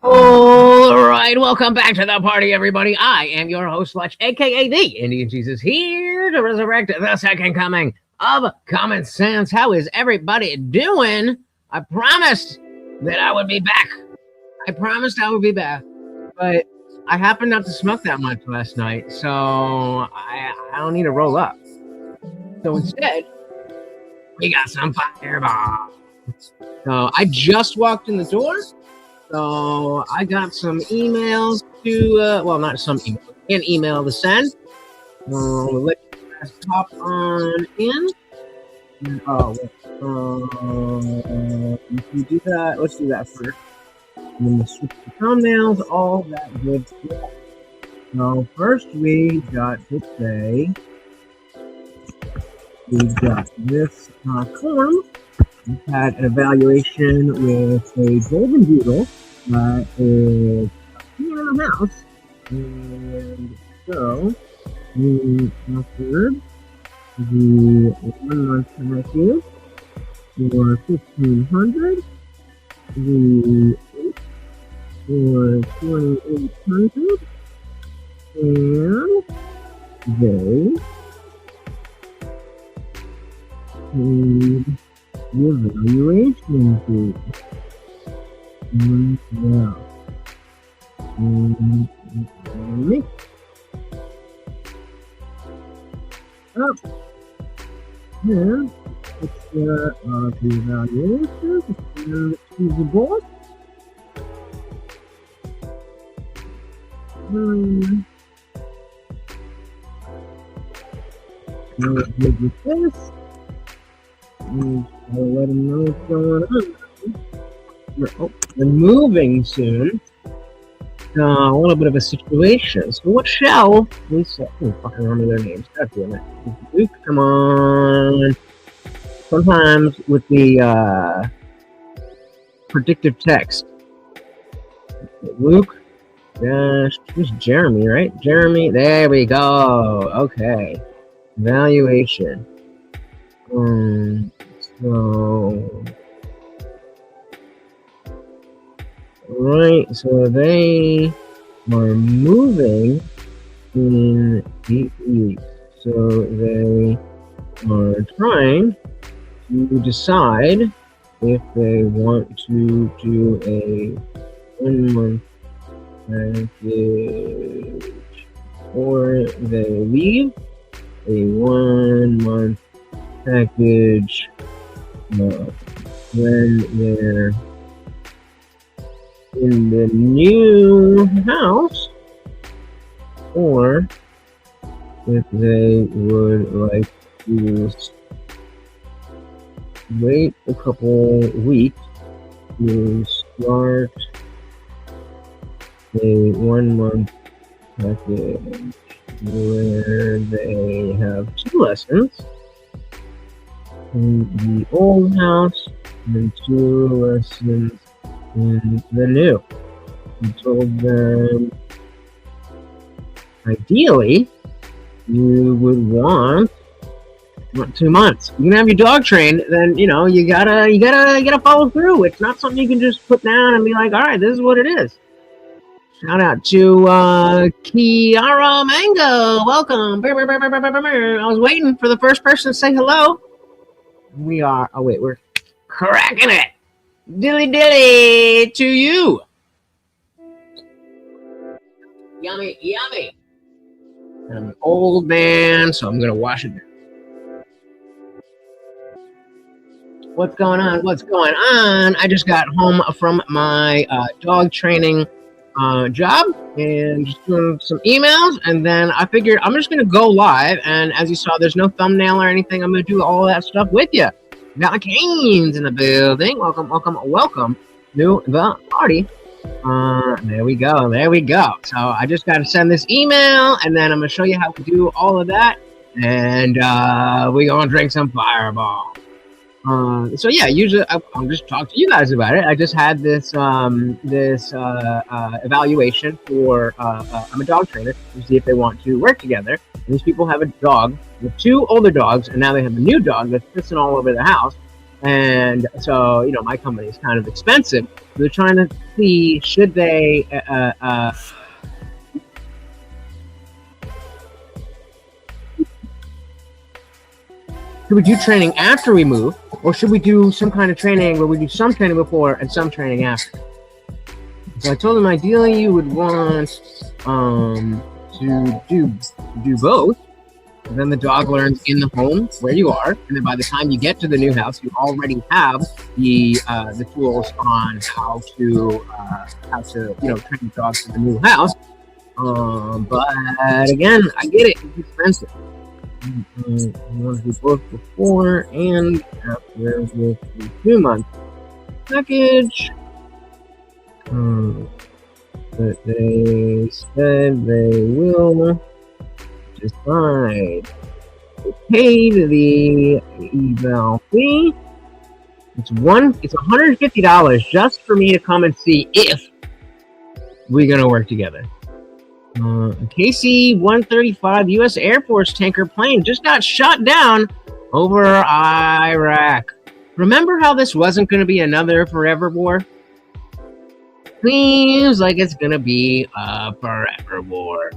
All right, welcome back to the party, everybody. I am your host, Fletch, aka the Indian Jesus, here to resurrect the second coming of common sense. How is everybody doing? I promised that I would be back. I promised I would be back, but I happened not to smoke that much last night, so I don't need to roll up. So instead, we got some fireball. So I just walked in the door. So I got some emails to, well, not some emails, an email to send. We'll let you guys hop on in. If you do that, let's do that first. And then we'll switch to thumbnails, all that good stuff. So first we got to say, we got this form. We had an evaluation with a golden doodle that is here in the house, and so we offered the 1 month package for $1,500, the 8 for $2,800, and they paid the evaluation fee. Yeah. Mix up. Yeah. It's the evaluation. It's the now it's good with this. I'll let them know what's going on. We're moving soon. A little bit of a situation. So what shall we say? Oh, fucking remember their names. God damn it. Luke, come on. Sometimes with the predictive text. Luke. Gosh, who's Jeremy, right? Jeremy. There we go. Okay. Evaluation. So, right, so they are moving in 8 weeks. So they are trying to decide if they want to do a 1 month package or they leave a 1 month package when they're in the new house, or if they would like to wait a couple weeks to start a 1 month package where they have 2 lessons in the old house and 2 lessons in the new. I told them ideally you would want 2 months. You can have your dog trained, then you gotta follow through. It's not something you can just put down and be like, all right, this is what it is. Shout out to Kiara Mango. Welcome. I was waiting for the first person to say hello. We are, oh wait, we're cracking it. Dilly dilly to you. Yummy, yummy. I'm an old man, so I'm going to wash it. What's going on? What's going on? I just got home from my dog training job and just doing some emails, and then I figured I'm just gonna go live, and as you saw, there's no thumbnail or anything. I'm gonna do all of that stuff with you. Got Canes in the building. Welcome to the party. There we go. So I just got to send this email, and then I'm gonna show you how to do all of that, and we gonna drink some Fireball. So yeah, usually I'm just talking to you guys about it. I just had this evaluation for I'm a dog trainer to see if they want to work together. And these people have a dog with 2 older dogs, and now they have a new dog that's pissing all over the house. And so, you know, my company is kind of expensive. They're trying to see, should they should we do training after we move, or should we do some kind of training where we do some training before and some training after? So I told them ideally you would want to do both. And then the dog learns in the home where you are, and then by the time you get to the new house, you already have the tools on how to you know, train the dogs to the new house. But again, I get it; it's expensive. You want to do both before and after with the 2-month package. But they said they will decide to pay the eval fee. It's $150 just for me to come and see if we're gonna work together. KC-135 U.S. Air Force tanker plane just got shot down over Iraq. Remember how this wasn't going to be another forever war? Seems like it's going to be a forever war.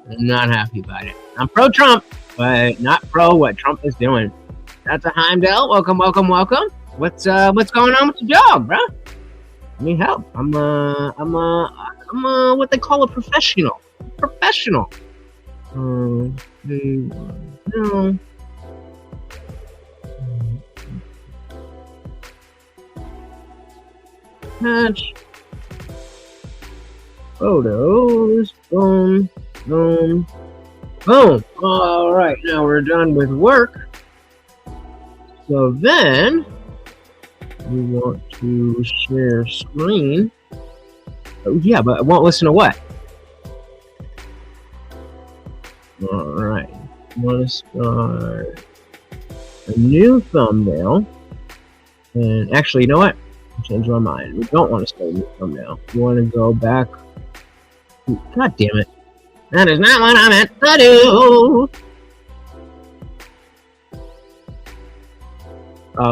I'm not happy about it. I'm pro-Trump, but not pro what Trump is doing. That's a Heimdall. Welcome, welcome, welcome. What's going on with your dog, bro? I need help. I'm what they call a professional. Professional. No. Match. Photos. Boom. Boom. Boom. All right. Now we're done with work. So then we want to share screen. Oh, yeah, but I won't listen to what? All right, I want to start a new thumbnail. And actually, you know what? I changed my mind. We don't want to start a new thumbnail. We want to go back. God damn it. That is not what I meant to do.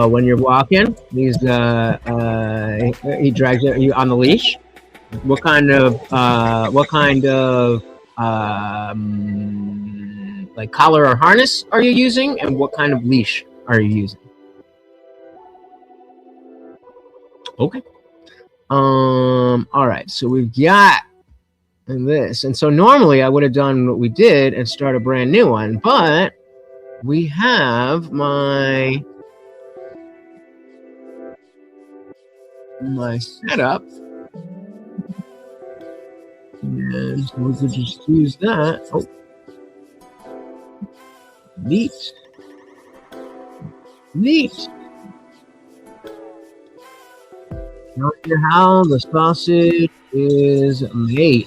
When you're walking, he drags you on the leash. What kind of like collar or harness are you using, and what kind of leash are you using? Okay. All right, so we've got this, and so normally I would have done what we did and start a brand new one, but we have my setup, and so we could just use that. Oh, neat. Show you how the sausage is made.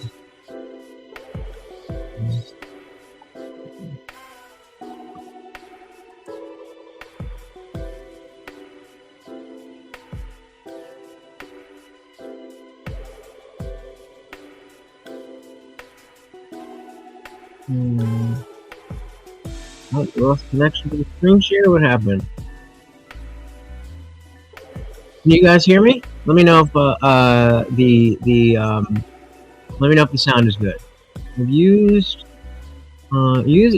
Oh, lost connection to the screen share. What happened? Can you guys hear me? Let me know if let me know if the sound is good. I've used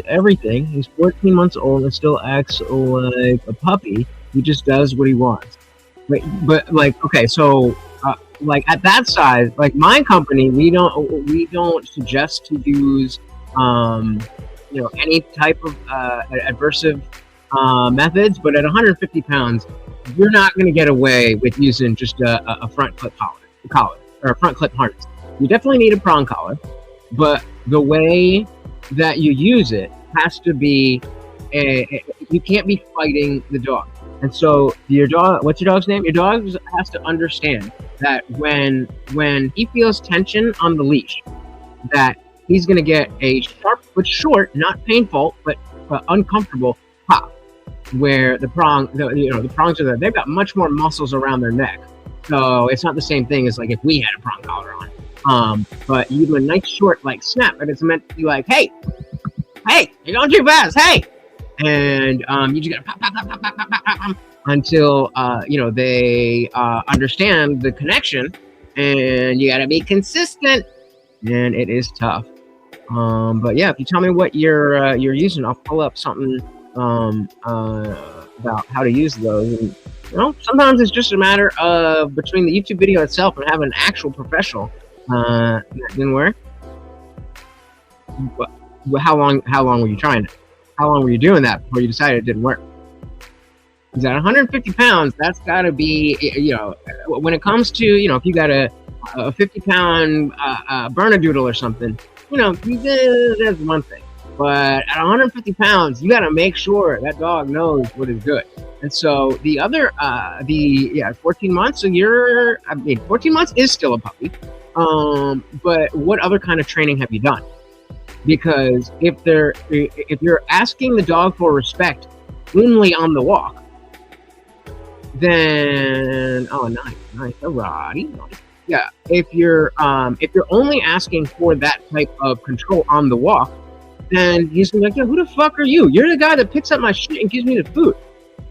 everything. He's 14 months old and still acts like a puppy. He just does what he wants. But like, okay, so like at that size, like my company, we don't suggest to use you know, any type of adversive methods, but at 150 pounds, you're not going to get away with using just a front clip collar or a front clip harness. You definitely need a prong collar, but the way that you use it has to be you can't be fighting the dog. And so your dog, what's your dog's name? Your dog has to understand that when he feels tension on the leash, that he's going to get a sharp but short, not painful, but uncomfortable pop, where the prongs are there. They've got much more muscles around their neck. So it's not the same thing as like if we had a prong collar on. But you do a nice short like snap, and it's meant to be like, hey, you're going too fast. Hey, and you just gotta pop, pop, pop, pop, pop, pop, pop, pop, until they understand the connection, and you gotta be consistent, and it is tough. But yeah, if you tell me what you're using, I'll pull up something about how to use those. And sometimes it's just a matter of between the YouTube video itself and having an actual professional. That didn't work. How long were you trying it? How long were you doing that before you decided it didn't work? Is that 150 pounds? That's got to be, when it comes to, if you got a 50-pound Bernedoodle or something, that's one thing. But at 150 pounds, you got to make sure that dog knows what is good. And so the other, 14 months, so 14 months is still a puppy. But what other kind of training have you done? Because if you're asking the dog for respect only on the walk, then nice, alrighty, nice. Yeah, if you're only asking for that type of control on the walk, then he's gonna be like, yeah, who the fuck are you? You're the guy that picks up my shit and gives me the food.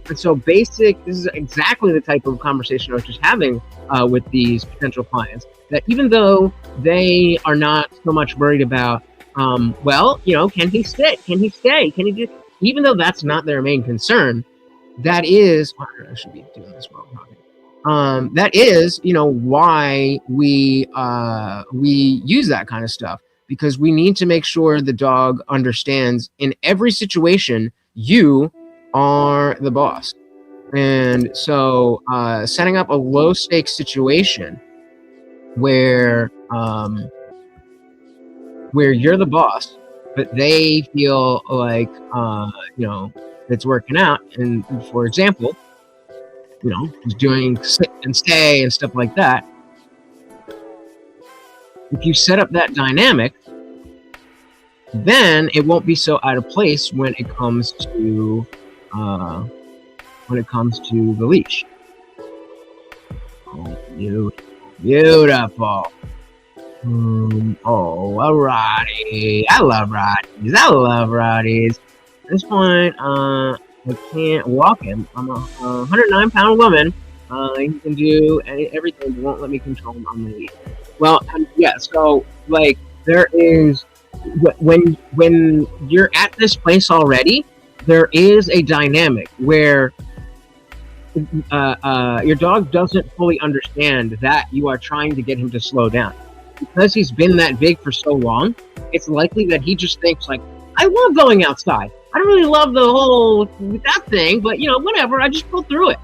And so this is exactly the type of conversation I was just having with these potential clients, that even though they are not so much worried about, can he sit? Can he stay? Can he do? Even though that's not their main concern, that is, I should be doing this while I'm talking. That is, why we use that kind of stuff, because we need to make sure the dog understands in every situation you are the boss. And so setting up a low stakes situation where you're the boss, but they feel like it's working out. And for example, just doing sit and stay and stuff like that. If you set up that dynamic, then it won't be so out of place when it comes to the leash. Oh, beautiful. Alrighty. I love Rotties. At this point, I can't walk him. I'm a 109-pound woman. He can do everything, but won't let me control him on the leash. Well, so like there is, when you're at this place already, there is a dynamic where your dog doesn't fully understand that you are trying to get him to slow down. Because he's been that big for so long, it's likely that he just thinks like, I love going outside. I don't really love the whole that thing, but whatever, I just pull through it.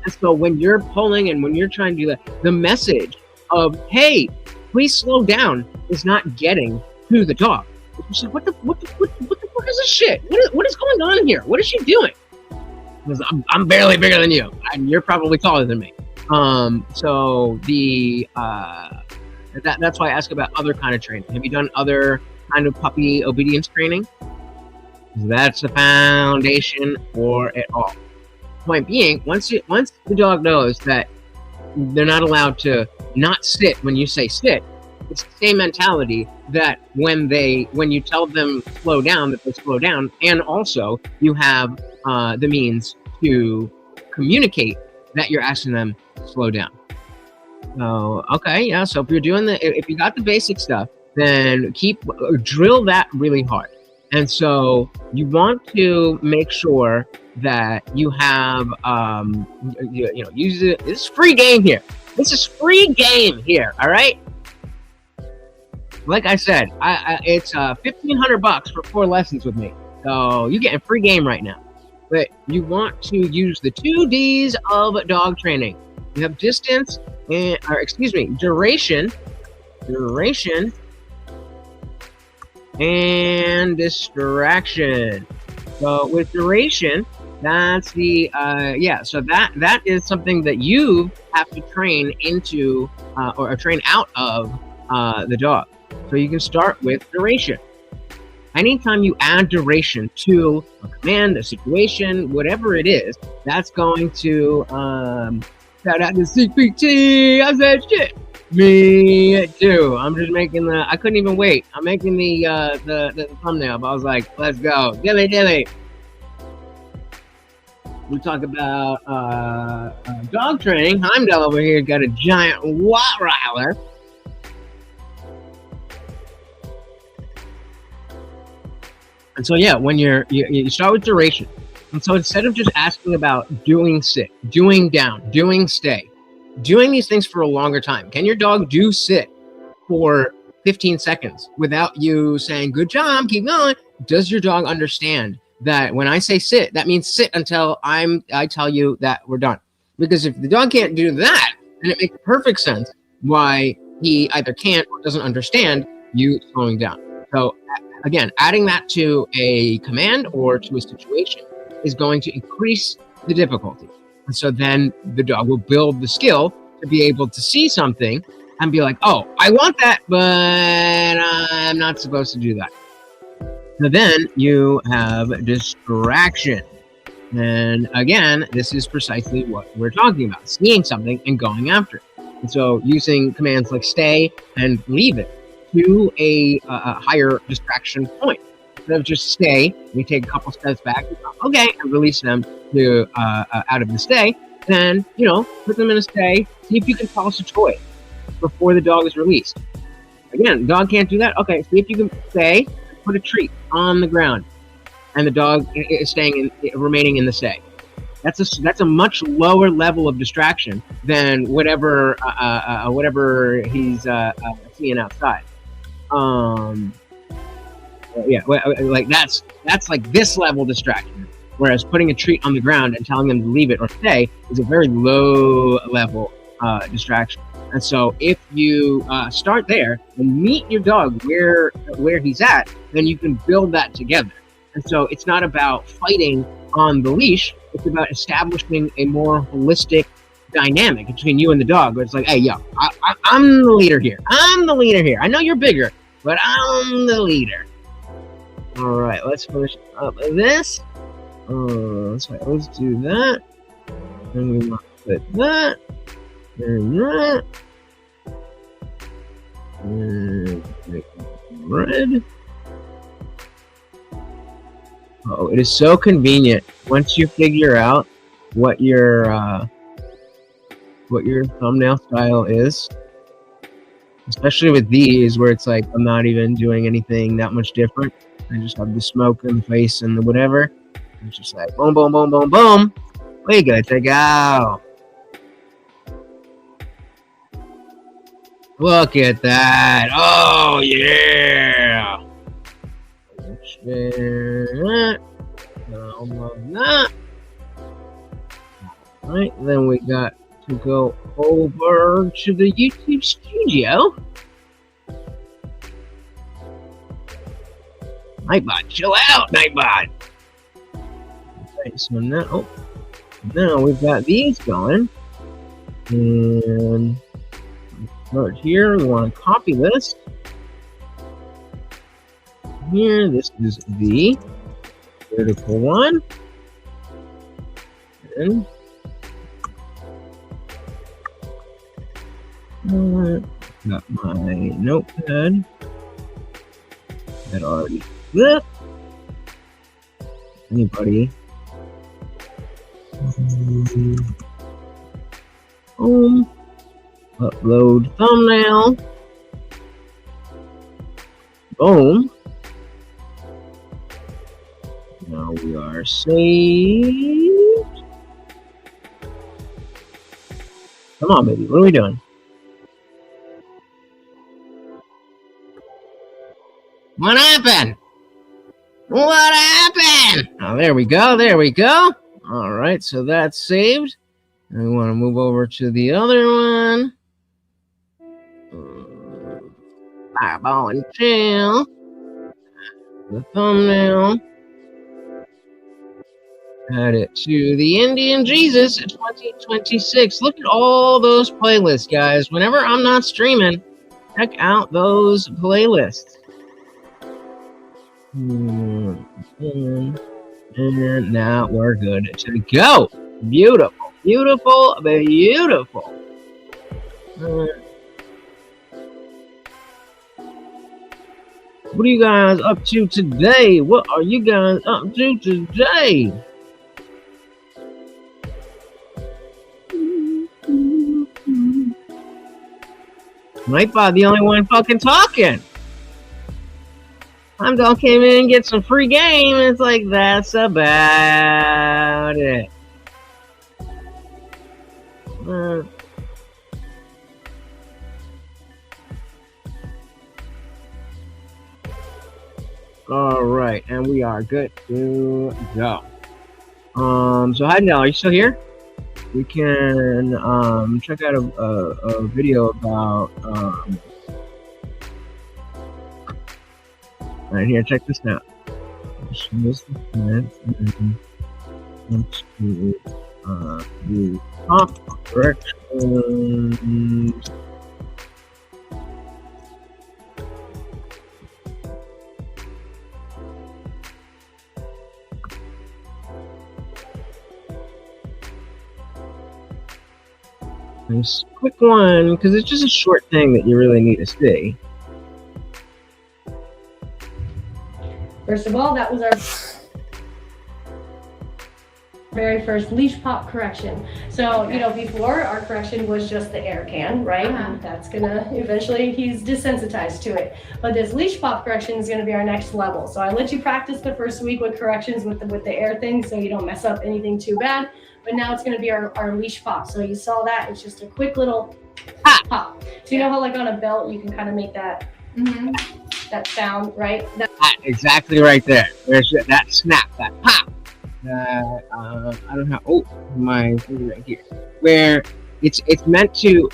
And so when you're pulling and when you're trying to do that, the message of, hey, please slow down, is not getting to the dog. It's like, what the fuck is this shit? What is going on here? What is she doing? Because I'm barely bigger than you, and you're probably taller than me. So that's why I ask about other kind of training. Have you done other kind of puppy obedience training? That's the foundation for it all. Point being, once the dog knows that they're not allowed to not sit when you say sit, it's the same mentality that when you tell them slow down, that they slow down, and also you have the means to communicate that you're asking them to slow down. So okay, yeah. So if you got the basic stuff, then drill that really hard. And so you want to make sure that you have use it. This is free game here. This is free game here. All right. Like I said, it's $1,500 for 4 lessons with me. So you're getting free game right now. But you want to use the 2 Ds of dog training. You have distance duration, and distraction. So with duration, that's the so that is something that you have to train into or train out of the dog. So you can start with duration. Anytime you add duration to a command, a situation, whatever it is, that's going to shout out to CPT. I said shit. Me too. I'm just making I couldn't even wait. I'm making the thumbnail, but I was like, let's go. Dilly dilly. We talk about dog training. Heimdall over here got a giant Rottweiler. And so, yeah, when you start with duration. And so instead of just asking about doing sit, doing down, doing stay, doing these things for a longer time. Can your dog do sit for 15 seconds without you saying, good job, keep going? Does your dog understand that when I say sit, that means sit until I tell you that we're done? Because if the dog can't do that, then it makes perfect sense why he either can't or doesn't understand you slowing down. So again, adding that to a command or to a situation is going to increase the difficulty. And so then the dog will build the skill to be able to see something and be like, oh, I want that, but I'm not supposed to do that. So then you have distraction. And again, this is precisely what we're talking about, seeing something and going after it. And so using commands like stay and leave it to a higher distraction point. Instead of just stay, we take a couple steps back, okay, and release them to out of the stay. Then, put them in a stay, see if you can toss a toy before the dog is released. Again, dog can't do that. Okay, see if you can stay, put a treat on the ground, and the dog is remaining in the stay. That's a much lower level of distraction than whatever he's seeing outside. Yeah, like that's like this level distraction. Whereas putting a treat on the ground and telling them to leave it or stay is a very low level distraction. And so if you start there and meet your dog where he's at, then you can build that together. And so it's not about fighting on the leash. It's about establishing a more holistic dynamic between you and the dog. Where it's like, hey, yo, I'm the leader here. I'm the leader here. I know you're bigger, but I'm the leader. All right, let's finish up this. Let's do that. Then we want to put that. And that. And make it red. Oh, it is so convenient once you figure out what your thumbnail style is. Especially with these, where it's like I'm not even doing anything that much different. I just have the smoke in the face and the whatever. It's just like boom, boom, boom, boom, boom. We good to go. Look at that. Oh, yeah. Share that. Download that. All right, then we got to go over to the YouTube studio. Nightbot, chill out, Nightbot. Okay, so now we've got these going. And start here. We want to copy this. Here, this is the vertical one. And got my notepad that already flipped. Anybody? Boom. Upload thumbnail. Boom. Now we are saved. Come on, baby. What are we doing? What happened? What happened? Oh, there we go. There we go. All right, so that's saved. And we want to move over to the other one. Fireball and chill. The thumbnail. Add it to the Indian Jesus 2026. Look at all those playlists, guys. Whenever I'm not streaming, check out those playlists. And now we're good to go. Beautiful, beautiful, beautiful. What are you guys up to today? What are you guys up to today? Nightbot, the only one fucking talking. Heimdall came in and get some free game. It's like, that's about it. All right, and we are good to go. So Heimdall, are you still here? We can check out a video about right here. Check this out. Shows the plants and into the top directions. Nice quick one, because it's just a short thing that you really need to see. First of all, that was our very first leash pop correction. So, you know, before our correction was just the air can, right? That's gonna, eventually he's desensitized to it. But this leash pop correction is gonna be our next level. So I let you practice the first week with corrections with the air thing so you don't mess up anything too bad. But now it's gonna be our leash pop. So you saw that, it's just a quick little pop. So you know how like on a belt, you can kind of make that, that sound, right? Exactly right there. There's that snap, that pop. I don't have, oh, my finger right here. Where it's meant to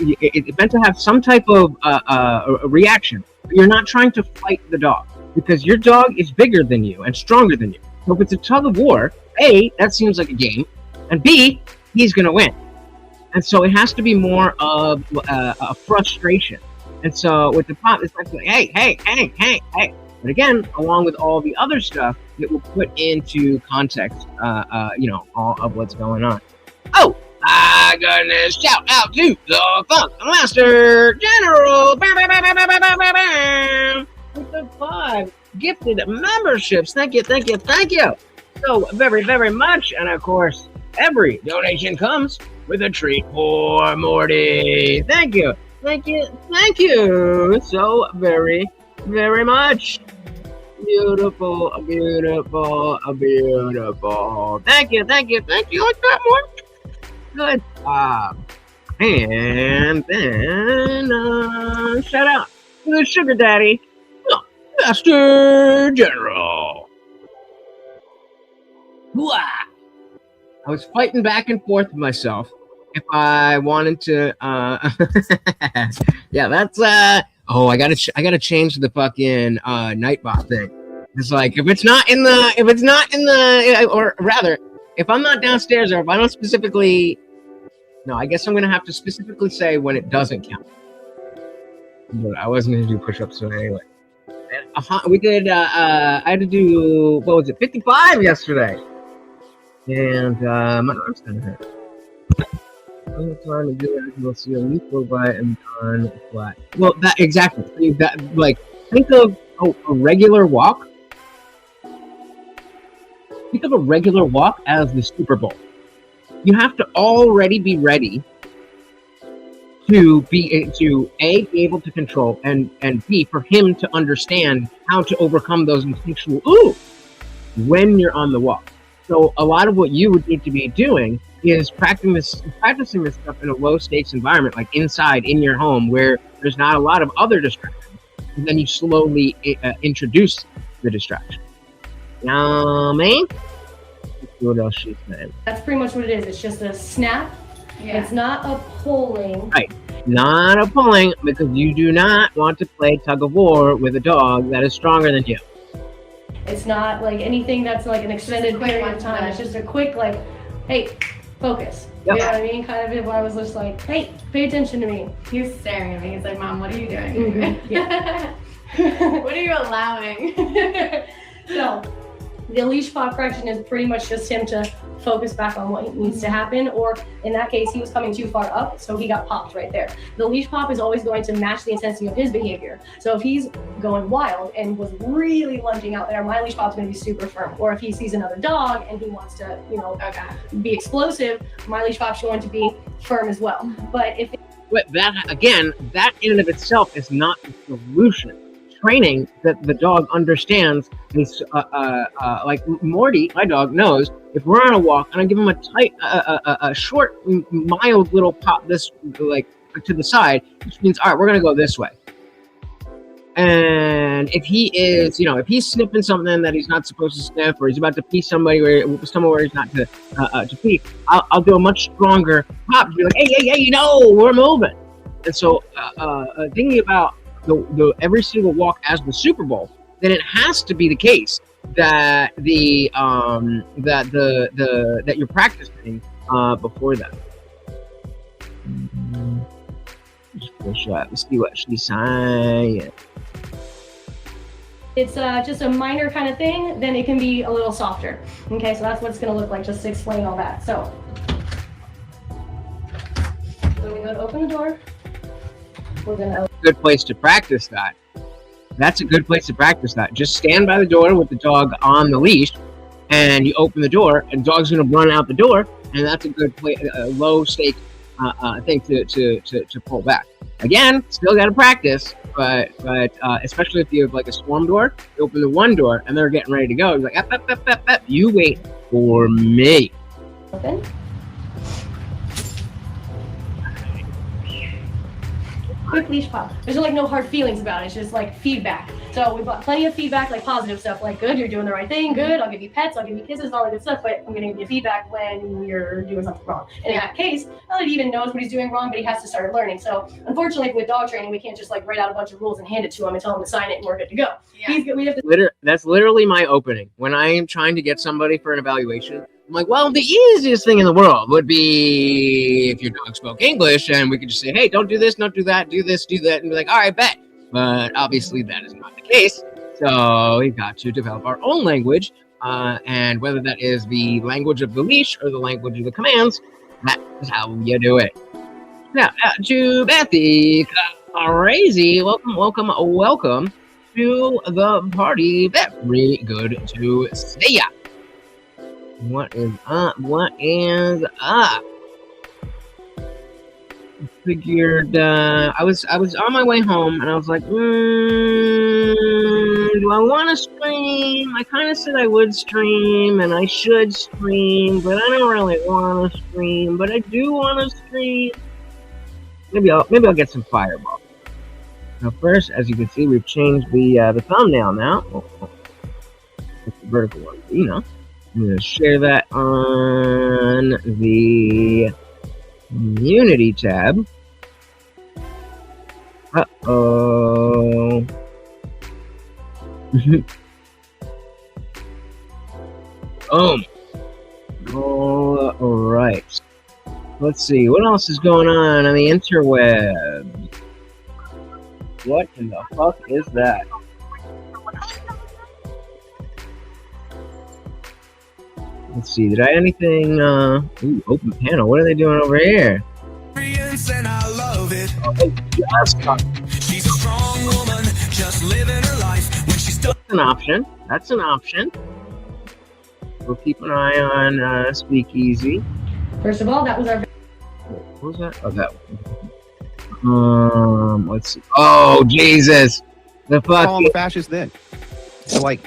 have some type of a reaction. You're not trying to fight the dog because your dog is bigger than you and stronger than you. So if it's a tug of war, A, that seems like a game, and B, he's gonna win. And so it has to be more of a frustration. And so with the pop, it's like, hey. But again, along with all the other stuff, it will put into context, you know, all of what's going on. Oh, my goodness! Shout out to the Funk Master General with the 5 gifted memberships. Thank you. So very, very much, and of course, every donation comes with a treat for Morty. Thank you so very, very much. Beautiful. Thank you. Like that more. Good. And then shout out to the sugar daddy, Master General. I was fighting back and forth with myself if I wanted to. Yeah, that's oh, I gotta change the fucking Nightbot thing. It's like if it's not in the, or rather, if I'm not downstairs or if I don't specifically, no, I guess I'm gonna have to specifically say when it doesn't count. But I wasn't gonna do push-ups, so anyway. We did. I had to do, what was it, 55 yesterday, and my arm's kind of hurt. I'm trying to do it. You'll see a leaf go by and done flat. Well, that exactly. That, like, think of a regular walk. Think of a regular walk as the Super Bowl. You have to already be ready to be able to control and B, for him to understand how to overcome those instinctual when you're on the walk. So a lot of what you would need to be doing is practicing this stuff in a low stakes environment, like inside in your home where there's not a lot of other distractions, and then you slowly introduce the distraction. You know what I mean? What else she's saying? That's pretty much what it is. It's just a snap. Yeah. It's not a pulling. Right. Not a pulling, because you do not want to play tug of war with a dog that is stronger than you. It's not like anything that's like an extended period of time. It's just a quick, like, hey, focus. Yep. You know what I mean? Kind of, I was just like, hey, pay attention to me. He was staring at me. He's like, Mom, what are you doing? Mm-hmm. Yeah. What are you allowing? So, the leash pop correction is pretty much just him to focus back on what needs to happen, or in that case, he was coming too far up, so he got popped right there. The leash pop is always going to match the intensity of his behavior. So if he's going wild and was really lunging out there, my leash pop's gonna be super firm. Or if he sees another dog and he wants to, you know, be explosive, my leash pop's going to be firm as well. But if But that, again, that in and of itself is not the solution. Training that the dog understands is, like Morty, my dog, knows if we're on a walk and I give him a tight, a short, mild little pop this, like, to the side, which means, all right, we're going to go this way. And if he is, if he's sniffing something that he's not supposed to sniff, or he's about to pee somewhere where he's not to pee, I'll do a much stronger pop to be like, hey, we're moving. And so, thinking about the every single walk as the Super Bowl, then it has to be the case that that you're practicing before that. Just push up. Let's see what she's saying. It's just a minor kind of thing, then it can be a little softer. Okay, so that's what it's going to look like, just to explain all that. So when we go to open the door, we're going to... Good place to practice that. That's a good place to practice that. Just stand by the door with the dog on the leash, and you open the door, and the dog's going to run out the door, and that's a good low stake thing to pull back. Again, still got to practice, but especially if you have like a swarm door, you open the one door and they're getting ready to go. You're like, up, you wait for me. Open. Quick leash pop. There's like no hard feelings about it. It's just like feedback. So we've got plenty of feedback, like positive stuff, like good, you're doing the right thing, good, I'll give you pets, I'll give you kisses, all that good stuff, but I'm gonna give you feedback when you're doing something wrong. And in that case, not that he even knows what he's doing wrong, but he has to start learning. So unfortunately with dog training, we can't just like write out a bunch of rules and hand it to him and tell him to sign it and we're good to go. Yeah. We have to... That's literally my opening. When I am trying to get somebody for an evaluation, I'm like, well, the easiest thing in the world would be if your dog spoke English and we could just say, hey, don't do this, don't do that, do this, do that, and be like, all right, bet. But obviously that is not the case. So we've got to develop our own language, and whether that is the language of the leash or the language of the commands, that is how you do it. Now, to Bethy, crazy, welcome to the party. Very good to see ya. What is up? Figured I was on my way home and I was like, do I want to stream? I kind of said I would stream and I should stream, but I don't really want to stream, but I do want to stream. Maybe I'll get some Fireball. Now first, as you can see, we've changed the thumbnail now. It's the vertical one, I'm going to share that on the Community tab. Uh-oh. All right. Let's see. What else is going on the interweb? What in the fuck is that? Let's see, did I anything, ooh, open panel, what are they doing over here? And I love it. Oh, She's a strong woman, just living her life. When she's done. That's an option. We'll keep an eye on Speakeasy. First of all, that was our... What was that? Oh, that one. Let's see. Oh, Jesus. The Call him fuck. a fascist then. So, like,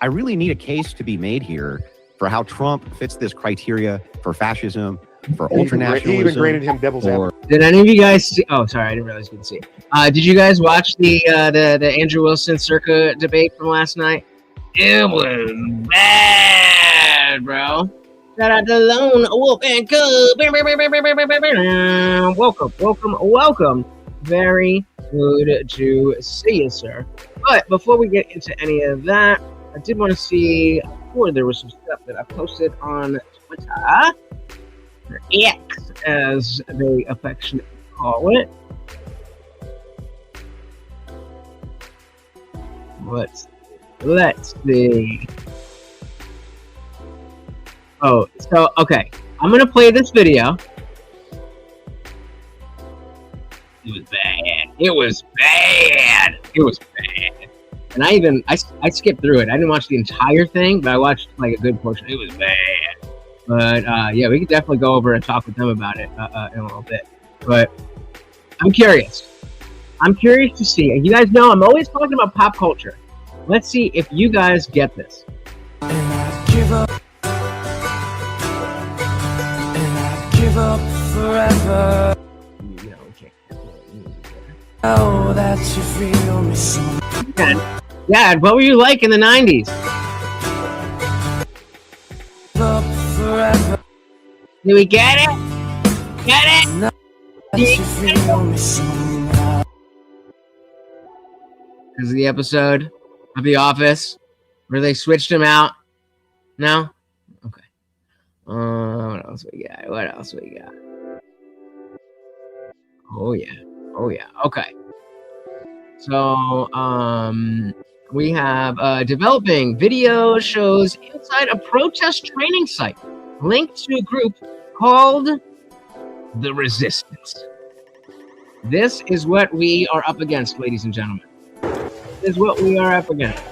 I really need a case to be made here for how Trump fits this criteria for fascism, for ultranationalism. He even granted him devil's advocate. Did any of you guys see? Oh, sorry, I didn't realize you could see. Did you guys watch the Andrew Wilson circa debate from last night? It was bad, bro. Shout out to Lone Wolf and Cub. Welcome. Very good to see you, sir. But before we get into any of that, I did want to see. There was some stuff that I posted on Twitter, or X as they affectionately call it. Let's see. Oh, so okay, I'm gonna play this video. It was bad. And I skipped through it. I didn't watch the entire thing, but I watched like a good portion. It was bad. But yeah, we could definitely go over and talk with them about it in a little bit. But I'm curious. I'm curious to see. You guys know I'm always talking about pop culture. Let's see if you guys get this. And I'd give up. And I'd give up forever. No, okay. Oh, that you feel me so. Dad, what were you like in the 90s? Up forever. Do we get it? Get it? That you feel me somehow. This is the episode of The Office where they switched him out. No? Okay. What else we got? What else we got? Oh yeah. Oh yeah. Okay. So we have developing video shows inside a protest training site linked to a group called The Resistance. This is what we are up against, ladies and gentlemen. This is what we are up against.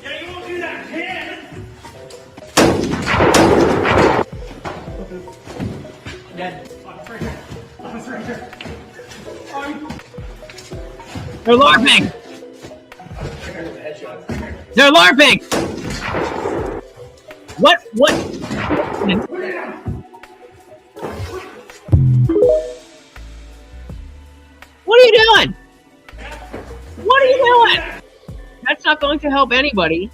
Yeah, you won't do that, kid! Dad, officer right here. Officer right here. They're LARPing! They're LARPing! What? What are you doing? What are you doing? That's not going to help anybody,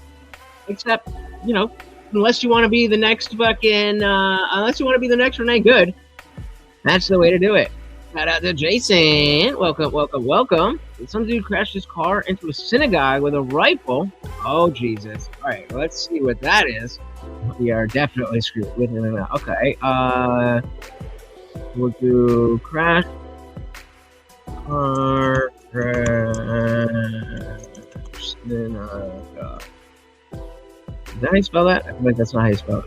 except, you know, unless you want to be the next fucking, unless you want to be the next Renee Good. That's the way to do it. Shout out to Jason. Welcome, welcome, welcome. Some dude crashed his car into a synagogue with a rifle. Oh, Jesus. All right, let's see what that is. We are definitely screwed with him now. Okay, we'll do crash. Car crash. Synagogue. Is that how you spell that? I feel like that's not how you spell it.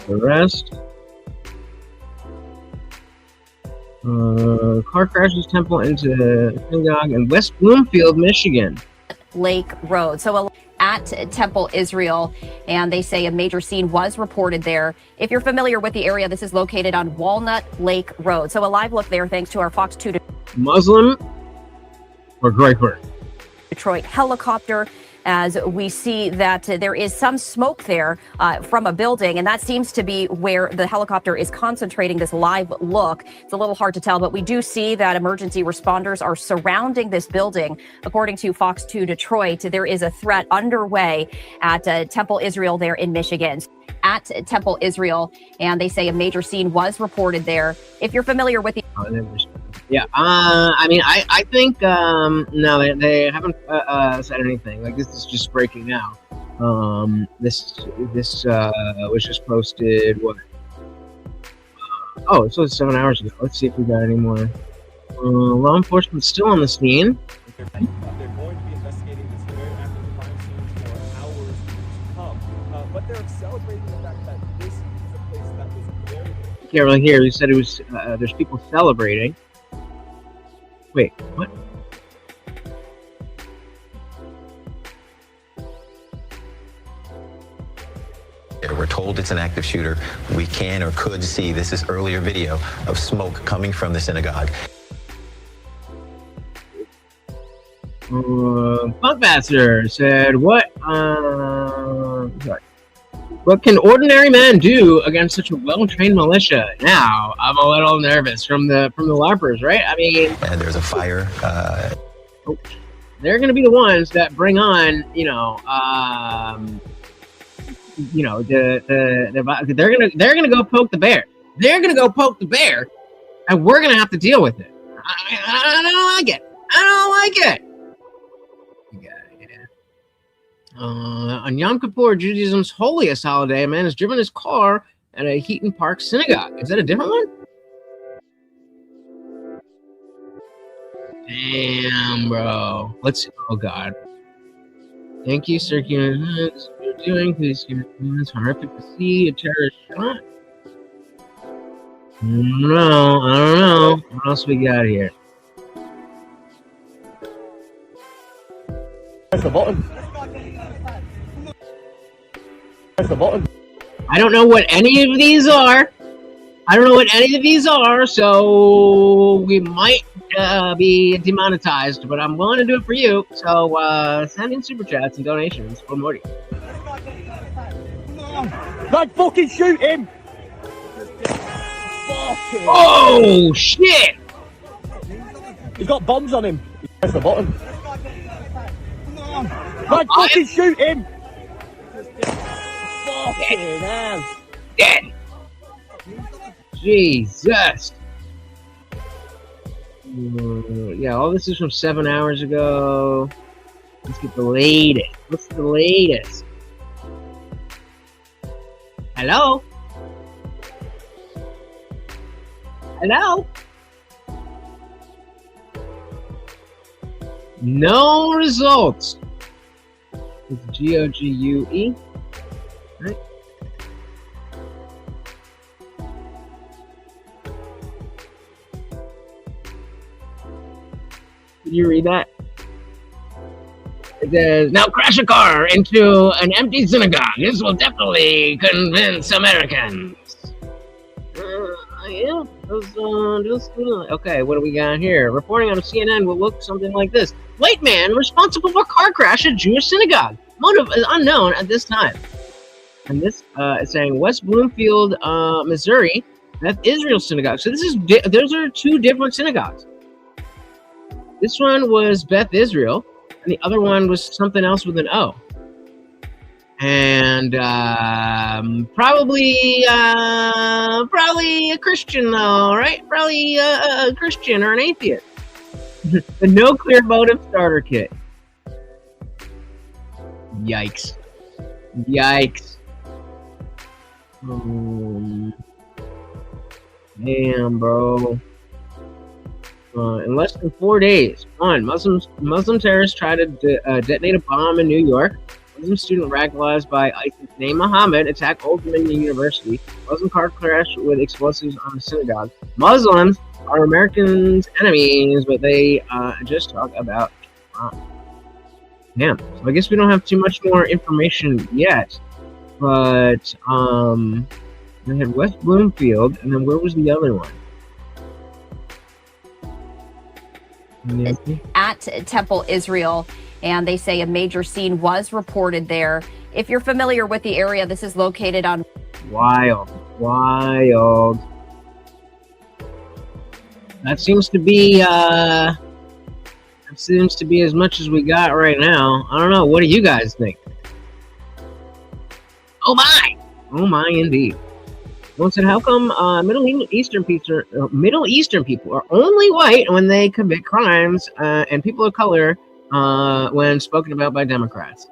Arrest. Car crashes temple into synagogue in West Bloomfield, Michigan. Lake Road. So at Temple Israel, and they say a major scene was reported there. If you're familiar with the area, this is located on Walnut Lake Road. So a live look there thanks to our Fox 2 Muslim or Draper? Detroit helicopter, as we see that there is some smoke there from a building, and that seems to be where the helicopter is concentrating this live look. It's a little hard to tell, but we do see that emergency responders are surrounding this building. According to Fox 2 Detroit, there is a threat underway at Temple Israel there in Michigan. At Temple Israel, and they say a major scene was reported there. If you're familiar with the Yeah, I mean, I think, no, they haven't said anything. Like, this is just breaking now. This was just posted, what? Oh, it was 7 hours ago. Let's see if we got any more. Law enforcement's still on the scene. They're going to be investigating this very active crime scene for hours to come. But they're celebrating the fact that this is a place that was very... Yeah, right here, you said it was, there's people celebrating. Wait, what? We're told it's an active shooter. We can or could see, this is earlier video of smoke coming from the synagogue. Buckmaster said, what can ordinary men do against such a well-trained militia? Now, I'm a little nervous from the LARPers, right? I mean, And there's a fire. They're going to be the ones that bring on, they're gonna go poke the bear. They're gonna go poke the bear, and we're gonna have to deal with it. I don't like it. I don't like it. On Yom Kippur, Judaism's holiest holiday, a man has driven his car at a Heaton Park synagogue. Is that a different one? Damn, bro. Let's. Oh God. Thank you, Sir. You're doing. Please, it's horrific to see a terrorist shot. No, I don't know. What else we got here? Press the button. Press the button. I don't know what any of these are. So we might be demonetized, but I'm willing to do it for you. So send in super chats and donations for Morty. Don't fucking shoot him! Oh shit! He's got bombs on him. Press the button. Don't fucking shoot him! Fucking hell. Dead. Jesus. Yeah, all this is from 7 hours ago. Let's get the latest. What's the latest? Hello? Hello? No results. It's GOGUE. Right? Did you read that? It says, now crash a car into an empty synagogue. This will definitely convince Americans. Yeah. Okay, what do we got here? Reporting out of CNN will look something like this. White man responsible for car crash at Jewish synagogue. Motive is unknown at this time. And this is saying West Bloomfield, Missouri, Beth Israel synagogue. So those are two different synagogues. This one was Beth Israel, and the other one was something else with an O. And probably a Christian though, right? Probably a Christian or an atheist. The no clear motive starter kit. Yikes! Yikes! Damn, bro. In less than 4 days, Muslim terrorists tried to detonate a bomb in New York. Muslim student radicalized by ISIS named Muhammad attacked Old Dominion University. Muslim car crash with explosives on the synagogue. Muslims are Americans' enemies, but they just talk about Trump. Damn. So I guess we don't have too much more information yet. But we had West Bloomfield, and then where was the other one? At Temple, Israel, and they say a major scene was reported there. If you're familiar with the area, this is located on Wild. That seems to be as much as we got right now. I don't know. What do you guys think? Oh my indeed. One said, how come Middle Eastern people are only white when they commit crimes and people of color when spoken about by Democrats?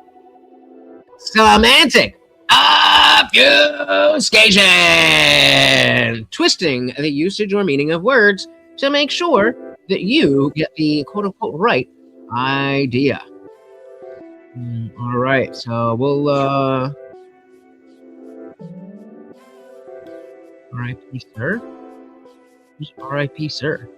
Semantic obfuscation, twisting the usage or meaning of words to make sure that you get the quote-unquote right idea. All right, so we'll R.I.P. sir? Who's R.I.P. sir?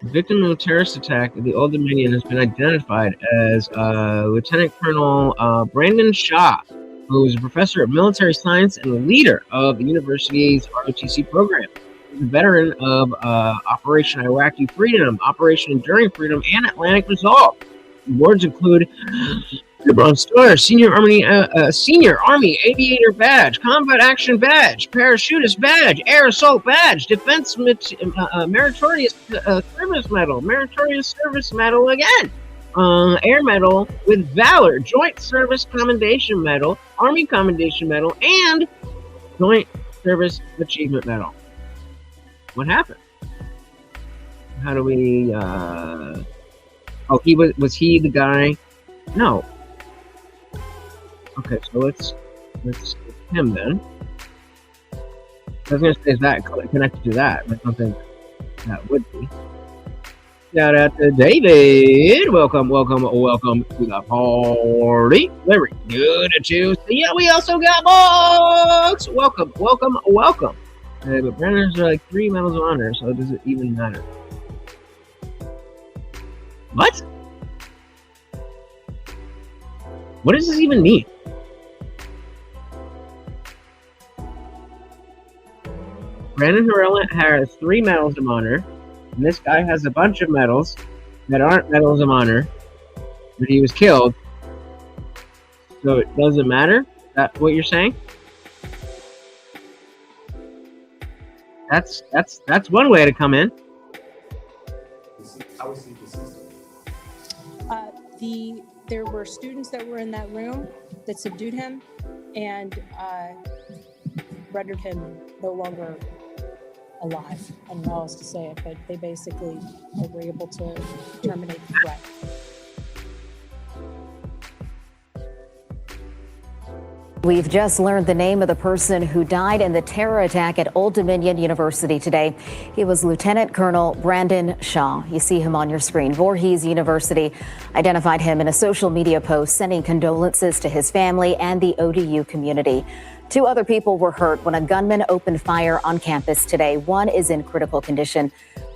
The victim of a terrorist attack at the Old Dominion has been identified as Lieutenant Colonel Brandon Shaw, who is a professor of military science and leader of the university's ROTC program. He's a veteran of Operation Iraqi Freedom, Operation Enduring Freedom, and Atlantic Resolve. Awards include the Bronze Star, Senior Army Aviator Badge, Combat Action Badge, Parachutist Badge, Air Assault Badge, Defense Meritorious Service Medal, Meritorious Service Medal again, Air Medal with Valor, Joint Service Commendation Medal, Army Commendation Medal, and Joint Service Achievement Medal. What happened? How do we? Oh, he was he the guy? No. Okay, so let's him then. I was gonna say, is that connected to that? I don't think that would be. Shout out to David. Welcome to the party. Very good to see you. We also got books. Welcome. But Brennan's are like 3 medals of honor, so does it even matter? What? What does this even mean? Brandon Herrera has 3 medals of honor, and this guy has a bunch of medals that aren't medals of honor, but he was killed. So it doesn't matter? Is that what you're saying? That's one way to come in. There were students that were in that room that subdued him and rendered him no longer alive. I don't know how else to say it, but they basically were able to terminate the threat. We've just learned the name of the person who died in the terror attack at Old Dominion University today. He was Lieutenant Colonel Brandon Shaw. You see him on your screen. Voorhees University identified him in a social media post, sending condolences to his family and the ODU community. 2 other people were hurt when a gunman opened fire on campus today. 1 is in critical condition.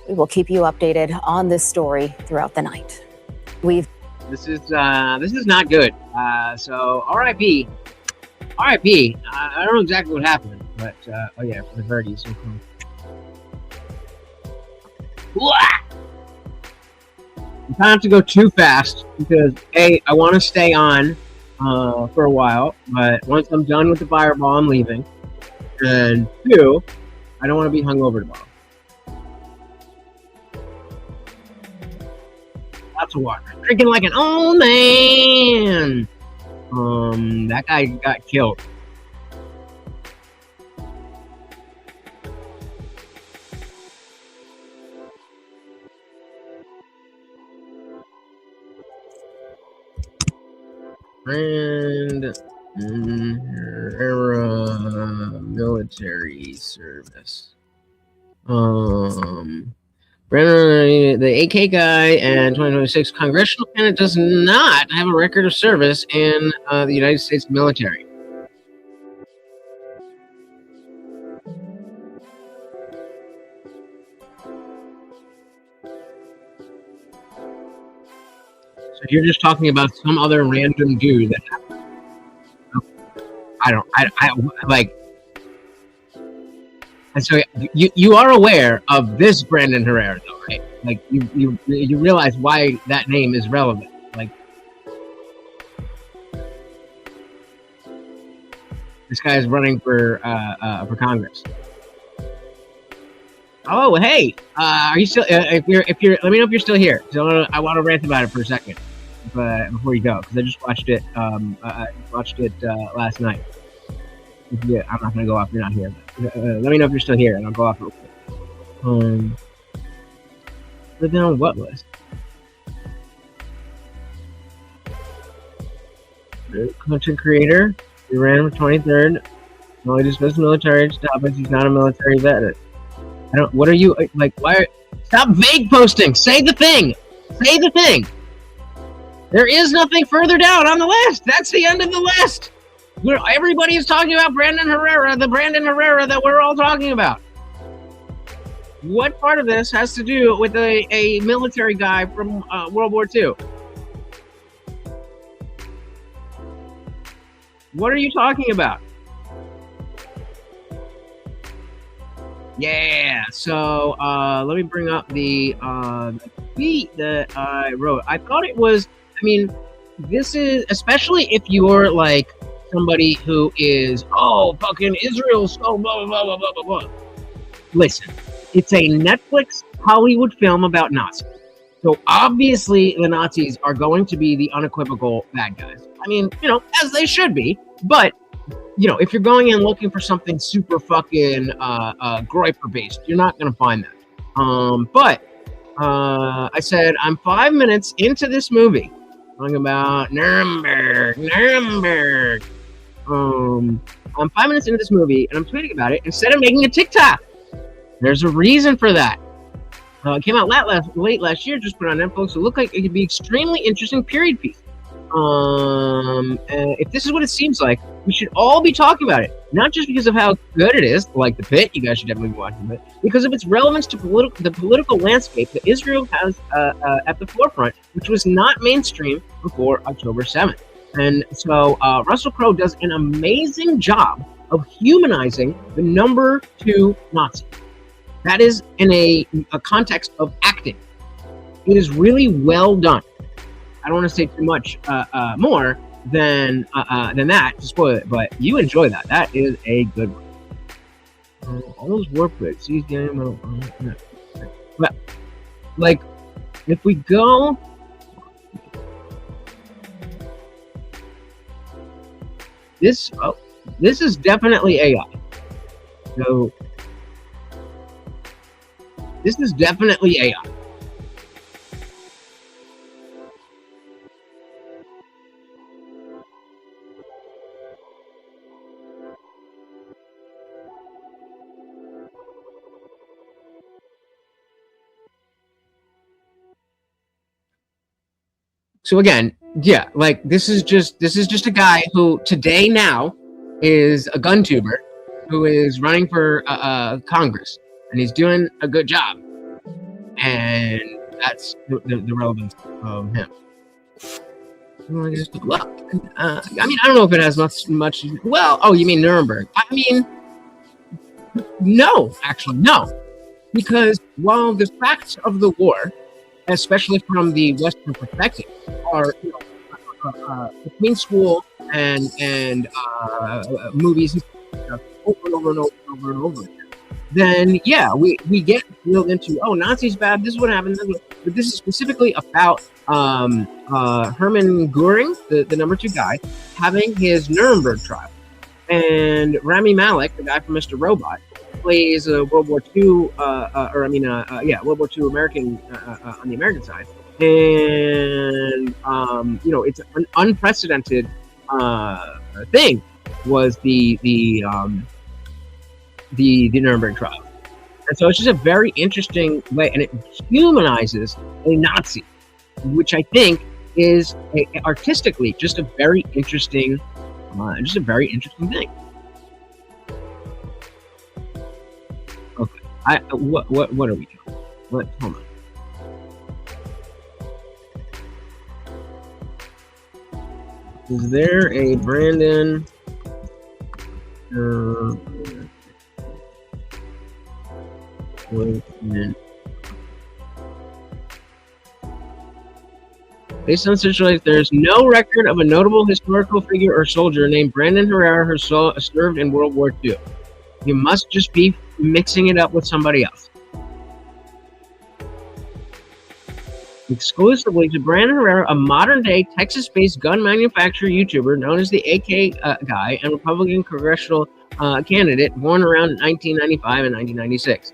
We will keep you updated on this story throughout the night. This is not good. So RIP. RIP. I don't know exactly what happened, but oh yeah, for the Verties. Okay. You kind of have to go too fast because A, I want to stay on for a while, but once I'm done with the fireball, I'm leaving. And 2, I don't want to be hungover tomorrow. Lots of water. Drinking like an old man. That guy got killed. And era military service. Brandon, the AK guy and 2026 congressional candidate does not have a record of service in the United States military. So you're just talking about some other random dude that happened. I like. And so you are aware of this Brandon Herrera, though, right? Like you realize why that name is relevant. Like this guy is running for Congress. Oh, hey, are you still? If you're, let me know if you're still here. So I want to rant about it for a second, but before you go, because I just watched it. I watched it last night. Yeah, I'm not gonna go off. You're not here. Let me know if you're still here, and I'll go off real quick. But then on what list? Content creator. He ran for 23rd. No, he dismissed military topics. He's not a military vet. I don't. What are you like? Why? Stop vague posting. Say the thing. Say the thing. There is nothing further down on the list. That's the end of the list. Everybody is talking about Brandon Herrera, the Brandon Herrera that we're all talking about. What part of this has to do with a military guy from World War II? What are you talking about? Yeah, so let me bring up the tweet that I wrote. I thought it was, I mean, this is, especially if you're like somebody who is, oh, fucking Israel, so blah, blah, blah, blah, blah, blah. Listen, it's a Netflix Hollywood film about Nazis. So obviously the Nazis are going to be the unequivocal bad guys. I mean, you know, as they should be. But, you know, if you're going in looking for something super fucking Groiper based, you're not going to find that. But I said, I'm 5 minutes into this movie. Talking about Nuremberg. I'm 5 minutes into this movie and I'm tweeting about it instead of making a TikTok. There's a reason for that. It came out late last year, just put on Netflix. It looked like it could be extremely interesting period piece. If this is what it seems like, we should all be talking about it. Not just because of how good it is, like The Pit, you guys should definitely be watching it, because of its relevance to the political landscape that Israel has at the forefront, which was not mainstream before October 7th. And so Russell Crowe does an amazing job of humanizing the number 2 Nazi. That is in a context of acting. It is really well done. I don't want to say too much more than that to spoil it, but you enjoy that. That is a good one. All those warp bits. But like, if we go, this is definitely AI. So this is definitely AI. So again, yeah, like this is just a guy who today now is a gun tuber who is running for Congress, and he's doing a good job, and that's the relevance of him. Well, I just look. I mean, I don't know if it has much. Well, oh, you mean Nuremberg? I mean, no, actually, no, because while the facts of the war, especially from the Western perspective, are between school and movies over and over and over and over and over again, then yeah, we get reeled into, oh, Nazis bad, this is what happened, but this is specifically about Hermann Goering, the number 2 guy, having his Nuremberg trial, and Rami Malek, the guy from Mr. Robot, plays a World War II, World War II American on the American side, and it's an unprecedented thing was the Nuremberg trial, and so it's just a very interesting way, and it humanizes a Nazi, which I think is artistically just a very interesting thing. Okay, what are we doing? Hold on. Is there a Brandon? Based on such life, there's no record of a notable historical figure or soldier named Brandon Herrera who served in World War II. You must just be mixing it up with somebody else. Exclusively to Brandon Herrera, a modern-day Texas-based gun manufacturer YouTuber known as the AK guy and Republican congressional candidate born around 1995 and 1996.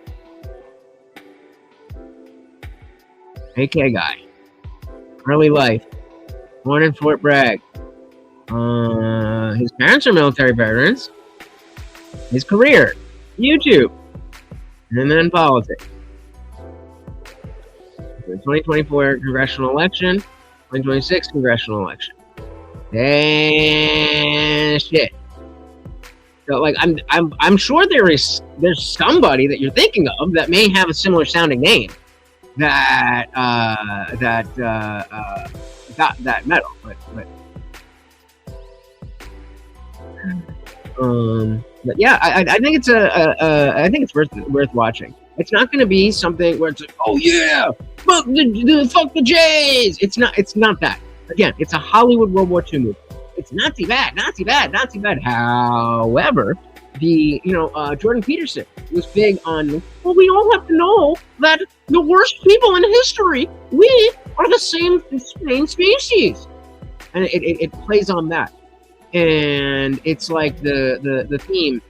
AK guy. Early life. Born in Fort Bragg. His parents are military veterans. His career. YouTube. And then politics. The 2024 congressional election. 2026 congressional election. And shit. So like I'm sure there's somebody that you're thinking of that may have a similar sounding name that got that medal, but yeah, I think it's I think it's worth watching. It's not going to be something where it's like, oh yeah, fuck the Jays. It's not that. Again, it's a Hollywood World War II movie. It's Nazi bad. However, the Jordan Peterson was big on, well, we all have to know that the worst people in history, we are the same species, and it plays on that, and it's like the theme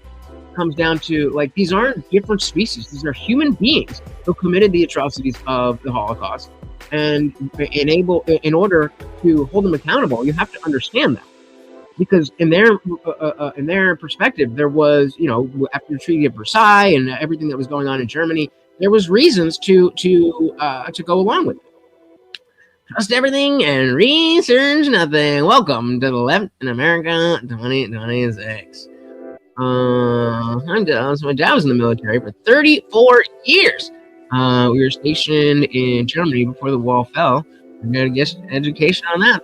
comes down to, like, these aren't different species, these are human beings who committed the atrocities of the Holocaust, and in order to hold them accountable, you have to understand that. Because in their perspective, there was, after the Treaty of Versailles and everything that was going on in Germany, there was reasons to go along with it. Trust everything and research nothing. Welcome to the Left in America 2026. I'm Dallas. My dad was in the military for 34 years. We were stationed in Germany before the wall fell. I got to get education on that.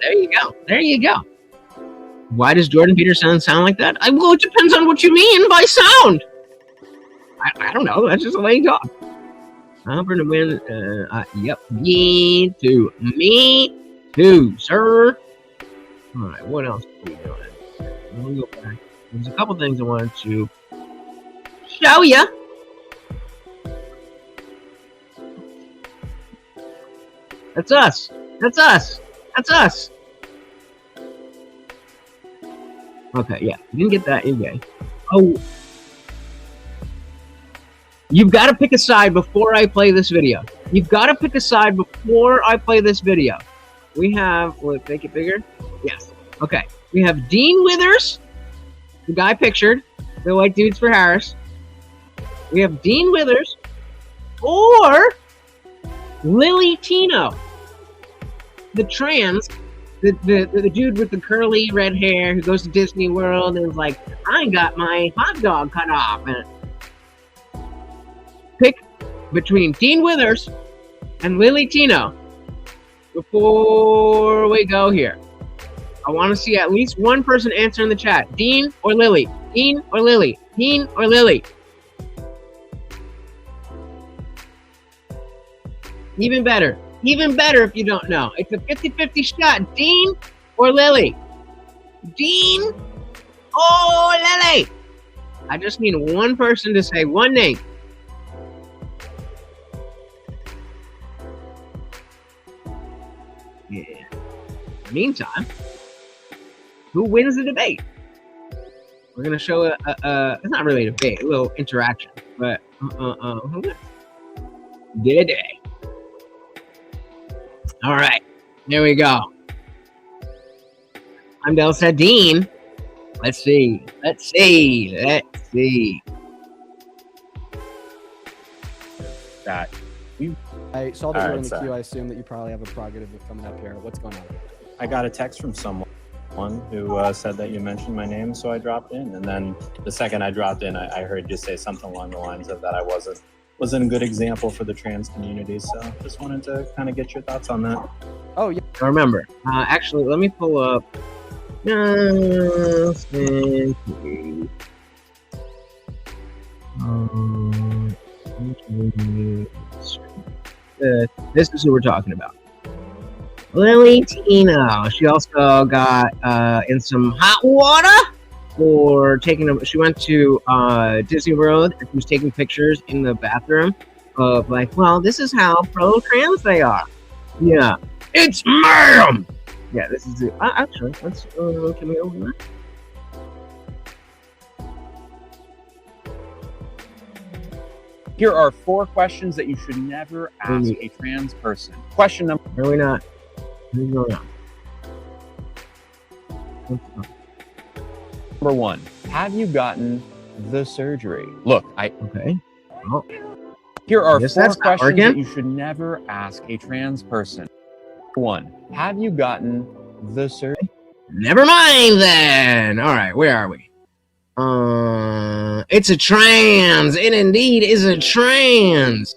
There you go. Why does Jordan Peterson sound like that? Well, it depends on what you mean by sound. I don't know. That's just the way you talk. Auburn to win. Yep. Me too. Me too, sir. All right. What else are we doing? Let me go back. There's a couple things I wanted to show you. That's us. That's us. That's us. Okay, yeah. You didn't get that. You're gay. Oh. You've got to pick a side before I play this video. You've got to pick a side before I play this video. We have, will it make it bigger? Yes. Okay. We have Dean Withers, the guy pictured, the white dudes for Harris. We have Dean Withers or Lily Tino, the trans, the dude with the curly red hair who goes to Disney World and is like, I got my hot dog cut off. And pick between Dean Withers and Lily Tino before we go here. I want to see at least one person answer in the chat. Dean or Lily? Dean or Lily? Dean or Lily? Even better. Even better if you don't know. It's a 50-50 shot. Dean or Lily? Dean or Lily? I just need one person to say one name. Yeah. Meantime, who wins the debate? We're gonna show it's not really a debate, a little interaction, but who wins? Day. All right, here we go. I'm Del said Dean. Let's see. That I saw that you were in the queue. I assume that you probably have a prerogative of coming up here. What's going on? I got a text from someone who said that you mentioned my name, so I dropped in. And then the second I dropped in, I heard you say something along the lines of that I wasn't a good example for the trans community. So just wanted to kind of get your thoughts on that. Oh yeah. I remember. Actually, let me pull up. This is who we're talking about. Lily Tino. She also got in some hot water for she went to Disney World and she was taking pictures in the bathroom of like, well, this is how pro-trans they are. Yeah. It's ma'am! Yeah, this is it. Actually, let's, can we open that? Here are 4 questions that you should never ask a trans person. Question number... Are we not? What's going on? Number 1. Have you gotten the surgery? Look, Okay. Well, here are 4 that's questions that you should never ask a trans person. 1. Have you gotten the surgery? Never mind then. All right, where are we? It's a trans. It indeed is a trans.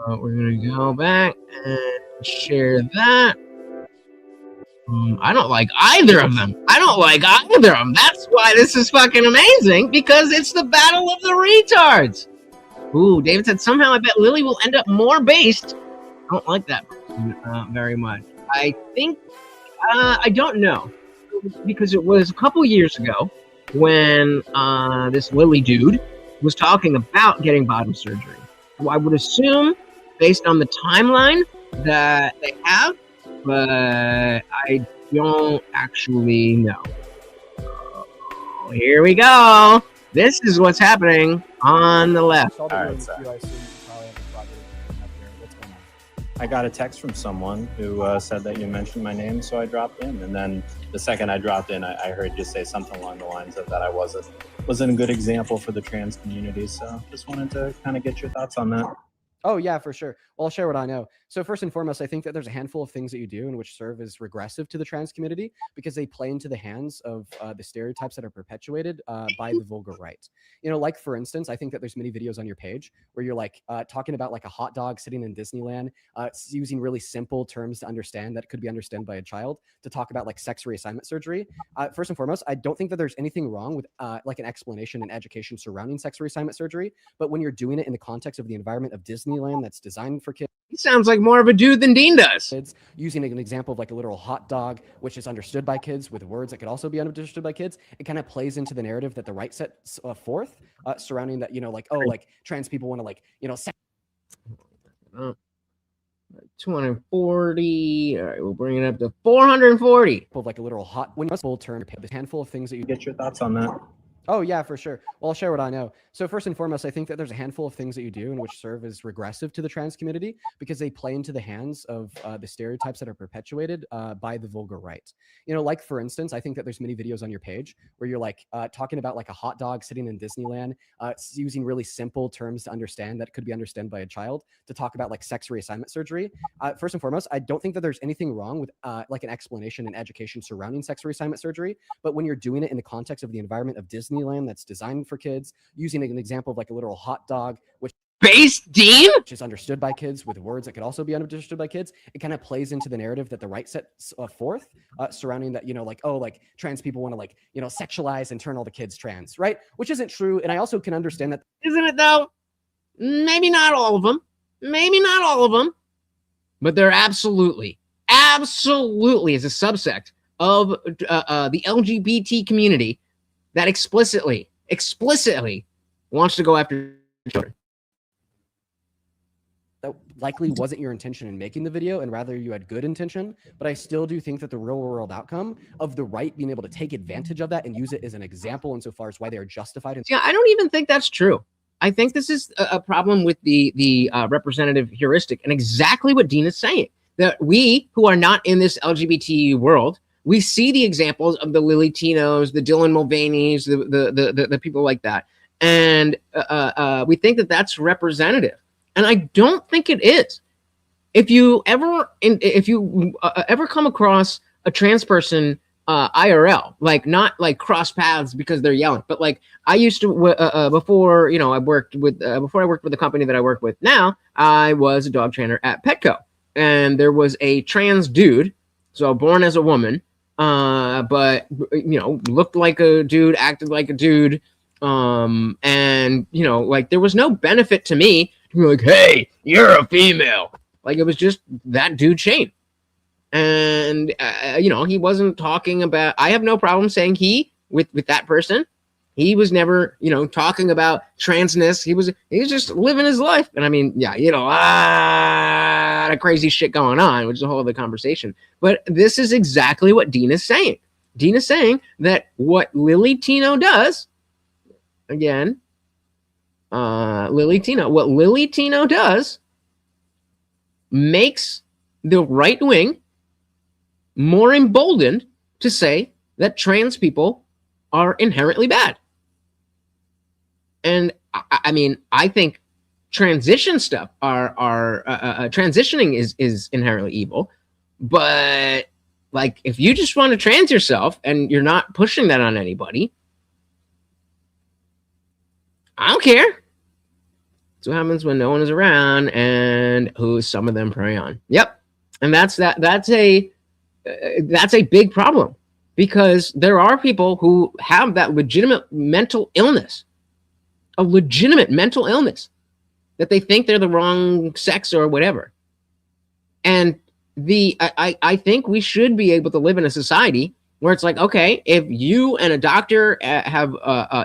So we're gonna go back and share that. I don't like either of them. That's why this is fucking amazing, because it's the battle of the retards. Ooh, David said somehow I bet Lily will end up more based. I don't like that very much. I think I don't know, because it was a couple years ago when this Lily dude was talking about getting bottom surgery. So I would assume, based on the timeline that they have, but I don't actually know. Here we go. This is what's happening on the left. All right, so. I assume you probably have a prerogative of coming up here. What's going on? I got a text from someone who said that you mentioned my name, so I dropped in. And then the second I dropped in, I heard you say something along the lines of that I wasn't a good example for the trans community. So just wanted to kind of get your thoughts on that. Oh, yeah, for sure. Well, I'll share what I know. So first and foremost, I think that there's a handful of things that you do in which serve as regressive to the trans community because they play into the hands of the stereotypes that are perpetuated by the vulgar right. You know, like for instance, I think that there's many videos on your page where you're like talking about like a hot dog sitting in Disneyland, using really simple terms to understand that could be understood by a child to talk about like sex reassignment surgery. First and foremost, I don't think that there's anything wrong with like an explanation and education surrounding sex reassignment surgery, but when you're doing it in the context of the environment of Disneyland that's designed for kids. He sounds like more of a dude than Dean does. Kids, using an example of like a literal hot dog, which is understood by kids with words that could also be understood by kids. It kind of plays into the narrative that the right sets forth surrounding that, you know, like, oh, like trans people want to like, you know, 240. All right, we'll bring it up to 440. Of like a literal hot, when you full term, a handful of things that you get your thoughts on that. Oh, yeah, for sure. Well, I'll share what I know. So first and foremost, I think that there's a handful of things that you do in which serve as regressive to the trans community because they play into the hands of the stereotypes that are perpetuated by the vulgar right. You know, like for instance, I think that there's many videos on your page where you're like talking about like a hot dog sitting in Disneyland, using really simple terms to understand that could be understood by a child to talk about like sex reassignment surgery. First and foremost, I don't think that there's anything wrong with like an explanation and education surrounding sex reassignment surgery, but when you're doing it in the context of the environment of Disneyland that's designed for kids, using an example of like a literal hot dog, which is understood by kids with words that could also be understood by kids, it kind of plays into the narrative that the right sets forth surrounding that, you know, like, oh, like trans people want to like, you know, sexualize and turn all the kids trans, right? Which isn't true. And I also can understand that. Isn't it though? Maybe not all of them. Maybe not all of them. But they're absolutely is a subsect of the LGBT community that explicitly wants to go after children. That likely wasn't your intention in making the video, and rather you had good intention, but I still do think that the real world outcome of the right being able to take advantage of that and use it as an example insofar as why they are justified. Yeah, I don't even think that's true. I think this is a problem with the representative heuristic and exactly what Dean is saying, that we who are not in this LGBT world, we see the examples of the Lily Tinos, the Dylan Mulvaney's, the people like that, and we think that that's representative. And I don't think it is. If you ever come across a trans person IRL, like not like cross paths because they're yelling, but like I used to before, you know, I worked with before I worked with the company that I work with now, I was a dog trainer at Petco, and there was a trans dude, so born as a woman, but you know, looked like a dude, acted like a dude, and you know, like there was no benefit to me to be like, hey, you're a female. Like it was just that dude Shane. And you know, he wasn't talking about, I have no problem saying with that person, he was never, you know, talking about transness. He was just living his life. And I mean, yeah, you know, a lot of crazy shit going on, which is a whole other conversation. But this is exactly what Dean is saying. Dean is saying that what Lily Tino does, again, what Lily Tino does makes the right wing more emboldened to say that trans people are inherently bad. And I mean, I think transition stuff transitioning is inherently evil, but like if you just want to trans yourself and you're not pushing that on anybody, I don't care. That's what happens when no one is around and who some of them prey on. Yep. And that's a big problem, because there are people who have that legitimate mental illness, a legitimate mental illness, that they think they're the wrong sex or whatever. And I think we should be able to live in a society where it's like, okay, if you and a doctor have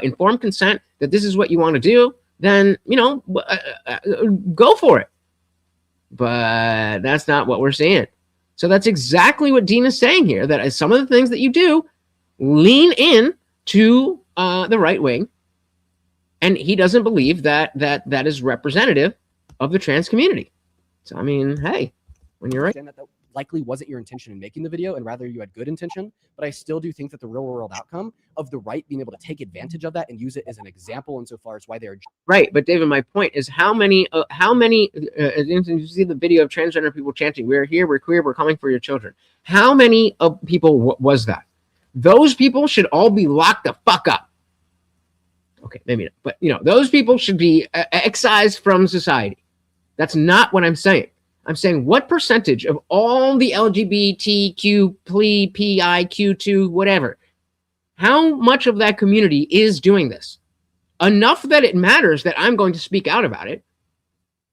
informed consent that this is what you want to do, then, you know, go for it. But that's not what we're seeing. So that's exactly what Dean is saying here, that some of the things that you do lean in to the right wing, and he doesn't believe that is representative of the trans community. So, I mean, hey, when you're right. likely wasn't your intention in making the video and rather you had good intention, but I still do think that the real world outcome of the right being able to take advantage of that and use it as an example insofar as why they're right. But David, my point is how many you see the video of transgender people chanting, "We're here, we're queer, we're coming for your children." How many people was that? Those people should all be locked the fuck up. Okay, maybe not, but those people should be excised from society. That's not what I'm saying. I'm saying what percentage of all the LGBTQ, PIQ2, whatever, how much of that community is doing this? Enough that it matters that I'm going to speak out about it.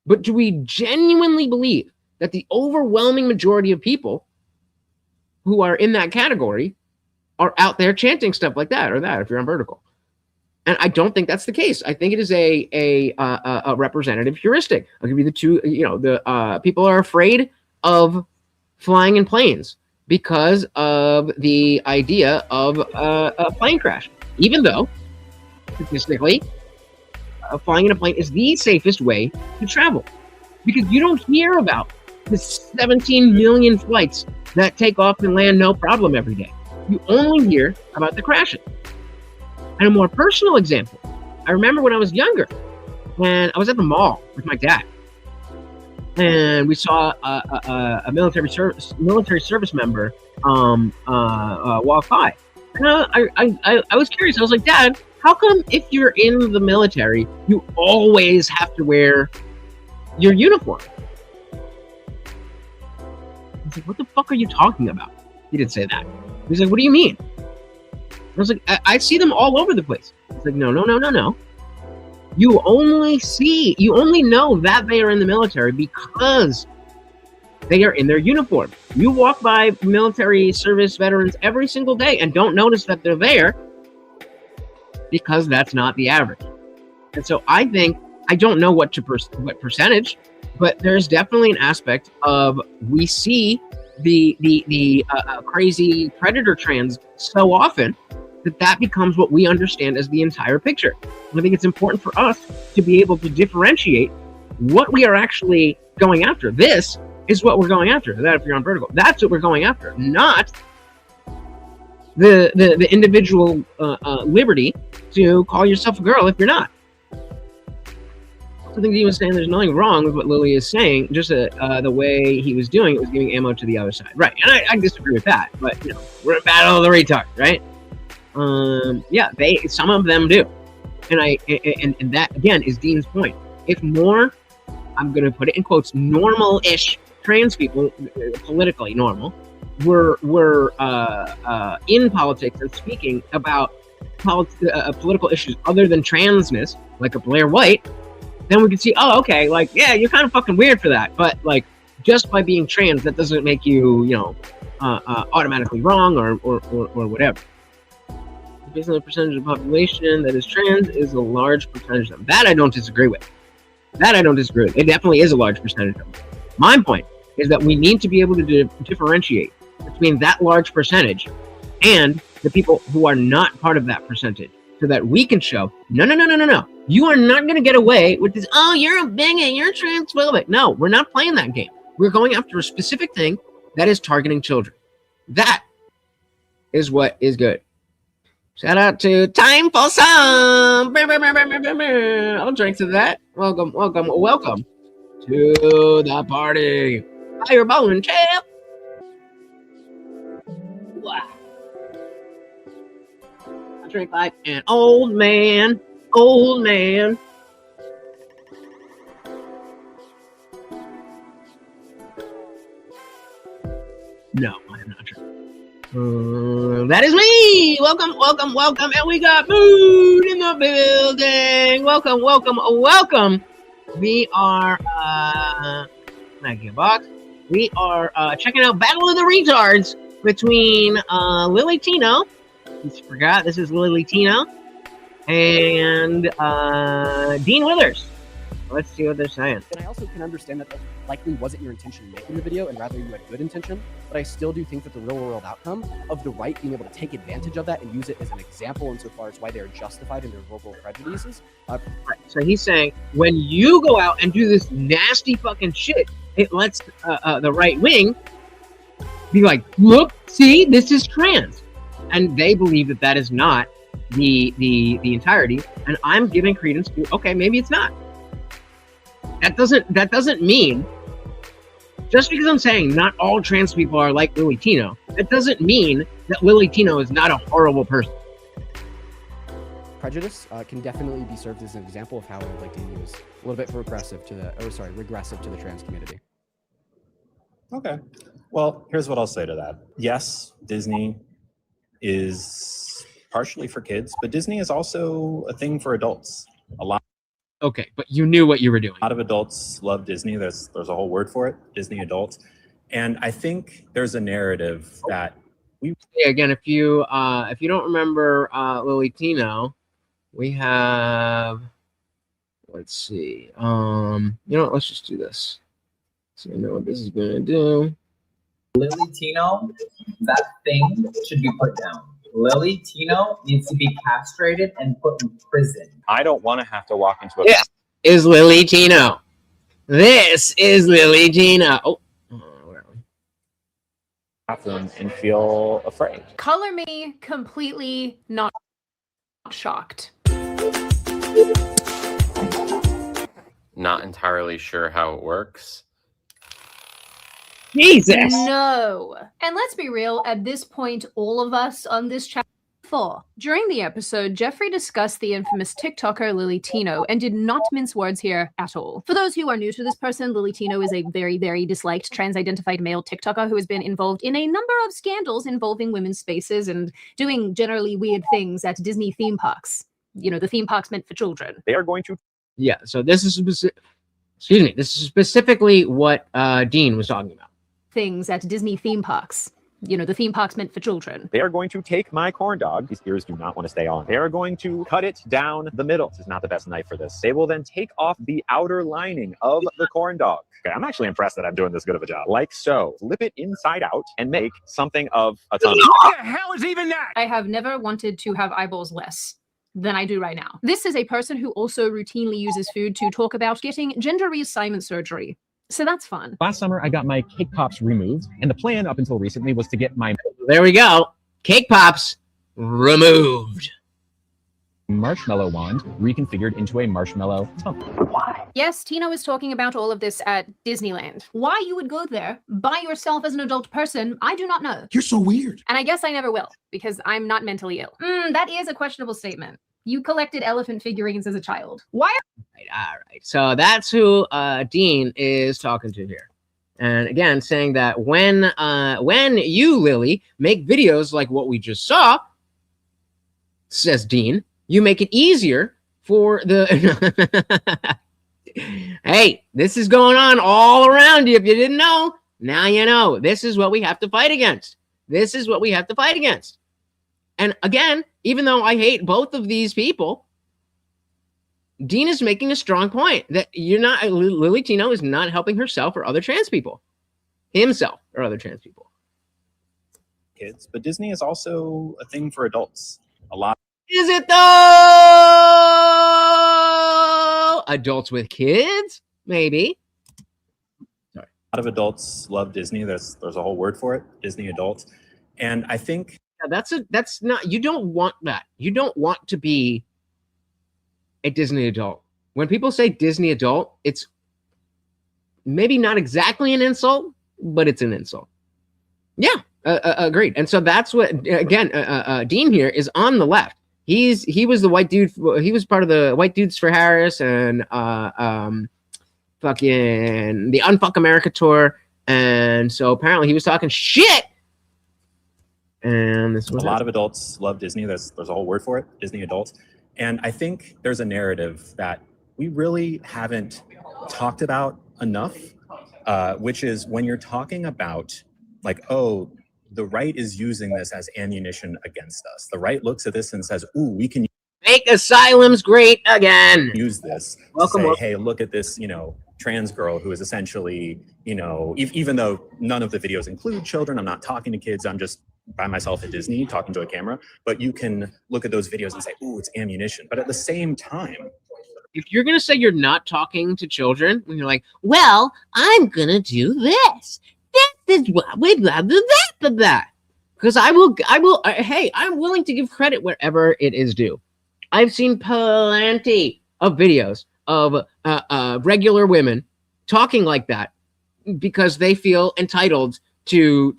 But do we genuinely believe that the overwhelming majority of people who are in that category are out there chanting stuff like that or that if you're on vertical? And I don't think that's the case. I think it is a representative heuristic. I'll give you the two. People are afraid of flying in planes because of the idea of a plane crash, even though statistically, flying in a plane is the safest way to travel, because you don't hear about the 17 million flights that take off and land no problem every day. You only hear about the crashes. And a more personal example, I remember when I was younger, and I was at the mall with my dad, and we saw a military service member walk by. And I was curious. I was like, Dad, how come if you're in the military, you always have to wear your uniform? I was like, what the fuck are you talking about? He didn't say that. He's like, what do you mean? I was like, I see them all over the place. It's like, no. You only know that they are in the military because they are in their uniform. You walk by military service veterans every single day and don't notice that they're there because that's not the average. And so I think, I don't know what percentage, but there's definitely an aspect of, we see the crazy predator trans so often that becomes what we understand as the entire picture. I think it's important for us to be able to differentiate what we are actually going after. This is what we're going after. That if you're on vertical, that's what we're going after, not the individual liberty to call yourself a girl if you're not. I think he was saying there's nothing wrong with what Lily is saying, just the way he was doing it was giving ammo to the other side. Right, and I disagree with that, but we're in battle of the retard, right? Yeah, some of them do. And that again is Dean's point. If more, I'm gonna put it in quotes, normal-ish trans people, politically normal, were in politics and speaking about political issues other than transness, like a Blair White, then we could see, oh, okay, like, yeah, you're kind of fucking weird for that, but like, just by being trans, that doesn't make you, automatically wrong or whatever. Based on the percentage of the population that is trans is a large percentage of them. That I don't disagree with. It definitely is a large percentage of them. My point is that we need to be able to differentiate between that large percentage and the people who are not part of that percentage, so that we can show, no. You are not going to get away with this, oh, you're a bigot, you're transphobic. No, we're not playing that game. We're going after a specific thing that is targeting children. That is what is good. Shout out to Time for Some. I'll drink to that. Welcome to the party. Fire bowling champ. Wow. I drink like an old man. No, I am not drinking. That is me. Welcome. And we got Mood in the building. Welcome. We are, thank you, Box. We are checking out Battle of the Retards between Lily Tino. You forgot, this is Lily Tino. And Dean Withers. Let's see what they're saying. And I also can understand that likely wasn't your intention in making the video, and rather you had good intention, but I still do think that the real world outcome of the right being able to take advantage of that and use it as an example insofar as why they are justified in their verbal prejudices. Right. So he's saying, when you go out and do this nasty fucking shit, it lets the right wing be like, look, see, this is trans. And they believe that that is not the entirety. And I'm giving credence to, okay, maybe it's not. That doesn't mean, just because I'm saying not all trans people are like Lily Tino, that doesn't mean that Lily Tino is not a horrible person. Prejudice can definitely be served as an example of how I would like to use a little bit regressive to the trans community. Okay. Well, here's what I'll say to that. Yes, Disney is partially for kids, but Disney is also a thing for adults. A lot. Okay, but you knew what you were doing. A lot of adults love Disney. There's a whole word for it, Disney adults. And I think there's a narrative that again, if you don't remember Lily Tino, we have, let's see. You know what, let's just do this. So you know what this is gonna do. Lily Tino, that thing should be put down. Lily Tino needs to be castrated and put in prison. I don't want to have to walk into a This is Lily Tino. This is Lily Tino. Oh, where are we? bathroom and feel afraid. Color me completely not shocked. Not entirely sure how it works. Jesus! No. And let's be real, at this point, all of us on this channel for. During the episode, Jeffrey discussed the infamous TikToker Lily Tino and did not mince words here at all. For those who are new to this person, Lily Tino is a very, very disliked trans-identified male TikToker who has been involved in a number of scandals involving women's spaces and doing generally weird things at Disney theme parks. You know, the theme parks meant for children. They are going to... Yeah, so this is this is specifically what Dean was talking about. Things at Disney theme parks. You know, the theme parks meant for children. They are going to take my corn dog. These ears do not want to stay on. They are going to cut it down the middle. This is not the best knife for this. They will then take off the outer lining of the corn dog. Okay, I'm actually impressed that I'm doing this good of a job. Like so. Flip it inside out and make something of a tongue. What the hell is even that? I have never wanted to have eyeballs less than I do right now. This is a person who also routinely uses food to talk about getting gender reassignment surgery. So that's fun. Last summer, I got my cake pops removed, and the plan up until recently was to get my... There we go. Cake pops removed. Marshmallow wand reconfigured into a marshmallow tongue. Why? Yes, Tino is talking about all of this at Disneyland. Why you would go there by yourself as an adult person, I do not know. You're so weird. And I guess I never will, because I'm not mentally ill. That is a questionable statement. You collected elephant figurines as a child. Why? All right. So that's who Dean is talking to here. And again, saying that when you, Lily, make videos like what we just saw, says Dean, you make it easier for the... Hey, this is going on all around you. If you didn't know, now you know. This is what we have to fight against. This is what we have to fight against. And again, even though I hate both of these people, Dean is making a strong point that Lily Tino is not helping herself or other trans people. Himself or other trans people. Kids, but Disney is also a thing for adults. A lot. Is it though? Adults with kids? Maybe. Sorry. A lot of adults love Disney. There's a whole word for it, Disney adults. And I think that's not, you don't want that. You don't want to be a Disney adult. When people say Disney adult, it's maybe not exactly an insult, but it's an insult. Yeah, agreed. And so that's what, again, Dean here is on the left. He was the white dude. He was part of the White Dudes for Harris and fucking the Unfuck America tour. And so apparently he was talking shit. And this was a lot of adults love Disney. There's a whole word for it, Disney adults. And I think there's a narrative that we really haven't talked about enough, which is when you're talking about like, oh, the right is using this as ammunition against us. The right looks at this and says, ooh, we can make asylums great again. Use this welcome, to say, hey, look at this, trans girl who is essentially, even though none of the videos include children, I'm not talking to kids, I'm just by myself at Disney talking to a camera, but you can look at those videos and say, ooh, it's ammunition. But at the same time, if you're going to say you're not talking to children, when you're like, well, I'm going to do this. This that. Because I will, hey, I'm willing to give credit wherever it is due. I've seen plenty of videos of regular women talking like that because they feel entitled to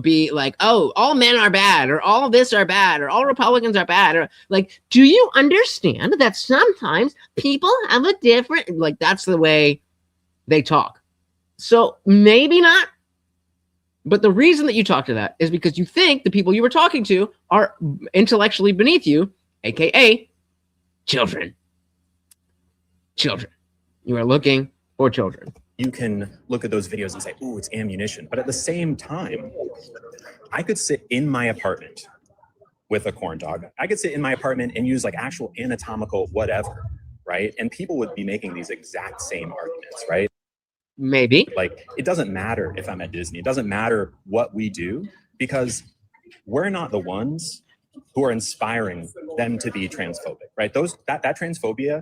be like, oh, all men are bad, or all this are bad, or all Republicans are bad, or like, do you understand that sometimes people have a different, like, that's the way they talk. So maybe not. But the reason that you talk to that is because you think the people you were talking to are intellectually beneath you, aka children. Children. You are looking for children. You can look at those videos and say, "Ooh, it's ammunition." But at the same time, I could sit in my apartment with a corn dog. I could sit in my apartment and use like actual anatomical whatever, right? And people would be making these exact same arguments, right? Maybe. Like, it doesn't matter if I'm at Disney. It doesn't matter what we do, because we're not the ones who are inspiring them to be transphobic, right? That transphobia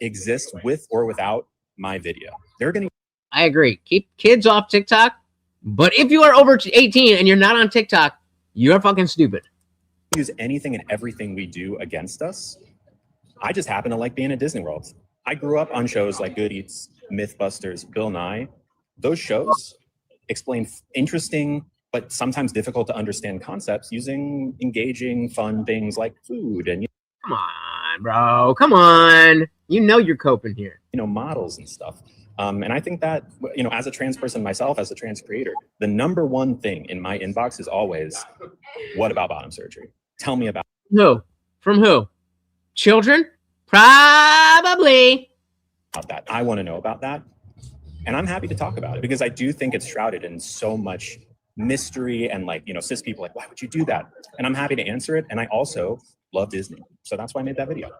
exists with or without my video. They're going to. I agree. Keep kids off TikTok. But if you are over 18 and you're not on TikTok, you're fucking stupid. Use anything and everything we do against us. I just happen to like being at Disney World. I grew up on shows like Good Eats, Mythbusters, Bill Nye. Those shows explain interesting but sometimes difficult to understand concepts using engaging, fun things like food and come on, bro. Come on. You know you're coping here. Models and stuff. And I think that, as a trans person myself, as a trans creator, the number one thing in my inbox is always, what about bottom surgery? Tell me about who? From who? Children? Probably. About that. I want to know about that. And I'm happy to talk about it because I do think it's shrouded in so much mystery and cis people like, why would you do that? And I'm happy to answer it. And I also love Disney. So that's why I made that video.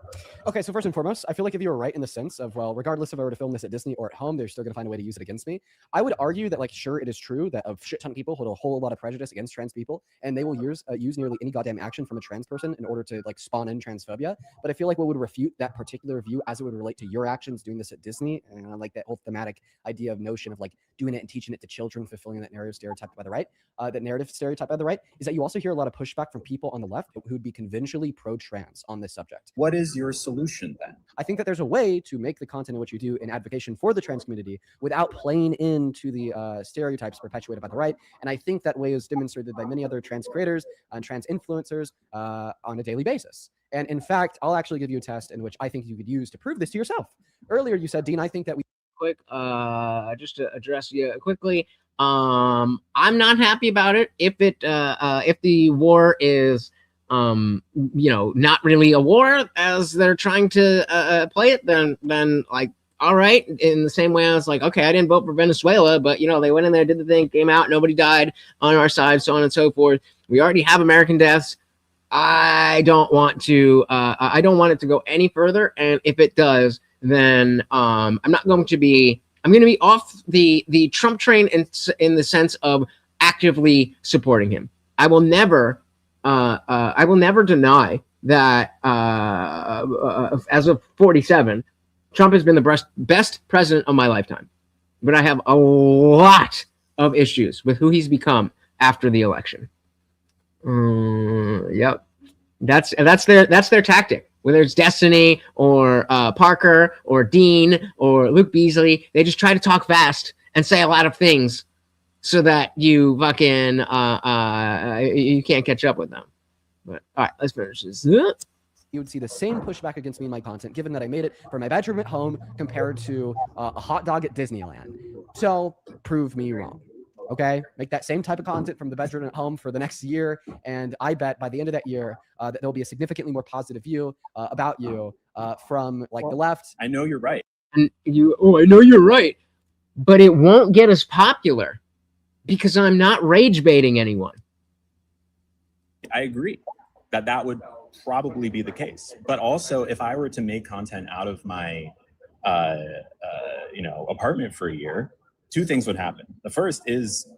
Okay, so first and foremost, I feel like if you were right in the sense of, well, regardless if I were to film this at Disney or at home, they're still going to find a way to use it against me. I would argue that, sure, it is true that a shit ton of people hold a whole lot of prejudice against trans people, and they will use nearly any goddamn action from a trans person in order to, spawn in transphobia. But I feel like what would refute that particular view as it would relate to your actions doing this at Disney, and I like that whole thematic idea of notion of, doing it and teaching it to children, fulfilling that narrative stereotyped by the right, is that you also hear a lot of pushback from people on the left who would be conventionally pro-trans on this subject. What is your solution then? I think that there's a way to make the content in which you do in advocacy for the trans community without playing into the stereotypes perpetuated by the right. And I think that way is demonstrated by many other trans creators and trans influencers on a daily basis. And in fact, I'll actually give you a test in which I think you could use to prove this to yourself. Earlier, you said, Dean, I think that we... Quick, just to address you quickly, I'm not happy about it. If the war is not really a war as they're trying to play it, then all right. In the same way, I was like, okay, I didn't vote for Venezuela, but they went in there, did the thing, came out, nobody died on our side, so on and so forth. We already have American deaths. I don't want to. I don't want it to go any further. And if it does, then I'm going to be off the Trump train in the sense of actively supporting him. I will never deny that as of 47, Trump has been the best president of my lifetime. But I have a lot of issues with who he's become after the election. Yep. That's their tactic. Whether it's Destiny or Parker or Dean or Luke Beasley, they just try to talk fast and say a lot of things so that you fucking you can't catch up with them. But all right, let's finish this. You would see the same pushback against me in my content, given that I made it from my bedroom at home compared to a hot dog at Disneyland. So prove me wrong. Okay, make that same type of content from the bedroom at home for the next year, and I bet by the end of that year that there'll be a significantly more positive view about you from the left. I know you're right. And I know you're right, but it won't get as popular because I'm not rage baiting anyone. I agree that would probably be the case. But also, if I were to make content out of my apartment for a year, two things would happen. The first is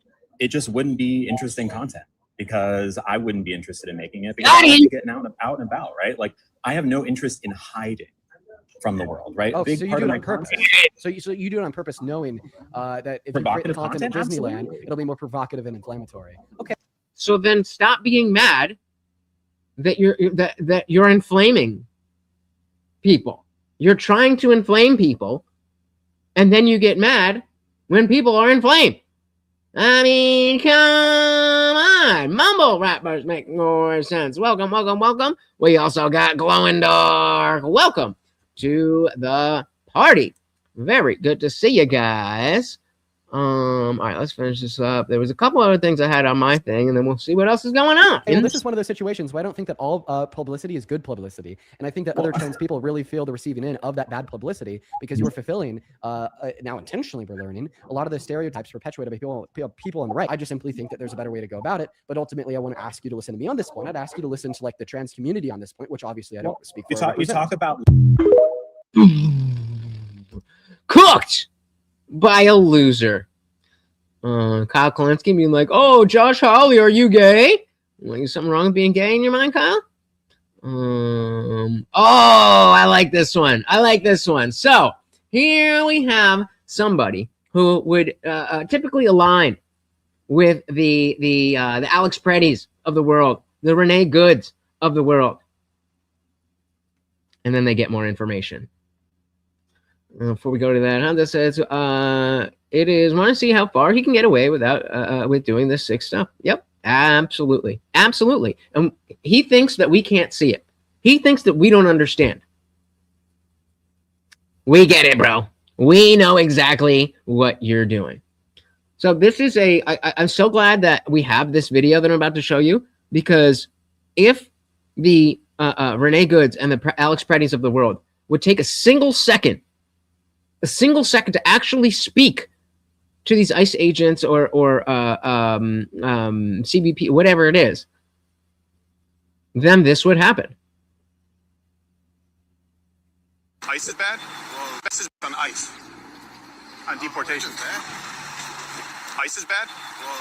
it just wouldn't be interesting content because I wouldn't be interested in making it because I like getting out and about, right? I have no interest in hiding. from the world, right? Oh, A big so you part do of it my on purpose. content. So you do it on purpose, knowing that if you create the Provocative content at content? Disneyland, Absolutely. it'll be more provocative and inflammatory. Okay. So then stop being mad that you're inflaming people. You're trying to inflame people, and then you get mad when people are inflamed. I mean, come on. Mumble rappers make more sense. Welcome, welcome, welcome. We also got Glowing Dark. Welcome to the party. Very good to see you guys. All right, let's finish this up. There was a couple other things I had on my thing, and then we'll see what else is going on. And this is one of those situations where I don't think that all publicity is good publicity. And I think that other trans people really feel the receiving in of that bad publicity because you're fulfilling, now intentionally we're learning, a lot of the stereotypes perpetuated by people on the right. I just simply think that there's a better way to go about it. But ultimately, I want to ask you to listen to me on this point. I'd ask you to listen to like the trans community on this point, which obviously I don't speak for. You talk about cooked by a loser. Kyle Klinsky being like, "Oh, Josh Hawley, are you gay? Like, is something wrong with being gay in your mind, Kyle?" Oh, I like this one. I like this one. So here we have somebody who would typically align with the Alex Preddies of the world, the Renee Goods of the world, and then they get more information. Before we go to that, Honda says it is want to see how far he can get away without with doing this sick stuff. Yep, absolutely, absolutely. And he thinks that we can't see it. He thinks that we don't understand. We get it, bro. We know exactly what you're doing. So this is I'm so glad that we have this video that I'm about to show you, because if the Renee Goods and the Alex Preddies of the world would take a single second to actually speak to these ICE agents or CBP, whatever it is, then this would happen. ICE is bad? Well, this is on ICE. On deportation. ICE is bad? Well,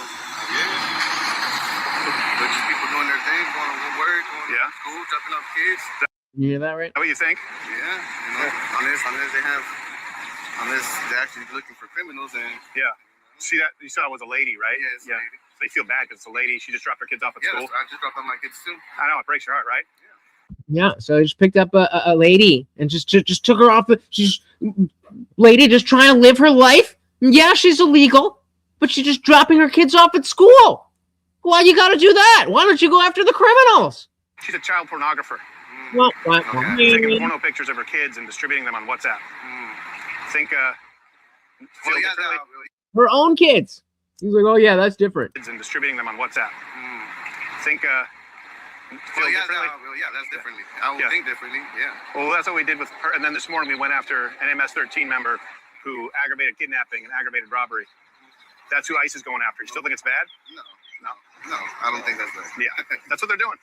yeah. But just people doing their thing, going to work, going to school, dropping off kids. You hear that right? Is that what you think? Yeah. You know, unless they're actually looking for criminals, and see that you saw it was a lady, right? Yeah, it's a lady. So they feel bad because it's a lady. She just dropped her kids off at school. I just dropped off my kids too. I know, it breaks your heart, right? Yeah. So I just picked up a lady and just took her off. She's lady just trying to live her life. Yeah, she's illegal, but she's just dropping her kids off at school. Why you got to do that? Why don't you go after the criminals? She's a child pornographer. Well, taking porno pictures of her kids and distributing them on WhatsApp. Think her own kids. He's like, oh yeah, that's different. And distributing them on WhatsApp. Think that's differently. I would think differently. Yeah. Well, that's what we did with her. And then this morning we went after an MS-13 member who aggravated kidnapping and aggravated robbery. That's who ICE is going after. You still think it's bad? No, I don't think that's bad. Yeah, that's what they're doing.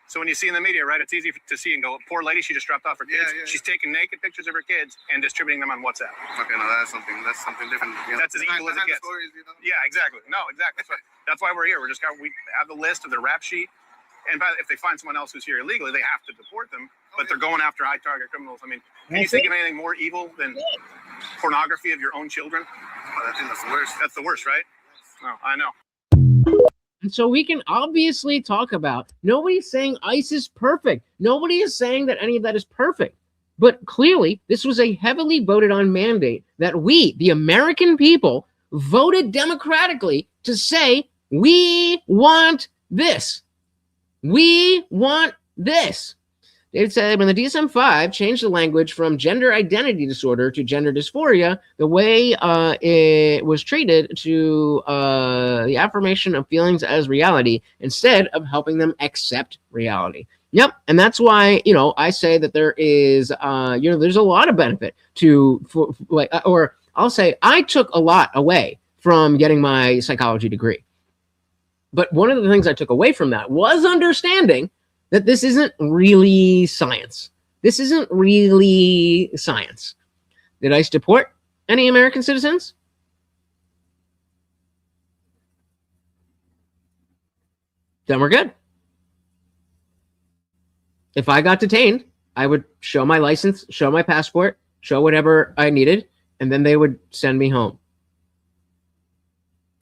So when you see in the media, right, it's easy to see and go, poor lady, she just dropped off her kids. She's taking naked pictures of her kids and distributing them on WhatsApp. Okay, no, that's something different. You know? That's as evil as it gets. Stories, you know? Yeah, exactly. No, exactly. That's why we're here. We have the list of the rap sheet. And if they find someone else who's here illegally, they have to deport them. But they're going after high target criminals. I mean, can you think of anything more evil than pornography of your own children? Oh, I think that's the worst. That's the worst, right? No, I know. And so we can obviously talk about, nobody's saying ICE is perfect. Nobody is saying that any of that is perfect. But clearly, this was a heavily voted on mandate that we, the American people, voted democratically to say, we want this. We want this. David said when the DSM-5 changed the language from gender identity disorder to gender dysphoria, the way it was treated to the affirmation of feelings as reality instead of helping them accept reality. Yep, and that's why I say that there is there's a lot of benefit or I'll say I took a lot away from getting my psychology degree. But one of the things I took away from that was understanding that this isn't really science. This isn't really science. Did ICE deport any American citizens? Then we're good. If I got detained I would show my license, show my passport, show whatever I needed, and then they would send me home.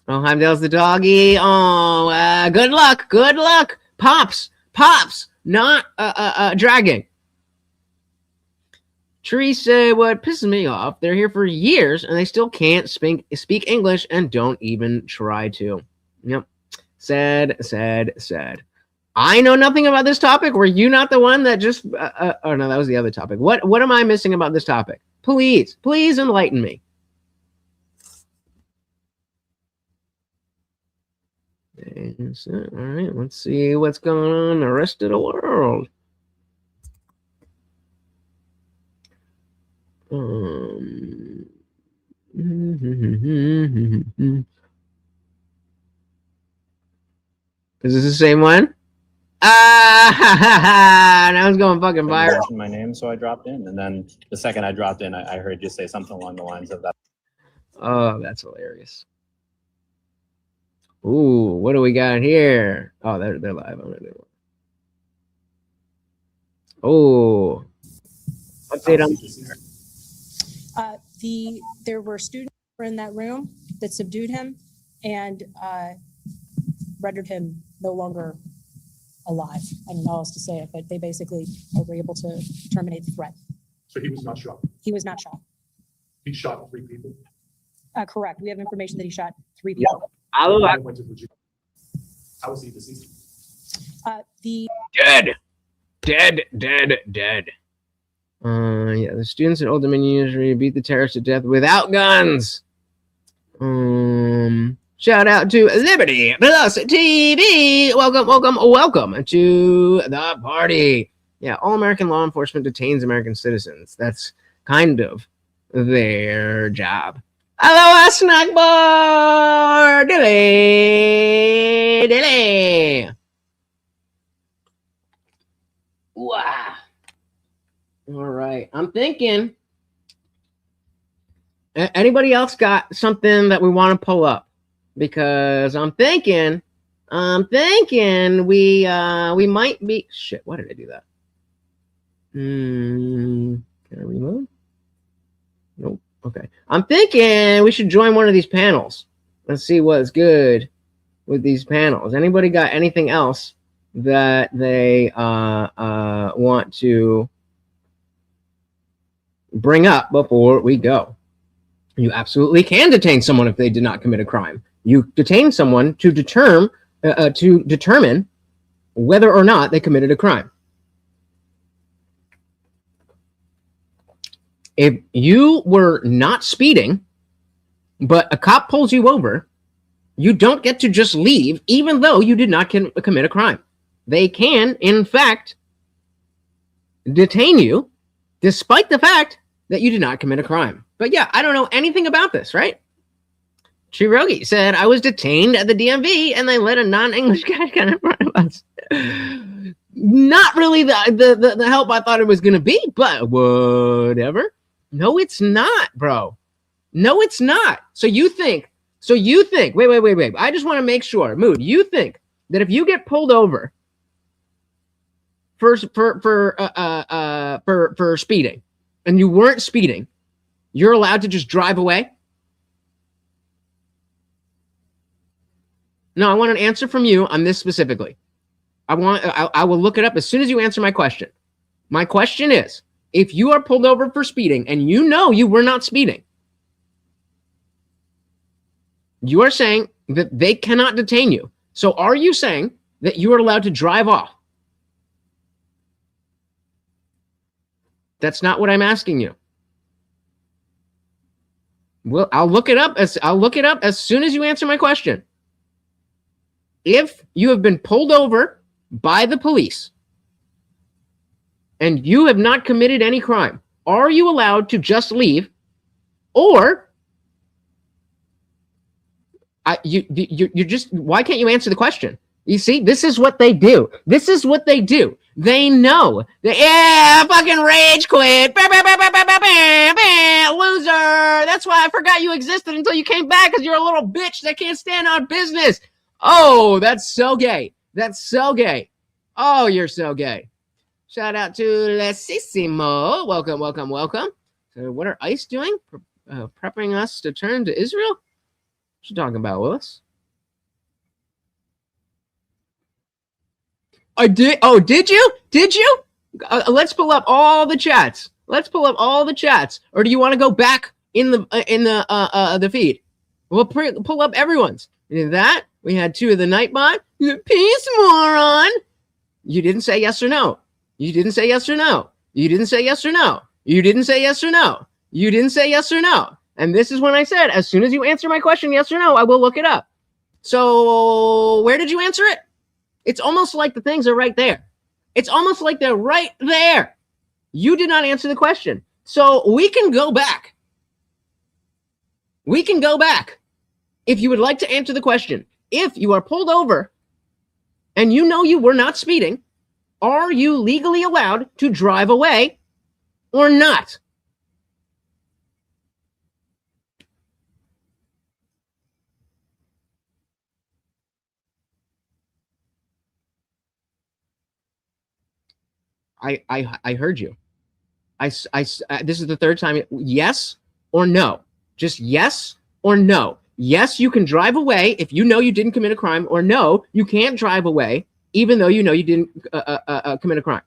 Oh, Heimdall's the doggy. Oh, good luck. Good luck. Pops, not dragging. Teresa, what pisses me off, they're here for years and they still can't speak English and don't even try to. Yep. Sad. I know nothing about this topic. Were you not the one that just... oh, no, that was the other topic. What am I missing about this topic? Please enlighten me. All right, let's see what's going on in the rest of the world. Is this the same one? Now it's going fucking viral. You mentioned my name, so I dropped in, and then the second I dropped in, I heard you say something along the lines of that. Oh, that's hilarious. Ooh, what do we got here? Oh, they're live on it. Oh, update on. There were students who were in that room that subdued him and rendered him no longer alive. I don't know how else to say it, but they basically were able to terminate the threat. So he was not shot. He was not shot. He shot 3 people. Correct. We have information that he shot 3 people. Yep. Went to Virginia. How was he deceased? Dead. Yeah, the students at Old Dominion usually beat the terrorists to death without guns. Shout out to Liberty Plus TV. Welcome to the party. Yeah, all American law enforcement detains American citizens. That's kind of their job. Hello, snack bar. Dilly. Wow. All right. I'm thinking. Anybody else got something that we want to pull up? Because I'm thinking we might be. Shit. Why did I do that? Can I reload? Nope. Okay. I'm thinking we should join one of these panels. Let's see what's good with these panels. Anybody got anything else that they want to bring up before we go? You absolutely can detain someone if they did not commit a crime. You detain someone to determine whether or not they committed a crime. If you were not speeding, but a cop pulls you over, you don't get to just leave, even though you did not commit a crime. They can, in fact, detain you, despite the fact that you did not commit a crime. But yeah, I don't know anything about this, right? Chirogi said, I was detained at the DMV and they let a non-English guy kind of in front of us. Not really the help I thought it was going to be, but whatever. No, it's not, bro. No, it's not. So you think, wait. I just want to make sure, Mood, you think that if you get pulled over for speeding and you weren't speeding, you're allowed to just drive away? No, I want an answer from you on this specifically. I will look it up as soon as you answer my question. My question is, if you are pulled over for speeding and you know you were not speeding, you are saying that they cannot detain you. So are you saying that you are allowed to drive off? That's not what I'm asking you. Well, I'll look it up as soon as you answer my question. If you have been pulled over by the police and you have not committed any crime, are you allowed to just leave? Or you just, why can't you answer the question? You see, this is what they do. They know. Fucking rage quit. Loser. That's why I forgot you existed until you came back, because you're a little bitch that can't stand on business. Oh, that's so gay. Oh, you're so gay. Shout out to Lesissimo. Welcome, welcome, welcome. So what are ICE doing? Prepping us to turn to Israel? What you talking about, Willis? I did. Oh, did you? Did you? Let's pull up all the chats. Let's pull up all the chats. Or do you want to go back in the feed? We'll pull up everyone's. We did that. We had 2 of the Nightbot. Peace, moron. You didn't say yes or no. You didn't say yes or no. You didn't say yes or no. You didn't say yes or no. You didn't say yes or no. And this is when I said, as soon as you answer my question, yes or no, I will look it up. So where did you answer it? It's almost like the things are right there. It's almost like they're right there. You did not answer the question. So we can go back. We can go back. If you would like to answer the question, if you are pulled over and you know you were not speeding, are you legally allowed to drive away or not? I heard you. This is the third time. Yes or no? Just yes or no. Yes, you can drive away if you know you didn't commit a crime, or no, you can't drive away even though you know you didn't commit a crime.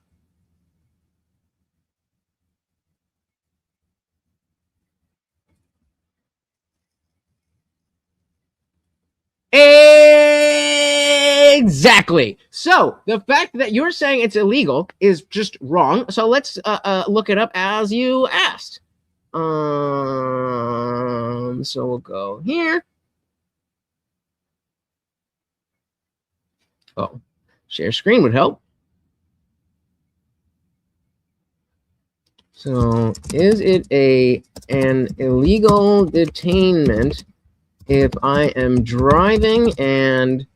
Exactly. So the fact that you're saying it's illegal is just wrong. So let's look it up as you asked. So we'll go here. Oh, share screen would help. So is it an illegal detainment if I am driving and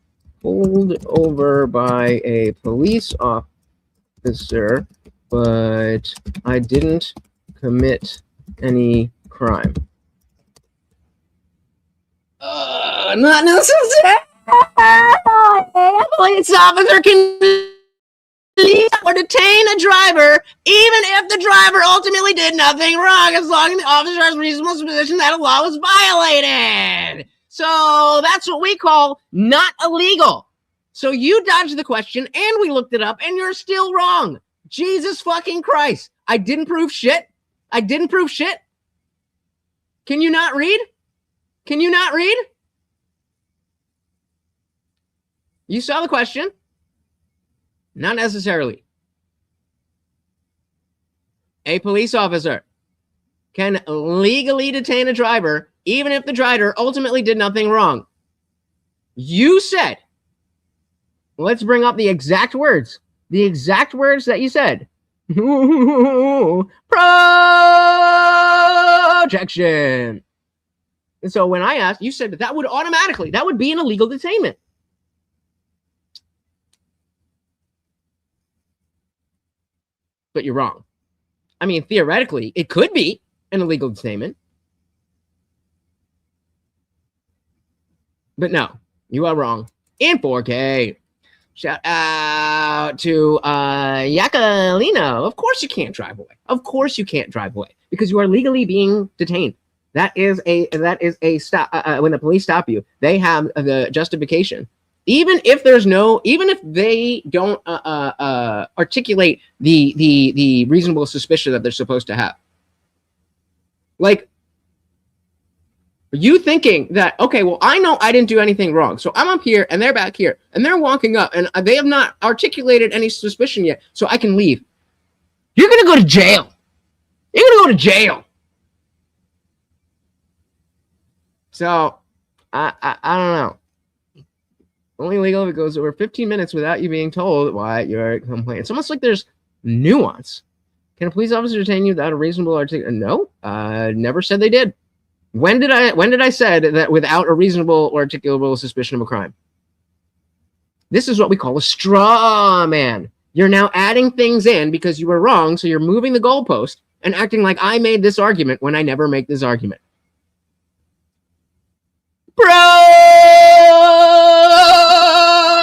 pulled over by a police officer, but I didn't commit any crime? Not necessarily. A police officer can leave or detain a driver even if the driver ultimately did nothing wrong, as long as the officer has reasonable suspicion that a law was violated. So that's what we call not illegal. So you dodged the question and we looked it up and you're still wrong. Jesus fucking Christ. I didn't prove shit. I didn't prove shit. Can you not read? Can you not read? You saw the question. Not necessarily. A police officer can legally detain a driver even if the driver ultimately did nothing wrong. You said, let's bring up the exact words. The exact words that you said. Projection. And so when I asked, you said that would automatically, that would be an illegal detainment. But you're wrong. I mean, theoretically, it could be an illegal detainment. But no, you are wrong. In 4K. Shout out to Yakalino. Of course you can't drive away. Of course you can't drive away because you are legally being detained. That is a stop. When the police stop you, they have the justification. Even if they don't articulate the reasonable suspicion that they're supposed to have. Like, you thinking that, okay, well, I know I didn't do anything wrong. So I'm up here and they're back here and they're walking up and they have not articulated any suspicion yet. So I can leave. You're going to go to jail. You're going to go to jail. So I don't know. Only legal if it goes over 15 minutes without you being told why you're complaining. It's almost like there's nuance. Can a police officer detain you without a reasonable articulation? No, never said they did. When did I say that without a reasonable or articulable suspicion of a crime? This is what we call a straw man. You're now adding things in because you were wrong, so you're moving the goalpost and acting like I made this argument when I never make this argument.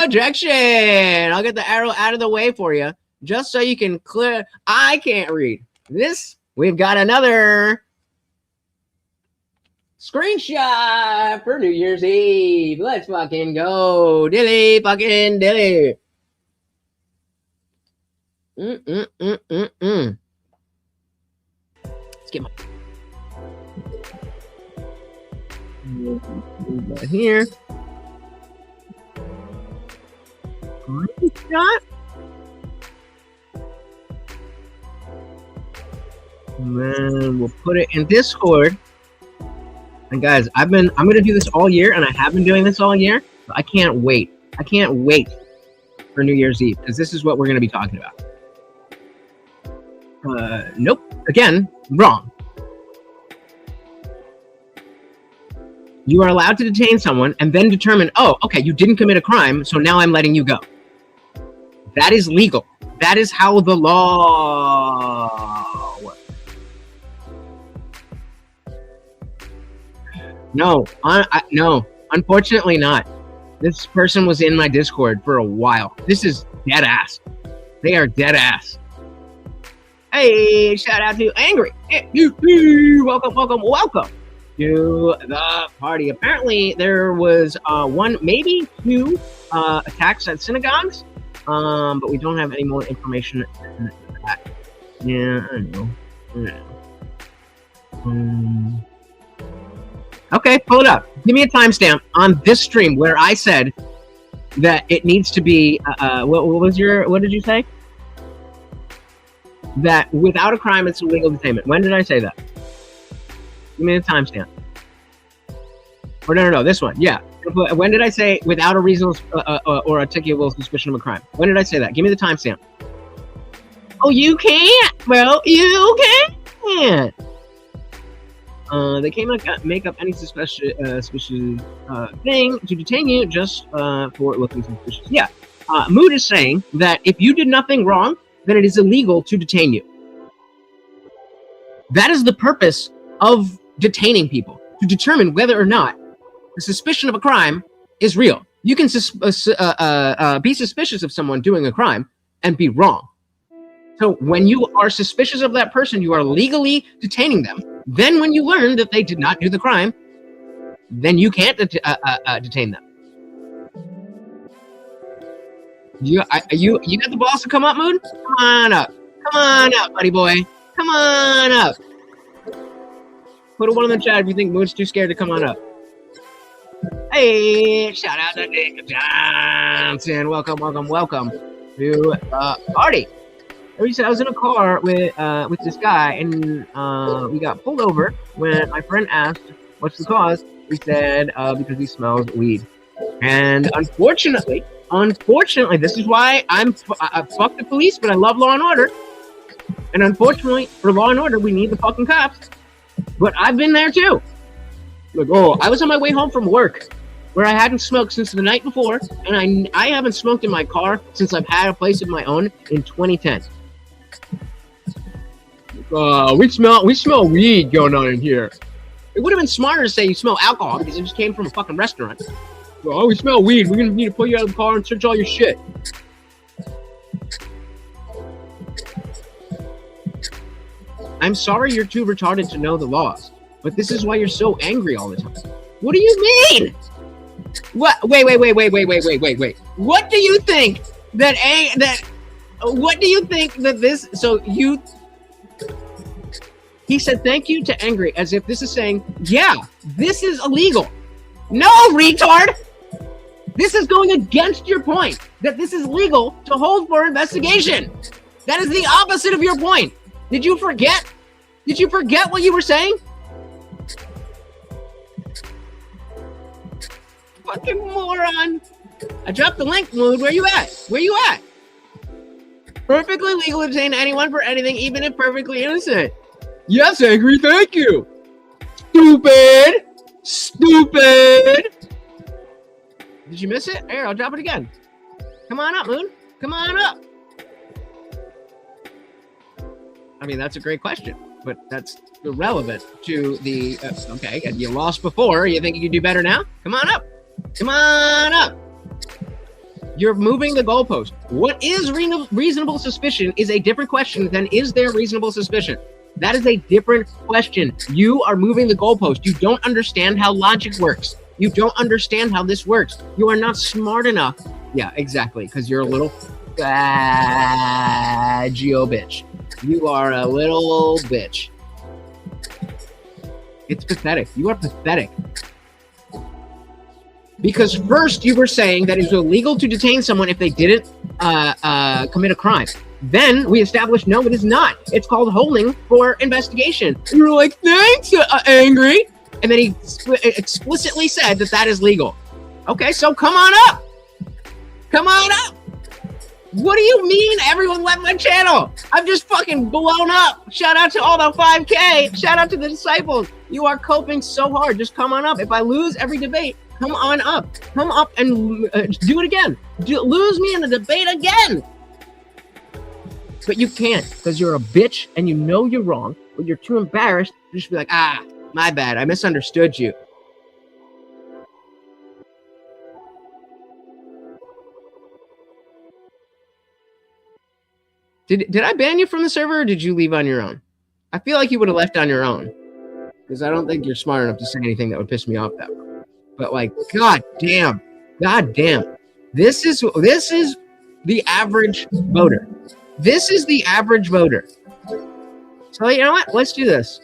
Projection. I'll get the arrow out of the way for you. just so you can clear. I can't read this. We've got another screenshot for New Year's Eve. Let's fucking go. Dilly, fucking dilly. Let's get my here. Screenshot. And then we'll put it in Discord. And guys, I'm gonna do this all year, and I have been doing this all year. But I can't wait. I can't wait for New Year's Eve, because this is what we're gonna be talking about. Nope. Again, wrong. You are allowed to detain someone and then determine, oh, okay, you didn't commit a crime, so now I'm letting you go. That is legal. That is how the law works. No, no, unfortunately not. This person was in my Discord for a while. This is dead ass. They are dead ass. Hey, shout out to Angry. Welcome, welcome, welcome to the party. Apparently, there was one, maybe two attacks at synagogues, but we don't have any more information than that. Yeah, I know. Okay, pull it up. Give me a timestamp on this stream where I said that it needs to be. What did you say? That without a crime, it's illegal detainment. When did I say that? Give me the timestamp. Or no, this one. Yeah. When did I say without a reasonable or articulable suspicion of a crime? When did I say that? Give me the timestamp. Oh, you can't. Well, you can't. They can't make up any suspicious thing to detain you just for looking suspicious. Yeah. Mood is saying that if you did nothing wrong, then it is illegal to detain you. That is the purpose of detaining people, to determine whether or not the suspicion of a crime is real. You can be suspicious of someone doing a crime and be wrong. So when you are suspicious of that person, you are legally detaining them. Then when you learn that they did not do the crime, then you can't detain them. You got the balls to come up, Moon? Come on up. Come on up, buddy boy. Come on up. Put a one in the chat if you think Moon's too scared to come on up. Hey, shout out to Nick Johnson. Welcome, welcome, welcome to the party. I was in a car with this guy, and we got pulled over when my friend asked, "What's the cause?" We said, "Because he smells weed." And unfortunately, this is why I fuck the police, but I love law and order. And unfortunately, for law and order, we need the fucking cops. But I've been there too. Like, oh, I was on my way home from work, where I hadn't smoked since the night before, and I haven't smoked in my car since I've had a place of my own in 2010. We smell weed going on in here. It would have been smarter to say you smell alcohol because it just came from a fucking restaurant. Oh, we smell weed. We're gonna need to pull you out of the car and search all your shit. I'm sorry you're too retarded to know the laws, but this is why you're so angry all the time. What do you mean? What? Wait. What do you think what do you think that this, he said thank you to angry as if this is saying, yeah, this is illegal. No, retard! This is going against your point that this is legal to hold for investigation. That is the opposite of your point. Did you forget? Did you forget what you were saying? Fucking moron. I dropped the link, Mood. Where you at? Where you at? Perfectly legal to detain anyone for anything, even if perfectly innocent. Yes, Angry, thank you. Stupid. Did you miss it? Here, I'll drop it again. Come on up, Moon. Come on up. I mean, that's a great question, but that's irrelevant to the... okay, you lost before. You think you can do better now? Come on up. Come on up. You're moving the goalpost. What is reasonable suspicion is a different question than is there reasonable suspicion. That is a different question. You are moving the goalpost. You don't understand how logic works. You don't understand how this works. You are not smart enough. Yeah, exactly, because you're a little geo bitch. You are a little bitch. It's pathetic. You are pathetic. Because first you were saying that it's illegal to detain someone if they didn't commit a crime. Then we established, no, it is not. It's called holding for investigation. And you were like, thanks, angry. And then he explicitly said that that is legal. Okay, so come on up. Come on up. What do you mean everyone left my channel? I'm just fucking blown up. Shout out to all the 5K. Shout out to the disciples. You are coping so hard. Just come on up. If I lose every debate, come on up. Come up and do it again. Lose me in the debate again. But you can't because you're a bitch and you know you're wrong, but you're too embarrassed to just be like, my bad. I misunderstood you. Did I ban you from the server or did you leave on your own? I feel like you would have left on your own because I don't think you're smart enough to say anything that would piss me off that way. But like, god damn. This is the average voter. This is the average voter. So you know what? Let's do this.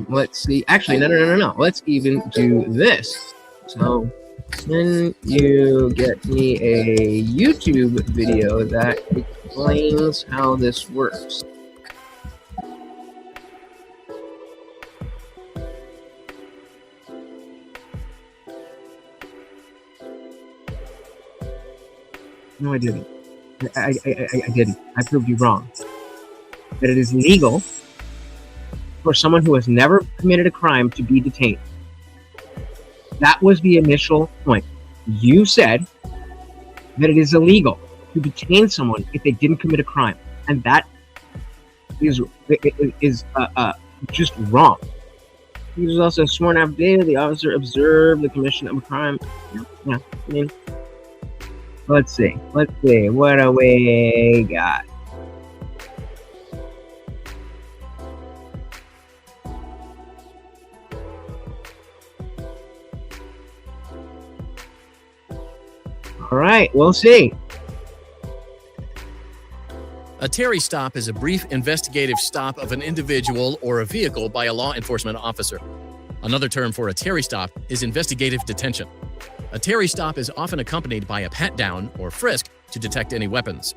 Let's see. Actually, no. Let's even do this. So can you get me a YouTube video that explains how this works? No, I didn't. I didn't. I proved you wrong. That it is legal for someone who has never committed a crime to be detained. That was the initial point. You said that it is illegal to detain someone if they didn't commit a crime, and that is just wrong. He was also sworn affidavit. The officer observed the commission of a crime. Yeah. I mean. Let's see. What do we got? All right, we'll see. A Terry stop is a brief investigative stop of an individual or a vehicle by a law enforcement officer. Another term for a Terry stop is investigative detention. A Terry stop is often accompanied by a pat-down or frisk to detect any weapons.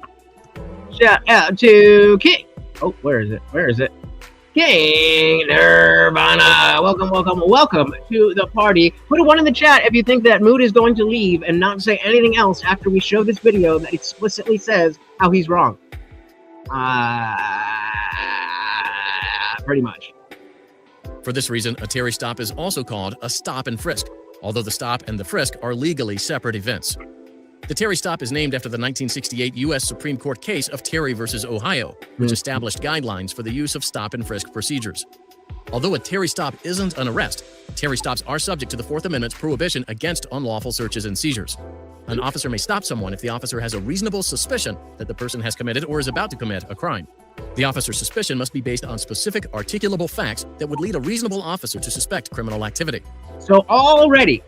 Shout out to King. Oh, where is it? King Nirvana. Welcome to the party. Put a 1 in the chat if you think that Mood is going to leave and not say anything else after we show this video that explicitly says how he's wrong. Pretty much. For this reason, a Terry stop is also called a stop and frisk, although the stop and the frisk are legally separate events. The Terry stop is named after the 1968 U.S. Supreme Court case of Terry versus Ohio, which established guidelines for the use of stop and frisk procedures. Although a Terry stop isn't an arrest, Terry stops are subject to the Fourth Amendment's prohibition against unlawful searches and seizures. An officer may stop someone if the officer has a reasonable suspicion that the person has committed or is about to commit a crime. The officer's suspicion must be based on specific articulable facts that would lead a reasonable officer to suspect criminal activity. So already,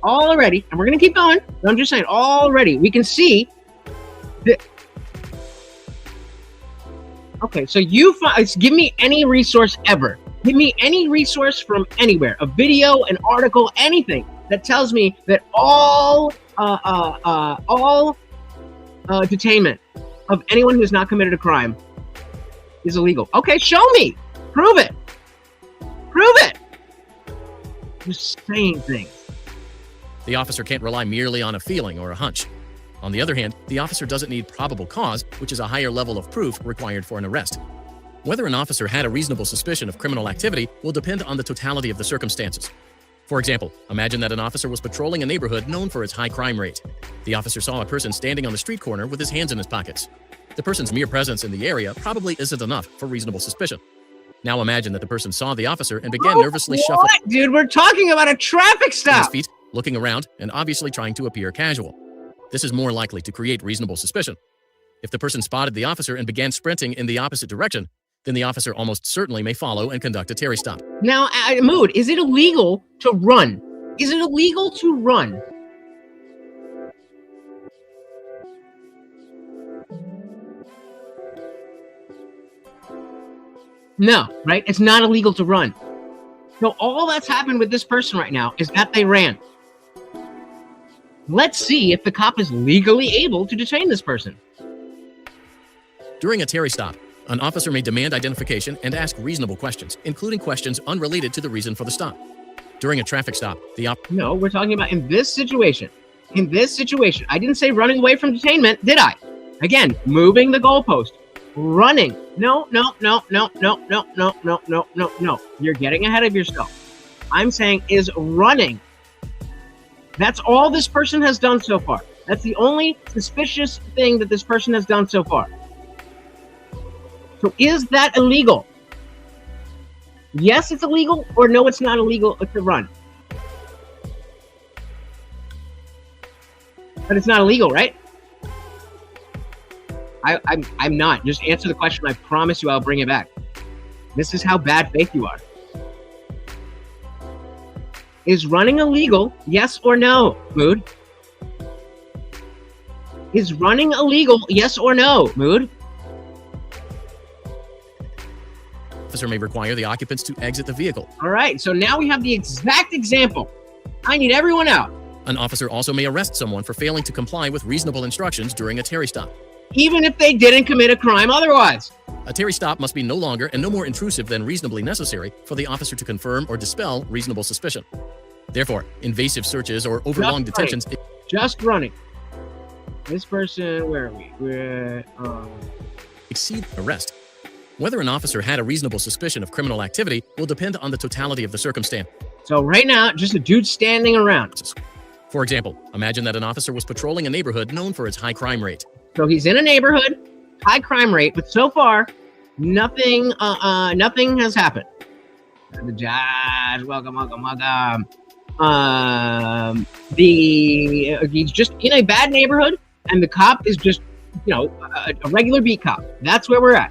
and we're going to keep going, but I'm just saying, already, we can see that. Okay, so give me any resource ever. Give me any resource from anywhere, a video, an article, anything that tells me that all detainment of anyone who's not committed a crime is illegal. Okay, show me. Prove it. Just saying things. The officer can't rely merely on a feeling or a hunch. On the other hand, the officer doesn't need probable cause, which is a higher level of proof required for an arrest. Whether an officer had a reasonable suspicion of criminal activity will depend on the totality of the circumstances. For example, imagine that an officer was patrolling a neighborhood known for its high crime rate. The officer saw a person standing on the street corner with his hands in his pockets. The person's mere presence in the area probably isn't enough for reasonable suspicion. Now imagine that the person saw the officer and began nervously shuffling. Dude, we're talking about a traffic stop. His feet, looking around and obviously trying to appear casual. This is more likely to create reasonable suspicion. If the person spotted the officer and began sprinting in the opposite direction, then the officer almost certainly may follow and conduct a Terry stop. Now, Mood, is it illegal to run? Is it illegal to run? No, right? It's not illegal to run. So all that's happened with this person right now is that they ran. Let's see if the cop is legally able to detain this person. During a Terry stop, an officer may demand identification and ask reasonable questions, including questions unrelated to the reason for the stop. During a traffic stop, No, we're talking about in this situation. In this situation. I didn't say running away from detainment, did I? Again, moving the goalpost. Running. No. You're getting ahead of yourself. I'm saying is running. That's all this person has done so far. That's the only suspicious thing that this person has done so far. So is that illegal? Yes, it's illegal, or no, it's not illegal to run. But it's not illegal, right? I'm not. Just answer the question. I promise you I'll bring it back. This is how bad faith you are. Is running illegal? Yes or no, Mood? Is running illegal? Yes or no, Mood? officer may require the occupants to exit the vehicle. All right, so now we have the exact example. I need everyone out. An officer also may arrest someone for failing to comply with reasonable instructions during a Terry stop. Even if they didn't commit a crime otherwise. A Terry stop must be no longer and no more intrusive than reasonably necessary for the officer to confirm or dispel reasonable suspicion. Therefore, invasive searches or overlong detentions... Just running. This person, where are we? We're, exceed arrest. Whether an officer had a reasonable suspicion of criminal activity will depend on the totality of the circumstance. So right now, just a dude standing around. For example, imagine that an officer was patrolling a neighborhood known for its high crime rate. So he's in a neighborhood, high crime rate, but so far, nothing has happened. Josh, welcome. He's just in a bad neighborhood, and the cop is just, a regular beat cop. That's where we're at.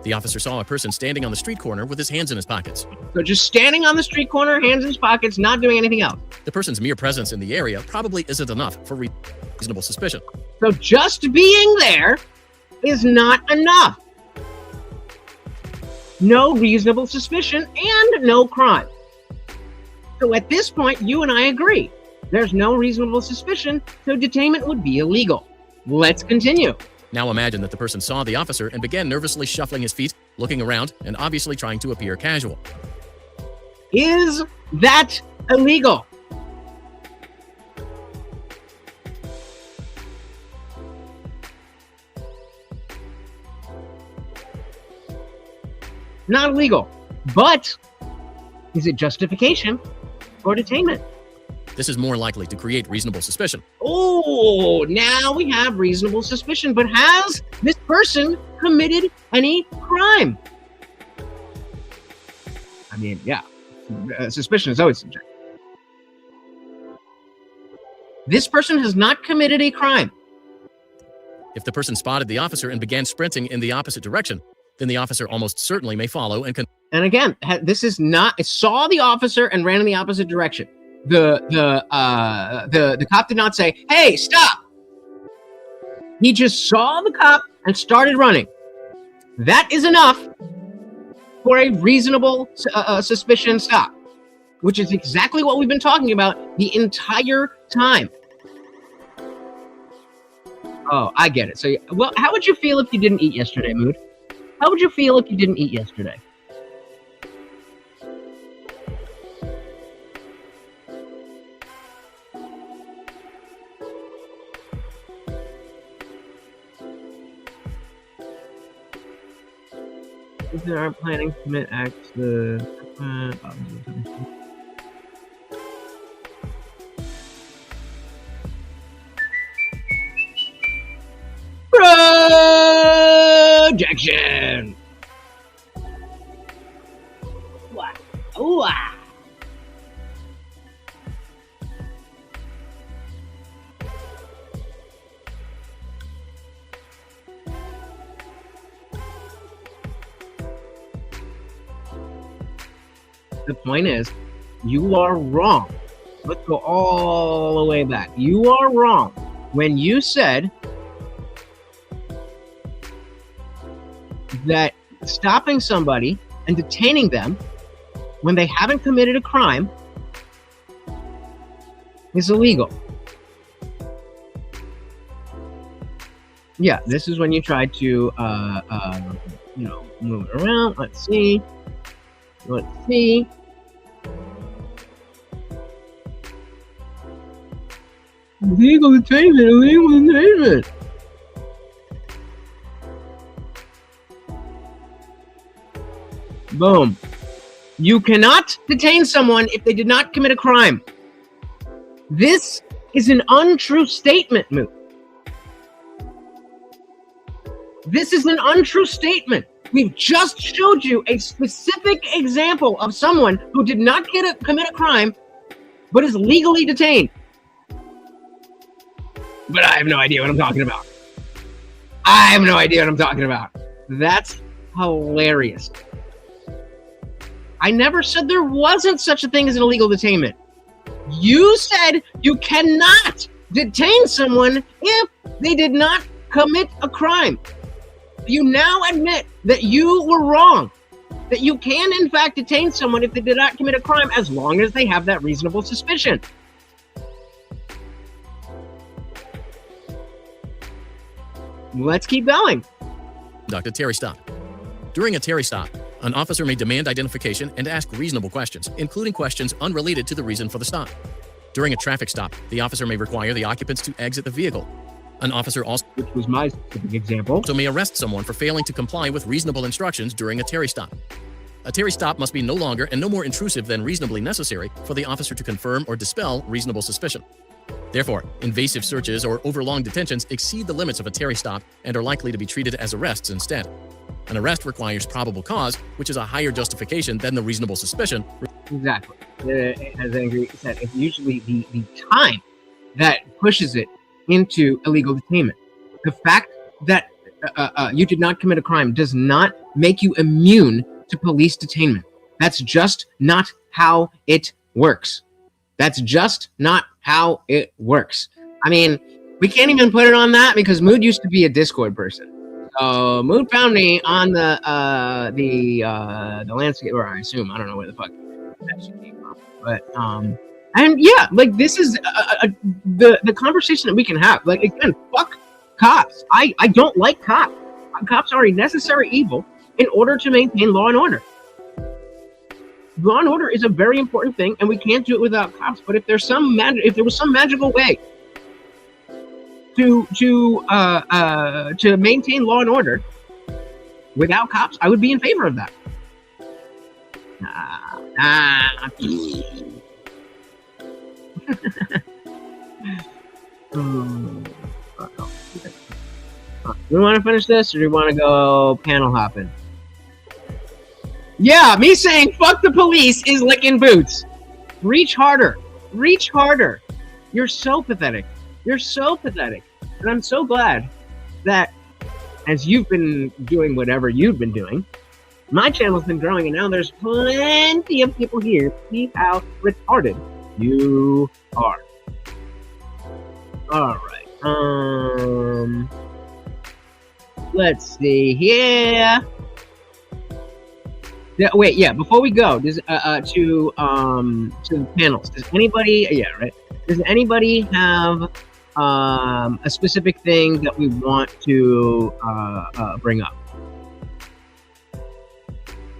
The officer saw a person standing on the street corner with his hands in his pockets. So just standing on the street corner, hands in his pockets, not doing anything else. The person's mere presence in the area probably isn't enough for reasonable suspicion. So just being there is not enough. No reasonable suspicion and no crime. So at this point, you and I agree. There's no reasonable suspicion, so detainment would be illegal. Let's continue. Now imagine that the person saw the officer and began nervously shuffling his feet, looking around, and obviously trying to appear casual. Is that illegal? Not illegal, but is it justification for detainment? This is more likely to create reasonable suspicion. Oh, now we have reasonable suspicion, but has this person committed any crime? I mean, yeah, suspicion is always subjective. This person has not committed a crime. If the person spotted the officer and began sprinting in the opposite direction, then the officer almost certainly may follow and again, this is not, it saw the officer and ran in the opposite direction. The cop did not say, "Hey, stop." He just saw the cop and started running. That is enough for a reasonable suspicion stop, which is exactly what we've been talking about the entire time. Oh, I get it. So, well, how would you feel if you didn't eat yesterday, Mood? How would you feel if you didn't eat yesterday? If they aren't planning to commit acts, projection. The point is, you are wrong. Let's go all the way back. You are wrong when you said that stopping somebody and detaining them when they haven't committed a crime is illegal. Yeah, this is when you try to, move it around. Let's see. Illegal detainment. Boom. You cannot detain someone if they did not commit a crime. This is an untrue statement, Moot. This is an untrue statement. We've just showed you a specific example of someone who did not commit a crime, but is legally detained. But I have no idea what I'm talking about. That's hilarious. I never said there wasn't such a thing as an illegal detainment. You said you cannot detain someone if they did not commit a crime. You now admit that you were wrong, that you can in fact detain someone if they did not commit a crime as long as they have that reasonable suspicion. Let's keep going. Conduct a Terry stop. During a Terry stop, an officer may demand identification and ask reasonable questions, including questions unrelated to the reason for the stop. During a traffic stop, the officer may require the occupants to exit the vehicle. An officer also, which was my specific example, may arrest someone for failing to comply with reasonable instructions during a Terry stop. A Terry stop must be no longer and no more intrusive than reasonably necessary for the officer to confirm or dispel reasonable suspicion. Therefore, invasive searches or overlong detentions exceed the limits of a Terry stop and are likely to be treated as arrests instead. An arrest requires probable cause, which is a higher justification than the reasonable suspicion. Exactly. As Angry said, it's usually the time that pushes it into illegal detainment. The fact that you did not commit a crime does not make you immune to police detainment. That's just not how it works. That's just not how it works. I mean, we can't even put it on that because Mood used to be a Discord person. So Mood found me on the landscape, or I assume, I don't know where the fuck that shit came from. But and yeah, like this is the conversation that we can have. Like again, fuck cops. I don't like cops. Cops are a necessary evil in order to maintain law and order. Law and order is a very important thing, and we can't do it without cops. But if there's if there was some magical way to maintain law and order without cops, I would be in favor of that. Do we want to finish this, or do we want to go panel hopping? Yeah, me saying fuck the police is licking boots. Reach harder. Reach harder. You're so pathetic. You're so pathetic. And I'm so glad that as you've been doing whatever you've been doing, my channel's been growing, and now there's plenty of people here to see how retarded you are. All right. Let's see here. Yeah, wait, yeah. Before we go, does to the panels, does anybody? Yeah, right. Does anybody have a specific thing that we want to bring up?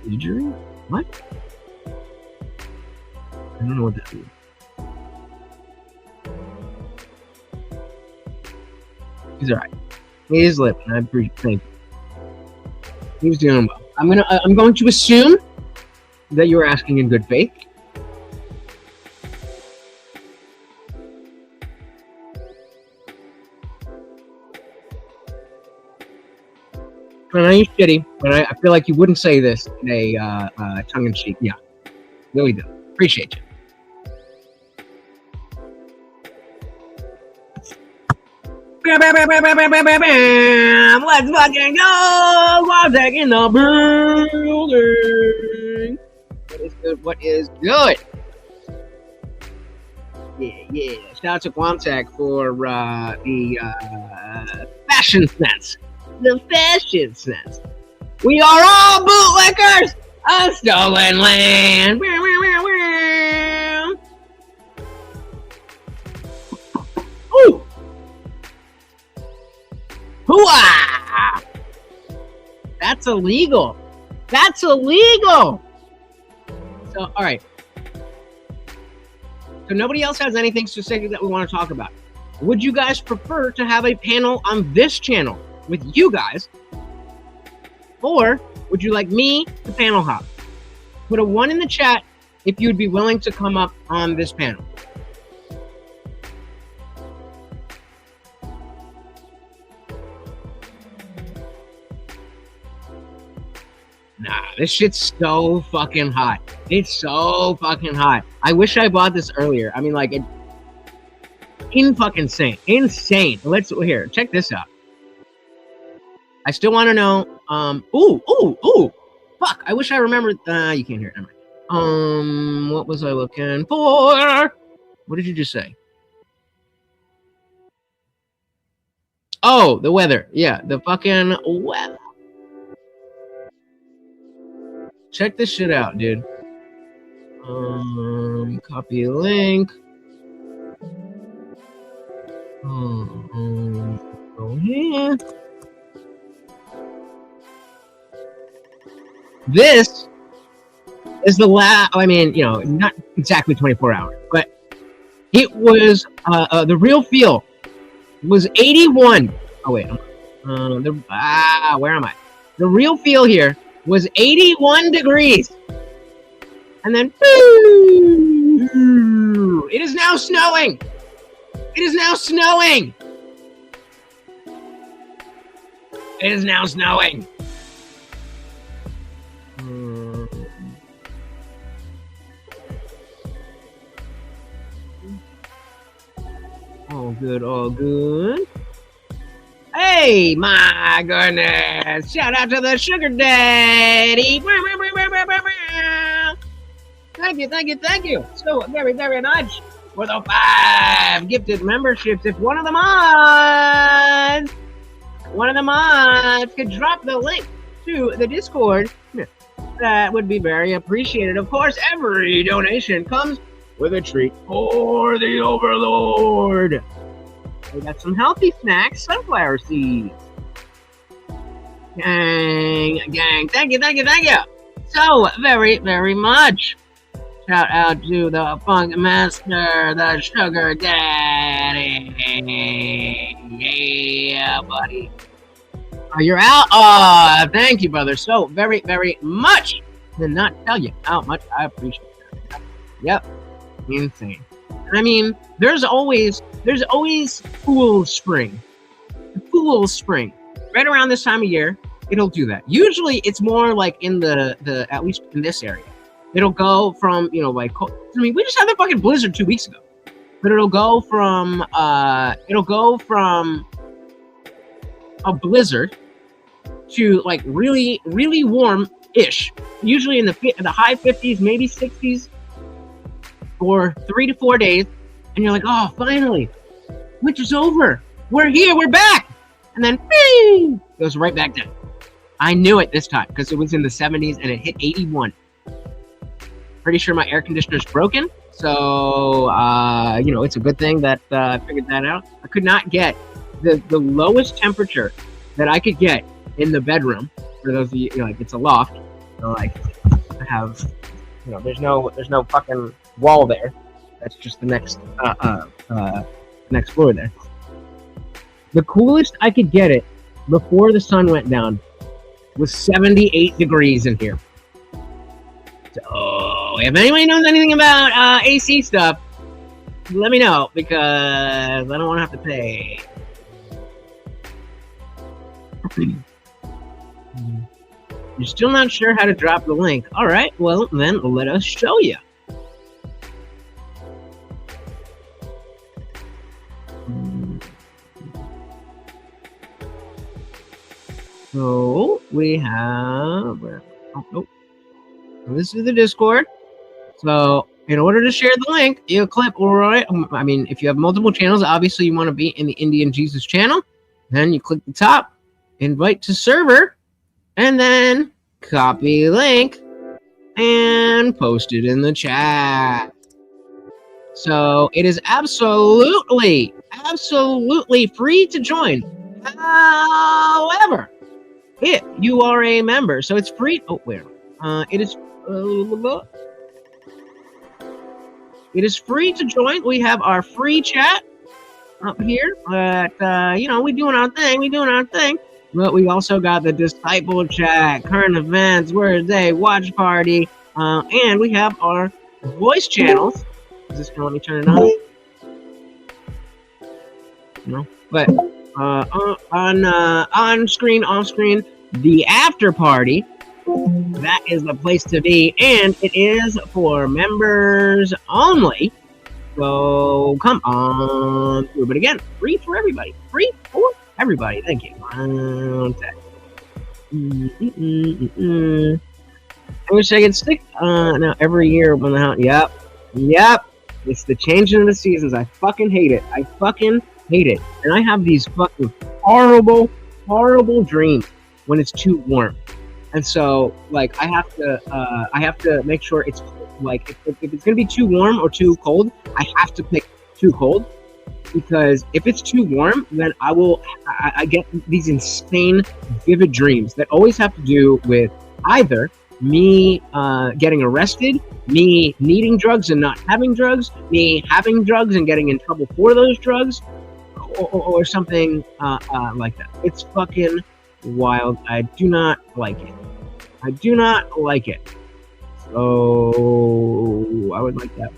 Injury? What? I don't know what that means. He's alright. He's living. I appreciate it. He's doing well. I'm going to assume that you were asking in good faith. I know you're shitty, but I feel like you wouldn't say this in a tongue-in-cheek. Yeah, really do. Appreciate you. Bam, bam, bam, bam, bam, bam, bam, bam, bam. Let's fucking go! Quadtech in the building. is good? What is good? Yeah. Shout out to Guamtech for the fashion sense. The fashion sense. We are all bootlickers of stolen land. Ooh. Hooah! That's illegal. That's illegal. So, all right. So nobody else has anything specific that we want to talk about. Would you guys prefer to have a panel on this channel with you guys? Or would you like me to panel hop? Put a 1 in the chat if you'd be willing to come up on this panel. Nah, this shit's so fucking hot. It's so fucking hot. I wish I bought this earlier. I mean, like, it insane. Let's here. Check this out. I still want to know. Ooh. Fuck. I wish I remembered. You can't hear it. Never mind. What was I looking for? What did you just say? Oh, the weather. Yeah, the fucking weather. Check this shit out, dude. Copy link. Go here. This is the last. I mean, you know, not exactly 24 hours, but it was the real feel was 81. Oh wait, where am I? The real feel here was 81 degrees. And then, it is now snowing. It is now snowing. It is now snowing. All good, all good. Hey, my goodness. Shout out to the sugar daddy. Thank you so very much for the 5 gifted memberships. If one of the mods could drop the link to the Discord, that would be very appreciated. Of course, every donation comes with a treat for the Overlord. We got some healthy snacks, sunflower seeds. Gang. Thank you. So very much. Shout out to the Funk Master, the Sugar Daddy. Yeah, buddy. Oh, you're out? Thank you, brother. So very much. Did not tell you how much I appreciate that. Yep. Insane. I mean, there's always Fool's Spring. Fool's Spring. Right around this time of year, it'll do that. Usually it's more like in the at least in this area. It'll go from, you know, like, I mean, we just had the fucking blizzard 2 weeks ago. But it'll go from a blizzard to like really warm-ish. Usually in the high 50s, maybe 60s for 3 to 4 days. And you're like, oh, finally, winter's over. We're here, we're back. And then, bing, goes right back down. I knew it this time because it was in the 70s and it hit 81. Pretty sure my air conditioner's broken. So, you know, it's a good thing that I figured that out. I could not get the lowest temperature that I could get in the bedroom. For those of you, like, it's a loft. So, like, I have, you know, there's no fucking wall there. That's just the next floor there. The coolest I could get it before the sun went down was 78 degrees in here. So if anybody knows anything about AC stuff, let me know because I don't want to have to pay. You're still not sure how to drop the link. All right, well then let us show you. So we have, this is the Discord. So in order to share the link, you click right. I mean, if you have multiple channels, obviously you want to be in the Indian Jesus channel. Then you click the top, invite to server, and then copy link and post it in the chat. So it is absolutely free to join. However, if you are a member, so it's free. Oh, where? It is free to join. We have our free chat up here. But you know, we doing our thing. But we also got the disciple chat, current events, word of the day, watch party, and we have our voice channels. Is this gonna let me turn it on? No, but on screen, off screen, the after party. That is the place to be, and it is for members only. So come on through. But again, free for everybody. Free for everybody. Thank you. I wish I could stick now every year when the house. Yep. It's the changing of the seasons. I fucking hate it. And I have these fucking horrible dreams when it's too warm. And so, like, I have to make sure it's like if it's gonna be too warm or too cold, I have to pick too cold, because if it's too warm, then I get these insane vivid dreams that always have to do with either me getting arrested, me needing drugs and not having drugs, me having drugs and getting in trouble for those drugs, or something like that. It's fucking wild. I do not like it. So I would like that.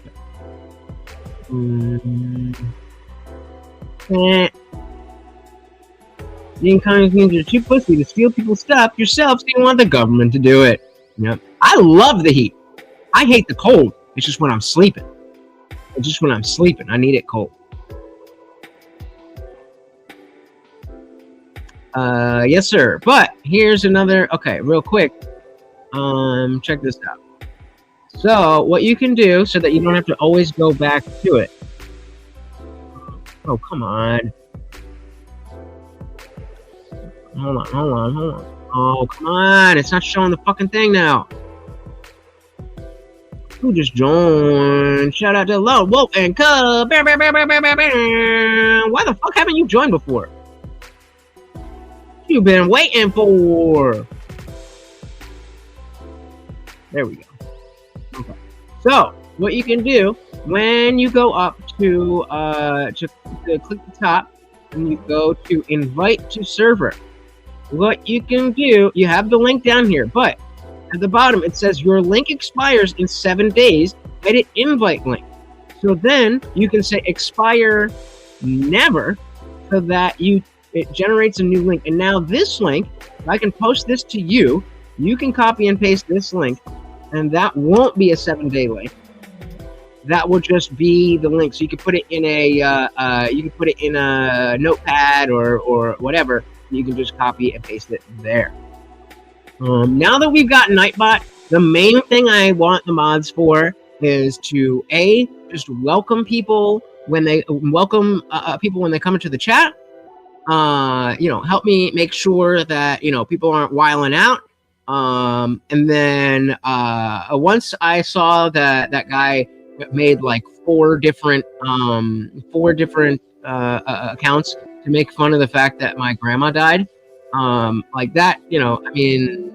The inconvenience means you're too pussy to steal people's stuff yourself, so you want the government to do it. Yep. I love the heat. I hate the cold. It's just when I'm sleeping. I need it cold. Yes, sir. But here's another. Okay, real quick. Check this out. So what you can do so that you don't have to always go back to it. Oh, come on. Hold on. Oh, come on. It's not showing the fucking thing now. Who just joined? Shout out to Lone Wolf and Cub. Why the fuck haven't you joined before? You've been waiting for. There we go. Okay. So what you can do when you go up to click the top and you go to invite to server, what you can do, you have the link down here, but at the bottom it says your link expires in 7 days. Edit invite link. So then you can say expire never, so that it generates a new link. And now this link, I can post this to you. You can copy and paste this link, and that won't be a 7-day link. That will just be the link. So you can put it in a notepad or whatever. You can just copy and paste it there. Now that we've got Nightbot, the main thing I want the mods for is to just welcome people when they come into the chat. Help me make sure that people aren't wiling out. And then once I saw that guy made like four different accounts to make fun of the fact that my grandma died, like that, I mean,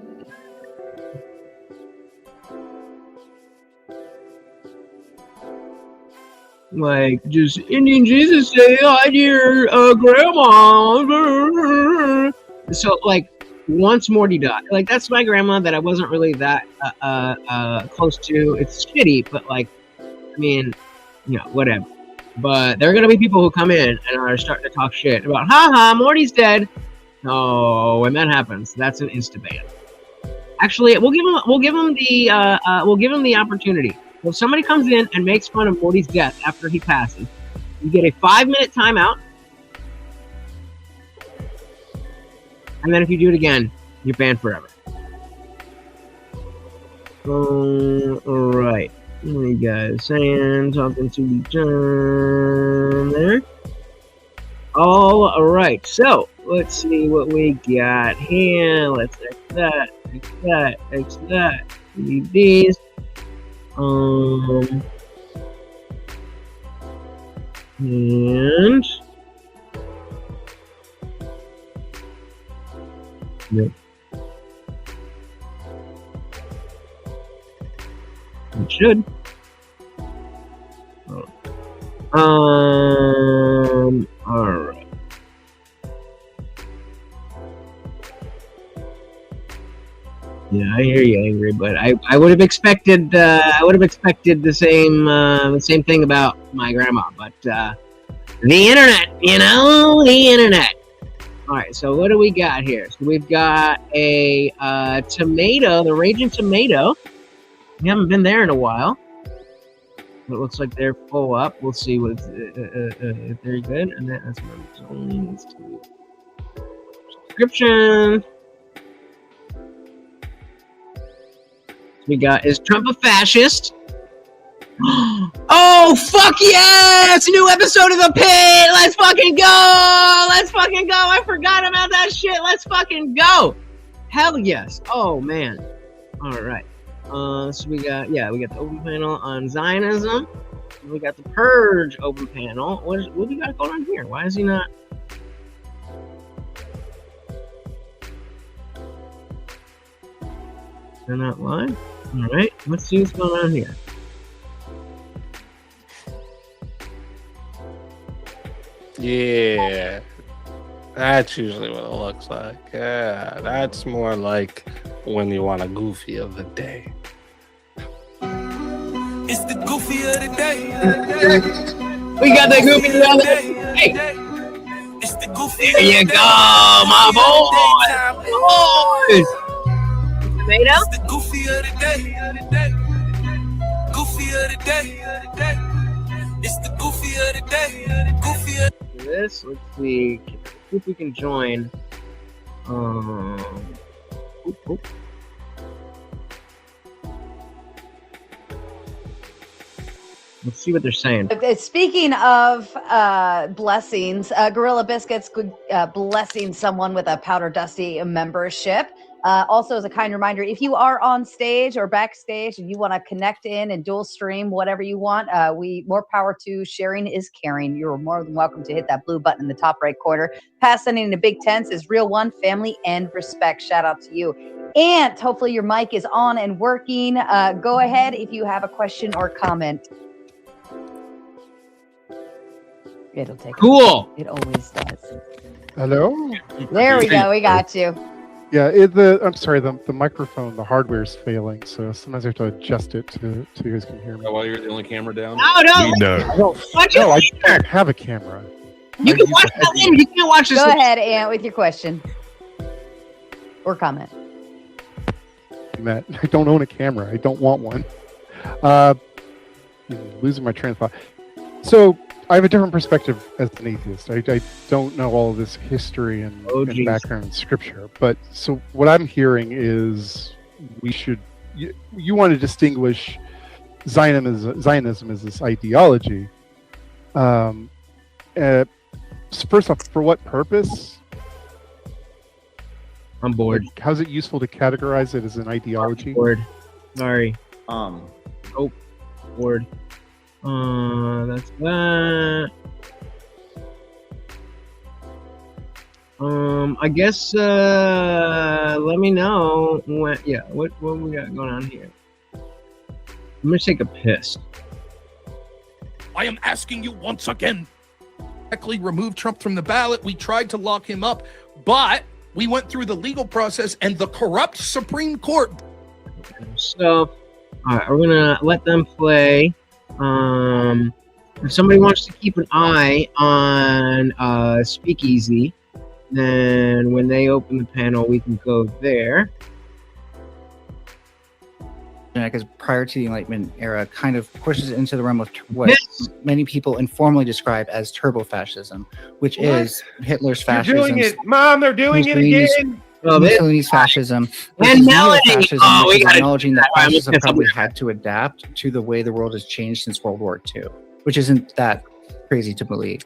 like, just Indian Jesus say hi to your grandma. So like, once Morty died, like, that's my grandma that I wasn't really that close to. It's shitty, but like, I mean, whatever. But there are gonna be people who come in and are starting to talk shit about, haha, Morty's dead. No, when that happens, that's an insta-ban. Actually, we'll give him the opportunity. If somebody comes in and makes fun of Morty's death after he passes, you get a 5-minute timeout. And then if you do it again, you're banned forever. Alright. What are you guys saying? Talking to each other there. All right, so let's see what we got here. Let's X that, X that, X that. Leave these. And yep. It should. All right. Yeah, I hear you, Angry, but I would have expected the same thing about my grandma, but the internet, the internet. All right, so what do we got here? So we've got a tomato, the Raging Tomato. We haven't been there in a while. It looks like they're full up. We'll see what if they're good, and that's only subscription. We got, is Trump a fascist? Oh, fuck yes! New episode of The Pit! Let's fucking go! Let's fucking go! I forgot about that shit! Let's fucking go! Hell yes! Oh, man. Alright. So we got the open panel on Zionism. We got the Purge open panel. What do we got going on here? Why is he not... They're not live? Alright, let's see what's going on here. Yeah, that's usually what it looks like. Yeah, that's more like when you want a goofy of the day. It's the goofy of the day. We got the goofy of the day. Hey. It's the goofy there you go, my boys. Tomato? It's the goofy of the day. Goofy of the day. It's the goofy of the day. Goofy of this. Let's see if we can join. Let's see what they're saying. Speaking of blessings, Gorilla Biscuits blessing someone with a Powder Dusty membership. Also, as a kind reminder, if you are on stage or backstage and you want to connect in and dual stream whatever you want, more power to sharing is caring. You're more than welcome to hit that blue button in the top right corner. Pass sending the big tents is real one, family, and respect. Shout out to you. And hopefully your mic is on and working. Go ahead if you have a question or comment. It'll take cool. It always does. Hello? There we go. We got you. Yeah, I'm sorry, the microphone, the hardware's failing, so sometimes I have to adjust it so you guys can hear me. While you're the only camera down? No, I don't have a camera. You can watch that in. You can't watch this. Go ahead, Ant, with your question. Or comment. Matt, I don't own a camera. I don't want one. Losing my train of thought. So, I have a different perspective as an atheist. I don't know all of this history and background and scripture. But so what I'm hearing is you want to distinguish Zionism as this ideology. First off, for what purpose? I'm bored. Like, how's it useful to categorize it as an ideology? I'm bored. Sorry. Bored. That's that. I guess let me know when, what we got going on here. I'm gonna take a piss. I am asking you once again. Remove Trump from the ballot. We tried to lock him up, but we went through the legal process and the corrupt Supreme Court. So, all right, we're gonna let them play. If somebody wants to keep an eye on Speakeasy, then when they open the panel, we can go there. Because prior to the Enlightenment era, kind of pushes into the realm of what many people informally describe as turbo-fascism, which is Hitler's fascism. You're doing it, Mom. They're doing it again. Mussolini's fascism. And Melanie. Fascism, Oh, which we is gotta acknowledging do that that. All right, fascism let's get probably some- had to adapt to the way the world has changed since World War II, which isn't that crazy to believe.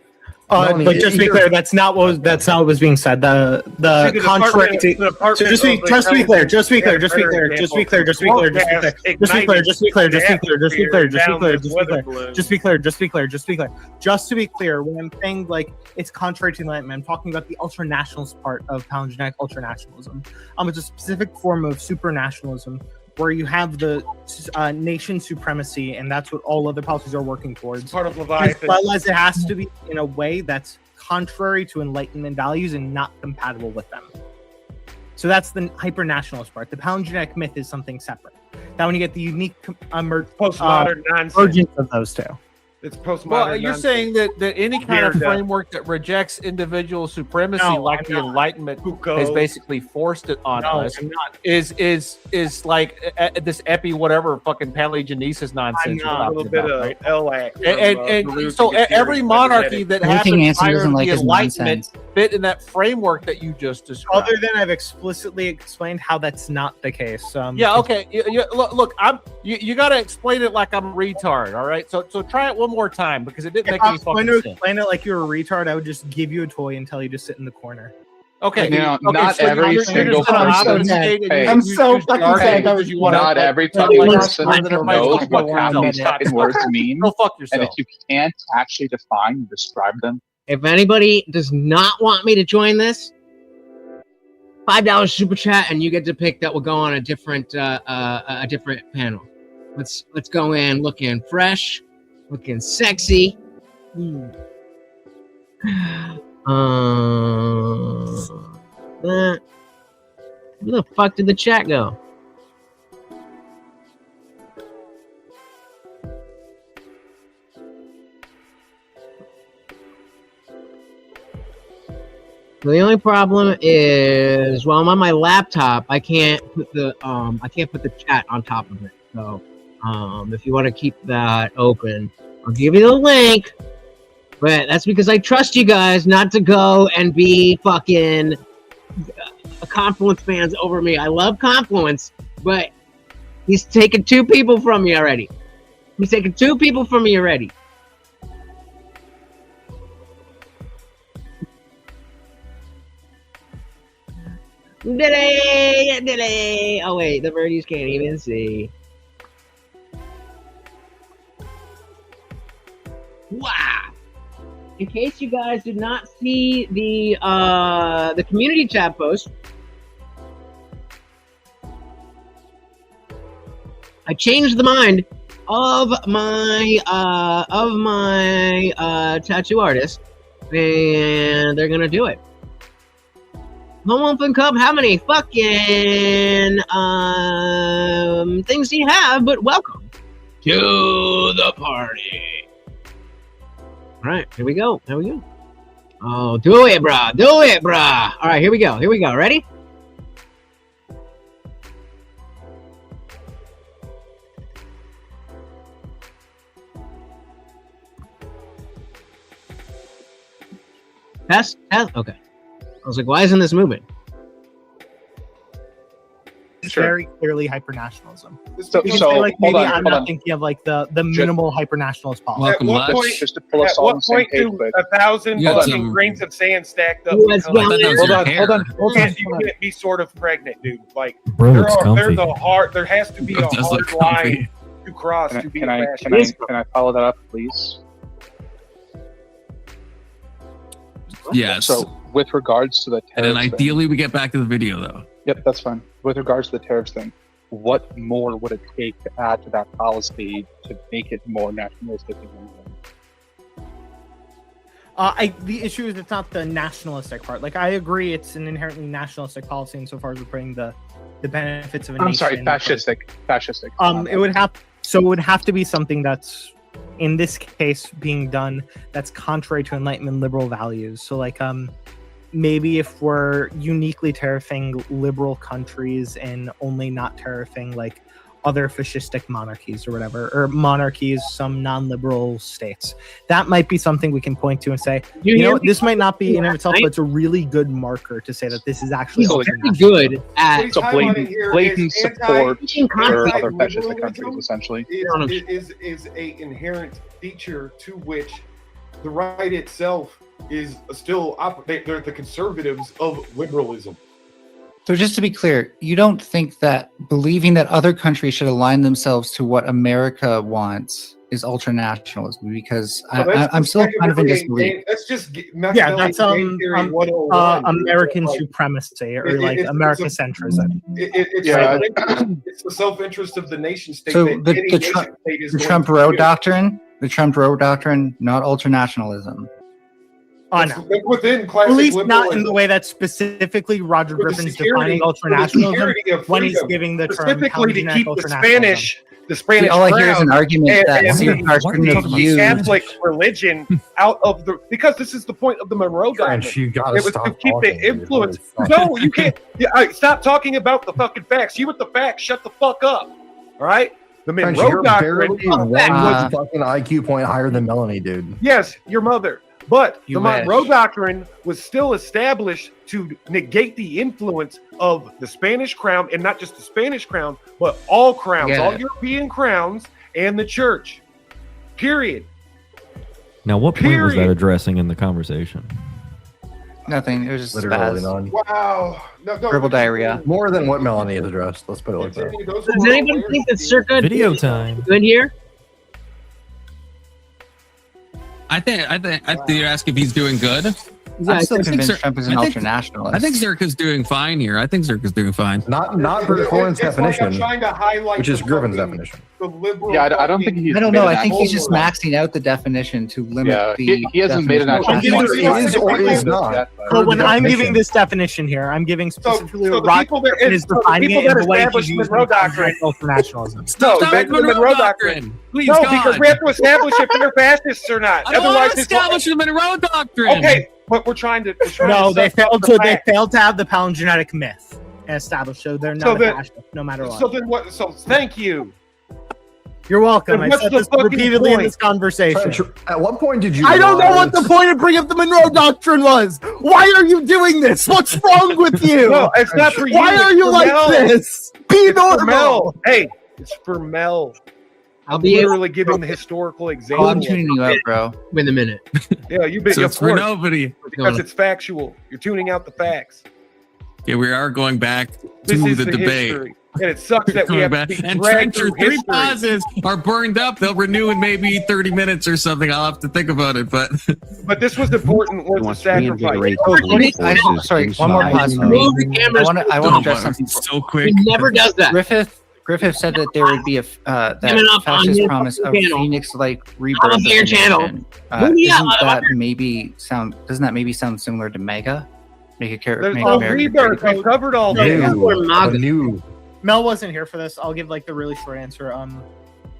Melanie, But just to be clear, that's not what was being said. The See, the contrary to Department so just to be clear, just to be clear, just to be clear, Better just to be clear, just to be clear, just to be clear, just to be clear, just to be clear, just to be clear, just to be clear, just to be clear, just to be clear, just to be clear, just to be clear, just to be clear, just to be clear. When I'm saying like it's contrary to Enlightenment, I'm talking about the ultranationalist part of palingenetic ultranationalism. It's a specific form of supranationalism where you have the nation supremacy, and that's what all other policies are working towards. Part of As Leviathan. well as it has to be in a way that's contrary to Enlightenment values and not compatible with them. So that's the hyper-nationalist part. The palingenetic myth is something separate. Now, when you get the unique Postmodern nonsense. emergence of those two. It's postmodern. Well, you're nonsense. saying that any kind of Weird, framework that rejects individual supremacy, No, like I'm the not. Enlightenment Foucault. has basically forced it on No, us, I'm not. is like this epi whatever fucking paleogenesis nonsense. not. we're A little talking bit about, of right? LAC. And so every monarchy that Everything happened Nancy prior to doesn't like the is Enlightenment nonsense. fit in that framework that you just described. Other than I've explicitly explained how that's not the case. Yeah, okay. Look, you got to explain it like I'm a retard, all right? So try it one more time because it didn't If make I any was going fucking to sense. explain it like you're a retard, I would just give you a toy and tell you to sit in the corner. Okay. You know, okay, not so every you're single just gonna person- obfuscate and Hey, you- I'm you so use fucking jargon sad that because you wanna, not like, every tell fucking everybody person that everybody's knows fucking what going half on. these fucking words mean. Go fuck And yourself. if you can't actually define and describe them, If anybody does not want me to join this, $5 super chat, and you get to pick that will go on a different panel. Let's go in looking fresh, looking sexy. Where the fuck did the chat go? The only problem is, well, I'm on my laptop. I can't put the chat on top of it. So, if you want to keep that open, I'll give you the link. But that's because I trust you guys not to go and be fucking Confluence fans over me. I love Confluence, but he's taken 2 people from me already. He's taken 2 people from me already. Delay. Oh wait, the birdies can't even see. Wow. In case you guys did not see the community chat post, I changed the mind of my tattoo artist, and they're gonna do it. Home Open Cup, how many fucking things do you have? But welcome to the party. All right, here we go. Oh, do it, brah. All right, here we go. Ready? Test. Okay. I was like, why isn't this moving? It's very clearly hyper-nationalism. So- You can so, say, like, hold maybe on, I'm hold not on. thinking of like the minimal hyper-nationalist policy. At what point, just to pull us at all on what the same point page, do quick. 1,000 You got fucking some- grains of sand stacked up? Let's become- go in. You can't be sort of pregnant, dude. Like Bro, there it's are, there's comfy. a hard. There has to be a It does hard look line comfy. to cross Can I, to be can a I, fascist. can I follow that up, please? Yes. So, with regards to the And then tariffs thing- ideally we get back to the video though. Yep, that's fine. With regards to the tariffs thing, what more would it take to add to that policy to make it more nationalistic? The issue is it's not the nationalistic part. Like, I agree it's an inherently nationalistic policy insofar as we're putting the benefits of a I'm nation. sorry, fascistic. It would have to be something that's, in this case, being done that's contrary to Enlightenment liberal values. So, like, maybe if we're uniquely tariffing liberal countries and only not tariffing like other fascistic monarchies or whatever, or monarchies, some non-liberal states. That might be something we can point to and say, you know, this might not be in and of itself, but it's a really good marker to say that this is actually very good at It's a blatant support for other fascist countries, essentially. Is a inherent feature to which the right itself is still they're the conservatives of liberalism. So just to be clear, you don't think that believing that other countries should align themselves to what America wants is ultranationalism? Because I'm still kind of in disbelief. That's just that's American supremacy or like Americacentrism. It's the self-interest of the nation state. So that any the nation state is going Trump to Road do. doctrine, not ultranationalism. Oh, no. Within At classic least not in liberalism. the way that specifically Roger With the Griffin's security- defining with the ultranationalism security of when he's freedom. giving the term Specifically to Palestinian keep the ultranationalism. Spanish all I hear is an crown argument that Seyfarth couldn't have the used. Catholic religion out of the, because this is the point of the Monroe Doctrine. you gotta It was stop to keep talking, the dude. influence. Holy No, you can't. Stop talking about the fucking facts. You with the facts, shut the fuck up. All right? The French, Monroe you're Doctrine. barely one fucking IQ point higher than Melanie, dude. Yes, your mother. But You the wish. Monroe Doctrine was still established to negate the influence of the Spanish crown, and not just the Spanish crown, but all crowns, Yeah. all European crowns, and the church. Period. Now, what point was that Period. addressing in the conversation? Nothing. It was just Literally spaz. none. Wow. No, Verbal diarrhea. More than what Melanie has addressed. Let's put it like that. Does anybody think that Circa Video time. in here? I think you ask if he's doing good. I'm still I think convinced Zir- Trump is an I think- ultranationalist. I think Zirka's doing fine here. I think Zirka's doing fine. Not per Corin's It's like I'm definition, trying to highlight which is the Griffin's fucking- definition. The liberal Yeah, I don't think he's. I don't know. made I an think he's just actual- maxing out the definition to limit Yeah, the. he hasn't made an definition. actual. It is or is not. So when I'm definition. giving this definition here, I'm giving specifically so what the Roger people that- Griffin is so the defining people it in that the way established he's using Monroe Doctrine- ultranationalism. Stop No, talking the Monroe Doctrine. Please, No, God. because we have to establish if they're fascists or not. I don't want Otherwise, to it's establish the Monroe Doctrine. okay. But we're trying to. No, they failed to. to have the palingenetic myth established, so they're So not then- a fascist, no matter what. So then what? So thank you. You're welcome. Then I what's said the this fucking repeatedly in point? this conversation. At what point did you? I don't know what realize- the point of bringing up the Monroe Doctrine was. Why are you doing this? What's wrong with you? No, it's not for you. Why it's are you for like Mel. this? Be It's for normal. Mel. Hey, it's for Mel. I'll I'm be literally giving the historical example. Oh, I'm tuning you out, bro. in a minute. Yeah, you've been. So of it's for course, nobody. because it's factual. You're tuning out the facts. Yeah, we are going back This to is the debate. history. And it sucks that we Going have back. to be And dragged Trencher, through 3 history. pauses are burned up. They'll renew in maybe 30 minutes or something. I'll have to think about it. But But this was important. Was the sacrifice. Sorry, one more pause. Move the cameras. I want to address something. so quick. He never does that. Griffith said that there would be a that Coming up on fascist your promise of channel. Phoenix-like rebirth. I'm up of to your the channel. nation. Yeah, Doesn't that maybe sound similar to Mega? Make There's make no America rebirth. great I covered all that. New. Mel wasn't here for this. I'll give like the really short answer.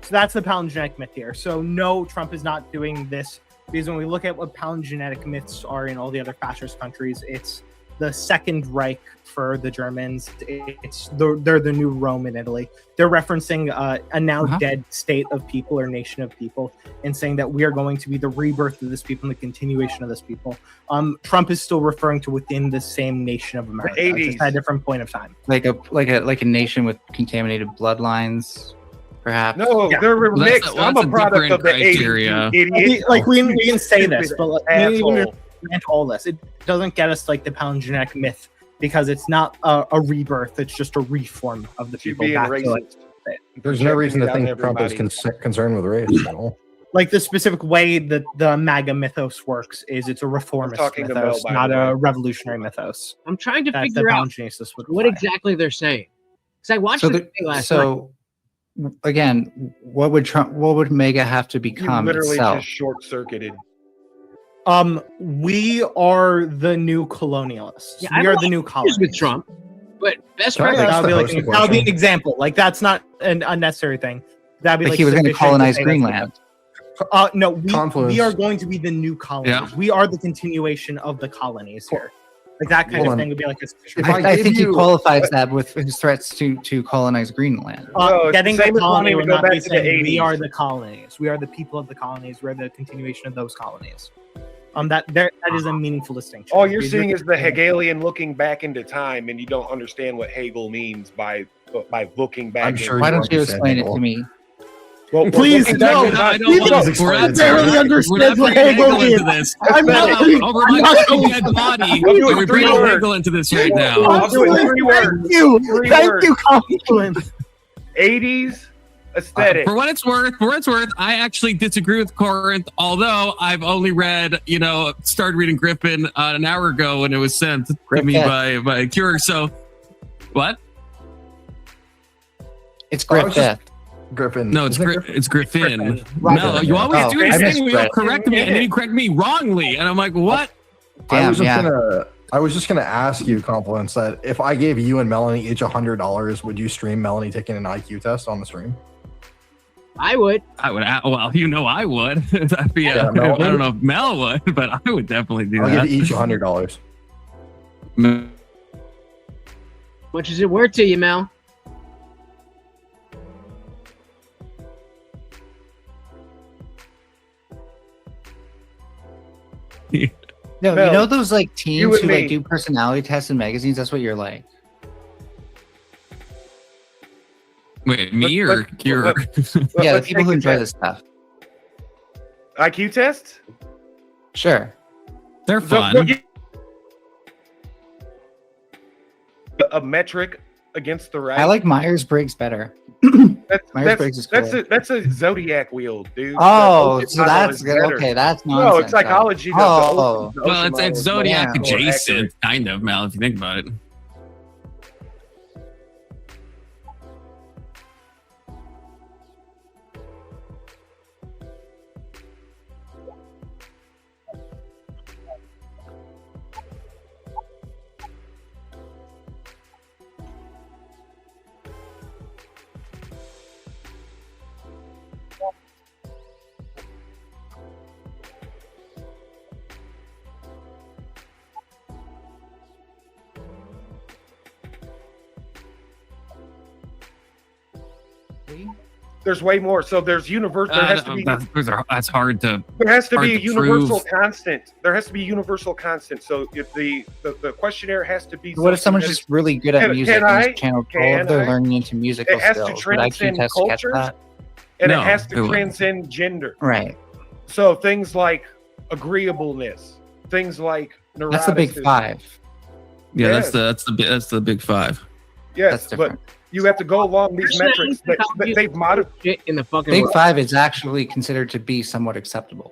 So that's the palingenetic myth here. So no, Trump is not doing this because when we look at what palingenetic myths are in all the other fascist countries, it's the Second Reich for the Germans. They're the new Rome in Italy. They're referencing a now dead state of people or nation of people and saying that we are going to be the rebirth of this people and the continuation of this people. Trump is still referring to within the same nation of America, just at a different point of time. like a nation with contaminated bloodlines, perhaps. No, Yeah. they're Well, that's mixed. a- well, I'm that's a a product of the different 80s, criteria. you idiot. Like we can say this, but like, we Asshole. even grant all this. It doesn't get us like the palingenetic myth because it's not a rebirth. It's just a reform of the people being back to racist. like, There's no reason to Projecting think it Trump on is everybody. concerned with race at all. like the specific way that the MAGA mythos works is it's a reformist talking to mythos, Mel, by not the a way. revolutionary mythos. I'm trying to That's figure the out palingenesis would what require. exactly they're saying. Because I watched So, the thing last night. so again, what would Mega have to You become literally itself? just short-circuited. We are the new colonialists. Yeah, we I'm are the new confused colonists. with Trump, but best Can I friend. ask That would be the like host a that would be an question? example. Like that's not an unnecessary thing. That'd be Like like he was going to sufficient colonize say that's Greenland. No, we Confluence. are going to be the new colonies. Yeah. We are the continuation of the colonies here. Like that kind Hold of on. thing would be like a I think he qualifies that with his threats to colonize Greenland. Getting same the as colony when we would go not back be to the saying we 80s. are the colonies. We are the people of the colonies. We're the continuation of those colonies. That is a meaningful distinction. All you're These seeing are- is the Hegelian looking back into time, and you don't understand what Hegel means by looking back. Why don't you explain it to me? Well, Please, no. I don't want to. We're not barely understand what Hegel into means. this. I'm not. Over my dead body. We're bringing Hegel into this right now. I'll do it in 3 words. Thank you. Three Thank words. you, Confluence. 80s aesthetic. For what it's worth, I actually disagree with Corinth. Although I've only read, started reading Griffin an hour ago when it was sent to me by Cure. So, what? It's Griffith. Griffin. No, it's Griffin. Right. No, you always do I this thing where you'll misread. correct me and then you correct me wrongly, and I'm like, what? I was just gonna ask you, Confluence, that if I gave you and Melanie each $100, would you stream Melanie taking an IQ test on the stream? I would. Well, I would. That'd be Yeah, I Mel don't know if Mel would, but I would definitely do I'll that. give you each $100. How much is it worth to you, Mel? No, Mel, you know those like you teens and who like me. do personality tests in magazines? That's what you're like. Wait, me or Cure? Yeah, the let's people take who the enjoy test. this stuff. IQ test? Sure. They're So, fun. a metric against the right. I like Myers-Briggs better. Myers-Briggs is cool. That's a zodiac wheel, dude. Oh, The so model that's is good. better. Okay, that's No, nonsense. it's psychology. Oh. Well, it's Zodiac Yeah. adjacent, kind of, Mel, if you think about it. There's way more. So there's universal. There has to be. That's hard to. There has to hard be a to universal prove. constant. There has to be a universal constant. So if the questionnaire has to be. What if someone's something just really good at Can- music can and I- just channeled all can of their I- learning into musical It has to skills? Would IQ transcend tests catch cultures, that? and No, it has it to wouldn't. transcend gender. Right. So things like agreeableness, things like neuroticism. That's the big five. Yeah, Yes. that's the big five. Yes, but you have to go along these metrics that they've modified in the fucking Big world. five is actually considered to be somewhat acceptable.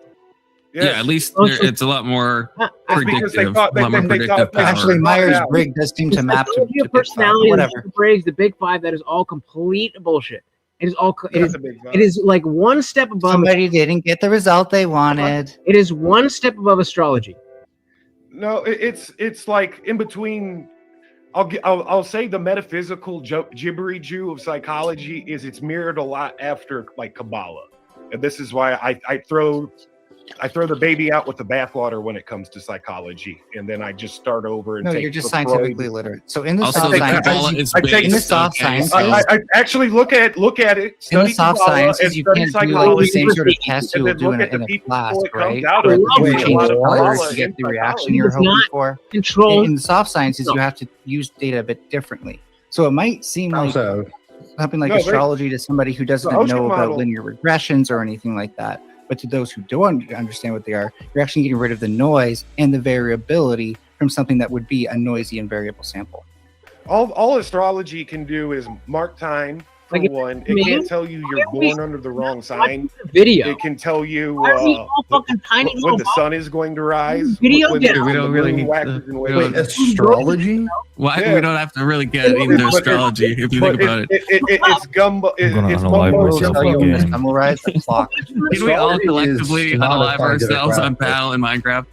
Yeah, at least it's a lot more because they predictive. thought- a lot more they predictive thought- power. Actually, Myers-Briggs does seem to map to Your big five. personality, Whatever. Briggs, the big five, that is all complete bullshit. It is all. It That's is, a big five. it is like one step above. Somebody didn't get the result they wanted. It is one step above astrology. No, it's like in between. I'll say the metaphysical gibbery Jew of psychology is it's mirrored a lot after like Kabbalah, and this is why I throw the baby out with the bathwater when it comes to psychology, and then I just start over and No, take you're just the Freud. scientifically literate. So in the Also, soft the sciences, Kabbalah is I take- in the based, soft okay, sciences, I actually look at it. in the Study soft Kabbalah, sciences, and you study can't do like the psychology, same sort of test you and will then do look in a, at the in a people class, it comes right? out Where of. you Wait, change a lot the of colors Kabbalah to get in the reaction psychology. you're It's hoping not for. Control. In the soft sciences, you have to use data a bit differently. So it might seem like something like No, they- astrology to somebody who doesn't the Ocean know about model- linear regressions or anything like that. But to those who don't understand what they are, you're actually getting rid of the noise and the variability from something that would be a noisy and variable sample. All astrology can do is mark time for Like, one. me? It can't tell you you're born under the wrong sign. Video. It can tell you Why are we all fucking tiny when little the sun is going to rise. Video when game. We don't really moon need waxes to- and we wanes. don't- Astrology? Why Yeah. we don't have to really get into But astrology if you think about it. It's gumbo. gonna It's unalive mumbo myself jumbo. again. Summarize the clock. Can we all Astrology is collectively not a unalive scientific ourselves on practice. Battle in Minecraft?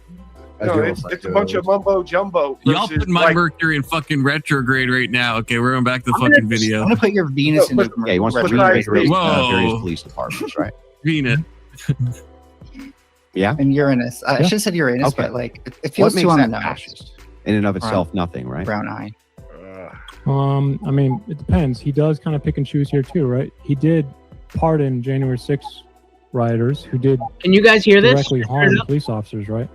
No, it's a bunch of mumbo jumbo. Y'all versus, put my like, Mercury in fucking retrograde right now. Okay, we're going back to the I'm fucking gonna video. put your Venus No, into but- Yeah, he wants to Besides reiterate Whoa. various police departments, right? Venus. Yeah. And Uranus. I Yeah. should have said Uranus, Okay. but like it feels What too makes on the that nose. fascist? in and of itself nothing, right? Brown eye. I mean, it depends. He does kind of pick and choose here too, right? He did pardon January 6th rioters who did. Can you guys hear this? Directly harm police officers, right?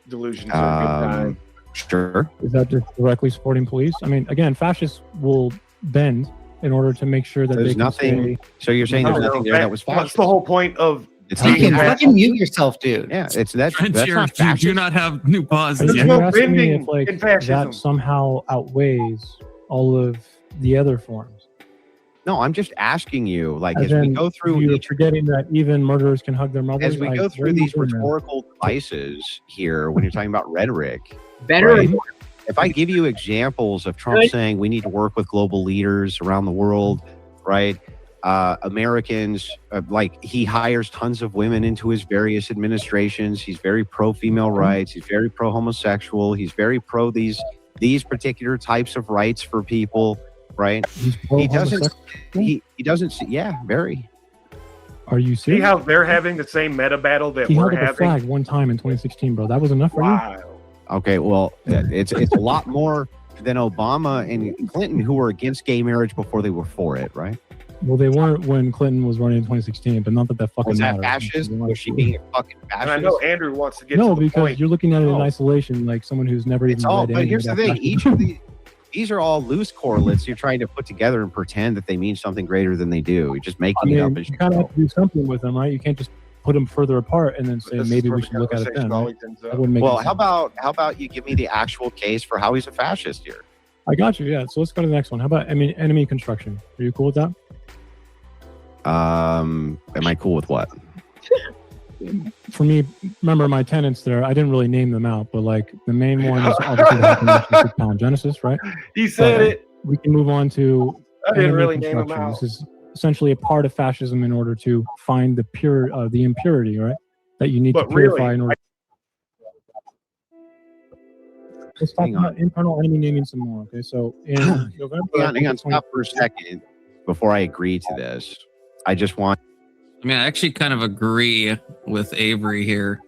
Delusions are a good time. Sure. Is that just directly supporting police? I mean, again, fascists will bend in order to make sure that There's they can nothing. So you're saying there's nothing there that was That's fascist? the whole point of. You can fucking mute yourself, dude. Yeah, it's that's Trent, not you fascist. do not have new pauses Are yet. you asking me bending if like in fascism. that somehow outweighs all of the other forms? No, I'm just asking you, like, As as we in, go through you're each, forgetting that even murderers can hug their mothers. as we Like, go what through are you these doing there? rhetorical devices here, when you're talking about rhetoric, Better. right? If I give you examples of Trump Good. saying we need to work with global leaders around the world, right? Americans, like he hires tons of women into his various administrations. He's very pro female rights. He's very pro homosexual. He's very pro these particular types of rights for people, right? He doesn't. He doesn't see. Yeah, very. Are you See serious? how they're having the same meta battle that He we're held up a having? flag one time in 2016, bro. That was enough for you? Wow. Okay, well, it's a lot more than Obama and Clinton, who were against gay marriage before they were for it, right? Well, they weren't when Clinton was running in 2016, but not that fucking Was that matters. fascist? Was she being a fucking And I fascist? know Andrew wants to get No, to the because point. you're looking at it in Oh. isolation, like someone who's never It's even all. read But any here's the of that thing: fascism. each of these are all loose correlates you're trying to put together and pretend that they mean something greater than they do. You're just I making it up mean, as you you kind of go. have to do something with them, right? You can't just put them further apart and then say This is maybe where we the should look at it conversation then. Right? always ends That up. wouldn't make Well, any how sense. about you give me the actual case for how he's a fascist here? I got you. Yeah. So let's go to the next one. How about enemy construction? Are you cool with that? Am I cool with what? For me, remember my tenants there. I didn't really name them out, but like the main one is obviously the Hypernational Pound Genesis, right? He said But it. We can move on to I didn't enemy really name them construction. out. This is essentially a part of fascism in order to find the the impurity, right? That you need But to purify really, in order. Let's talk Hang on. about internal enemy naming some more. Okay, so in November, Hang on, stop for a second before I agree to this. I just want. I mean, I actually kind of agree with Avery here.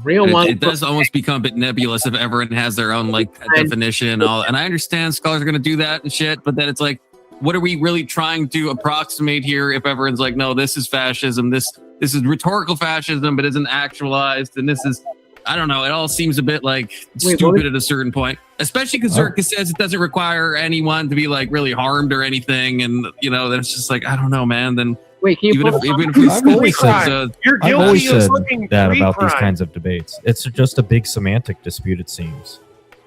Real one. It does almost become a bit nebulous if everyone has their own like definition. And I understand scholars are going to do that and shit, but then it's like, what are we really trying to approximate here? If everyone's like, no, this is fascism, this is rhetorical fascism, but isn't actualized, and this is, I don't know. It all seems a bit like stupid at a certain point, especially because Zerka says it doesn't require anyone to be like really harmed or anything, and you know, then it's just like, I don't know, man. Then wait, can you even if we I've always said, You're I've always guilty of said fucking that free about these crime. kinds of debates. It's just a big semantic dispute, it seems.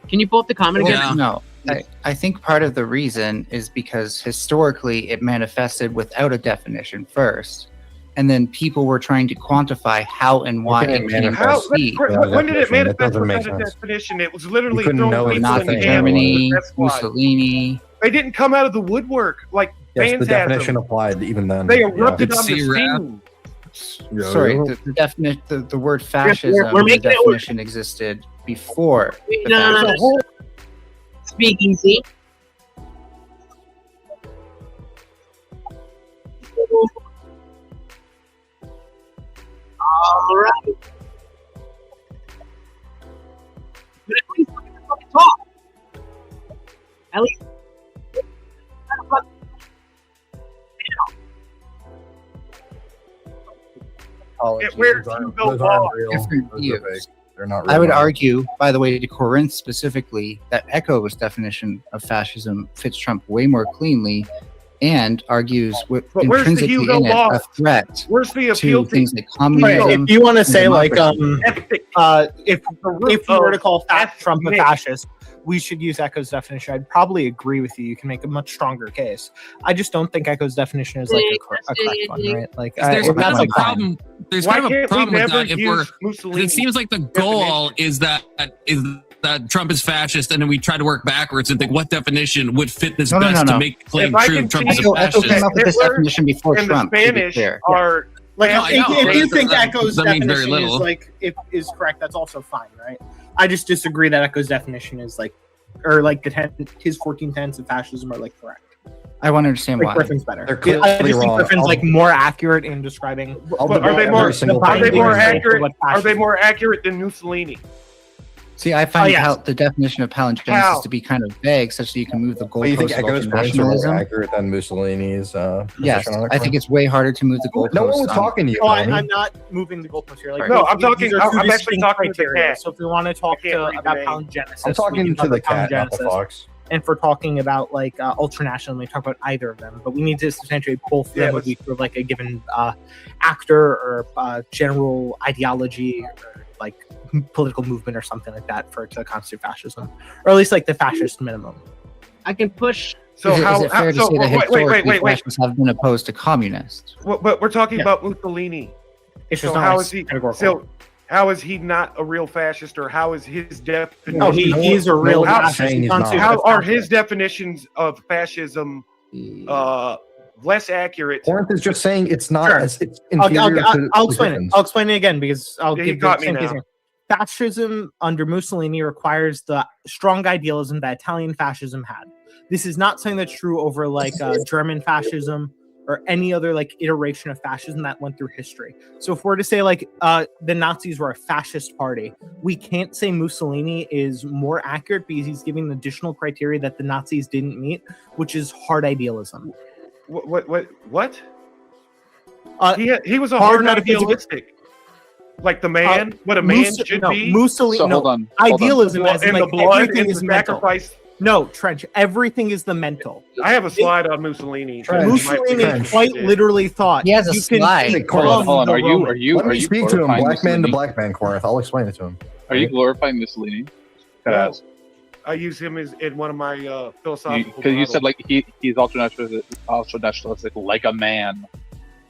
Can you pull up the comment again? No, I think part of the reason is because historically it manifested without a definition first, and then people were trying to quantify how and why Okay, it came How, to be. when did it definition. That manifest doesn't make without a sense. definition? It was literally You couldn't throwing know people in Nazi the Germany, That's why. Mussolini. They didn't come out of the woodwork like Yes, the fans had definition them. applied even then. They Yeah. erupted on the See, Rap? scene. Sorry, the definition, the word fascism, we're the making it work. definition existed before. the No, fascism. no, no. Speaking, see. All right. But at least let me fucking talk. At least. Where to go far? Different views. They're not. I would real. argue, by the way, to Corinth specifically, that Echo's definition of fascism fits Trump way more cleanly and argues with But where's the intrinsically Hugo in it a Boss? threat Where's the to appeal to things like communism. If you want to say and like democracy. if you were to call Trump a fascist, we should use Echo's definition. I'd probably agree with you. You can make a much stronger case. I just don't think Echo's definition is like a correct one, right? Like There's that's kind of a like problem. There's Why kind of a can't we problem with never that. If use we're, Mussolini it seems like the goal is that Trump is fascist, and then we try to work backwards and think what definition would fit this No, best no. to make the claim If I true. can Trump is a see- Echo fascist. came up with this Hitler definition before and Trump, the to be Spanish clear. are Like No, I know, if you but think that Echo's doesn't mean very definition is little. like is correct, that's also fine, right? I just disagree that Echo's definition is like, or like his 14 tenets of fascism are like correct. I want to understand Like why. Griffin's better. They're I clearly just think wrong. Griffin's like more accurate in describing. I'll But are debate they every more? single Are thing they you more say. accurate? What Are they fascism more accurate than Mussolini? See, I find the definition of palingenesis to be kind of vague, such that you can move the Well, you think goalposts of Echo's points are more nationalism. accurate than Mussolini's Yes, position on it? I think it's way harder to move the goalposts. No one was talking to you. Oh, Melanie. I'm not moving the goalposts here. Like, No, I'm these talking. are two I'm actually distinct talking to the criteria. cat. So if we want to talk about name. palingenesis, I'm we talking can to talk the about cat, not the palingenesis. fox. And for talking about like ultranational, we talk about either of them, but we need to substantiate both of them would be for like a given actor or general ideology or like political movement or something like that for it to constitute fascism, or at least like the fascist minimum. I can push. So is it fair to say that historically fascists have been opposed to communists? But we're talking about Mussolini. It's So just not how like is he? categorical. So how is he not a real fascist, or how is his definition? No, he is a real fascist. He constitutes How a are fascist. his definitions of fascism less accurate? Corinth is just saying it's not. Sure. It's inferior to I'll explain it. Griffins. I'll explain it again because I'll Yeah, give you got the me same now. case here. Fascism under Mussolini requires the strong idealism that Italian fascism had. This is not something that's true over like German fascism or any other like iteration of fascism that went through history. So if we're to say like the Nazis were a fascist party, we can't say Mussolini is more accurate because he's giving additional criteria that the Nazis didn't meet, which is hard idealism. What? He was a hard hard metaphysical- idealistic. Like the man, what a man should be. Mussolini, So, no, hold on. idealism Well, as and like the blood everything and is the mental. sacrifice. No, Trench, everything is the mental. I have a slide on Mussolini. Mussolini quite literally thought he has a you can slide. become Hold on. the Are Roman. you? Let me speak to him. glorifying Black man to Mussolini? black man, Corinth. I'll explain it to him. Are you glorifying Mussolini? No, I use him as in one of my philosophical. Because you said models. like he's ultra nationalistic like a man.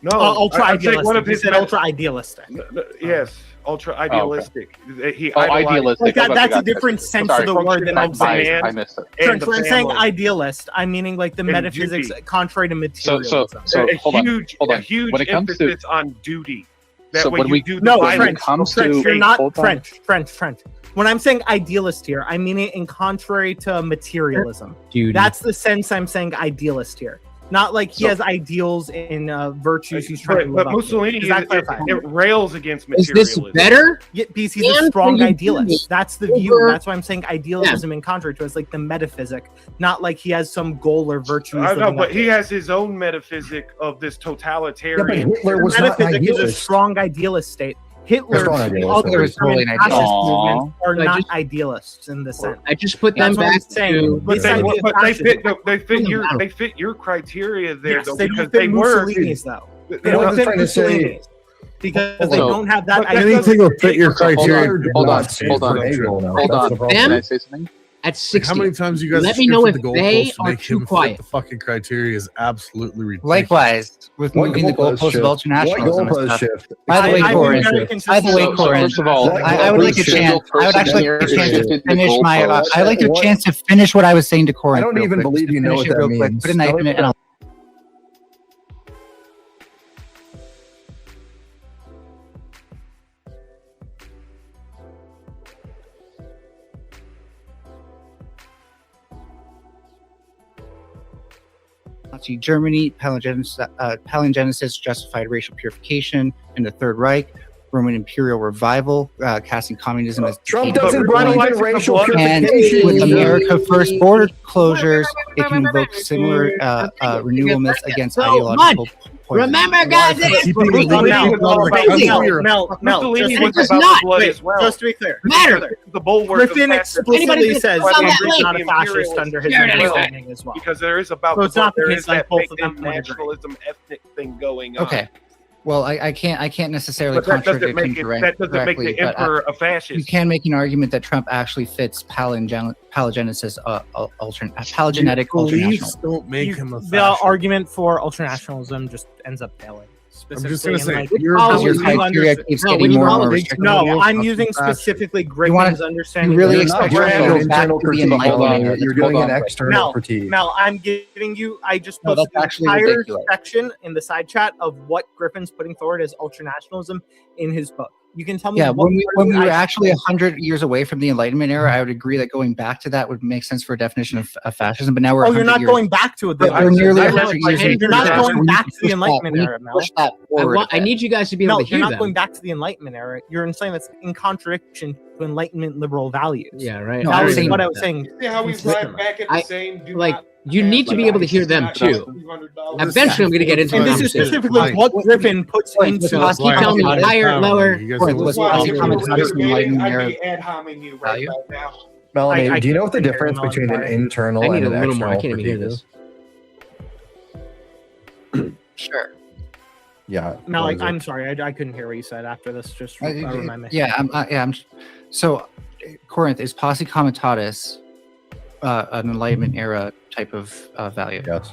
No, ultra I'd say idealistic. one of He his said met- ultra idealistic. Yes, ultra idealistic. He Oh, idolized- idealistic. Like that, Okay, that's a gotcha. different sense Sorry. of the word than I'm saying. I missed it. Trench, when I'm saying idealist, I'm meaning like the And metaphysics duty. contrary to materialism. So a hold on, huge, hold a on. huge When it comes to emphasis on duty. That So when when you we- do No, the when it Trench, comes Trench, to- you're not hold on. Trench. When I'm saying idealist here, I mean it in contrary to materialism. Duty. That's the sense I'm saying idealist here. Not like he has ideals and virtues he's trying to live But up to. Mussolini, Does that clarify? it rails against Is materialism. this better? Yeah, because he's a And strong can you idealist. do That's the view. over- That's why I'm saying idealism in contrary to it's like the metaphysic, not like he has some goal or virtue. I know, but he has his own metaphysic of this totalitarian. Hitler was not metaphysic is a idealist. strong idealist state. Hitler, strong and idealist. all the Hitler is totally German an fascist idealist. movements are I not just- idealists in the sense. I just put them That's what I'm back saying. to. But They, idea of but they fit. fascism. They fit your criteria there, Yes, though, they because don't fit they were. Mussolini's though. They You know don't what I'm fit trying to say? Mussolini's because they So- don't have that. But that idea. doesn't- will fit your criteria. Hold on, Not safe hold on, for Hegel, now. hold That's on. the problem. Can I say something? At 60. How many times you guys Let have me know if shifted the they goalposts to are make too him quiet. fit the fucking criteria is absolutely ridiculous. Likewise, with What moving the goalpost goalposts shift? of ultranationalism. What and goalpost stuff. shift? By the way, I've been Corinth. very By consistent. the way, So Corinth. first of all, I would like a chance. I would actually like a chance to finish my. I like a What- chance to finish what I was saying to Corinth. I don't real even quick. believe Just you know finish what it that real quick. means. Put a knife in it, and I'll. Nazi Germany, palingenesis justified racial purification in the Third Reich, Roman imperial revival, casting communism as Trump decaying doesn't decline. believe in racial And purification. with America First border closures, it can invoke similar renewal myths against So ideological much. poison. Remember, guys, this is Mel, Mussolini just, was does about not. the blood wait, as well. just to be clear, Matter. The bulwark of Griffin fascism. explicitly Anybody says on that he's link? not a fascist under his Share it understanding anyway. as well. Because there is about So it's the not the there case is that that both big of them would agree. nationalism ethnic thing going on. Okay. Well, I can't necessarily But that doesn't contradict make him it. That doesn't make directly, the but emperor a you fascist. can make an argument that Trump actually fits palingenesis, palingenetic Beliefs ultranational. don't make him a The fascist. argument for ultranationalism just ends up failing. I'm just gonna say, Specifically in, your like, Your belief- criteria keeps No, getting we more and follow more these- restrictive. No, I'm Fucking using fascist. specifically You wanna- Griffin's understanding. you really of You're expect not Trump doing to an go back internal to the critique. Enlightenment. You're doing an external critique. Mel, I'm giving you. I just No, posted that's an actually entire ridiculous. section in the side chat of what Griffin's putting forward as ultranationalism in his book. You can tell me. Yeah, what when we were I- actually 100 years away from the Enlightenment era, I would agree that going back to that would make sense for a definition of fascism. But now we're Oh, you're 100 not years, going back to it. We're nearly 100 years. You're not going back to the Push Enlightenment that- era, Mel. push that forward a I bit. need you guys to be able No, to hear you're not them. going back to the Enlightenment era. You're saying that's in contradiction to Enlightenment liberal values. Yeah, right. That was what I was saying. See how he's right back at the same. You need to be able to hear them too. Eventually, I'm going to get into And the this is conversation. specifically what Griffin puts into. Keep telling me higher, lower. Melanie, do you know what the difference between an internal I need and a an little more. I external can't even hear critique? this. Sure. Yeah. No, what is it? I'm sorry. I couldn't hear what you said after this. Just remind me. I'm so Corinth is posse comitatus an Enlightenment era type of value. Yes.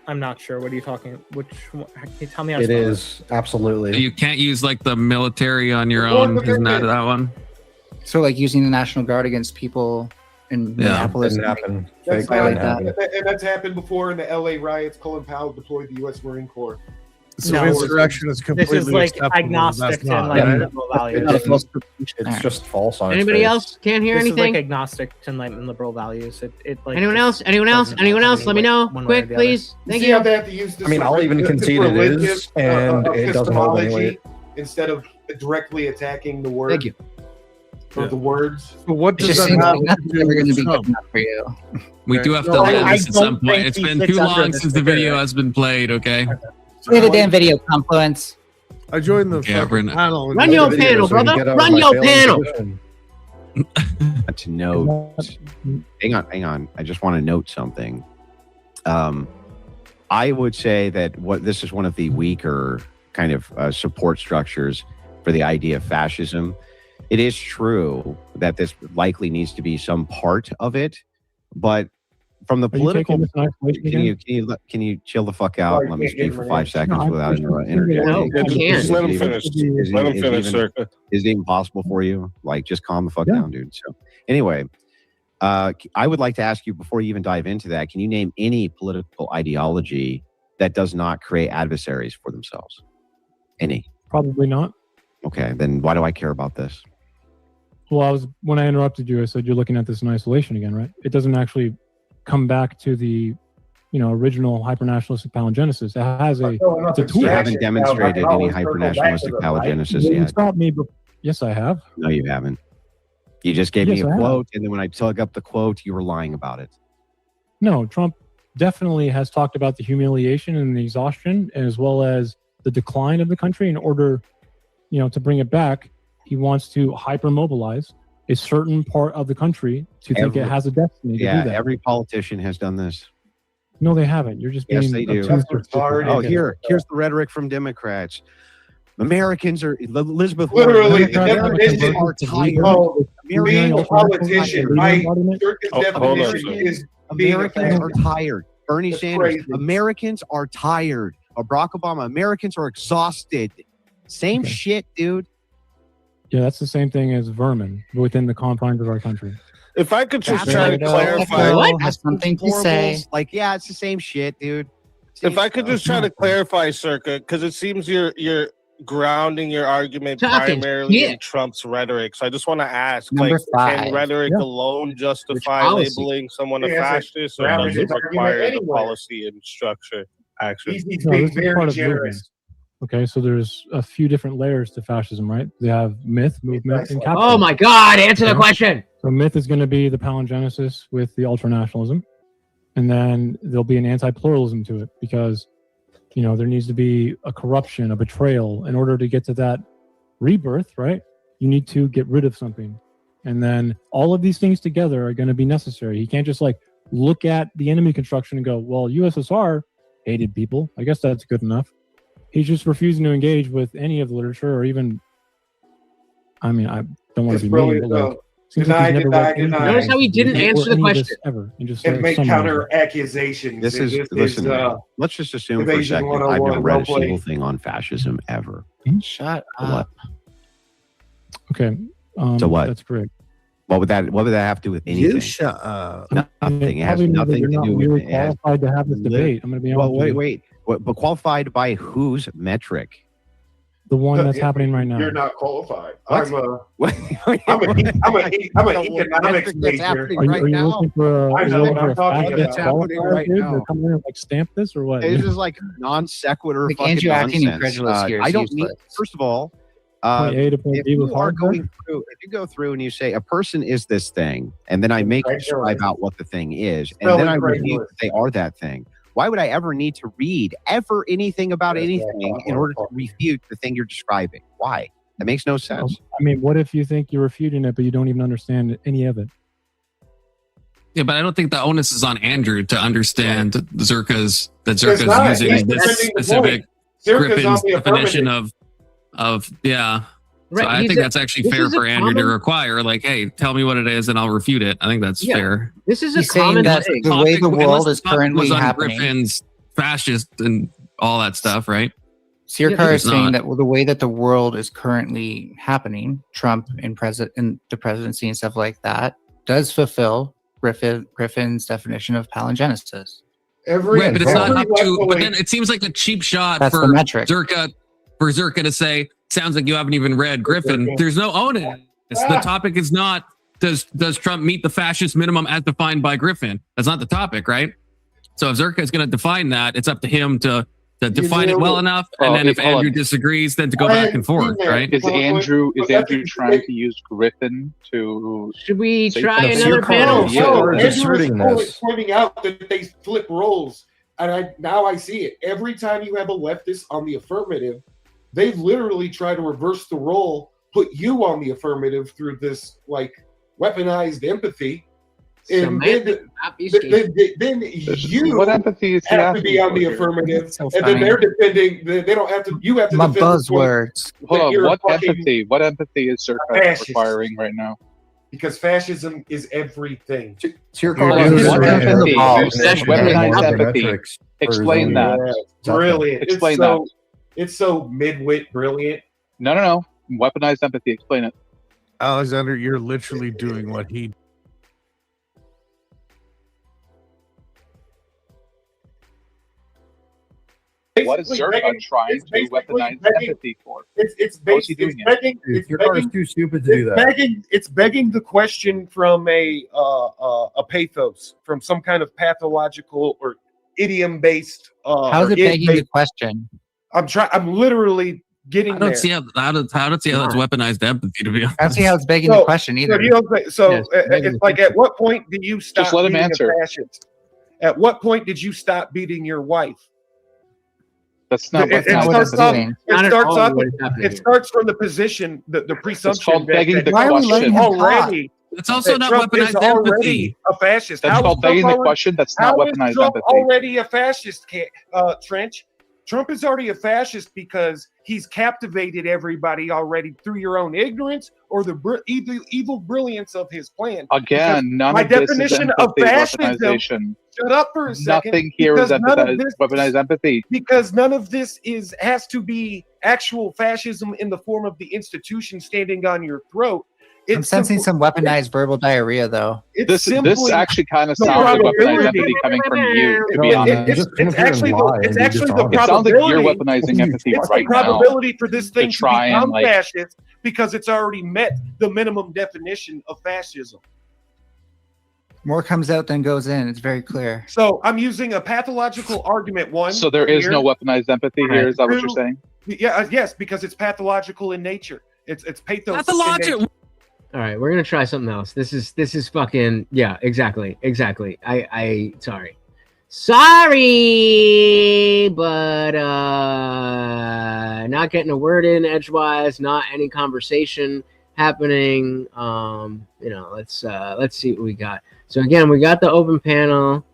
I'm not sure. What are you talking? Which one? Can you tell me how to It spell is absolutely. You can't use like the military on your own. Isn't that one? So like using the National Guard against people in Minneapolis. Didn't happen. That's, Like that. and that's happened before in the LA riots. Colin Powell deployed the U.S. Marine Corps. So insurrection is completely This is like acceptable, agnostic that's to not. Enlightenment liberal values. It's just false on its Anybody face. else can't hear This is anything? like agnostic to Enlightenment liberal values. It like Anyone just else? Anyone else? doesn't Anyone have else? any Let me way- know. one way or Quick, the other. please. Thank See you. how they have to use this. I mean, I'll even concede it is, and it doesn't hold any weight. Instead of directly attacking the word. Thank you. Or the words. But what It does just that seems have like to nothing's do ever going to with be good Trump? enough for you. We do have to No, land I this at some don't think point. It's he been fits too under long this since the criteria. video has been played. Okay. Play the damn video, Confluence. I joined the Yeah, fucking Brent. panel. and Run the your video panel, so we can brother. get out of Run my your failing panel. position. To note, hang on. I just want to note something. I would say that this is one of the weaker kind of support structures for the idea of fascism. It is true that this likely needs to be some part of it, but from the political, can you chill the fuck out? Sorry, Let me can't get speak for him 5 seconds in. without interjecting. No, I can't. Just let him finish. Let him finish, Circa. Is it even possible for you? Like, just calm the fuck down, dude. So, anyway, I would like to ask you before you even dive into that, can you name any political ideology that does not create adversaries for themselves? Any? Probably not. Okay, then why do I care about this? Well, when I interrupted you, I said you're looking at this in isolation again, right? It doesn't actually come back to the, original hypernationalistic palingenesis. It has it's a tool. You haven't demonstrated any hypernationalistic palingenesis You yet. stopped me, but yes, I have. No, you haven't. You just gave Yes, me I a have. quote, and then when I dug up the quote, you were lying about it. No, Trump definitely has talked about the humiliation and the exhaustion, as well as the decline of the country. In order, to bring it back, he wants to hypermobilize a certain part of the country to think it has a destiny to do that. Every politician has done this. No, they haven't. You're just being Yes, they do. obtuse or stupid. Oh, here's the rhetoric from Democrats. Americans are Elizabeth Literally, Warren. the definition are tired. of being Americans a politician, right? Circus Hold on, definition sir. is being a Americans are fascist. tired. Bernie That's Sanders. crazy. Americans are tired. Barack Obama. Americans are exhausted. Same shit, dude. Yeah, that's the same thing as vermin within the confines of our country. If I could just That's try right. to clarify, What? Has something to say. Like, yeah, it's the same shit, dude. if I could just try to clarify, Circa, because it seems you're grounding your argument Talking primarily shit. in Trump's rhetoric. So I just want to ask, Number can 5. rhetoric Yeah. alone justify policy? labeling someone a Yeah, that's fascist, or grounded does his it require argument the anywhere. policy and structure action? He's No, being this is part very of generous. Okay, so there's a few different layers to fascism, right? They have myth, movement, and capitalism. Oh my God! Answer the Okay. question. So myth is going to be the palingenesis with the ultranationalism, and then there'll be an anti-pluralism to it because, there needs to be a corruption, a betrayal. In order to get to that rebirth, right, you need to get rid of something. And then all of these things together are going to be necessary. He can't just look at the enemy construction and go, well, USSR hated people. I guess that's good enough. He's just refusing to engage with any of the literature or even, I don't want It's to be mean, brilliant, but though. seems like he's never read anything. Notice how he didn't Or answer the any of this question. ever, and just And make summarize it. counter accusations. This is listen. Let's just assume for a Evasion second I've 101, never read a well played. single thing on fascism ever. Shut What? up. Okay. So what? That's correct. What would that have to do with anything? You shut up. Nothing. It has Probably know that nothing you're to not do with really it. It has qualified to have this debate. I'm going to be honest Well, with you. wait. But qualified by whose metric? The one that's happening right now. You're not qualified. What? I'm an economics major. Are you looking for a, I are you know looking what for I'm a talking fact about. that's happening qualified, right dude? now. They're coming in and like stamp this or what? This is like non sequitur Like, fucking Andrew acting nonsense. incredulous here I is don't need. useless. First of all, Point A to point if B with you are hardware? going through, if you go through and you say a person is this thing, and then I make you describe out what the thing is, and then I review that they are that thing. Why would I ever need to read ever anything about anything in order to refute the thing you're describing? Why? That makes no sense. I mean, what if you think you're refuting it, but you don't even understand any of it? Yeah, but I don't think the onus is on Andrew to understand Zerka's not. using He's this defending the specific point. Zerka's Griffin's on the definition affirmative. of yeah. Right, So I he's think a- that's actually this fair is a for Andrew to common- require. Like, hey, tell me what it is, and I'll refute it. I think that's Yeah. fair. This is a He's saying common that thing. the way the Unless world is topic currently was on happening. Griffin's fascist and all that stuff, right? Sirkar is It's saying not. that the way that the world is currently happening, Trump in the presidency and stuff like that, does fulfill Griffin's definition of palingenesis. Right, but it's not up to. But then it seems like a cheap shot That's the for metric. Zerka to say. Sounds like you haven't even read Griffin. There's no onus. The topic is not does Trump meet the fascist minimum as defined by Griffin. That's not the topic, right? So if Zerka is going to define that, it's up to him to define it well enough. And then if Andrew disagrees, then to go back and forth, right? Is Andrew trying to use Griffin to? Should we say try something? another panel? Andrew is pointing out that they flip roles, and now I see it. Every time you have a leftist on the affirmative, they've literally tried to reverse the role, put you on the affirmative through this like weaponized empathy. And then you What empathy is he have to be asking on for the here? affirmative, So and then funny. they're defending. They don't have to. You have to My defend the point buzzwords. that Hold on. you're a What fucking- empathy? What empathy is Zerka Fascist. requiring right now? Because fascism is everything. Your What empathy? You said weaponized empathy. Explain that. Brilliant. Explain it's that. so, It's so midwit brilliant. No. Weaponized empathy. Explain it. Alexander, you're literally doing what he. What is Zerka trying to weaponize empathy for? It's How is he doing it? begging. It's Your car is begging. too stupid to do that. It's begging the question from a pathos, from some kind of pathological or idiom based. How's it begging the question? I'm literally getting I don't there. see how that's weaponized empathy, to be honest. I don't see how it's begging the question either. It's like, at what point do you stop let him being answer. a fascist? At what point did you stop beating your wife? That's not. It starts from the position, the presumption called begging that the Trump question. is already. It's also that not Trump is weaponized already empathy. a fascist. That's How called is begging Trump the question. That's not how is weaponized Trump empathy. already a fascist, Trench? Trump is already a fascist because he's captivated everybody already through your own ignorance or the evil brilliance of his plan. Again, none my of this is definition of empathy fascism. weaponization. Shut up for a second. Nothing here is because none of weaponized empathy. Because none of this has to be actual fascism in the form of the institution standing on your throat. I'm sensing some weaponized verbal diarrhea, though. This actually kind of sounds like weaponized empathy coming from you, to be honest. It's actually the It sounds like you're probability. weaponizing empathy It's right the probability for this thing to try and, become like- fascist because it's already met the minimum definition of fascism. More comes out than goes in. It's very clear. So I'm using a pathological argument. now. So there is no weaponized empathy here. Is that what you're saying? Yeah. Yes, because it's pathological in nature. It's pathos. Pathological. All right, we're gonna try something else. This is fucking exactly. I sorry, but not getting a word in edgewise, not any conversation happening. Let's see what we got. So again, we got the open panel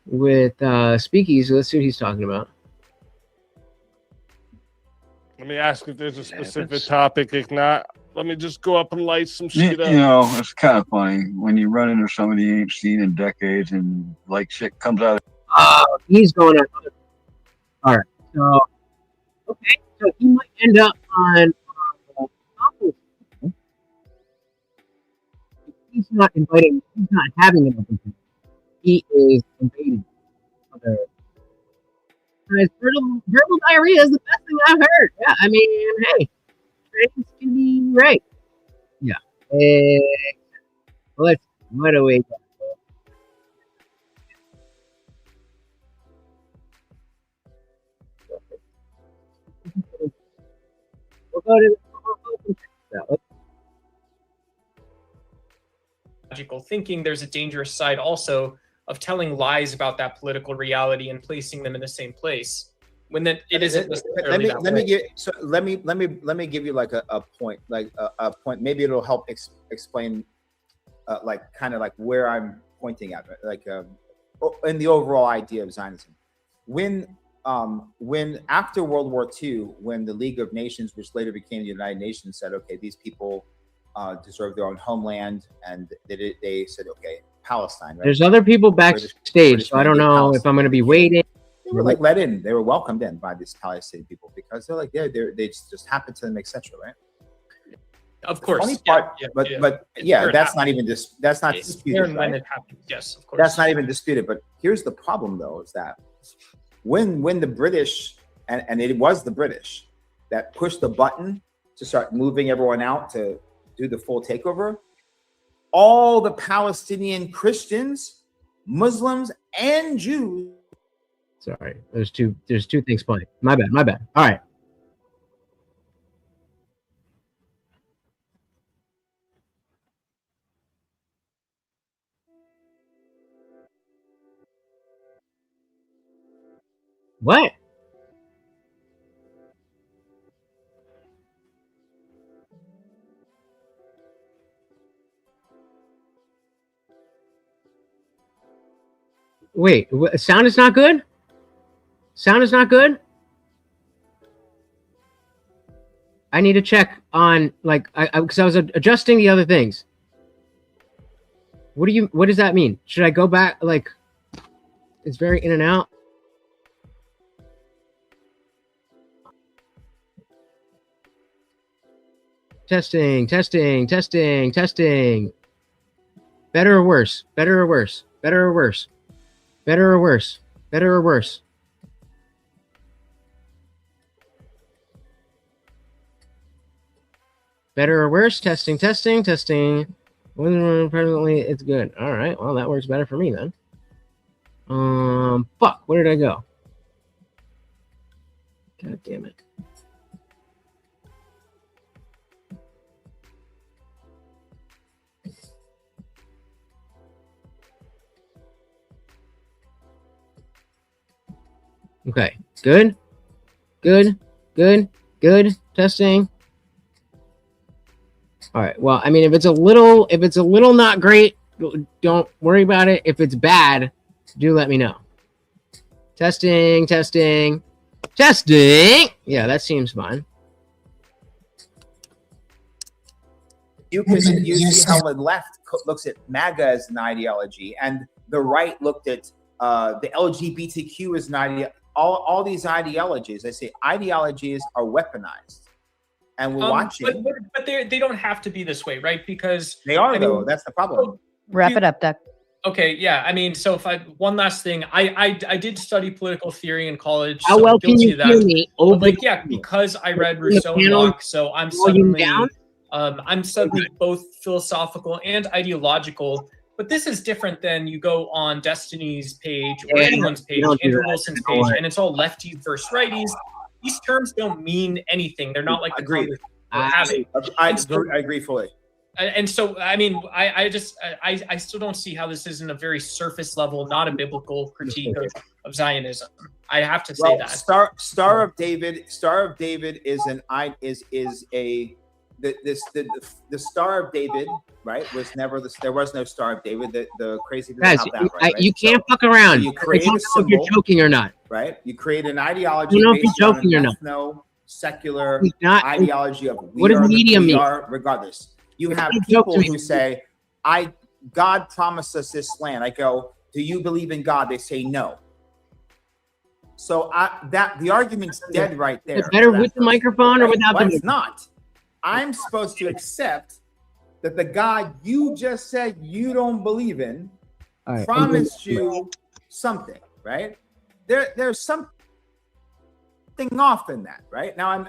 with Speakeasy. Let's see what he's talking about. Let me ask if there's a specific topic. If not, let me just go up and light some shit up. You know, it's kind of funny when you run into somebody you ain't seen in decades and like shit comes out of He's going on. All right. So, okay. So he might end up on. He's not inviting. He's not having an open panel. He is invading other guys. Verbal diarrhea is the best thing I've heard. Yeah, I mean, hey, things can be right. Yeah. What do we got? We'll go to logical thinking. There's a dangerous side also of telling lies about that political reality and placing them in the same place when that it isn't necessarily that way. Let me give you like a point, like a point. Maybe it'll help explain, like kind of like where I'm pointing at, like in the overall idea of Zionism. When after World War II, when the League of Nations, which later became the United Nations, said, okay, these people deserve their own homeland, and they said, okay, Palestine. Right? There's other people backstage, so I don't know if I'm going to be waiting. They were like let in. They were welcomed in by these Palestinian people because they're like they just happened to them, etc. Right? Of course. The funny part, but that's not even that's not disputed. When right? it happened, yes, of course. That's not even disputed. But here's the problem, though, is that when the British and it was the British that pushed the button to start moving everyone out to do the full takeover, all the Palestinian Christians, Muslims, and Jews. Sorry, there's two things playing. My bad. All right. What? Wait, sound is not good? Sound is not good? I need to check on, like, because I was adjusting the other things. What does that mean? Should I go back? Like, it's very in and out. Testing. Better or worse? Better or worse? Better or worse? Better or worse? Better or worse? Better or worse? Testing. Presently, it's good. All right. Well, that works better for me then. Fuck. Where did I go? God damn it. Okay. Good. Testing. All right. Well, I mean, if it's a little not great, don't worry about it. If it's bad, do let me know. Testing. Yeah, that seems fine. You see how the left looks at MAGA as an ideology, and the right looked at the LGBTQ as an ideology. All these ideologies, I say ideologies are weaponized, and we're watching. But they don't have to be this way, right? Because they are, though. That's the problem. Wrap it up, Doug. Okay, yeah. I mean, so one last thing, I did study political theory in college. How well can you hear me? Because I read Rousseau and Locke, so I'm suddenly both philosophical and ideological. But this is different than you go on Destiny's page or anyone's page, Andrew Wilson's page, and it's all lefties versus righties. These terms don't mean anything. They're not like the conversation we're having. I agree fully. And so, I mean, I still don't see how this isn't a very surface level, not a biblical critique of Zionism. I have to say that. Star of David is the Star of David, right? There was no Star of David. The crazy thing guys, about that, right? You can't fuck around. So you create a symbol, if you're joking or not, right? You create an ideology. You know if you're joking or not. No secular ideology of what does medium mean? Regardless, you have people who say, God promised us this land. I go, do you believe in God? They say no. So the argument's dead right there. It's better with the microphone or without the. It's not. I'm supposed to accept that the God you just said you don't believe in promised you something, right? There's some something off in that, right? Now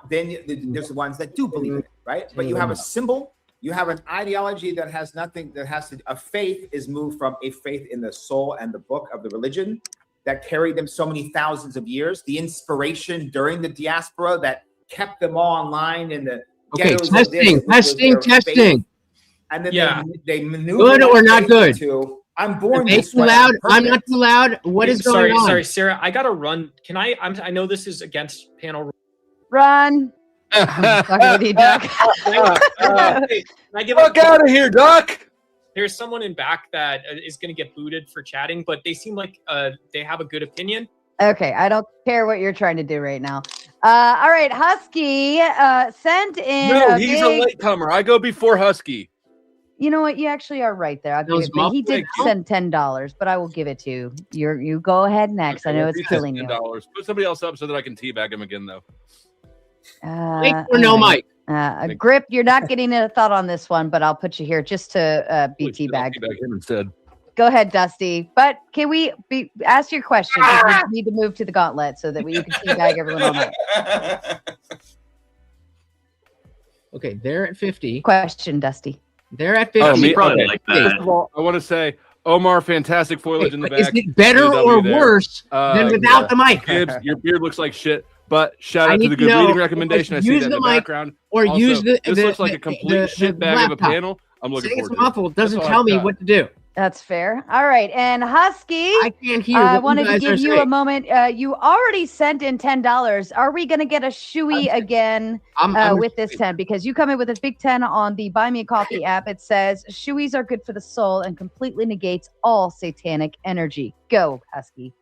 there's the ones that do believe in it, right? But you have a symbol, you have an ideology that has nothing, a faith is moved from a faith in the soul and the book of the religion that carried them so many thousands of years, the inspiration during the diaspora that kept them all online in the ghettos of this, testing. And then they maneuver good or not good. I'm born this way. Loud. I'm not too loud. What is going on? Sorry, Sarah. I gotta run. Can I? I know this is against panel rules. Run. I'm fucking with you, Doc. Can I give Fuck out of here, Doc. There's someone in back that is going to get booted for chatting, but they seem like they have a good opinion. Okay, I don't care what you're trying to do right now. All right, Husky sent in. No, he's a latecomer. I go before Husky. You know what? You actually are right there. I'll give it to you. He did send $10, but I will give it to you. You go ahead next. I know it's killing you. $10. Put somebody else up so that I can teabag him again, though. Mike or no Mike? Grip, you're not getting a thought on this one, but I'll put you here just to be teabag. Teabag him instead. Go ahead, Dusty. But can we ask your question? We need to move to the gauntlet so that you can teabag everyone all night. Okay, they're at 50. Question, Dusty. They're at 50. Oh, me? Probably Okay. First of all, I want to say, Omar, fantastic foliage in the back. Is it better or worse than without the mic? Gibbs, your beard looks like shit, but shout out to the good reading recommendation. I see that in the background. Or Also, use this looks like a complete shit bag of a panel. I'm looking Saying forward it's to it. muffled doesn't That's all tell I've me got. what to do. That's fair. All right. And Husky, I can't hear. I what wanted you to guys give are you a saying. moment. You already sent in $10. Are we going to get a shoey again I'm with this 10? Because you come in with a big 10 on the Buy Me a Coffee app. It says shoeys are good for the soul and completely negates all satanic energy. Go, Husky.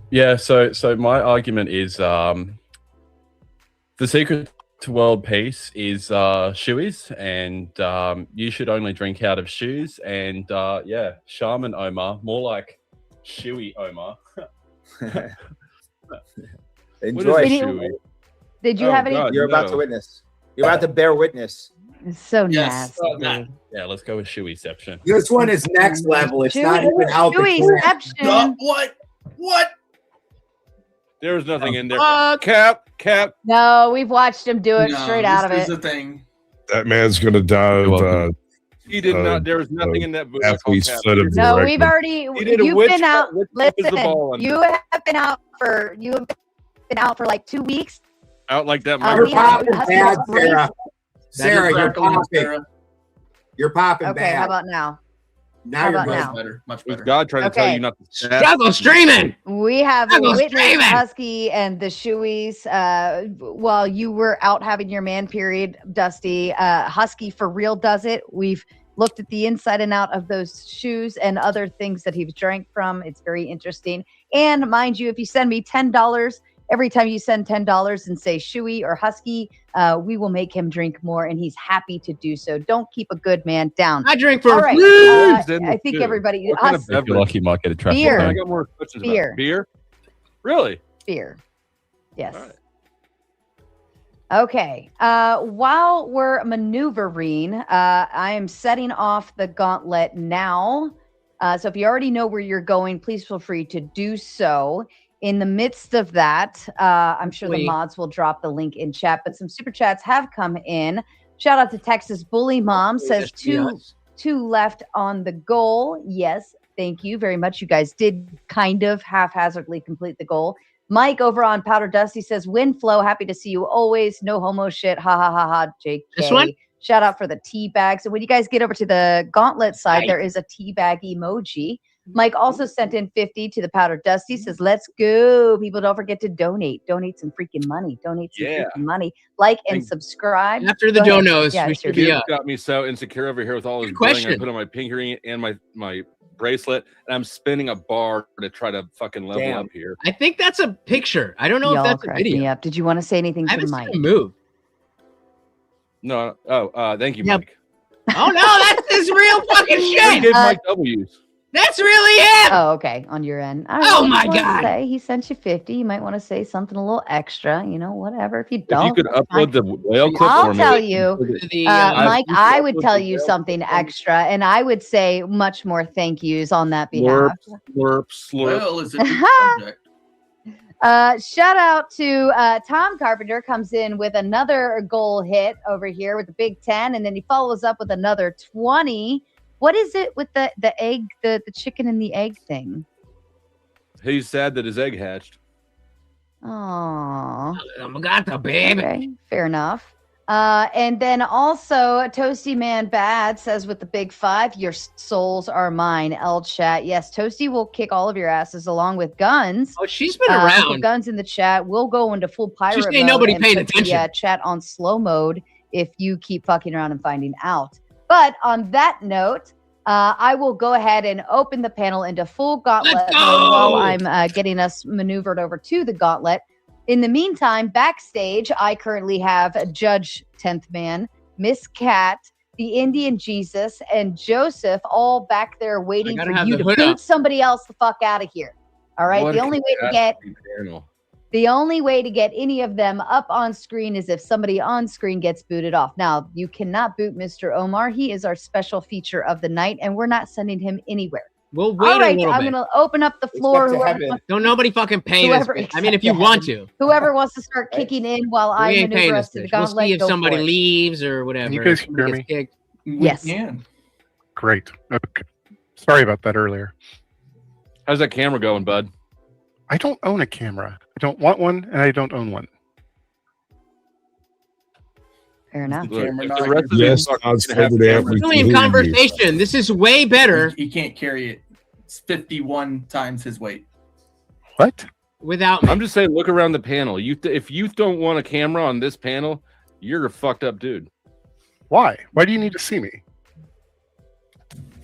Yeah, so my argument is the secret to world peace is shoeys, and you should only drink out of shoes. And yeah, Shaman Omar, more like shoey Omar. Enjoy. Did you have any? You're about to witness. You're about to bear witness. It's so Yes. nasty. Yeah, let's go with shoeyception. This one is next level. It's not even out the Shoeyception. What? There was nothing in there. Cap. No, we've watched him do it straight out of it. That man's gonna die of. He did not. There was nothing in that book. Athlete's foot of No, directly. we've already. did a You've witch been out. hunt. Which is the Listen, ball under? you have been out for like 2 weeks. Out like that. You're popping bad, Sarah. Sarah, you're crackling, popping. You're popping Okay, bad. how about now? Now How you're about much now? better. Much Was God trying to tell Okay. you not to Struggle streaming. We have Struggle witnessed streaming. Husky and the shoeys while you were out having your man period, Dusty. Husky for real does it. We've looked at the inside and out of those shoes and other things that he's drank from. It's very interesting. And mind you, if you send me $10, every time you send $10 and say shoey or Husky, we will make him drink more, and he's happy to do so. Don't keep a good man down. I drink for All right. free. I think everybody. What kind us- of If you're lucky, you might get a traffic Beer. I fine. got more questions Beer. about beer. Really? Beer. Yes. Okay. While we're maneuvering, I am setting off the gauntlet now. So if you already know where you're going, please feel free to do so. In the midst of that, I'm sure the mods will drop the link in chat, but some super chats have come in. Shout out to Texas Bully Mom, says two left on the goal. Yes, thank you very much. You guys did kind of haphazardly complete the goal. Mike over on Powder Dusty says, Wind Flow, happy to see you always. No homo shit. Ha ha ha ha. JK. This one? Shout out for the tea bags. And when you guys get over to the gauntlet side, there is a tea bag emoji. Mike also sent in 50 to the Powder Dusty, says, let's go. People, don't forget to donate. Donate some freaking money. Donate some freaking money. Like and subscribe. After the Go ahead. donos, Yeah, we sure. should be Gibbs up. got me so insecure over here with all his Good bling. I question. put on my pinky ring and my bracelet, and I'm spinning a bar to try to fucking level Damn. up here. I think that's a picture. I don't know Y'all if that's a crack video. me up. Did you want to say anything I to haven't Mike? seen him move. No. Thank you, Yep. Mike. Oh no, that's his real fucking He shit. did Mike W's. That's really him. Oh, okay. On your end. All right, Oh if my you wanna God. Say, he sent you 50. You might want to say something a little extra, whatever. If you If don't, you could that's fine. upload the whale clip I'll for me. tell you, Mike, I would tell you something extra, and I would say much more thank yous on that behalf. Slurp, slurp. Well, is it Shout out to Tom Carpenter, comes in with another goal hit over here with the Big 10, and then he follows up with another 20. What is it with the egg, the chicken and the egg thing? He's sad that his egg hatched. Oh, got the baby. Okay, fair enough. And then also Toasty Man Bad says with the big 5, your souls are mine. L chat. Yes, Toasty will kick all of your asses along with Guns. Oh, she's been around. With Guns in the chat. We'll go into full pirate Just ain't mode nobody and paying put attention. The chat on slow mode if you keep fucking around and finding out. But on that note, I will go ahead and open the panel into full gauntlet mode while I'm getting us maneuvered over to the gauntlet. In the meantime, backstage, I currently have Judge 10th Man, Miss Cat, the Indian Jesus, and Joseph all back there waiting for you to boot somebody else the fuck out of here. All right. The only way to get any of them up on screen is if somebody on screen gets booted off. Now, you cannot boot Mr. Omar. He is our special feature of the night, and we're not sending him anywhere. We'll wait All right, a little I'm bit. going to open up the floor. Don't nobody fucking pay this. Whoever- I mean, if you want to. Whoever wants to start kicking in while I We ain't paying maneuver this us to the bitch. We'll gauntlet, see if go somebody for it. leaves or whatever. You guys If hear somebody me? gets kicked. Yes. Great. Okay. Sorry about that earlier. How's that camera going, bud? I don't own a camera. I don't want one, and I don't own one. Fair enough. Look, if not the rest of Yes, these fuckers I was can have over there. cameras- We're only in conversation. This is way better He can't carry it. It's 51 times his weight. What? without me. I'm just saying, look around the panel. If you don't want a camera on this panel, you're a fucked up dude. Why? Why do you need to see me?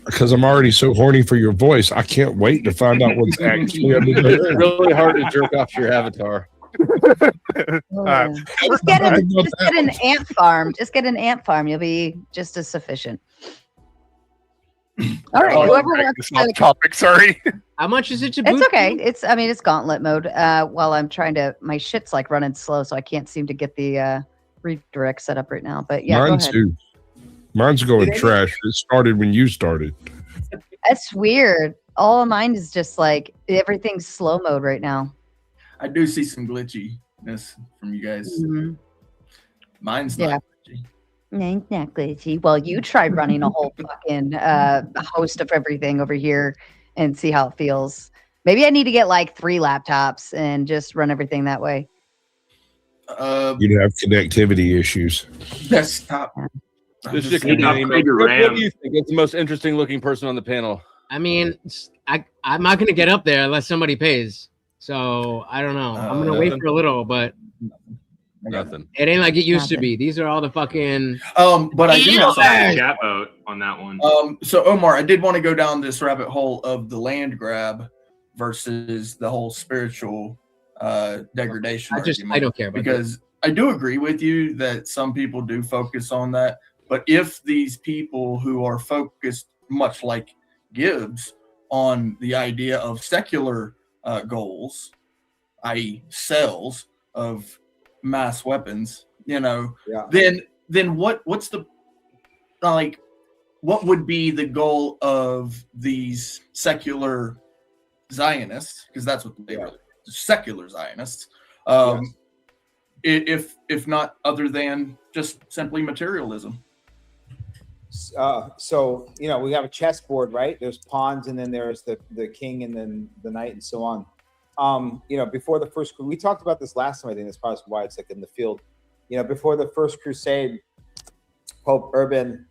Because I'm already so horny for your voice. I can't wait to find out what's actually under It's there. really hard to jerk off your avatar. Just get an ant farm. Just get an ant farm. You'll be just as sufficient. All right. Whoever wants to. Topic. Sorry. How much is it to boot? It's okay. It's gauntlet mode. While I'm trying to, my shit's like running slow, so I can't seem to get the redirect set up right now. But yeah, Mine's go ahead. too. Mine's going trash. It started when you started. That's weird. All of mine is just like everything's slow mode right now. I do see some glitchiness from you guys. Mhm. Mine's not glitchy. Mine's not glitchy. Well, you try running a whole fucking host of everything over here and see how it feels. Maybe I need to get like 3 laptops and just run everything that way. You'd have connectivity issues. Desktop. This just shit need can to be upgrade your what RAM. do you think? It's the most interesting looking person on the panel. I mean, I'm not gonna get up there unless somebody pays. So I don't know. I'm gonna wait for a little, but nothing. It ain't like it used to be. These are all the fucking. But I do have something. Chat vote on that one. So Omar, I did want to go down this rabbit hole of the land grab versus the whole spiritual degradation. I argument, don't care about because I do agree with you that some people do focus on that. But if these people who are focused, much like Gibbs, on the idea of secular goals, i.e., sales of mass weapons, then what's the what would be the goal of these secular Zionists? Because that's what they are, secular Zionists. If not other than just simply materialism. So we have a chessboard, right? There's pawns, and then there's the king, and then the knight, and so on. Before the first, we talked about this last time. I think that's probably why it's like in the field. Before the first crusade, Pope Urban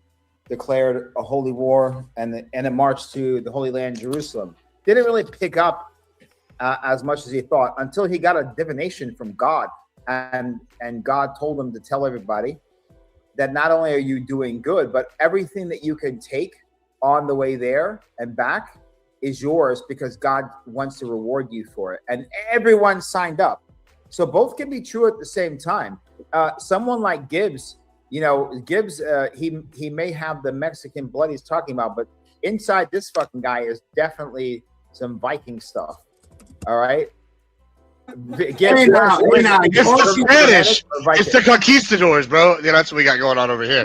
declared a holy war, and it marched to the Holy Land, Jerusalem. Didn't really pick up as much as he thought until he got a divination from God, and God told him to tell everybody that not only are you doing good, but everything that you can take on the way there and back is yours because God wants to reward you for it. And everyone signed up. So both can be true at the same time. Someone like Gibbs, Gibbs, he may have the Mexican blood he's talking about, but inside this fucking guy is definitely some Viking stuff. All right. Hey, now, It's the Spanish. It's the conquistadors, bro. Yeah, that's what we got going on over here.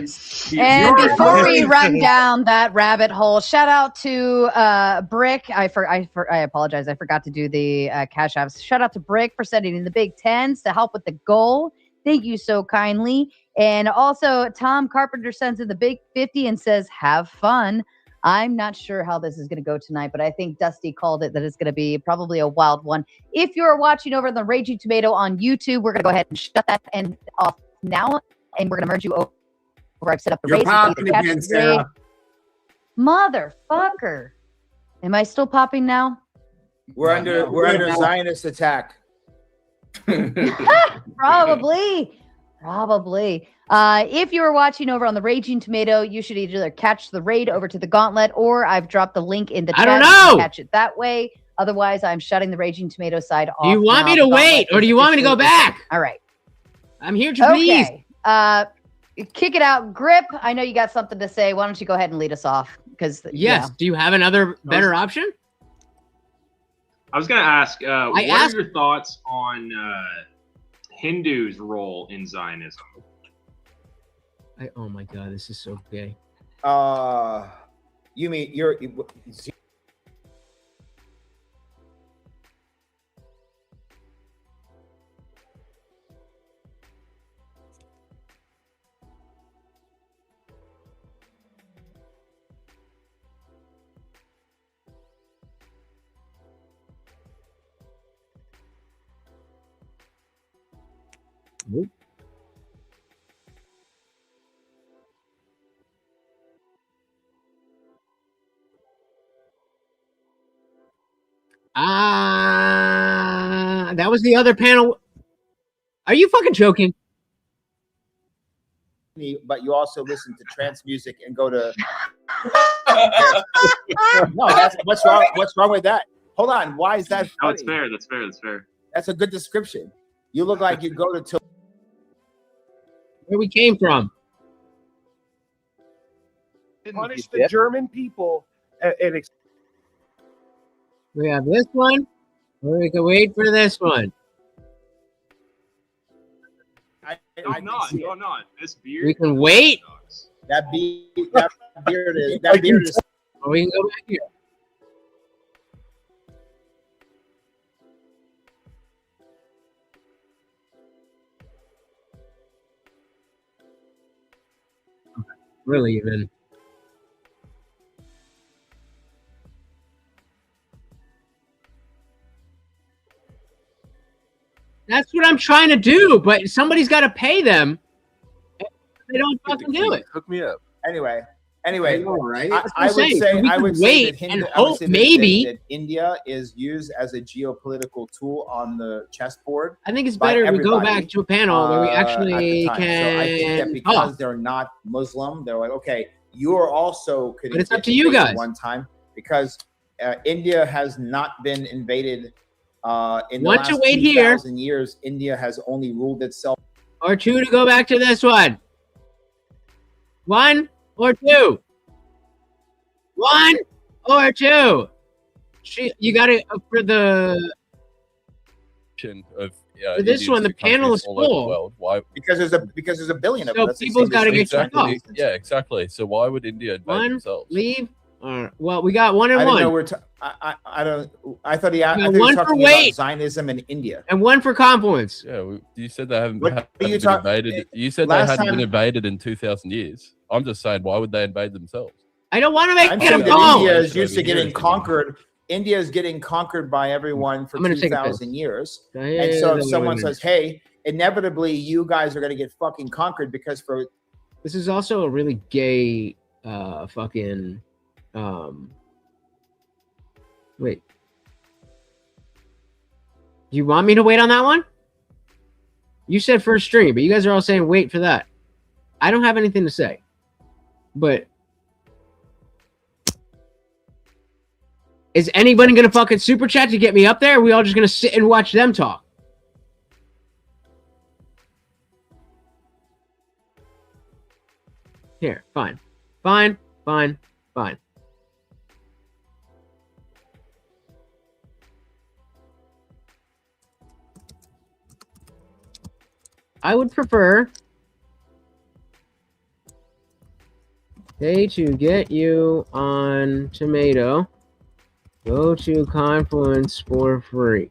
And before we run down that rabbit hole, shout out to Brick. I apologize. I forgot to do the cash apps. Shout out to Brick for sending in the big tens to help with the goal. Thank you so kindly. And also, Tom Carpenter sends in the big 50 and says, "Have fun." I'm not sure how this is going to go tonight, but I think Dusty called it that it's going to be probably a wild one. If you're watching over the Raging Tomato on YouTube, we're going to go ahead and shut that end off now, and we're going to merge you over. I've set up the You're race. popping again, Sarah. Motherfucker. Am I still popping now? We're under Zionist attack. Probably. If you are watching over on the Raging Tomato, you should either catch the raid over to the Gauntlet, or I've dropped the link in the chat. I don't You know. can catch it that way. Otherwise, I'm shutting the Raging Tomato side off. Do you want me now. to The wait, Gauntlet or do you want me to go officially back? All right. I'm here to please. Okay. Kick it out. Grip, I know you got something to say. Why don't you go ahead and lead us off? Because Yes. Do you have another better option? I was going to ask, what asked- are your thoughts on Hindus' role in Zionism? Oh my God, this is so gay. You mean you're Nope. That was the other panel. Are you fucking joking? but you also listen to trance music and go to no, what's wrong with that? Hold on, why is that No, funny? it's fair. That's fair. That's fair. That's a good description. You look like you go to Where we came from. Punish the German people and We have this one, or we can wait for this one. I'm not. This beard. We can wait. that beard is Or we can go back here. Really, even. That's what I'm trying to do, but somebody's got to pay them. They don't fucking do it. Hook me up. Anyway, all right. I would say we I can would say wait that Hindu, and I would hope say that- maybe- that India is used as a geopolitical tool on the chessboard. I think it's by better if we go everybody, back to a panel where we at the actually time. So I think that can because talk. they're not Muslim, they're like, okay, you are also could But it's up to you guys. one time because India has not been invaded. In the Want to last wait here. 2,000 years, India has only ruled itself. Or two to go back to this one. One or two. One or two. You got it for the. Of, For this Indians one, the to countries panel is all over the full. world. Why? Because there's a billion of So them. That's the people's same gotta as- get checked off. Yeah, exactly. So why would India invade One, themselves? leave. Well, we got one and I didn't one. know we're. I don't. I thought he. I No, thought he was one for talking weight. about Zionism in India. And one for confluence. Yeah, you said they haven't, What hadn't are you been talk- invaded. You said they last hadn't time- been invaded in 2,000 years. I'm just saying, why would they invade themselves? I don't want to make I'm it a saying that poll. India is Over used to here getting is conquered. India is getting conquered by everyone for I'm gonna take a 2,000 years. Yeah, And so if yeah, someone yeah. says, "Hey, inevitably you guys are going to get fucking conquered," because for This is also a really gay fucking wait. Do you want me to wait on that one? You said first stream, but you guys are all saying wait for that. I don't have anything to say. But is anybody gonna fucking super chat to get me up there? Or are we all just gonna sit and watch them talk? Here, fine. Fine. I would prefer to get you on Tomato. Go to Confluence for free.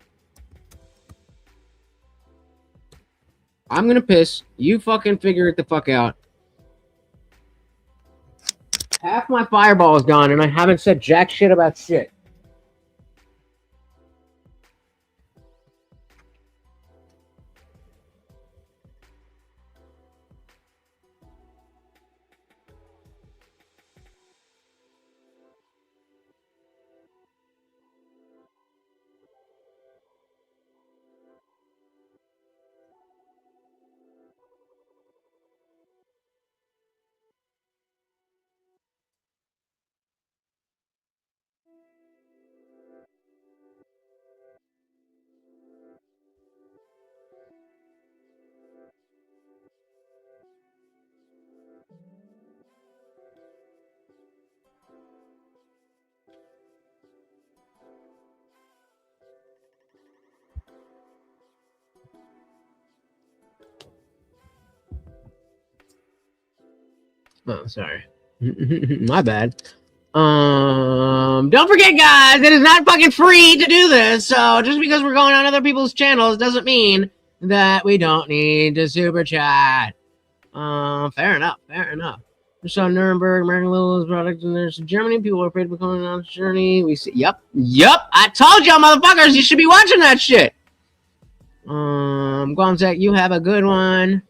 I'm gonna piss. You fucking figure it the fuck out. Half my fireball is gone, and I haven't said jack shit about shit. Oh, sorry. My bad. Don't forget, guys, it is not fucking free to do this. So just because we're going on other people's channels doesn't mean that we don't need to super chat. Fair enough. Fair enough. We saw Nuremberg, American Little's products, and there's Germany. People are afraid of going on this journey. We see. Yep. I told y'all, motherfuckers, you should be watching that shit. Guamzek, you have a good one.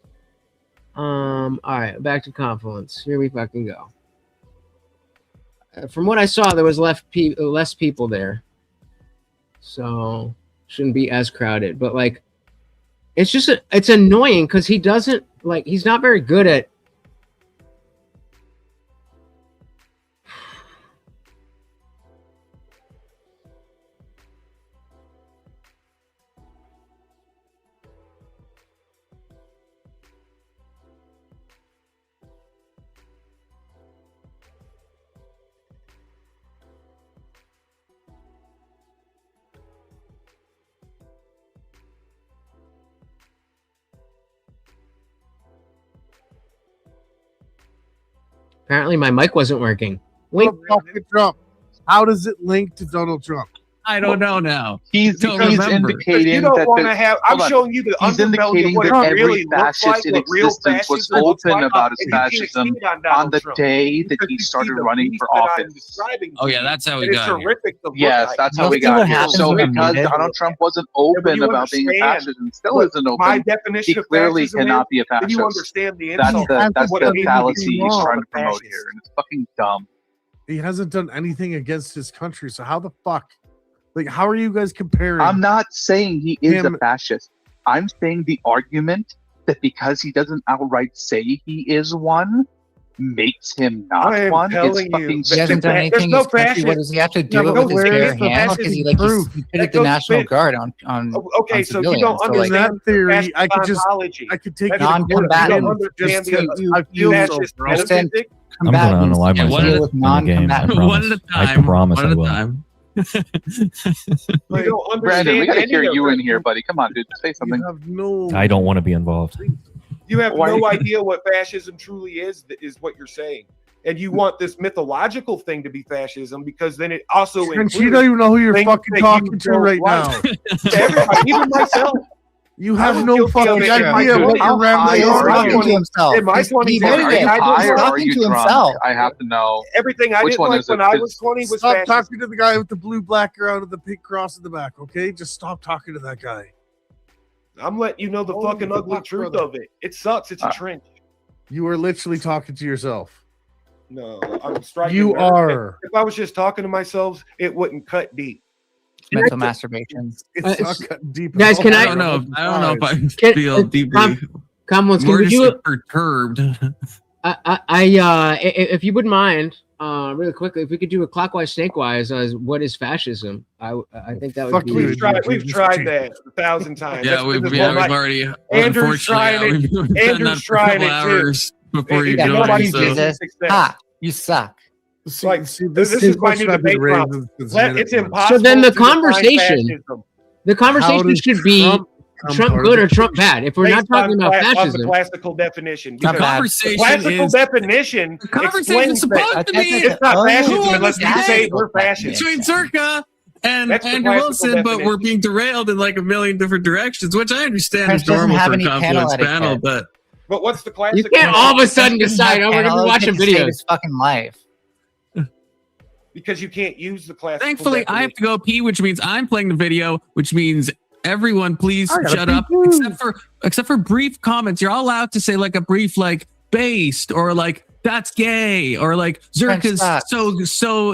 All right, back to Confluence. Here we fucking go. From what I saw, there was less people there, so shouldn't be as crowded. But like, it's just it's annoying because he doesn't like. He's not very good at. Apparently, my mic wasn't working. Wink. Trump. How does it link to Donald Trump? I don't know now. He's indicating you don't that want to have. I'm showing you the underbelly of what it every really looks like. fascist in What real existence was fascism looks open like, about his and you can't fascism see it on on Donald the Trump. day that Because he you see started the running beast for that I'm office. describing Oh to yeah, you, that's how we and got it's here. horrific to look Yes, like. that's how we got here. So because Donald Trump wasn't open you about being a understand fascist and still what isn't my open, definition he of clearly fascism cannot is, be a then you fascist. understand the That's insult. the What it means to be fallacy he's wrong trying to a promote fascist. here, and it's fucking dumb. He hasn't done anything against his country, so how the fuck? Like, how are you guys comparing? I'm not saying he is him- a fascist. I'm saying the argument that because he doesn't outright say he is one makes him not I am one. It's telling you, fucking He hasn't done stupid. anything. no His country, fascist. what does he have to do No, it but with his where bare is the hands? fascism He proof? put the National Guard on Okay, on so you civilians. don't So, like, In understand that theory, fascist I could just ontology. I could take That's it non-combatant. You don't understand I feel so, fascist bro. metaphysics. I'm going to combatants unalive and myself deal with in the game. I non-combatants. promise. One at a I time. promise One I at a will. time. You don't understand Brandon, we gotta any hear of you it. in here, buddy. Come on, dude. Say something. You have no. I don't want to be involved. You have Why- no idea what fascism truly is what you're saying. And you want this mythological thing to be fascism because then it also And you don't even know who you're things fucking that talking you to don't right like. now. Everybody, even myself. You I have was no guilty of fucking it in my idea what 20s. you're rambling He's are talking you? to himself. In my He's 20s, very Are everything you I good. high He's or are talking you to drunk? himself. I have to know. everything I Which didn't one like is it? when I 'Cause- was 20 was Stop fascist. talking to the guy with the blue background and the pink cross in the back, okay? Just stop talking to that guy. I'm letting you know the Holy fucking ugly fuck, truth brother. of it. It sucks. It's a trench. You are literally talking to yourself. No, I'm striking. You nerve. are. If I was just talking to myself, it wouldn't cut deep. mental masturbation. It's not cutting deep. Guys, can I don't know. I don't know if I Can- feel deeply. Comments, More would just you, like perturbed. if you wouldn't mind, really quickly, if we could do a clockwise, snakewise as what is fascism, I think that would Fuck be. you. We've tried that 1,000 times. Yeah, That's- we've this is what my- already. Andrew's trying it. We've done Andrew's that for a trying couple it too. hours before you Yeah, joined. nobody So. Jesus. Ha! You suck. See, Like, see, this is my new debate prompt. It's It's impossible. So then the to define conversation, fascism. the conversation should be Trump good or Trump bad. If we're not talking about on the fascism, classical definition. The because conversation the classical is- definition. The conversation is explains supposed that to be it's not fascism unless you say we're fascist. fascist. Between Circa and That's the Andrew classical Wilson, but definition. we're being derailed in like a million different directions, which I understand Chris is normal doesn't have for a any panel confluence panel, etiquette. but But what's the classical? you can't all of a sudden decide, oh, we're going to be watching Save videos. his fucking life. Because you can't use the classical. thankfully I have to go pee, which means I'm playing the video, which means everyone please I gotta shut pee up, too. except for brief comments. You're all allowed to say like a brief like based or like that's gay or like Zerk is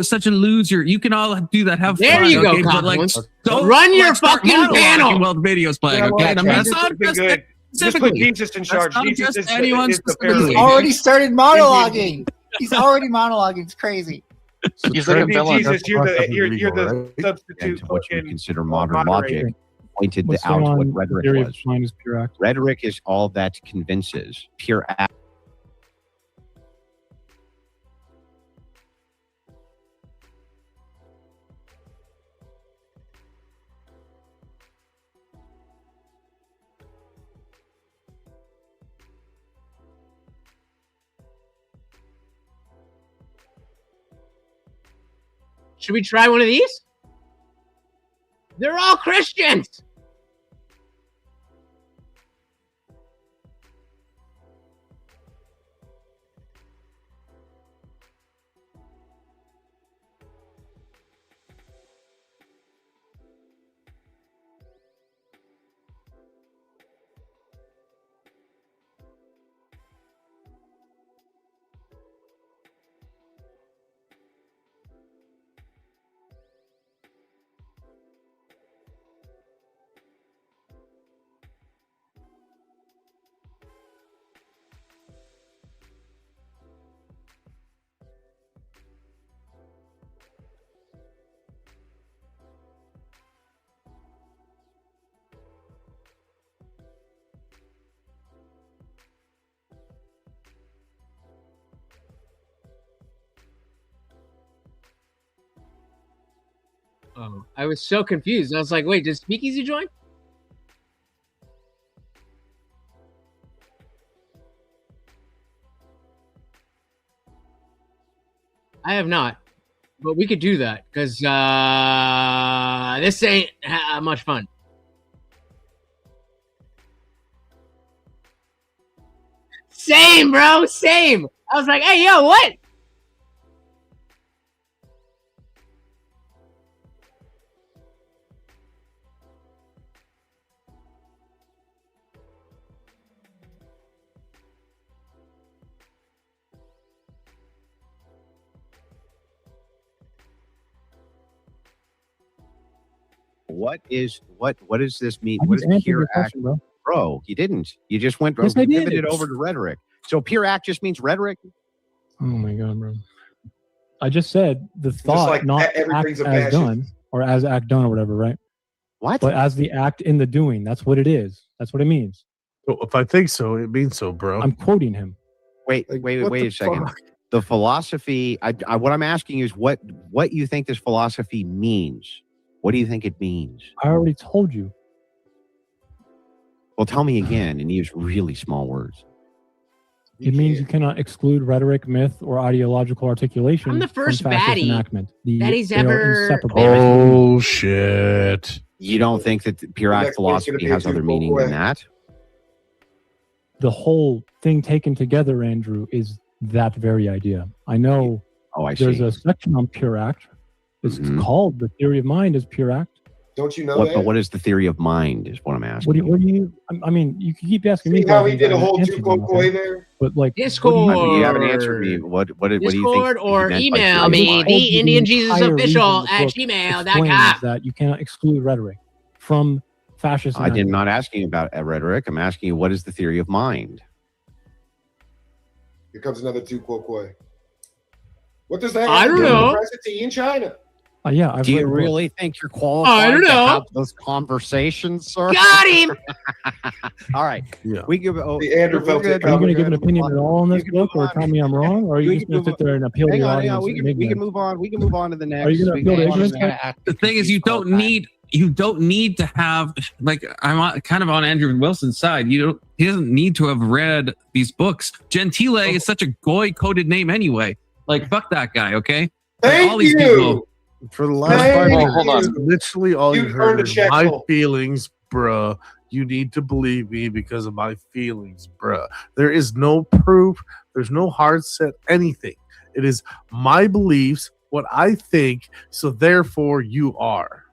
such a loser. You can all do that. Have There fun. you go, okay? But like Confluence. don't Run your start fucking monologuing panel. while the video's playing. Yeah, well, Okay, and I'm not Jesus would be just good. Just put specifically. Jesus in charge. Not Jesus just is anyone the specifically. He's parallel. already started monologuing. He's already monologuing. It's crazy. He's like a villain. Jesus, you're Legal, the right? substitute. what you would fucking consider modern moderator. logic pointed What's out going what on? rhetoric Theory of was. mind is pure act. Rhetoric is all that convinces. Pure act. Should we try one of these? They're all Christians. Oh, I was so confused. I was like, wait, did Speakeasy join? I have not, but we could do that because this ain't much fun. Same, bro, same. I was like, hey, yo, what? What does this mean? I What just is answered pure your act? question, bro. Bro, you didn't. You just went Yes, I did. pivoted over to rhetoric. So pure act just means rhetoric? Oh my god, bro. I just said the thought, like not everything's act a as passion. done or as act done or whatever, right? What? But as the act in the doing. That's what it is. That's what it means. Well, if I think so, it means so, bro. I'm quoting him. Wait what a the second. fuck? The philosophy, what I'm asking is what you think this philosophy means. What do you think it means? I already told you. Well, tell me again and use really small words. It means you cannot exclude rhetoric, myth, or ideological articulation. I'm the first from fascist baddie enactment. that he's they are ever- inseparable. Oh shit! You don't think that the pure act philosophy has other meaning than that? The whole thing taken together, Andrew, is that very idea. I know. Oh, I there's see. a section on pure act. It's called the theory of mind is pure act. Don't you know What, that? but what is the theory of mind? Is what I'm asking. What do you? I mean, you can keep asking me. See how he questions, did a I whole haven't answered two them, koi okay? there? But like Discord. I mean, you haven't answered me. What do you think? Discord or he meant by email theory of me, mind? the Indian Jesus entire official reason the at book gmail.com. explains that you cannot exclude rhetoric from fascist. I did enactment. not asking about rhetoric. I'm asking you what is the theory of mind? Here comes another two koi. What does that I have to don't do with know. presidency in China? Yeah, I've Do you read the book. really think you're qualified I don't to know. have those conversations, sir? Got him. All right. Yeah. We give. The Andrew we're felt good. it Are you going to coming. give an opinion at all on this can book, move or on. tell me I'm wrong, or are you We just can going to move sit there and appeal to Hang your on, audience? we and can ignorance? move on. We can move on to the next. Are you going to We appeal to can- ignorance? The thing is, you don't need you don't need to have like kind of on Andrew Wilson's side. He doesn't need to have read these books. Gentile is such a goy coded name anyway. Like fuck that guy, okay? Thank all these you. people. For the last Thank 5 you. minutes, Hold on. literally all You you heard earned a is check, my Cole. feelings, bruh. You need to believe me because of my feelings, bruh. There is no proof. There's no hard set anything. It is my beliefs, what I think, so therefore you are.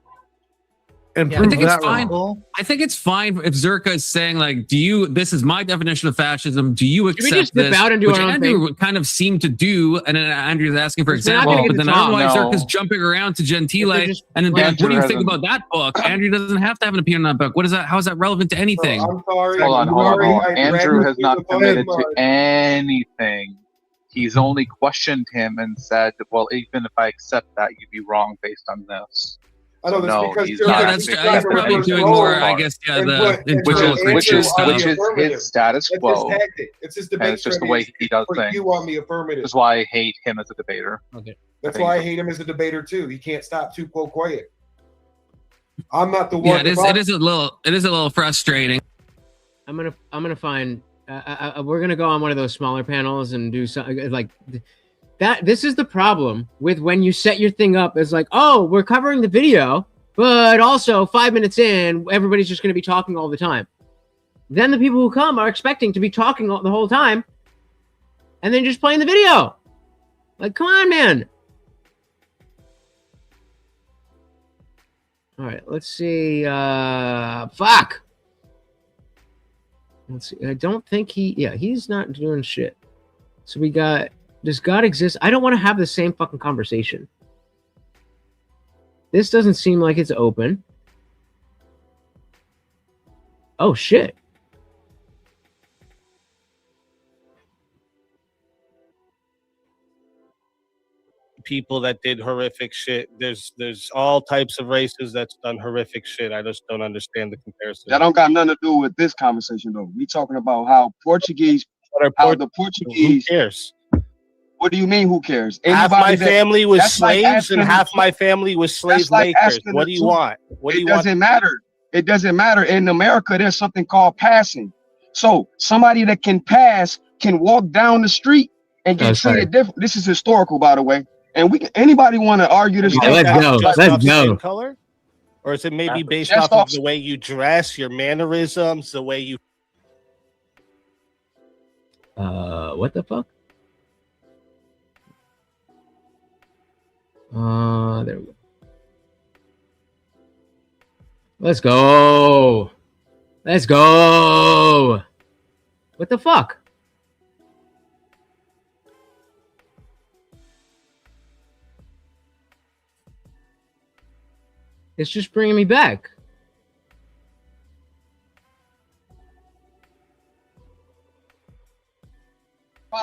And I prove think it's that fine. wrong. I think it's fine if Zerka is saying like, this is my definition of fascism. Do you we accept just dip this? out and do Which our own Andrew kind of seemed to do, and then Andrew's asking for Because we're not gonna examples. get But to then I don't know why talk. Zerka's jumping around to Gentile If they're just and then be like, what do you Andrew think about that book? Andrew doesn't have to have an opinion on that book. What is that? How is that relevant to anything? I'm sorry. Hold on. I Andrew has not Go ahead, committed to Mark. anything. He's only questioned him and said, well, even if I accept that, you'd be wrong based on this. I know So that's no, because he's Zerka- not that's actually true. He's committed probably to doing the more, part. I guess, And the put- and which internal is creature stuff. his status That's quo. his tactic. It's his debate And it's just the strategy. way he does For things. You want me affirmative. That's why I hate him as a debater. Okay. That's why I hate him as a debater too. He can't stop too quiet. I'm not the one. Yeah, it is a little frustrating. I'm gonna find. We're gonna go on one of those smaller panels and do something like that. This is the problem with when you set your thing up as like, oh, we're covering the video, but also 5 minutes in, everybody's just gonna be talking all the time. Then the people who come are expecting to be talking the whole time, and then just playing the video. Like, come on, man. All right, let's see. Fuck. Let's see. I don't think he's not doing shit. So we got, does God exist? I don't want to have the same fucking conversation. This doesn't seem like it's open. Oh, shit. People that did horrific shit. There's all types of races that's done horrific shit. I just don't understand the comparison. That don't got nothing to do with this conversation though. We talking about how Portuguese, how the Portuguese. Who cares? What do you mean? Who cares? Half Anybody my that- family was that's like slaves, and asking half the- my family was slave that's like makers. asking What the do you two- want? What do It you want? doesn't matter. It doesn't matter. In America, there's something called passing. So somebody that can pass can walk down the street and get That's treated right. different. This is historical, by the way. And we can, anybody want to argue this? Yeah, let's go. Just Let's off go. skin color, or is it maybe based Just off off- of the way you dress, your mannerisms, the way you? What the fuck? There we go. Let's go. Let's go. What the fuck? It's just bringing me back.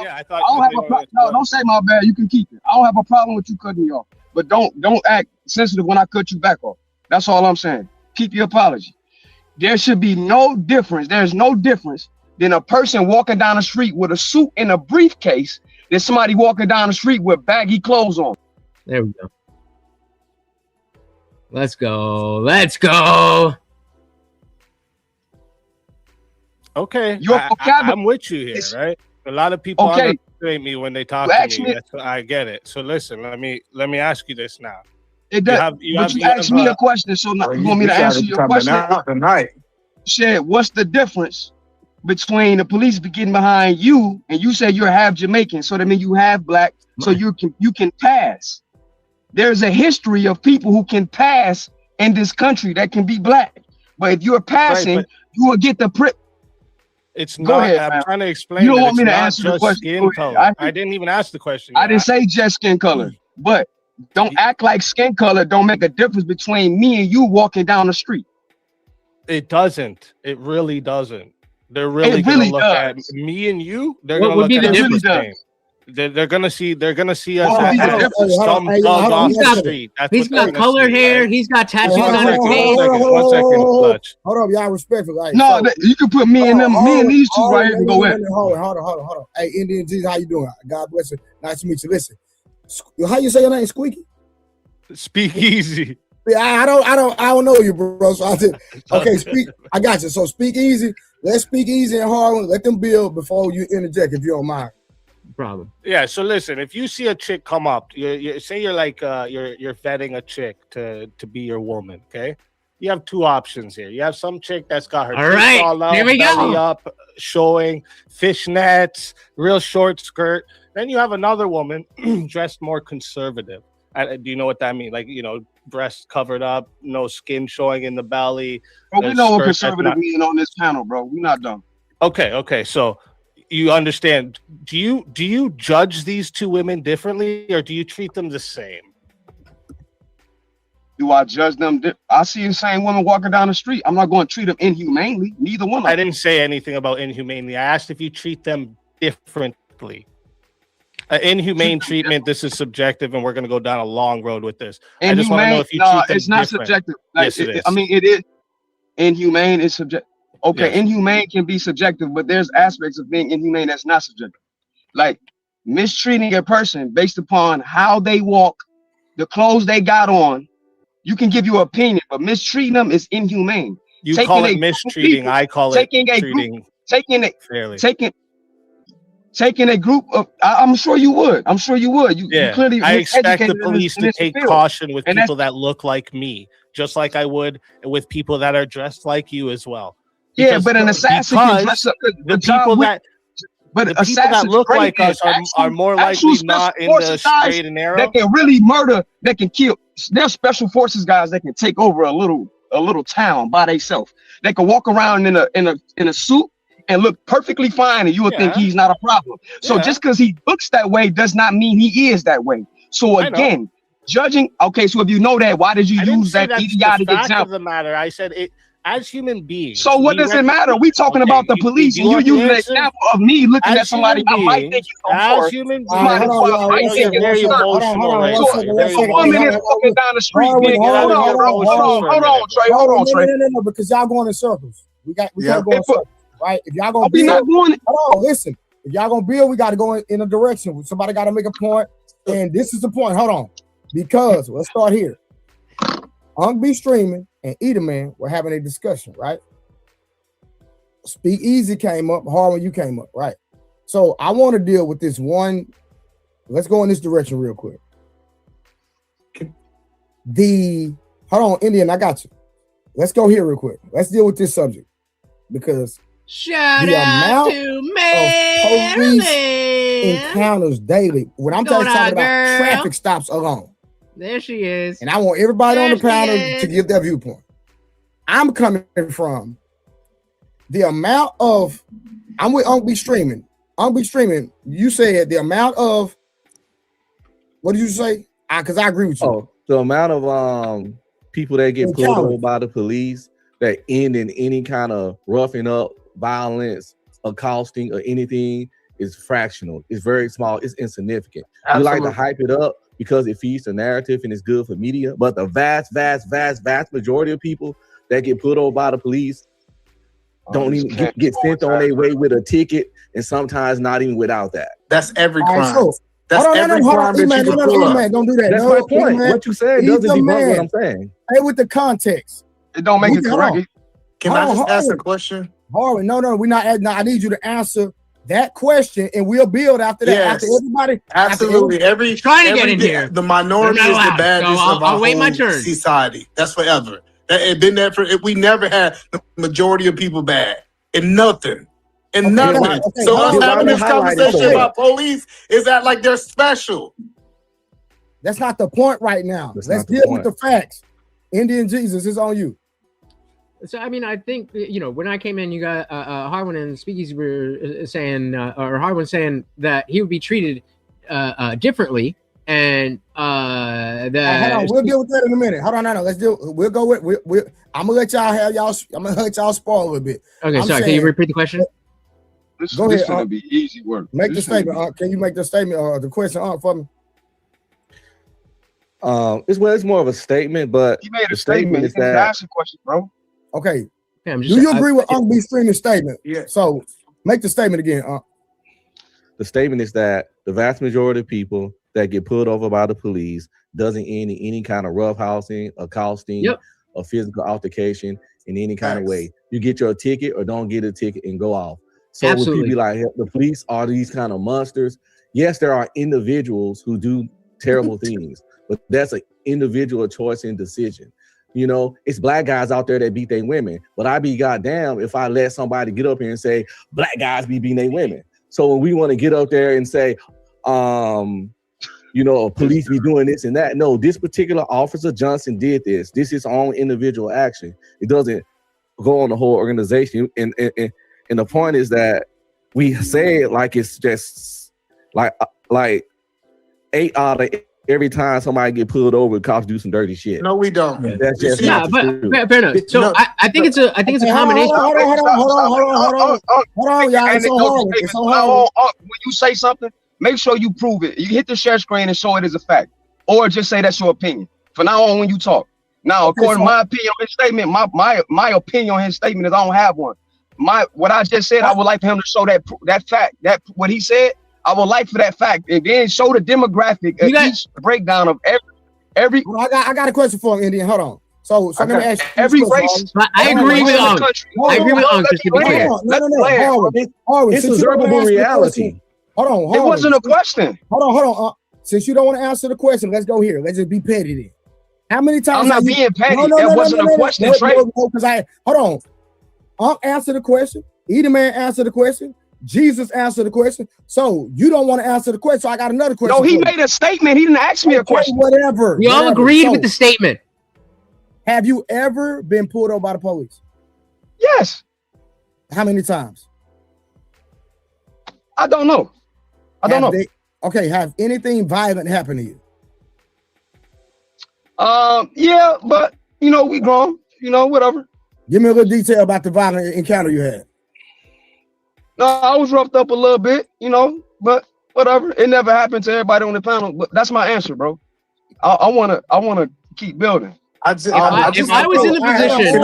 Yeah, I I thought. don't have a problem. No, don't say my bad. You can keep it. I don't have a problem with you cutting me off, but don't act sensitive when I cut you back off. That's all I'm saying. Keep your apology. There should be no difference. There's no difference than a person walking down the street with a suit and a briefcase than somebody walking down the street with baggy clothes on. There we go. Let's go. Let's go. Okay, Your vocabulary- I'm with you here, right? A lot of people Okay. underestimate me when they talk You to actually- me. That's what I get it. So listen, let me ask you this now. It does, have- but you asked me a question, so now you want me to answer your question? tonight. Said, what's the difference between the police be getting behind you and you say you're half Jamaican, so that means you half black, so you can pass. There's a history of people who can pass in this country that can be black, but if you're passing, but- you will get the prick. It's Go not. ahead, I'm man. trying to explain. You don't that want me it's to not answer the just question. Skin Go ahead. color. I didn't even ask the question. I yet. didn't say just skin color, but don't act like skin color don't make a difference between me and you walking down the street. It doesn't. It really doesn't. They're really, It really gonna look does. at me and you. They're What gonna would look be at the us difference? the same. They're gonna see us What would as be the difference? some Hey, thug hold on, off He's the got- street. That's He's what they're got gonna colored see, hair. right? He's got tattoos Hold on his One face. second, Clutch. Hold up, y'all respectful. Hey, No, so- you can put me and them, me and these two right here and go wait, in. Hold on. Hey, Indian Jesus, how you doing? God bless you. Nice to meet you. Listen, how you say your name? Squeaky? Speak easy. I don't know you, bro. So I said, okay, I got you. So speak easy. Let's speak easy and hard. Let them build before you interject, if you don't mind. Problem. Yeah. So listen, if you see a chick come up, you say you're like you're vetting a chick to be your woman. Okay. You have two options here. You have some chick that's got her tits all out, Here we belly go. up, showing fishnets, real short skirt. Then you have another woman dressed more conservative. Do you know what that means? Like, breasts covered up, no skin showing in the belly. Bro, we know what conservative mean on this panel, bro. We're not dumb. Okay. So you understand. Do you judge these two women differently, or do you treat them the same? Do I judge them? I see the same woman walking down the street. I'm not going to treat them inhumanely. Neither one of them. I didn't say anything about inhumanely. I asked if you treat them differently. Inhumane treatment, this is subjective, and we're going to go down a long road with this. I just want to know if you treat them it's not different. subjective. Yes, it is. I mean, it is. Inhumane is subjective. Okay, Yes. Inhumane can be subjective, but there's aspects of being inhumane that's not subjective. Like mistreating a person based upon how they walk, the clothes they got on. You can give your opinion, but mistreating them is inhumane. You Taking call a it group of mistreating. people, I call it taking a treating group, fairly. taking a group of. I'm sure you would. I'm sure you would. You clearly. I expect the educated in police this to take field. caution with And people that look like me, just like I would with people that are dressed like you as well. Yeah, Because- but an assassin can because dress up. the people that. But the people that look like us are more likely not in the straight and narrow. That can really murder, that can kill. There's special forces guys that can take over a little town by themselves. They can walk around in a suit and look perfectly fine, and you would think he's not a problem. So just because he looks that way does not mean he is that way. So again, judging. Okay, so if you know that, why did you use that idiotic Of example? the matter, I said it. As human beings. So what does it matter? We talking about the police, and you using an example of me looking at somebody I might think is as human beings. Somebody who I might think is very emotional. So a woman is walking down the street. Hold on, Trey. No, because y'all going in circles. We can't go in circles, right? If y'all gonna We not going. hold on, listen. If y'all gonna build, we got to go in a direction. Somebody got to make a point, and this is the point. Hold on, because let's start here. B Streaming and Eaterman were having a discussion, right? Speak Easy came up, Harlan, you came up, right? So I want to deal with this one. Let's go in this direction real quick. Hold on, Indian, I got you. Let's go here real quick. Let's deal with this subject because Shout the out amount to of police Marilyn. encounters daily. When I'm Going talking on, about girl? traffic stops alone. There she is. And I want everybody on the There she panel is. to give their viewpoint. I'm coming from the amount of, I'm with Uncle Streaming. Uncle Streaming, you said the amount of, what did you say? Because I agree with you. Oh, the amount of people that get pulled over by the police that end in any kind of roughing up, violence, accosting, or anything is fractional. It's very small. It's insignificant. We like to hype it up because it feeds the narrative and it's good for media. But the vast majority of people that get pulled over by the police don't even get sent on their way with a ticket, and sometimes not even without that. That's every All right, crime. so- That's hold on, every hold on, crime that man, you can no, pull up. man, don't do that. That's No, my point. man. What you said He's doesn't the debunk man. what I'm saying. Hey, with the context. It don't make it correct. Can I just ask a question? Harlan, no, we're not. I need you to answer that question, and we'll build after that. Yes. After everybody, Absolutely. Every trying to get every in day, here. The minority They're is not the allowed. baddest So of our I'll wait my whole turn. society. That's forever. It been there for. We never had the majority of people bad in nothing. And nothing. So us having this conversation about police is that like they're special. That's not the point right now. That's Let's not the deal with point. the facts. Indian Jesus is on you. So I mean, I think when I came in, you got Harwin and Speakeasy were saying, or Harwin saying that he would be treated differently, and that. Hold on, we'll deal with that in a minute. Hold on, no, let's deal. We'll go with. I'm gonna let y'all have y'all. I'm gonna let y'all spoil a little bit. Okay, I'm sorry. Can saying- you repeat the question? Go This ahead. gonna be easy work. Make the This gonna statement. Can you make the statement? The question for me. It's more of a statement, but He made a the statement. is He didn't that ask a question, bro. Okay. Yeah, Do you agree with Uncle B Streaming's statement? Yeah. So make the statement again. the statement is that the vast majority of people that get pulled over by the police doesn't end in any kind of roughhousing, accosting, or physical altercation in any kind of way. You get your ticket or don't get a ticket and go off. So would people be like, the police are these kind of monsters? Yes, there are individuals who do terrible things, but that's an individual choice and decision. You know, it's black guys out there that beat their women, but I'd be goddamn if I let somebody get up here and say black guys be beating their women. So when we want to get up there and say, you know, police be doing this and that. No, this particular Officer Johnson did this. This is his own individual action. It doesn't go on the whole organization. And the point is that we say it like it's just like 8 out of every time somebody get pulled over, cops do some dirty shit. No, we don't. That's just but fair enough. So I think it's a combination. Hold on, y'all. It's so hard. When you say something, make sure you prove it. You hit the share screen and show it as a fact, or just say that's your opinion. For now on, when you talk. Now, according to my opinion on his statement, my opinion on his statement is I don't have one. What I just said, I would like for him to show that fact, that what he said. I would like for that fact, and then show the demographic of each breakdown of every. Well, I got a question for him, Indian. Hold on. So let me ask you every race. I agree with Unk. I agree with Unk. Just to be clear, No. It's observable reality. Hold on. It wasn't a question. Hold on. Since you don't want to answer the question, let's go here. Let's just be petty then. How many times? I'm not being petty. That wasn't a question, Trey. Because hold on. Answer the question. Either man answer the question. Jesus answered the question. So you don't want to answer the question. So I got another question. No, he made a statement. He didn't ask me a question. Whatever. We all agreed with the statement. Have you ever been pulled over by the police? Yes. How many times? I don't know. Okay, have anything violent happened to you? Yeah, but you know, we grown. You know, whatever. Give me a little detail about the violent encounter you had. No, I was roughed up a little bit, you know, but whatever. It never happened to everybody on the panel, but that's my answer, bro. I wanna keep building. If I was in the position,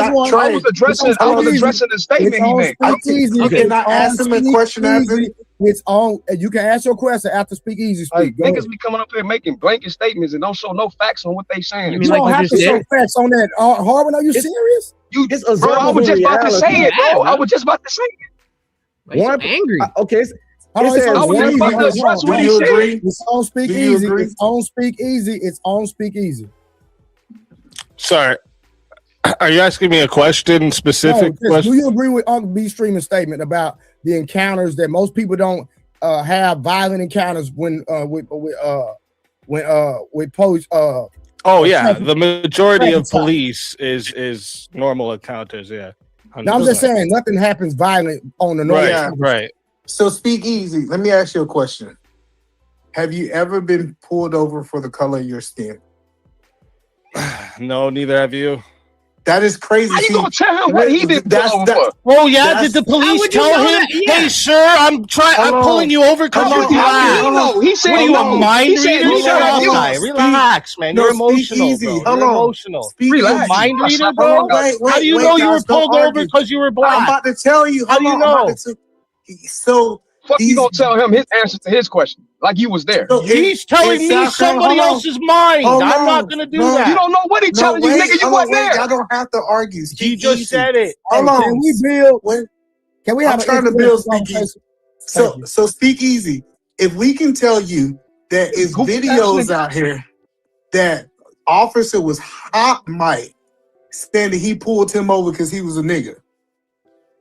I was addressing the statement he made. Okay, can I ask him a question after? It's on. You can ask your question after Speak Easy speak. Niggas be coming up here making blanket statements and don't show no facts on what they saying. You don't have to show facts on that. Harvin, are you serious? Bro, I was just about to say it, bro. I was just about to say it. One angry. Okay. It's on Speak Easy. It's on Speak Easy. It's on Speak Easy. Sorry. Are you asking me a question, specific question? Do you agree with Uncle B Streamer's statement about the encounters that most people don't have violent encounters with police? Oh yeah, the majority of police is normal encounters. Yeah. 100%. Now I'm just saying nothing happens violent on the north. Right. So Speak Easy. Let me ask you a question. Have you ever been pulled over for the color of your skin? No, neither have you. That is crazy. How you gonna tell him what he been pulled over? Oh yeah, did the police tell him, "Hey, sir, I'm pulling you over because you're black"? He said, "What are you, a mind reader?" Shut up, relax, man. You're emotional, bro. You're emotional. Relax. Mind reader, bro. How do you know you were pulled over because you were black? I'm about to tell you. How do you know? So you gonna tell him his answer to his question like you was there? He's telling me somebody else's mind. I'm not gonna do that. You don't know what he's telling you, nigga. You wasn't there. Y'all don't have to argue. He just said it. Hold on. Can we build? Can we have? I'm trying to build Speak Easy. So Speak Easy. If we can tell you that is videos out here that officer was hot mic saying that he pulled him over because he was a nigga.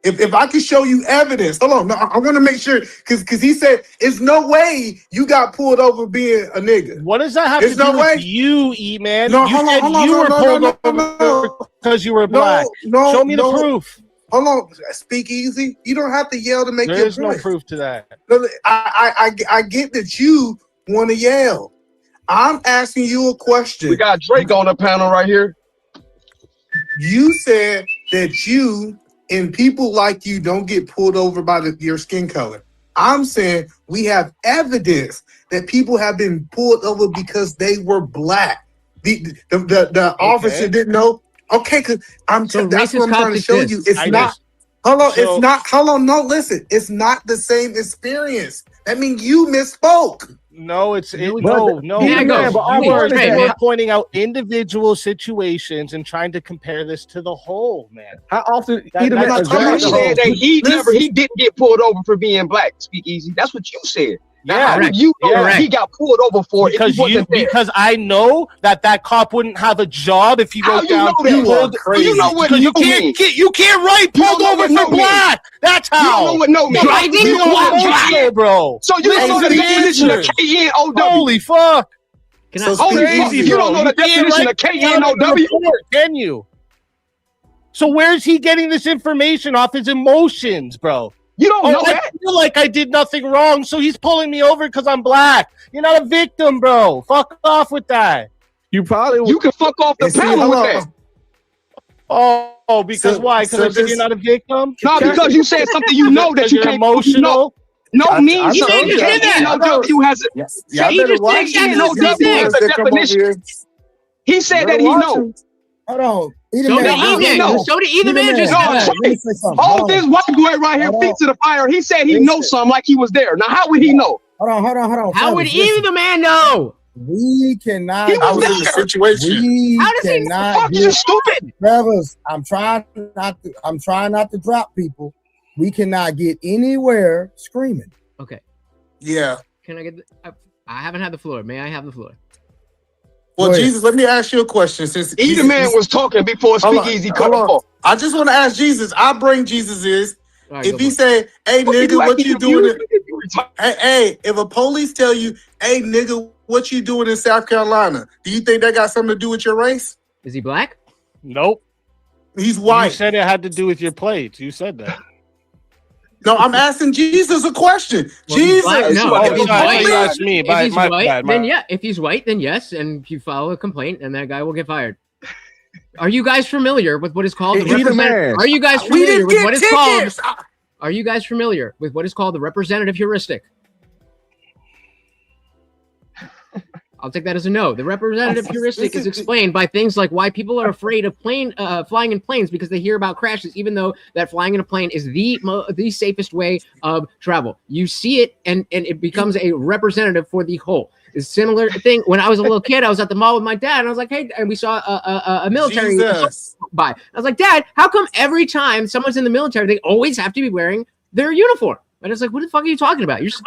If I can show you evidence, hold on, no, I want to make sure because he said it's no way you got pulled over being a nigga. What does that have to do with you, E-Man? No, you said you were pulled over because you were black. No, show me the proof. Hold on, Speak Easy. You don't have to yell to make your point. There's no proof to that. I get that you want to yell. I'm asking you a question. We got Drake on the panel right here. You said that you and people like you don't get pulled over by your skin color. I'm saying we have evidence that people have been pulled over because they were black. The officer didn't know. Okay, because that's what I'm trying to show you. It's not. Hold on. No, listen. It's not the same experience. That means you misspoke. No, But- no. Yeah, go. But Please, we're straight. pointing out individual situations and trying to compare this to the whole, man. How often? That- You that's- said that he didn't get pulled over for being black. Speak easy. That's what you said. Now, Yeah, how would you know that he got pulled over for it if he wasn't there? because I know that cop wouldn't have a job if he How wrote you down know that? pulled. You know what Because no means. you can't write You pulled don't know over what no for black. That's how. You don't know what no means. Driving You don't know black, what driving, bro. So you don't know the definition of KNOW. Holy fuck. Holy fuck. You don't know the definition of KNOW. Can you? So where's he getting this information off his emotions, bro? You don't know I that. feel like I did nothing wrong, so he's pulling me over because I'm black. You're not a victim, bro. Fuck off with that. You probably You can fuck off the panel with that. Oh, because So- why? Because so I said this- you're not a victim? No, because you said something you know that you you're can't. emotional. No means You something. just did that. KNOW has a Y'all better watch definition. He said that he know. Hold on. So did E-Man. So did E-Man just said that. Hold this white boy right here, feet to the fire. He said he knows something like he was there. Now, how would he know? Hold on. How would fellas, listen. either man know? We cannot. He was in the situation. We How does he know? cannot Fuck, you get- stupid. Fellas, I'm trying not to drop people. We cannot get anywhere screaming. Okay. Yeah. Can I get I haven't had the floor. May I have the floor? Well, Go ahead. Jesus, let me ask you a question. Since Either man was talking before Hold on, Speakeasy hold cut on. off. I just want to ask Jesus. I bring Jesus is All right, if go he for it. say, "Hey What you nigga, what like you you doing?" Hey, if a police tell you, "Hey nigga, what you doing in South Carolina?" Do you think that got something to do with your race? Is he black? Nope. He's You white. said it had to do with your plates. You said that. No, I'm asking Jesus a question. Well, if he's Jesus, black, no. Oh, If he's sorry, white, you asked me. if My- he's my white, bad, my- then yeah. If he's white, then yes, and you file a complaint, and that guy will get fired. Are you guys familiar with what is called the Either representative? man. Are you guys we familiar didn't with get what is called? tickets. Are you guys familiar with what is called the representative heuristic? I'll take that as a no. The representative heuristic is explained by things like why people are afraid of flying in planes because they hear about crashes, even though that flying in a plane is the safest way of travel. You see it, and it becomes a representative for the whole. It's a similar thing. When I was a little kid, I was at the mall with my dad, and I was like, "Hey," and we saw a military Jesus. by. I was like, "Dad, how come every time someone's in the military, they always have to be wearing their uniform?" And it's like, what the fuck are you talking about? That's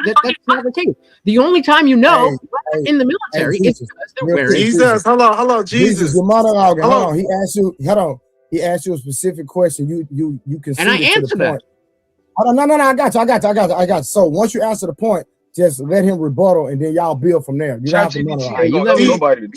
not the case. The only time you know in the military is Jesus. because they're wearing. Jesus, hello, Jesus. Your monologue. Hello. Hold on. He asked you. Hold on. He asked you a specific question. You can. And I answered that. Hold on. No. I got you. So once you answer the point, just let him rebuttal, and then y'all build from there. You don't have to monologue.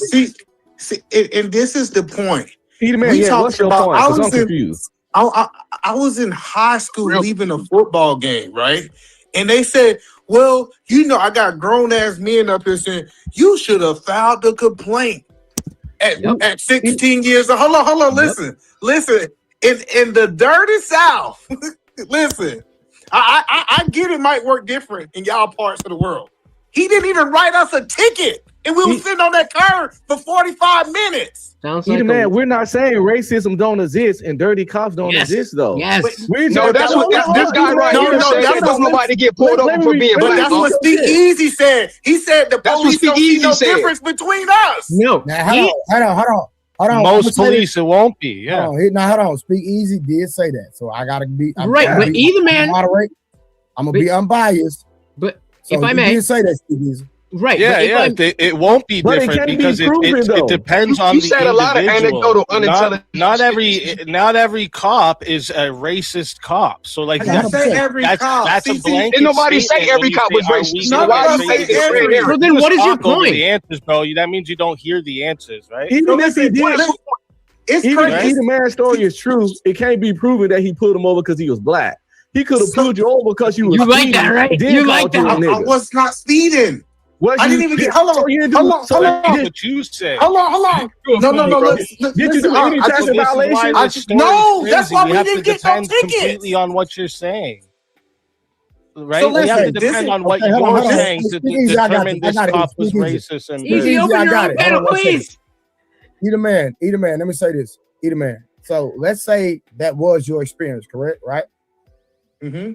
See, and this is the point. Either man, We yeah, talked what's your about- point? I 'Cause was I'm in- confused. I was in high school leaving a football game, right? And they said, well, I got grown ass men up here saying, you should have filed the complaint at 16 years old. Hold on, listen. In the dirty South, listen, I get it might work different in y'all parts of the world. He didn't even write us a ticket. And we were sitting on that curb for 45 minutes. Sounds Either man, we're not saying racism don't exist and dirty cops don't exist though. Yes. We're No, that's what this guy right here said. Don't nobody get pulled over for being But black. that's what Speak Easy said. He said the That's what police don't Speak see Easy no said. difference between us. No. Now, hold on. Most police, it won't be. Yeah. Hold on. Speak Easy did say that, so I gotta be Right, but either man. moderate. I'm gonna be unbiased. But So if I you may, did say that, Speak Easy. right? Yeah, but if yeah. I'm- It won't be But it different can be because proven, it though. depends on You the said a lot of individual. anecdotal, unintelligent Not every cop is a racist cop. So like I didn't say every cop. That's a See, blanket. didn't nobody say statement every when you cop was say, are racist. we No, gonna why say you say it's every- red hair? So then You what is just your talk over point? The answers, bro. That means you don't hear the answers, right? Even if he did, It's even crazy. if the man's story is true, it can't be proven that he pulled him over because he was black. He could have pulled you over because you was You like speeding, that, right? then You like called you a that. I nigga. was not speeding. Was I you- didn't even get. Hold on. So you didn't do- Hold on. so Hold you on. That's what you said. Hold on. No. Listen, Did you do listen, any I traffic just- violation? No, that's why we have didn't to get no depend tickets. completely on what you're saying. Right? So we have to listen, this depend is- on what okay, hold on, you're hold on. saying to Speak easy, I got determine it, I this got it. cop was Speak easy. racist and Easy, open your own panel, please. Eat man. Let me say this. Eat man. So let's say that was your experience, correct? Right? Mm-hmm.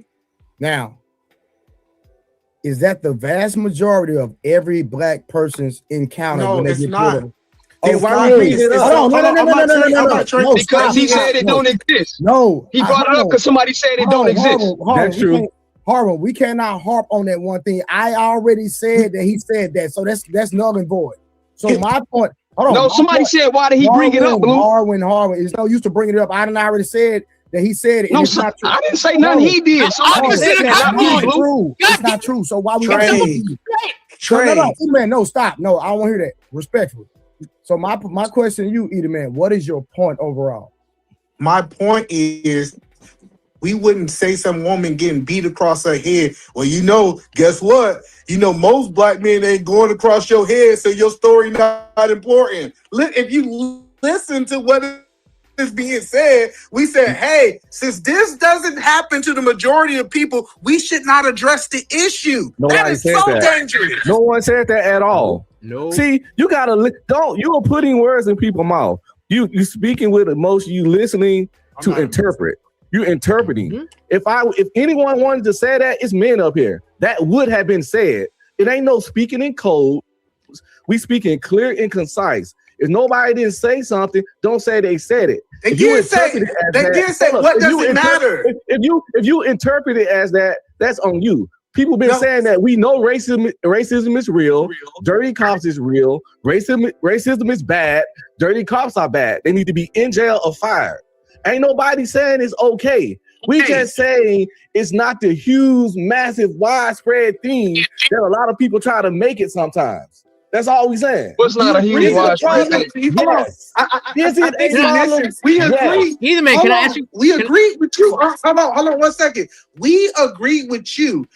Now, is that the vast majority of every black person's encounter No, when they it's get not. killed? Then why Okay. bring it up? Hold on, no. Because he said it don't exist. No, He brought it up because somebody said it don't exist. Harvard, we cannot harp on that one thing. I already said that he said that, so that's null and void. So my point. Hold on. No, somebody said, why did he bring it up, Blue? Harwin, it's no use to bring it up. I done already said that he said it. No, it's not true. I didn't say nothing he did. Somebody said it, not me, Blue. It's not true. So why we Trey. No, man, no, stop. No, I don't want to hear that. Respectfully. So my question to you, Edie Man, what is your point overall? My point is, we wouldn't say some woman getting beat across her head. Well, guess what? Most black men ain't going across your head, so your story not important. If you listen to what is being said, we said, hey, since this doesn't happen to the majority of people, we should not address the issue. That is so dangerous. No one said that at all. No. See, you are putting words in people's mouth. You speaking with emotion, you listening to interpret. You're interpreting. If anyone wanted to say that, it's men up here. That would have been said. It ain't no speaking in code. We speaking clear and concise. If nobody didn't say something, don't say they said it. They did say what does it matter? If you interpret it as that, that's on you. People been saying that we know racism is real, dirty cops is real, racism is bad, dirty cops are bad. They need to be in jail or fired. Ain't nobody saying it's okay. We just saying it's not the huge, massive, widespread thing that a lot of people try to make it sometimes. That's all we saying. What's not a huge widespread thing? Yes. We agree. Either man, can I ask you? We agreed with you. Hold on 1 second. We agreed with you.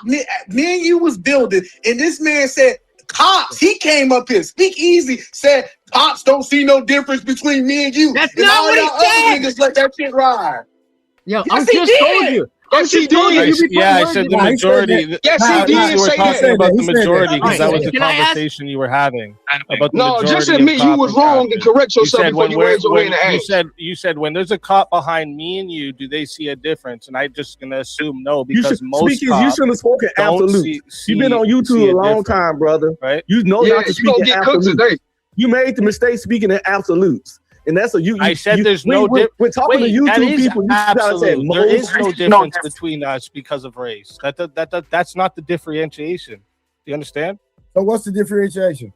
Me and you was building, and this man said, cops, he came up here, speak easy, said, cops don't see no difference between me and you. That's and not all what he y'all said. other niggas let that shit ride. Yo, Yes, I he just did. told you. Yes, he did. Yeah, I said the majority. Yes, he did You were say talking that. about the majority because that was the Can I ask- conversation you were having about the No, majority just of admit you was cop wrong and encounters. correct yourself before you raise your hand and ask. You said when there's a cop behind me and you, do they see a difference? And I'm just gonna assume no because most you cops should have spoken don't absolute. You've been on YouTube a long time, brother. Right? You know Yeah, not to you speak gonna in get cooked absolutes. today. You made the mistake speaking in absolutes. And that's I said there's no difference. We're talking to YouTube people. You gotta say Absolute. There is no most. difference between us because of race. That's not the differentiation. Do you understand? So what's the differentiation?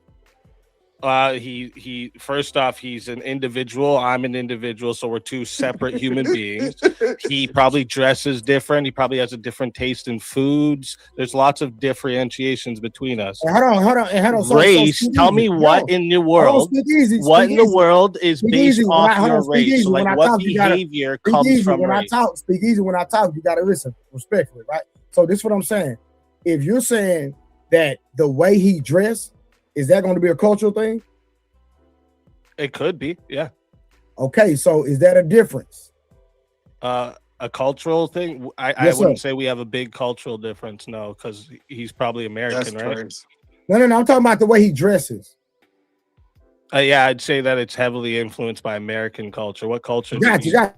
He first off, he's an individual. I'm an individual, so we're two separate human beings. He probably dresses different. He probably has a different taste in foods. There's lots of differentiations between us. Hold on. So Race. Tell me what in the world? What in the world is based off your race? So like, what behavior comes from race? Speak easy when I talk. You gotta listen respectfully, right? So this is what I'm saying. If you're saying that the way he dressed, is that going to be a cultural thing? It could be, yeah. Okay, so is that a difference? A cultural thing? I wouldn't say we have a big cultural difference, no, because he's probably American, right? No. I'm talking about the way he dresses. Yeah, I'd say that it's heavily influenced by American culture. What culture? Gotcha.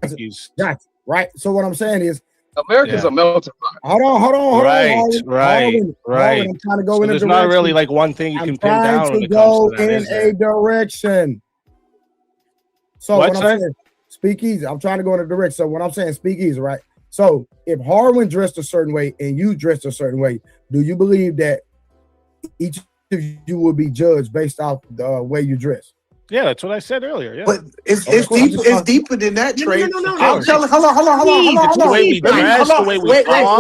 Right. So what I'm saying is, Americans are melting pot. Hold on. Right. I'm trying to go in a there's direction. not really like one thing you can pin down when it go comes to that, in a direction. So What's what I'm saying, speak easy. I'm trying to go in a direction. So what I'm saying, speak easy, right? So if Harwin dressed a certain way and you dressed a certain way, do you believe that each of you will be judged based off the way you dress? Yeah, that's what I said earlier. Yeah, but it's deeper than that, Trey. No. I'll tell. Hold on. It's the way we dress, the way we talk.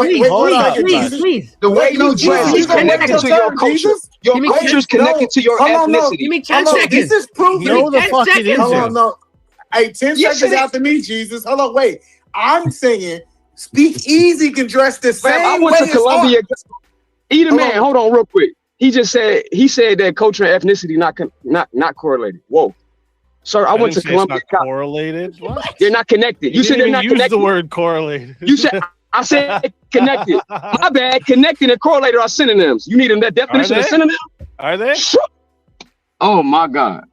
Please. The way you dress is connected to your culture. Your culture is connected to your ethnicity. Give me 10 seconds. This is proven. No, the fuck it isn't. Hold on, no. Hey, 10 seconds after me, Jesus. Hold on, wait. I'm saying, Speak Easy can dress the same I went way to Columbia. Either man, hold on real quick. He said that culture and ethnicity not correlated. Whoa, sir, I went to Columbia. It's not correlated. What? They're not connected. You said they're not use connected. the word correlated. You said I said connected. My bad. Connected and correlated are synonyms. You need that definition of synonym. Are they? Oh my God,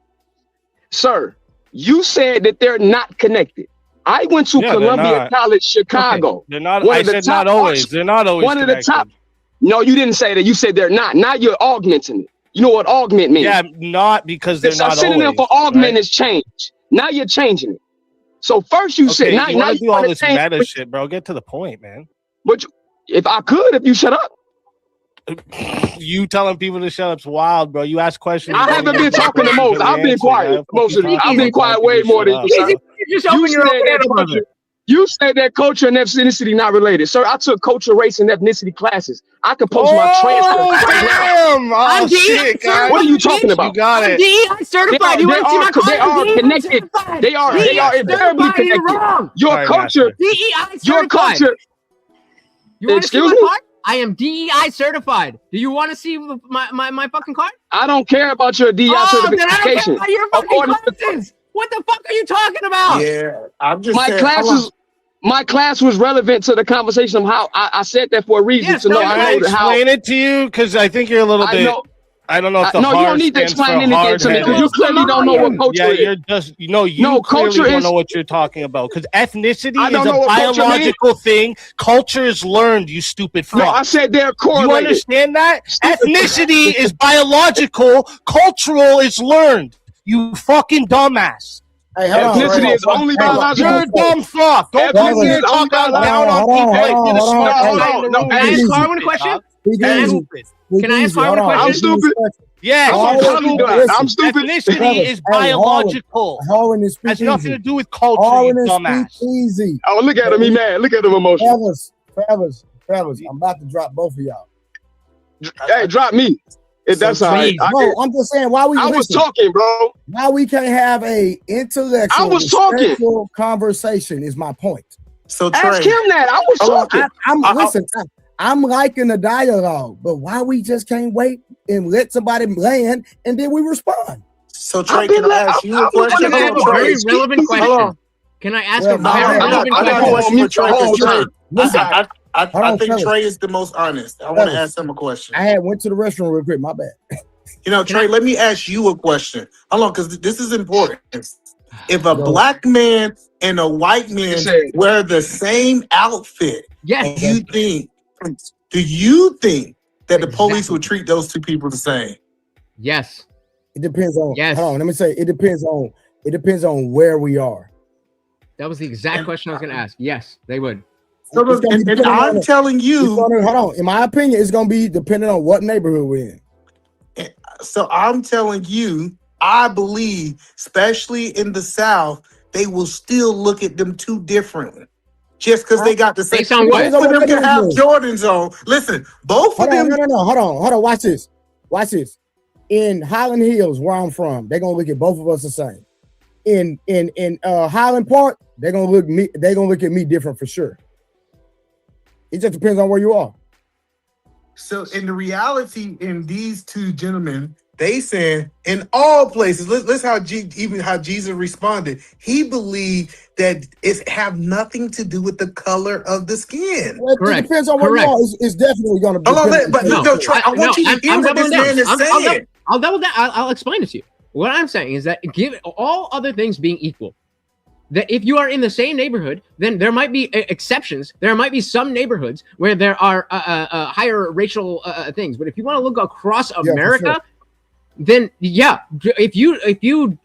sir, you said that they're not connected. I went to Columbia College, Chicago. Okay. They're not. I said not always. They're not always. One of the top. No, you didn't say that. You said they're not. Now you're augmenting it. You know what augment means? Yeah, not because they're It's not a synonym always, for augment right? is change. Now you're changing it. So first you said, Okay, now you want to do all wanna this change, meta shit, bro. Get to the point, man. But if I could, if you shut up. You telling people to shut up's wild, bro. You ask questions. I haven't been talking the most. I've been quiet most of it. I've been quiet way more than you, sir. You just open your own can of culture, you said that culture and ethnicity not related. Sir, I took culture, race, and ethnicity classes. I could post my transcript right damn! now. Oh, shit, guys. What are you talking about? You got I'm it. DEI certified. You want to see my They are card? connected. They are invariably connected. You're wrong. Your culture, DEI certified. your culture. You want to see Excuse my me? card? I am DEI certified. Do you want to see my fucking card? I don't care about your DEI Then I don't care certification. about your fucking classes. What the fuck are you talking about? Yeah, I'm just My saying, classes. My class was relevant to the conversation of how I said that for a reason. Yes, to know can I how explain it to you? Because I think you're a little bit. I don't know if the no, you hard don't need to stands explain for anything to me because you hard-headed. clearly don't know what culture Yeah, is. you're just you No, clearly culture don't is- know what you're talking about because ethnicity I is don't a know what culture means. biological thing. Culture is learned. You stupid fuck. No, I said they're You correlated. understand that? Ethnicity is biological. Cultural is learned. You fucking dumbass. Hey, hold on, Ethnicity is only biological. You're a dumb fuck. Don't come Ethnicity here is and only talk biological. down on Hold on, people. hold on, You're the hold on, smart hold guy on. in the No, room. Can I ask Easy. Carwin a question? Be Can I ask- easy. Can I ask Carwin a Hold on. I'm question? stupid. Yes, I'm I'm stupid. stupid. I'm stupid. Ethnicity is biological. Harwin is speak Has nothing easy. to do with culture, Harwin you is dumbass. speak easy. Oh, look at him. He mad. Look at him emotional. Fellas, I'm about to drop both of y'all. Hey, drop me. If that's all right. No, I'm just saying why we. I was listen, talking, bro. Why we can't have a intellectual, I was talking. respectful conversation is my point. So Ask him that. I was talking. I'm liking the dialogue, but why we just can't wait and let somebody land and then we respond? So Trey, can I ask you a question? I have a very relevant question. Can I ask a very relevant I got a question? question for Trey. 'Cause Trey, Listen, I think fellas. Trey is the most honest. I want to Fellas. ask him a question. I had went to the restroom real quick. My bad. You know, Trey, let me ask you a question. Hold on, because this is important. If a black man and a white man wear the same outfit, yes, do you think that the police would treat those two people the same? Yes. It depends on. Yes. Hold on. Let me say. It depends on where we are. That was the exact question I was going to ask. Yes, they would. So look, and I'm telling you, hold on. In my opinion, it's gonna be depending on what neighborhood we're in. So I'm telling you, I believe, especially in the South, they will still look at them two differently. Just because they got the same. Based on what? Both of them can have Jordans on. Listen, both of them. No. Hold on. Watch this. In Highland Hills, where I'm from, they're gonna look at both of us the same. In Highland Park, they're gonna look at me different for sure. It just depends on where you are. So in the reality, in these two gentlemen, they saying in all places, let's how Jesus responded. He believed that it have nothing to do with the color of the skin. Well, it depends on where you are. It's definitely going to be. I want you to hear what this man is saying. I'll double down. I'll explain it to you. What I'm saying is that given all other things being equal, that if you are in the same neighborhood, then there might be exceptions. There might be some neighborhoods where there are higher racial things. But if you want to look across America, then yeah, if you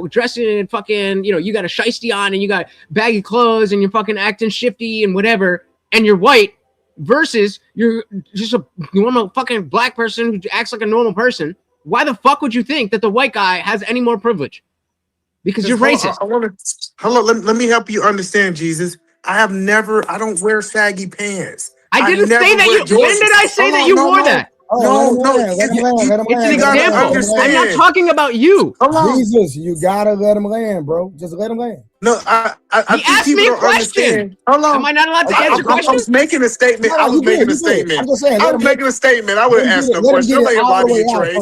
dress in fucking, you got a shiesty on and you got baggy clothes and you're fucking acting shifty and whatever, and you're white versus you're just a normal fucking black person who acts like a normal person, why the fuck would you think that the white guy has any more privilege? Because you're racist. Let me help you understand, Jesus. I don't wear saggy pants. I didn't say that you. When did I say that you wore that? No. It's an example. I'm not talking about you. Jesus, you gotta let him land, bro. Just let him land. No, I he asked me a question. Am I not allowed to answer questions? I was making a statement. I was making a statement. I'm just saying. I was making a statement. I would ask no question. I'm not about you, Trey.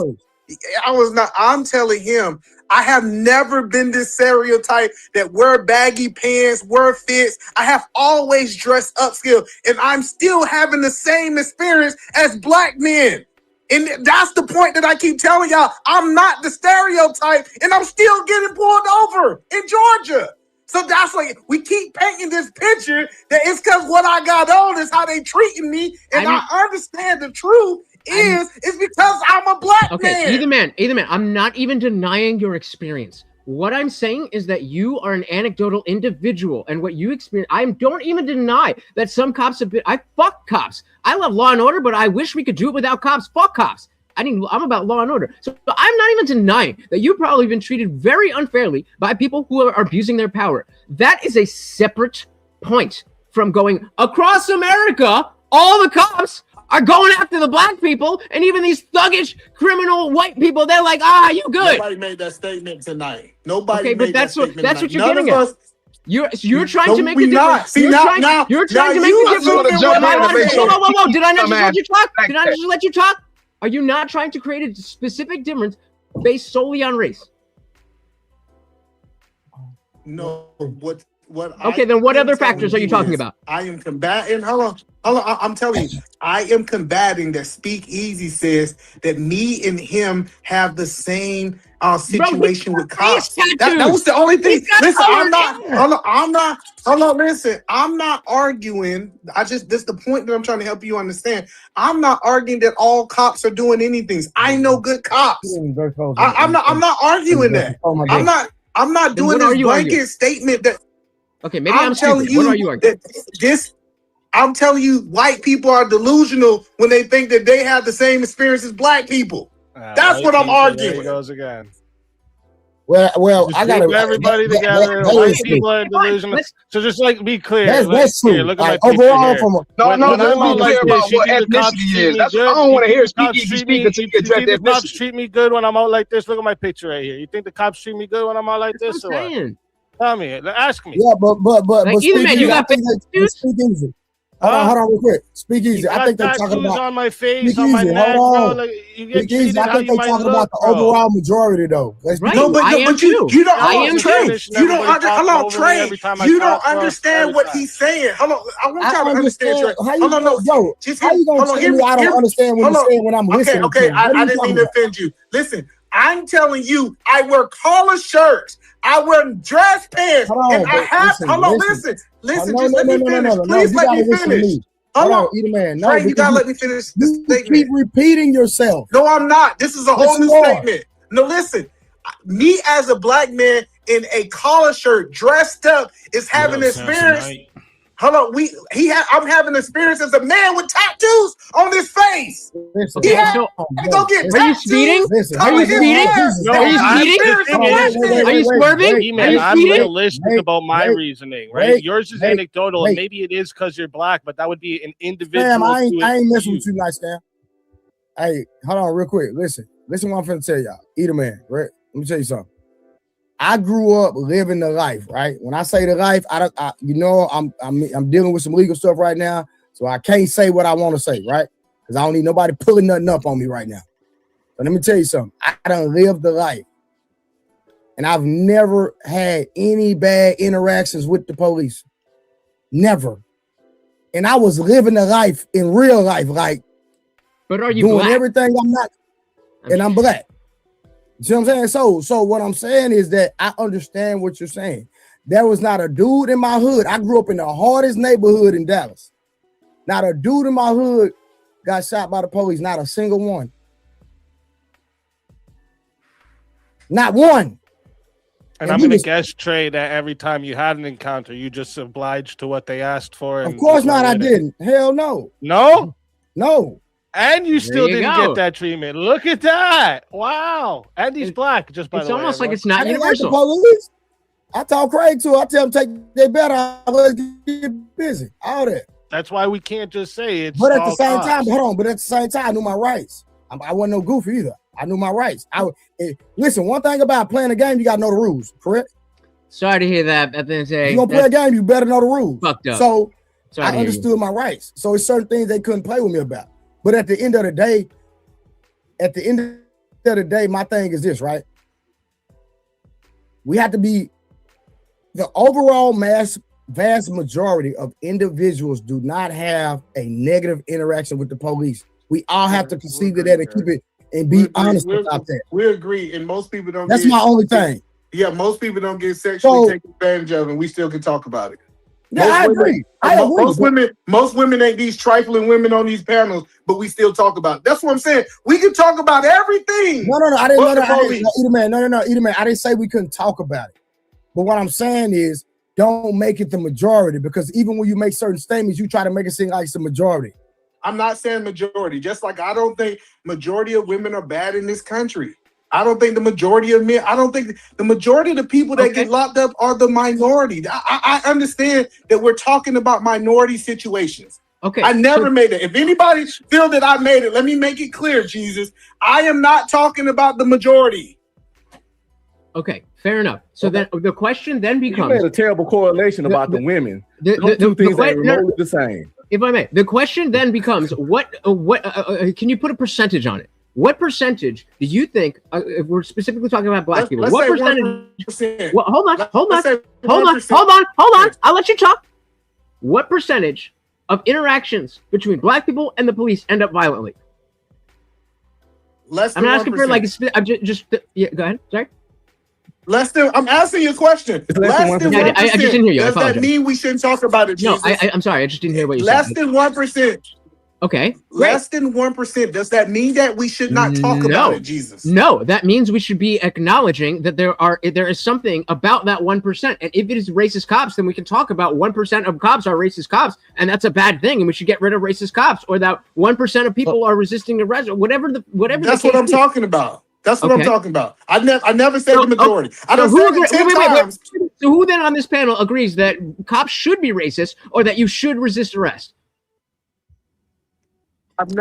I was not. I'm telling him. I have never been this stereotype that wear baggy pants, wear fits. I have always dressed upscale, and I'm still having the same experience as black men. And that's the point that I keep telling y'all. I'm not the stereotype, and I'm still getting pulled over in Georgia. So that's like we keep painting this picture that it's because what I got on is how they treating me, and I understand the truth it's because I'm a black man. Either man, I'm not even denying your experience. What I'm saying is that you are an anecdotal individual, and what you experience, I don't even deny that some cops have been. I fuck cops. I love law and order, but I wish we could do it without cops. Fuck cops. I'm about law and order. So I'm not even denying that you've probably been treated very unfairly by people who are abusing their power. That is a separate point from going across America. All the cops are going after the black people, and even these thuggish criminal white people, they're like, you good. Nobody made that statement tonight. Nobody okay, but made that's that what statement that's tonight. what you're getting at. You're trying to make a difference. See, you're trying to make a difference. Whoa. Did I not just let you talk? Did I just let you talk? Are you not trying to create a specific difference based solely on race? No, what okay, then what other factors are you talking about? I am combating. Hold on. I'm telling you, I am combating that Speakeasy says that me and him have the same situation with cops. That was the only thing. Listen, I'm not arguing. This is the point that I'm trying to help you understand. I'm not arguing that all cops are doing anything. I know good cops. I'm not arguing that. I'm not doing this blanket statement that. Okay, maybe I'm telling you. What are you arguing? I'm telling you, white people are delusional when they think that they have the same experience as black people. That's what I'm arguing. There he goes again. Well, I got everybody together. White people are delusional. So just like be clear. That's true. Here, look at my overall, picture here. No, clear about what ethnicity is. That's what I don't want to hear. Speak until you address the cops treat me good when I'm out like this. Look at my picture right here. You think the cops treat me good when I'm out like this? Or what? Tell me. Ask me. Yeah, but either man, you got Speakeasy. Hold on, real quick. Speakeasy. I think they're talking about on my face, on my neck, bro. Like, you get treated I think they're talking about the overall majority, though. Right. No, but you don't understand what he's saying. Hold on, I want y'all to understand. How you gonna tell me I don't understand what you're saying when I'm listening? Okay, I didn't mean to offend you. Listen, I'm telling you, I wear collar shirts. I wear dress pants. Listen. Just let me finish. Please let me finish. Hold on, Frank, you gotta let me finish this statement. Keep repeating yourself. No, I'm not. This is a whole new statement. No, listen. Me as a black man in a collar shirt, dressed up, is having experience. Hold on, I'm having experience as a man with tattoos on his face. Go get tattoos. Are you speeding? Are you speeding? Are you swerving? I'm realistic about my reasoning, right? Yours is anecdotal, and maybe it is because you're black, but that would be an individual. Damn, I ain't messing with you, nice damn. Hey, hold on, real quick. Listen what I'm finna tell y'all. Eat a man, right? Let me tell you something. I grew up living the life, right? When I say the life, I'm dealing with some legal stuff right now, so I can't say what I want to say, right? Because I don't need nobody pulling nothing up on me right now. But let me tell you something. I done lived the life, and I've never had any bad interactions with the police. Never. And I was living the life in real life, like. But are you doing black? Everything I'm not, and I'm black. You see what I'm saying? So what I'm saying is that I understand what you're saying. There was not a dude in my hood. I grew up in the hardest neighborhood in Dallas. Not a dude in my hood got shot by the police. Not a single one. Not one. And I'm going to guess, Trey, that every time you had an encounter, you just obliged to what they asked for. Of course not, I didn't. Hell no. No? No. And you still didn't get that treatment. Look at that. Wow. And he's black, just by the way. It's almost like it's not universal. Police. I talk Craig too. I tell them take their bet out. Let's get busy. All that. That's why we can't just say it's. But at the same time, hold on. But at the same time, I knew my rights. I wasn't no goofy either. I knew my rights. Listen, one thing about playing a game, you got to know the rules, correct? Sorry to hear that. At the end of the day, you gonna play a game, you better know the rules. Fucked up. So I understood my rights. So it's certain things they couldn't play with me about. But at the end of the day, my thing is this, right? We have to be the overall vast majority of individuals do not have a negative interaction with the police. We all have to concede to that and keep it and be honest about that. We agree, and most people don't. That's my only thing. Yeah, most people don't get sexually taken advantage of, and we still can talk about it. Yeah, I agree. I agree. Most women ain't these trifling women on these panels, but we still talk about it. That's what I'm saying. We can talk about everything. No, I didn't. Either man. I didn't say we couldn't talk about it. But what I'm saying is, don't make it the majority, because even when you make certain statements, you try to make it seem like it's the majority. I'm not saying majority. Just like I don't think majority of women are bad in this country. I don't think the majority of men, I don't think the majority of the people that get locked up are the minority. I understand that we're talking about minority situations. Okay. I never made it. If anybody feel that I made it, let me make it clear, Jesus. I am not talking about the majority. Okay, fair enough. So then the question then becomes... You made a terrible correlation about the women. Those two things ain't remotely the same. If I may, the question then becomes, can you put a percentage on it? What percentage do you think, if we're specifically talking about black people, what percentage? Well, hold on. I'll let you talk. What percentage of interactions between black people and the police end up violently? Less than I'm not asking 1%. for like, I'm just yeah, go ahead. Sorry. I'm asking you a question. Less than 1%. I just didn't hear you. Does that mean we shouldn't talk about it, Jesus? No, I'm sorry. I just didn't hear what you Less said. than 1%. Okay. Less than 1%. Does that mean that we should not talk about it, Jesus? No, that means we should be acknowledging that there is something about that 1%. And if it is racist cops, then we can talk about 1% of cops are racist cops, and that's a bad thing, and we should get rid of racist cops, or that 1% of people are resisting arrest, or whatever. That's what I'm talking about. That's what I'm talking about. I never said the majority. I don't say it 10 times. So who then on this panel agrees that cops should be racist, or that you should resist arrest?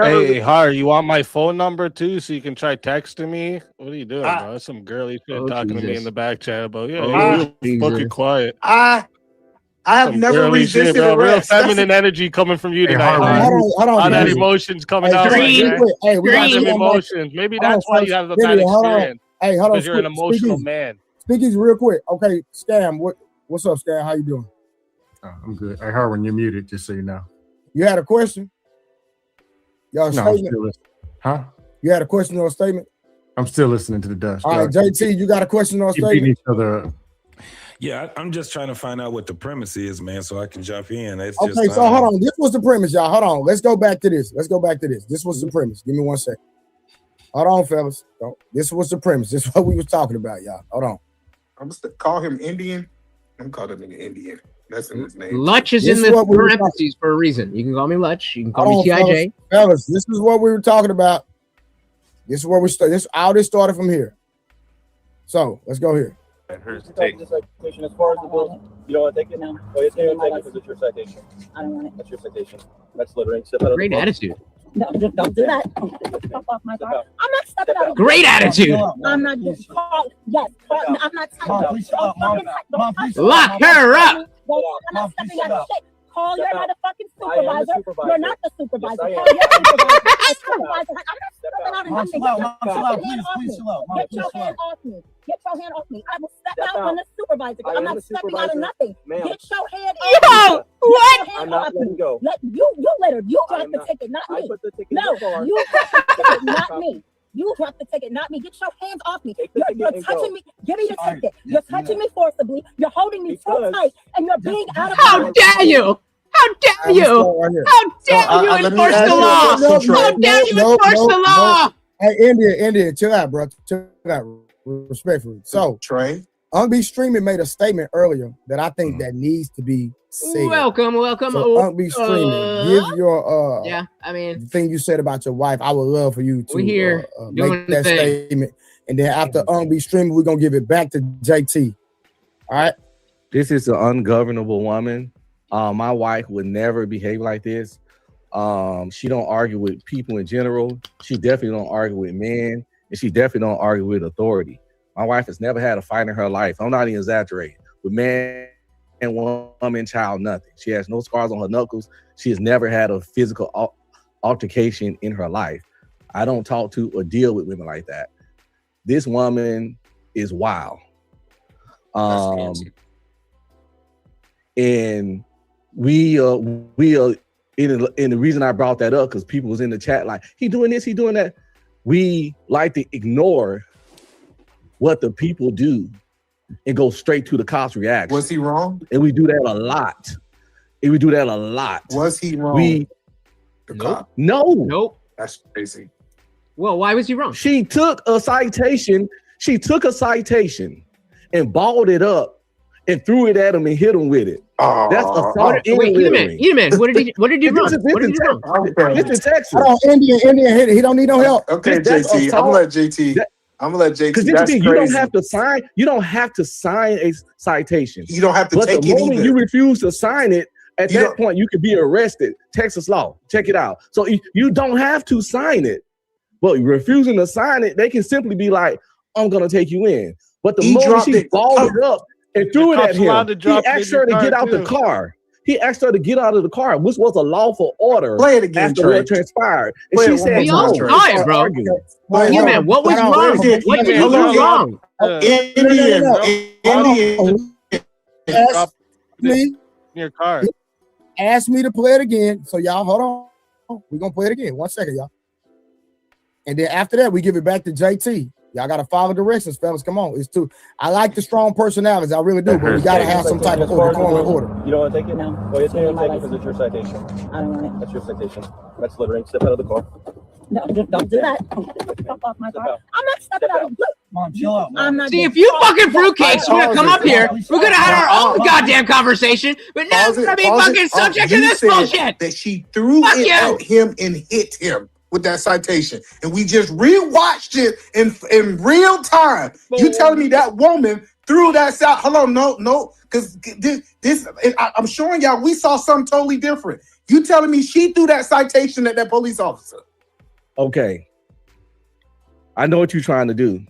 Hey, Har, you want my phone number too, so you can try texting me? What are you doing, bro? That's some girly shit talking to me in the back chat, but fucking quiet. I have Some never girly resisted shit, bro. Real arrest. feminine energy coming from you tonight. Hold on, All that guys. emotions coming Hey, out. Green, Right there. hey, we got Some some emotions. Maybe Hold on, that's why you folks. have a bad Hold on. experience. Hey, hold on. Because you're an emotional Speakeasy. man. Speakeasy, real quick. Okay, Scam, what's up, Scam? How you doing? I'm good. I heard when you're muted, just so you know. You had a question? Y'all No, I'm statement? still listening. Huh? You had a question or a statement? I'm still listening to the dust. All right, JT, you got a question or a Keep beating statement? each other up. Yeah, I'm just trying to find out what the premise is, man, so I can jump in. It's Okay, just, so hold on. This was the premise, y'all. Hold on. Let's go back to this. This was the premise. Give me 1 second. Hold on, fellas. This was the premise. This is what we was talking about, y'all. Hold on. I'm just call him Indian. I'm calling him Indian. That's in his name. Lutch is This in is the what we were parentheses for a reason. You can call me Lutch. You can call Hold me on, TIJ. fellas, this is what we were talking about. This is where we start. All this started from here. So let's go here. Here's the take. Citation as far as the bill, you don't want to take it now? Oh, it's going to take it because it's your citation. I don't want it. That's your citation. That's littering. Step out of Great the book. attitude. No, don't do that. Step off my car. I'm not stepping out. Great attitude. I'm not just call. Yes, call. I'm not touching. Lock her up. I'm not stepping out of shit. Call your motherfucking supervisor. supervisor. You're not the supervisor. Yes, I Call am. your supervisor. I'm not stepping out and Mom, nothing. chill out, Get Mom, your chill out. hand off Please me. chill out. Mom, Get please your chill hand out. off me. Get your hand off me. I will step Step out on out. the supervisor. I I'm am not the stepping out of supervisor. nothing. Ma'am. Get your hand Yo, off me. what? Get your hand I'm not off letting me. go. You littered. You I dropped am the not. ticket, not I me. put the ticket in No, your car. you dropped the ticket, not me. You dropped the ticket, not me. Get your hands off me. Take the ticket You're and touching go. me. Give me the All right. ticket. You're touching me forcibly. You're holding me so Because- tight, and you're being out of How bounds. dare you? How dare I'm you? starting right here. How dare you let me enforce ask the you a law? question, How Trey. dare you enforce the law? Hey, India, chill out, bro. Chill out, respectfully. So, Trey. Unbe Streaming made a statement earlier that I think that needs to be said. Welcome. So, Unbe Streaming, give your yeah, I mean, the thing you said about your wife. I would love for you to we here doing make the that thing. statement, and then after Unbe Streaming, we're gonna give it back to JT. All right. This is an ungovernable woman. My wife would never behave like this. She don't argue with people in general. She definitely don't argue with men, and she definitely don't argue with authority. My wife has never had a fight in her life. I'm not even exaggerating. With man and woman, child, nothing. She has no scars on her knuckles. She has never had a physical altercation in her life. I don't talk to or deal with women like that. This woman is wild. And we are, and the reason I brought that up, because people was in the chat like, he doing this, he doing that. We like to ignore what the people do and go straight to the cops' reaction. Was he wrong? And we do that a lot. And we do that a lot. Was he wrong? No. That's crazy. Well, why was he wrong? She took a citation. She took a citation and balled it up and threw it at him and hit him with it. That's assault and Wait, littering. Eat what did he do wrong? What did he do wrong? This is Texas. Hold on, Indian hit it. He don't need no help. Okay, That's JT. I'm assault. gonna let JT. I'm gonna let JT. Because That's you crazy. don't have to sign. You don't have to sign a citation. You don't have to but take the it moment either. you refuse to sign it, at You that don't- point you could be arrested. Texas law. Check it out. So you don't have to sign it, but refusing to sign it, they can simply be like, "I'm gonna take you in." But the He moment dropped she it. balled it up and threw it at cop's allowed to him, he drop it in asked her to your get car, out the too. car. He asked her to get out of the car, which was a lawful order. Play it again, after Trey. what transpired. And Play she it one said, more We all time, "No." Trey. saw it, bro. Man, what was wrong? What did you do wrong? Indian. Ask me, in your car. ask me to play it again. So y'all, hold on. We're gonna play it again. 1 second, y'all. And then after that, we give it back to JT. Y'all gotta follow directions, fellas. Come on. It's too. I like the strong personalities, I really do, but we gotta have some type of order. You don't want to take it? No. Well, it's your My take it because it's your citation. I don't want it. That's your citation. That's littering. Step out of the car. No, don't do that. Fuck off my car. I'm not stepping out of the Mom, chill out. I'm not. See, if you fucking fruitcakes would have come up here, we're gonna have our own goddamn conversation. But now Pause we're it, gonna be pause fucking it. subject to You this said bullshit. That she threw Fuck it you. at him and hit him with that citation, and we just rewatched it in real time. You telling me that woman threw that out? Hold on, no, because this I'm showing y'all we saw something totally different. You telling me she threw that citation at that police officer? Okay. I know what you're trying to do.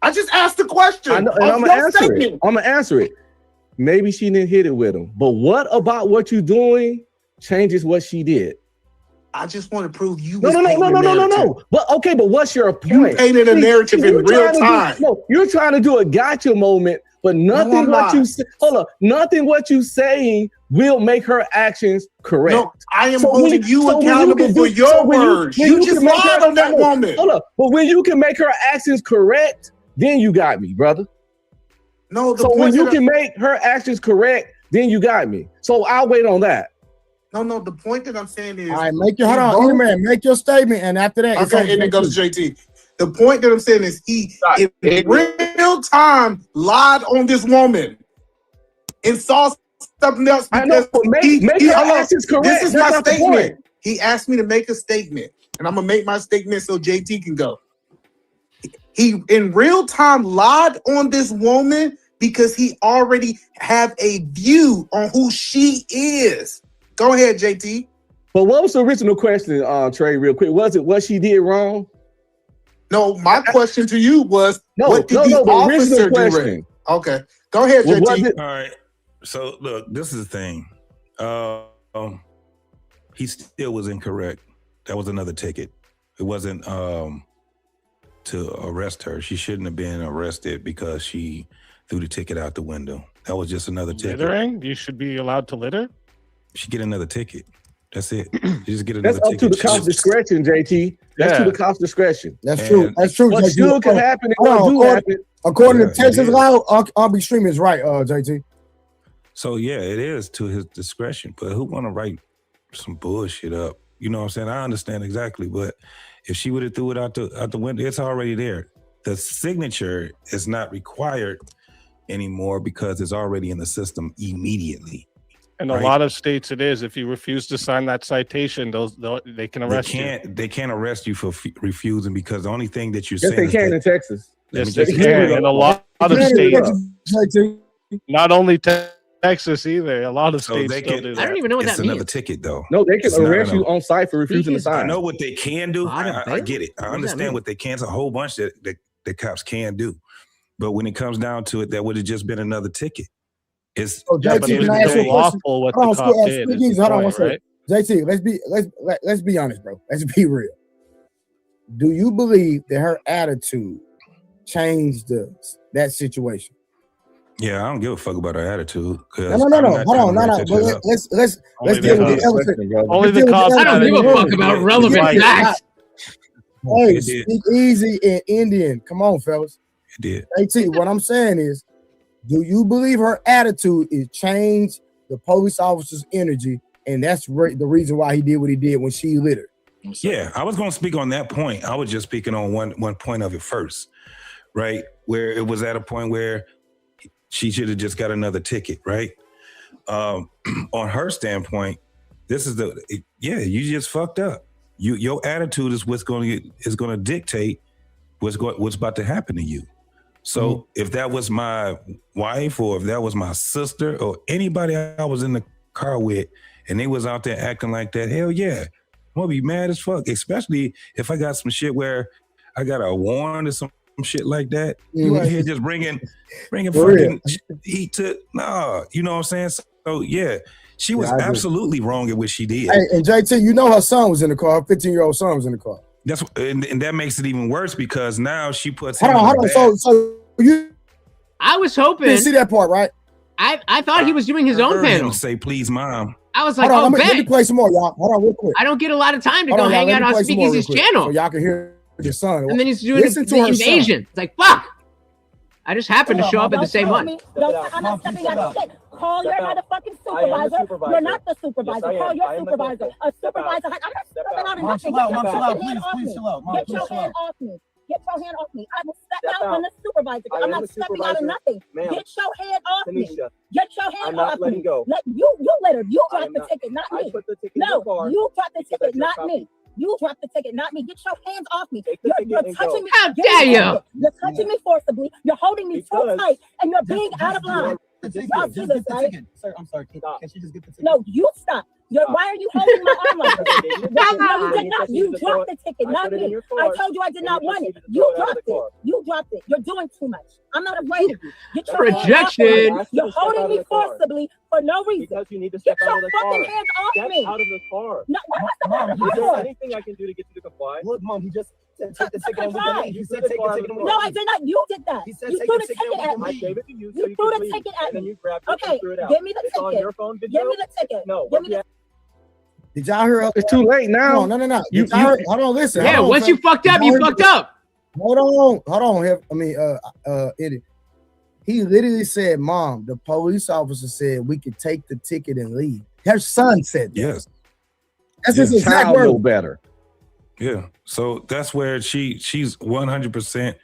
I just asked the question. I know, and I'm gonna answer it. I'm gonna answer it. Maybe she didn't hit it with him, but what about what you're doing changes what she did? I just want to prove you. No. But okay, but what's your point? You painted a narrative in real time. You're trying to do a gotcha moment, but nothing I'm what not. you say. Hold up, nothing what you saying will make her actions correct. No, I am So when holding you when accountable can for do- your so when words. when You just can make lied her- on that woman. Hold up, but when you can make her actions correct, then you got me, brother. No, the So when point you that can make her actions correct, then you got me. So I'll wait on that. No, the point that I'm saying is, All right, make your hold on, either man, make your statement, and after that, it's on okay, and it goes JT. to JT. The point that I'm saying is he in real time lied on this woman and saw something else. I know, but make her hold on. actions correct. This is That's my not the statement. point. He asked me to make a statement, and I'm gonna make my statement so JT can go. He in real time lied on this woman because he already have a view on who she is. Go ahead, JT. But what was the original question, Trey? Real quick, was it what she did wrong? No, my question to you was, what did the the officer original do? question. Okay, go ahead, Well, JT. All right. So look, this is the thing. He still was incorrect. That was another ticket. It wasn't to arrest her. She shouldn't have been arrested because she threw the ticket out the window. That was just another ticket. Littering? You should be allowed to litter? She get another ticket. That's it. She just get another That's up ticket. to the cop's discretion, JT. That's to the cop's discretion. That's true. That's true. What JT. should can happen and Hold what on, do according- happen. According Yeah, to Texas it is. law, Uncle Stream is right, JT. So yeah, it is to his discretion. But who want to write some bullshit up? You know what I'm saying? I understand exactly, but if she would have threw it out the window, it's already there. The signature is not required anymore because it's already in the system immediately. In a lot of states, it is. If you refuse to sign that citation, they can arrest you. They can't arrest you for refusing because the only thing that you're Yes, saying they is can that- in Texas. Yes, Let they me just- can. In a lot of states. Not only Texas either. A lot of So states they still can- do that. I don't even know what it's that another means. ticket though. No, they can It's not arrest you a- on site for refusing to I sign. know what they can do. Out of I bail? get it. I What does that understand mean? what they can. It's a whole bunch that cops can do. But when it comes down to it, that would have just been another ticket. It's Oh, Yeah, JT, but can it's I ask you a still question? lawful what Hold on, the cop did. speak is easy. the Hold on point, one second. right? JT, let's be honest, bro. Let's be real. Do you believe that her attitude changed that situation? yeah, I don't give a fuck about her attitude. No. Hold on, But let's Only deal the with the cops. elephant. Only Let's the deal with cops. I don't elephant give in a the fuck room. about relevant Like- facts. Hey, It did. speak easy in Indian. Come on, fellas. It did. AT, what I'm saying is, do you believe her attitude is changed the police officer's energy, and that's the reason why he did what he did when she lit her? Yeah, I was going to speak on that point. I was just speaking on one point of it first, right? Where it was at a point where she should have just got another ticket, right? On her standpoint, this is you just fucked up. Your attitude is what's going to dictate what's about to happen to you. So if that was my wife or if that was my sister or anybody I was in the car with and they was out there acting like that, hell yeah, I'm gonna be mad as fuck, especially if I got some shit where I got a warrant or some shit like that. You out here just bringing fucking heat to, nah, you know what I'm saying? So yeah, she was absolutely wrong at what she did. Hey, and JT, you know her son was in the car, her 15-year-old son was in the car. That's and that makes it even worse because now she puts Hold on. So you I was hoping didn't see that part, right? I thought he was doing his own panel. Say please, mom. I was like, hold on, oh, let me play some more, y'all. Hold on, real quick. I don't get a lot of time to Hold go on, hang y'all, out let me on play some more real Speakeasy's quick, channel. so y'all can hear your son. And then he's doing the invasion. It's like, fuck. I just happened to show up at the same one. I'm not stepping out of shit. Call your motherfucking supervisor. You're not the supervisor. Call your supervisor. A supervisor. I'm not stepping out of nothing. Get your fucking hand off me. Get your hand off me. Get your hand off me. I will step out when the supervisor. I'm not stepping out of nothing. Get your hand off me. Get your hand off me. Let you let her. You dropped the ticket, not me. No, you dropped the ticket, not me. You dropped the ticket, not me. Get your hands off me. You're touching me. How dare you? You're touching me forcibly. You're holding me so tight, and you're being out of line. Y'all do this, right? Sir, I'm sorry. Can she just get the ticket? No, you stop. Why are you holding my arm like that? No, you did not. You dropped the ticket, not me. I told you I did not want it. You dropped it. You dropped it. You're doing too much. I'm not afraid of you. Get your Rejection. hands off me. You're holding me forcibly for no reason. Because you need to Get step out your of the car. fucking hands off Step me. out of the car. No, what's the matter? Is there anything I can do to get you to comply? Look, Mom, he just said take the ticket and we can leave. He said take the ticket and we can leave. No, I did not. You did that. He said You take threw the the ticket ticket and at we can leave. I me. gave it to you so You you threw could the leave. ticket at And then me. you grabbed it Okay, and threw it out. give me the It's on ticket. your phone video. Give me the ticket. No, Give me the Did y'all hear her? It's too late now. No. Hold on, listen. Yeah, hold on, once fam. you fucked up, you fucked up. Hold on. I mean, Eddie. He literally said, "Mom, the police officer said we could take the ticket and leave." Her son said that. Yes. That's his exact Child know word. better. Yeah. So that's where she's 100%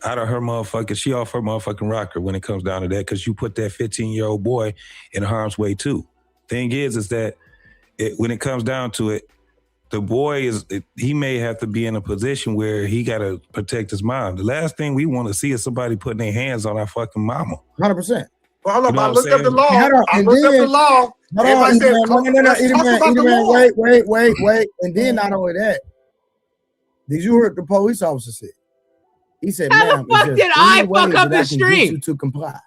out of her motherfucking, she off her motherfucking rocker when it comes down to that, because you put that 15-year-old boy in harm's way too. Thing is that when it comes down to it, the boy he may have to be in a position where he got to protect his mom. The last thing we want to see is somebody putting their hands on our fucking mama. 100%. Well, hold You up. know I what looked I'm up the law. saying? I looked up the law. Hold on, Everybody said, no, let's talk about the law. wait. And then not only that, did you hear what the police officer said? He said, How "Ma'am, the fuck is did there I any fuck way up that I this can get stream? you to comply?"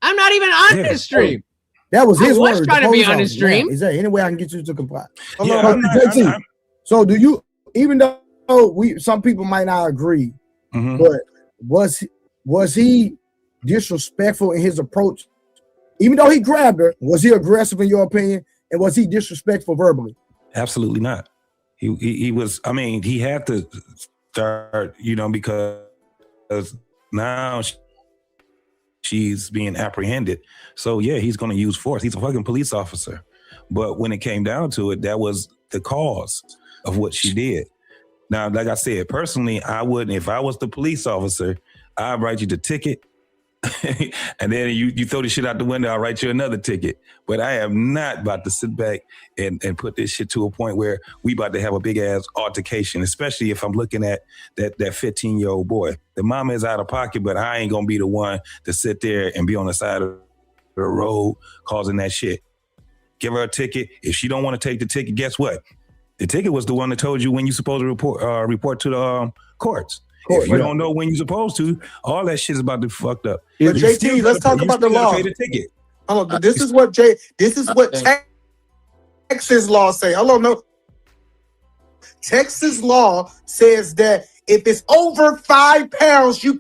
I'm not even on this stream. That was his I was word. trying the to be police on his officer. "Ma'am, stream. is there any way I can get you to comply?" Yeah, So, JT, so do you, even though some people might not agree, but was he disrespectful in his approach? Even though he grabbed her, was he aggressive in your opinion? And was he disrespectful verbally? Absolutely not. He was, I mean, he had to start, because now she's being apprehended. So yeah, he's going to use force. He's a fucking police officer. But when it came down to it, that was the cause of what she did. Now, like I said, personally, I wouldn't, if I was the police officer, I'd write you the ticket. And then you throw the shit out the window, I'll write you another ticket. But I am not about to sit back and put this shit to a point where we about to have a big ass altercation, especially if I'm looking at that 15-year-old boy. The mama is out of pocket, but I ain't gonna be the one to sit there and be on the side of the road causing that shit. Give her a ticket. If she don't want to take the ticket, guess what? The ticket was the one that told you when you're supposed to report to the courts. If you don't know when you're supposed to, all that shit is about to be fucked up. But JT, let's talk about the law. Pay the ticket. Hold on, this is what Texas law say. Hold on, no. Texas law says that if it's over 5 pounds, you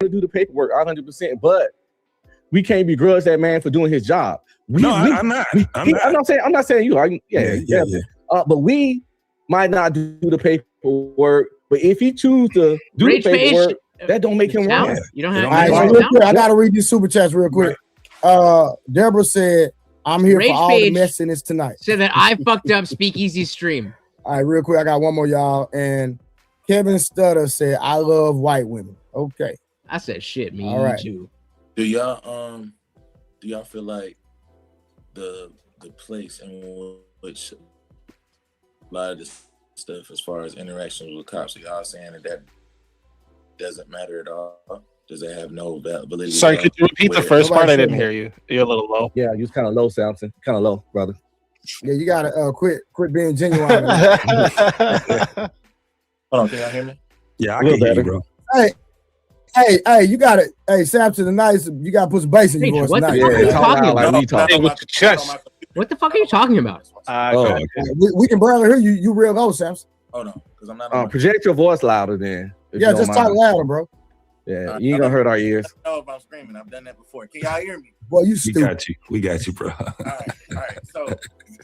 to do the paperwork 100%, but we can't begrudge that man for doing his job. I'm not. I'm not saying you. Yeah. But we might not do the paperwork. But if he choose to do Rage the paperwork, page, that don't make him wrong. Talent. You don't have All right, so real quick, I gotta read these super chats real quick. Deborah said, "I'm here Rage for all the page messiness tonight." Said that I fucked up Speakeasy stream. All right, real quick, I got one more, y'all. And Kevin Stutter said, "I love white women." Okay, I said shit. Me all right. too. Do y'all feel like the place in which a lot of this stuff as far as interactions with cops, are y'all saying that doesn't matter at all? Does it have no validity? Sorry, could you repeat the first part? I didn't hear you. You're a little low. Yeah, you was kind of low, Samson. Kind of low, brother. Yeah, you gotta quit being genuine. Hold on, can y'all hear me? Yeah, I can hear you, bro. Hey, you got it. Hey, Samson, tonight you gotta put some bass in your voice What the tonight. fuck are you talking about? Like What the fuck are you talking about? We can barely hear you. You real low, Samson. Hold on, because I'm not. Project your voice louder, then. if Yeah, you don't just talk mind. louder, bro. Yeah, you ain't gonna hurt our ears. I don't know if I'm screaming. I've done that before. Can y'all hear me? Boy, you We stupid. got you. We got you, bro. All right. So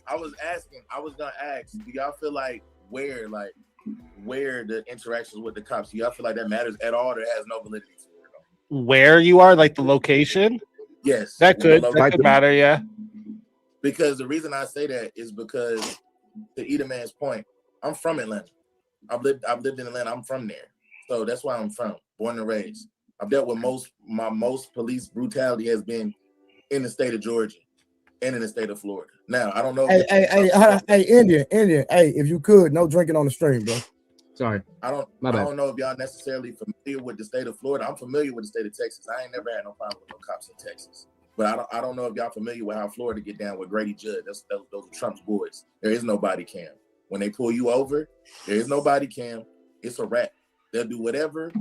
I was gonna ask, do y'all feel like where the interactions with the cops, do y'all feel like that matters at all, or has no validity to it? Where you are, like the location? Yes. That could matter, yeah. Because the reason I say that is because, to Eda Man's point, I'm from Atlanta. I've lived in Atlanta. I'm from there. So that's why I'm from, born and raised. I've dealt with most police brutality has been in the state of Georgia and in the state of Florida. Now, I don't know. Hey, Indian. Hey, if you could, no drinking on the stream, bro. Sorry. I don't know if y'all necessarily familiar with the state of Florida. I'm familiar with the state of Texas. I ain't never had no problem with no cops in Texas. But I don't know if y'all familiar with how Florida get down with Grady Judd. Those are Trump's boys. There is no body cam. When they pull you over, there is no body cam. It's a wrap. They'll do whatever.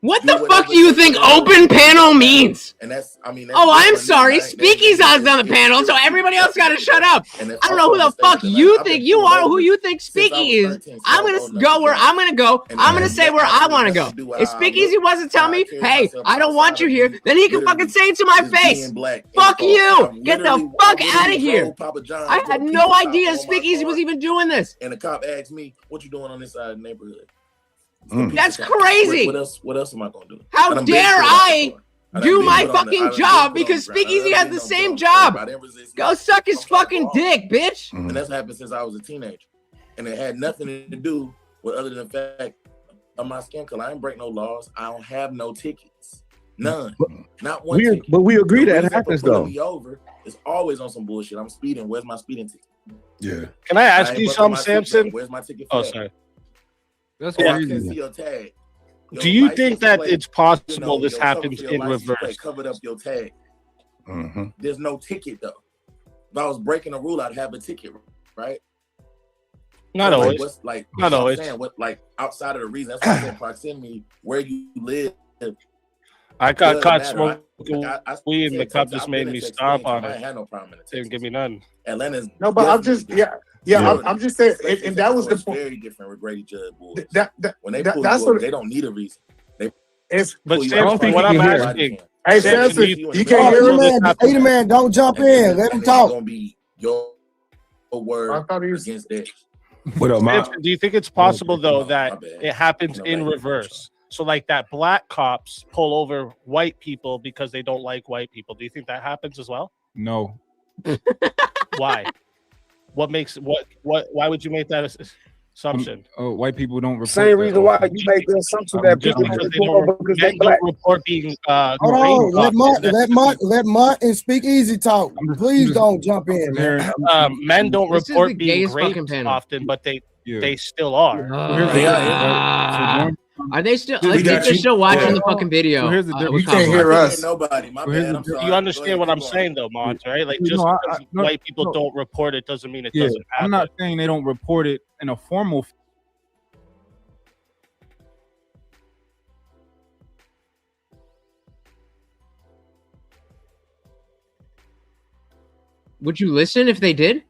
What the fuck do you think open panel means? And that's I'm sorry. Speakeasy on the panel, so everybody else got to shut up. I don't know who the fuck you think you are, who you think Speakeasy is. I'm going to go where I'm going to go. I'm going to say where I want to go. If Speakeasy wants to tell me, hey, I don't want you here, then he can fucking say it to my face. Fuck you. Get the fuck out of here. I had no idea Speakeasy was even doing this. And the cop asked me, what you doing on this side of the neighborhood? That's crazy. What else am I gonna do? How dare I do my fucking job because Speakeasy has the same job? Go suck his fucking dick, bitch. And that's happened since I was a teenager. And it had nothing to do with other than the fact of my skin color. I didn't break no laws. I don't have no tickets. None. Not one ticket. But we agree The that reason for happens, pulling though. Me over is always on some bullshit. I'm speeding. Where's my speeding ticket? Yeah. Can I ask ain't you buckled something, my seatbelt. Samson? Where's my ticket? Oh, for that? sorry. That's Oh, I crazy. couldn't see your tag. Your Do you license think that plate, it's possible this your cover happens for your in license plate reverse? covered up your tag. Mm-hmm. There's no ticket though. If I was breaking a rule, I'd have a ticket, right? Not But, like, always. what's like? Not what I'm always. saying, what like outside of the reason? That's why I said proximity. Where you live. I got doesn't caught matter. smoking I weed and the said cop Texas. just I've made been me in Texas stomp plenty on times. I it. ain't had no problem in Texas. Didn't give me none. Atlanta's No, but I'm just I'm just saying, and that was the point. Very different with Grady Judd boys. When they that- pull that's you over, what- they don't need a reason. They It's But pull you Samson, over for what a I'm body asking, cam. Hey, Samson, Samson, do you can't hear me? Hey, man, don't jump in. Let him It's talk. gonna be your word against theirs. What up, Mom? Samson, do you think it's possible though that it happens in reverse? So like that black cops pull over white people because they don't like white people. Do you think that happens as well? No. Why? What makes why would you make that assumption? White people don't report. Same that reason why often. you make the assumption that Just people because they pull over don't, because men they black. don't report being Hold on, raped let Mutt and Speak Easy talk. Please don't jump in, man. Men don't This is report the being gayest fucking raped panel. often, but they still are. Are they still? We I think got they're you. still watching Yeah. the fucking video. So here's the difference. with Comcast. Nobody. My So here's bad. the I'm di- sorry. You understand what I'm Go ahead, saying, though, Mont, right? Like, No, just I- because no, white people no. don't report it doesn't mean it Yeah, doesn't happen. I'm not saying they don't report it in a formal. Would you listen if they did?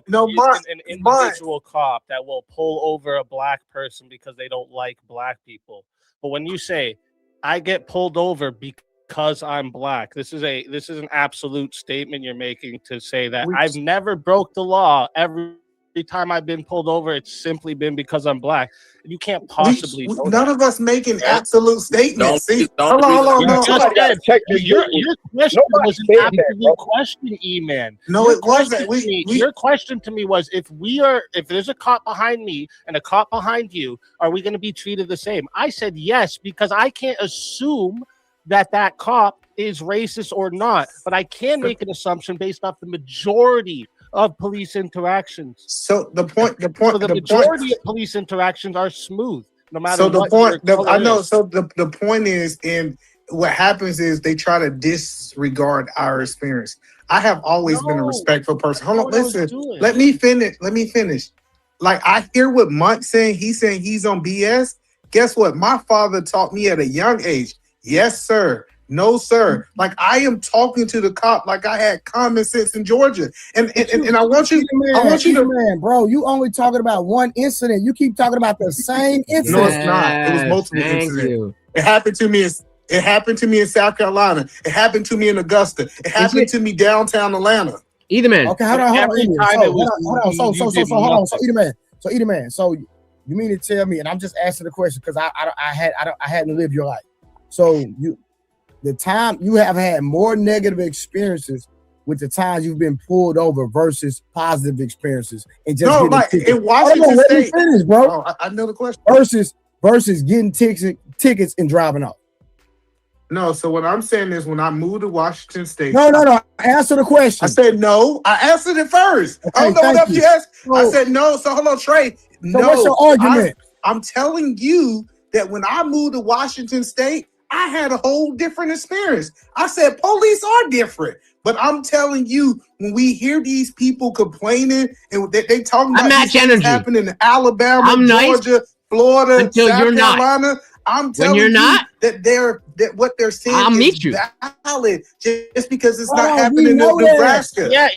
No, an individual cop that will pull over a black person because they don't like black people. But when you say, "I get pulled over because I'm black," this is an absolute statement you're making to say that I've never broke the law. Every time I've been pulled over, it's simply been because I'm black. You can't possibly. None of us making absolute statements. See, hold on. Your question was an said that, absolute question, E-Man. No, it wasn't. Your question to me was, if there's a cop behind me and a cop behind you, are we going to be treated the same? I said yes, because I can't assume that cop is racist or not, but I can make an assumption based off the majority of police interactions. So the majority of police interactions are smooth, no matter. So the what point, your color I know. is. So the point is, and what happens is they try to disregard our experience. I have always been a respectful person. Hold on, listen. Let me finish. Like, I hear what Mont's saying. He's saying he's on BS. Guess what? My father taught me at a young age. Yes, sir. No, sir. Like, I am talking to the cop like I had common sense in Georgia. And I want you to, man, bro, you only talking about one incident. You keep talking about the same incident. No, it's not. It was multiple incidents. It happened to me. It happened to me in South Carolina. It happened to me in Augusta. It happened to me downtown Atlanta. Either man. Okay, hold on. So either man. So you mean to tell me, and I'm just asking the question because I hadn't lived your life. So the time you have had more negative experiences with the times you've been pulled over versus positive experiences, and just in Washington State, finish, bro. I know the question. Versus getting tickets and driving off. No, so what I'm saying is when I moved to Washington State. No. Answer the question. I said no. I answered it first. Okay, I don't know what else you asked. So, I said no. So hold on, Trey. No. What's your argument? I'm telling you that when I moved to Washington State, I had a whole different experience. I said police are different. But I'm telling you, when we hear these people complaining and they talking about these things happening in Alabama, Georgia, Florida, until South you're Carolina, not. I'm telling you that what they're saying is valid just because it's not happening in Nebraska. Yeah,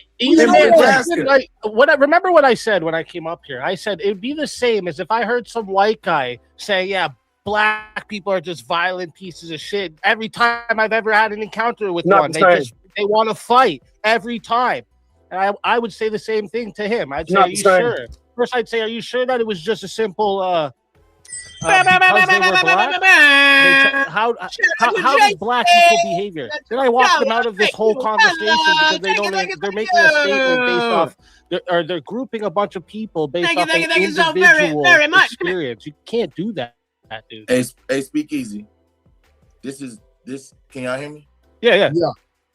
remember what I said when I came up here? I said it'd be the same as if I heard some white guy say, "Yeah, black people are just violent pieces of shit." Every time I've ever had an encounter with one, they want to fight every time. And I would say the same thing to him. I'd say, "Are you sure?" First, I'd say, "Are you sure that it was just a simple?" Because they were black? How does black people behavior? Then I walk them out of this whole conversation because they're making a statement based off, they're grouping a bunch of people based off an individual experience. You can't do that, dude. Hey, speak easy. This. Can y'all hear me? Yeah.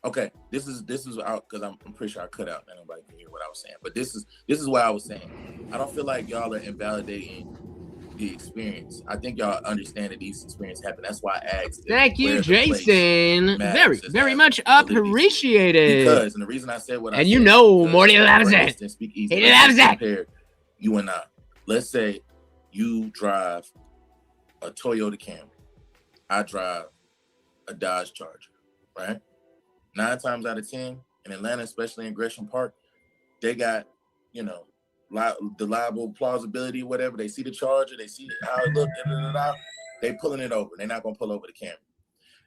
Okay, this is out because I'm pretty sure I cut out. Nobody can hear what I was saying, but this is what I was saying. I don't feel like y'all are invalidating the experience. I think y'all understand that these experiences happen. That's why I asked. Thank you, Jason. Very much appreciated. Because, and the reason I said what I said, you know, Morty loves it. He loves it. You and I. Let's say you drive a Toyota Camry. I drive a Dodge Charger. Right. 9 times out of 10 in Atlanta, especially in Gresham Park, they got, the liable plausibility, whatever. They see the Charger, they see how it looks, they pulling it over. They're not going to pull over the Camry.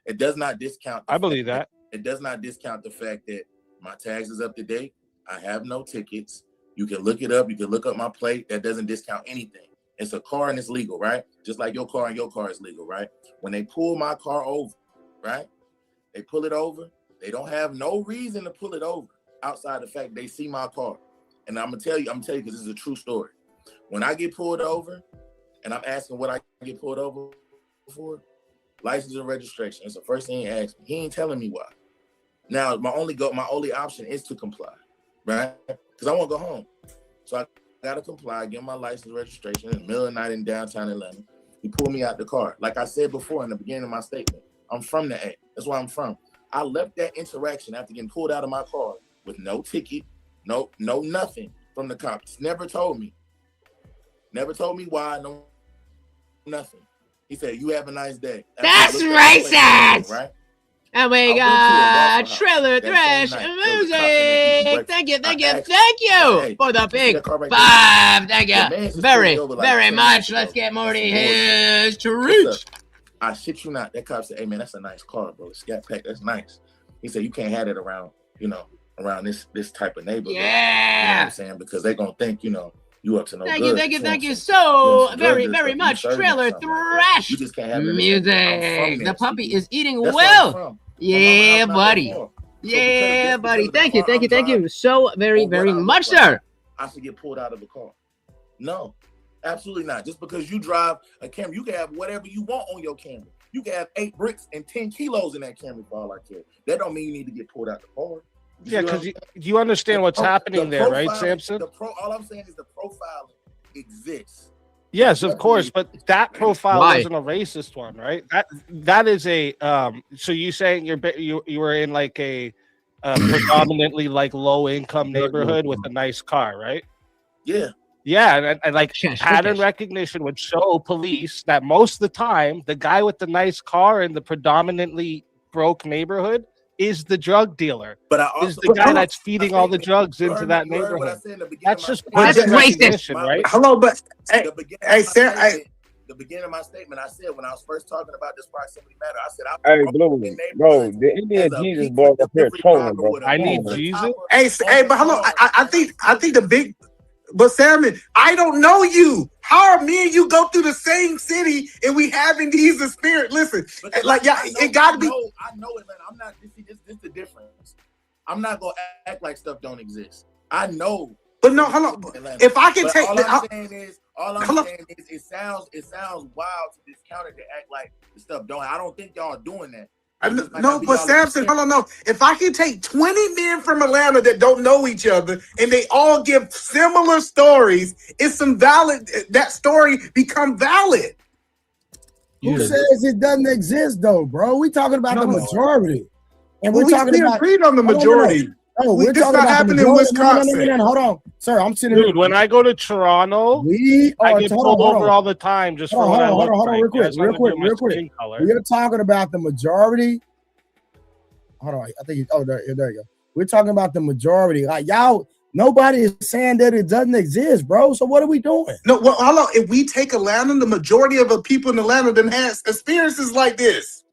It does not discount. I believe that. It does not discount the fact that my tags is up to date. I have no tickets. You can look it up. You can look up my plate. That doesn't discount anything. It's a car and it's legal, right? Just like your car and your car is legal, right? When they pull my car over, right? They pull it over. They don't have no reason to pull it over outside the fact they see my car. And I'm gonna tell you because this is a true story. When I get pulled over and I'm asking what I get pulled over for, license and registration. It's the first thing he asks me. He ain't telling me why. Now, my only option is to comply, right? Because I want to go home. So I gotta comply, get my license and registration in the middle of the night in downtown Atlanta. He pulled me out the car. Like I said before in the beginning of my statement, I'm from the A. That's where I'm from. I left that interaction after getting pulled out of my car with no ticket, no nothing from the cops. Never told me why, no nothing. He said, "You have a nice day." That's racist, right? And we got Trailer Thresh Music. Thank you for the big 5. Thank you very much. Let's get Morty his treat. I shit you not. That cop said, "Hey man, that's a nice car, bro. Scat Pack, that's nice." He said, "You can't have it around, around this type of neighborhood." Yeah. You know what I'm saying? Because they're gonna think, you up to no Thank good. you so very much. Trailer Thresh Music. The puppy is eating well. Yeah, buddy. Yeah, buddy. Thank you so very much, sir. I should get pulled out of the car. No, absolutely not. Just because you drive a camera, you can have whatever you want on your camera. You can have 8 bricks and 10 kilos in that camera for all I care. That don't mean you need to get pulled out the car. Yeah, because you understand what's happening there, right, Samson? All I'm saying is the profile exists. Yes, of course, but that profile wasn't a racist one, right? That is a so you saying you were in like a predominantly like low income neighborhood with a nice car, right? Yeah. Yeah, and like pattern recognition would show police that most of the time the guy with the nice car in the predominantly broke neighborhood is the drug dealer. But is the guy that's feeding all the drugs into that neighborhood. That's just pattern recognition, right? Hello, but hey, Sarah, the beginning of my statement, I said when I was first talking about this proximity matter, I said, "Hey, Blue, bro, the Indian Jesus boy up here trolling, bro. I need Jesus." Hey, but hello, I think the big. But Salmon, I don't know you. How are me and you go through the same city and we having these experiences? Listen, like yeah, it got to be. I know it, man. I'm not. This is the difference. I'm not gonna act like stuff don't exist. I know. But no, hold on. If I can take, all I'm saying is, it sounds wild to discount it to act like the stuff don't. I don't think y'all are doing that. No, but Samson, hold on, no. If I can take 20 men from Atlanta that don't know each other and they all give similar stories, it's some valid. That story become valid. Who says it doesn't exist, though, bro? We talking about the majority, and we're talking about agreed on the majority. No, we're this talking not about happening in Wisconsin. No, hold on, sir. I'm sitting. Dude, when I go to Toronto, I get pulled over all the time just for what I look like. Real quick. We're talking about the majority. Hold on, I think. There you go. We're talking about the majority. Like y'all, nobody is saying that it doesn't exist, bro. So what are we doing? No, well, hold on. If we take Atlanta, the majority of the people in Atlanta that has experiences like this.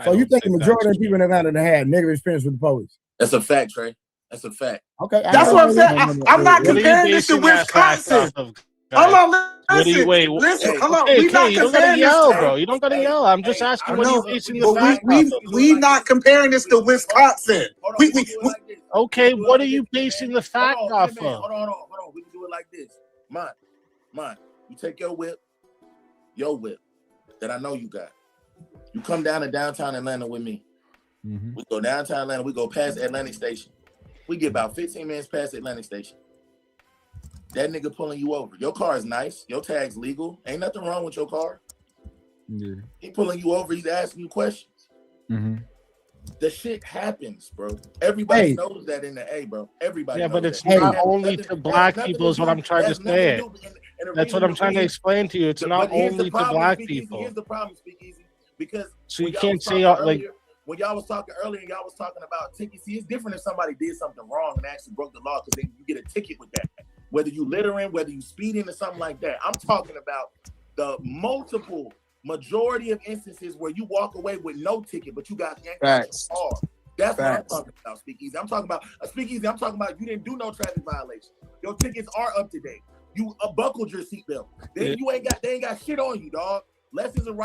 So you think the majority of the people in Atlanta that had negative experience with the police? That's a fact, Trey. That's a fact. Okay, that's what I'm saying. I'm not comparing this to Wisconsin. Hold on, listen. Hold on. You don't gotta yell, bro. You don't gotta yell. I'm just asking what you're basing the fact off of. We not comparing this to Wisconsin. Okay, what are you basing the fact off of? Hold on. We can do it like this. Mine. You take your whip that I know you got. You come down to downtown Atlanta with me. Mm-hmm. We go downtown Atlanta. We go past Atlantic Station. We get about 15 minutes past Atlantic Station. That nigga pulling you over. Your car is nice. Your tag's legal. Ain't nothing wrong with your car. Yeah. He pulling you over. He's asking you questions. Mm-hmm. The shit happens, bro. Everybody knows that in the A, bro. Everybody. Yeah, knows but it's that. not only to black people is what I'm trying to say. That's what I'm trying to explain to you. It's not only to black people. Here's the problem, Speakeasy. Because so you can't say like. When y'all was talking earlier, y'all was talking about tickets. See, it's different if somebody did something wrong and actually broke the law because then you get a ticket with that. Whether you littering, whether you speeding or something like that. I'm talking about the multiple majority of instances where you walk away with no ticket, but you got yanked out your car. That's what I'm talking about, Speakeasy. I'm talking about a Speakeasy. I'm talking about you didn't do no traffic violation. Your tickets are up to date. You buckled your seatbelt. Then they ain't got shit on you, dog. License and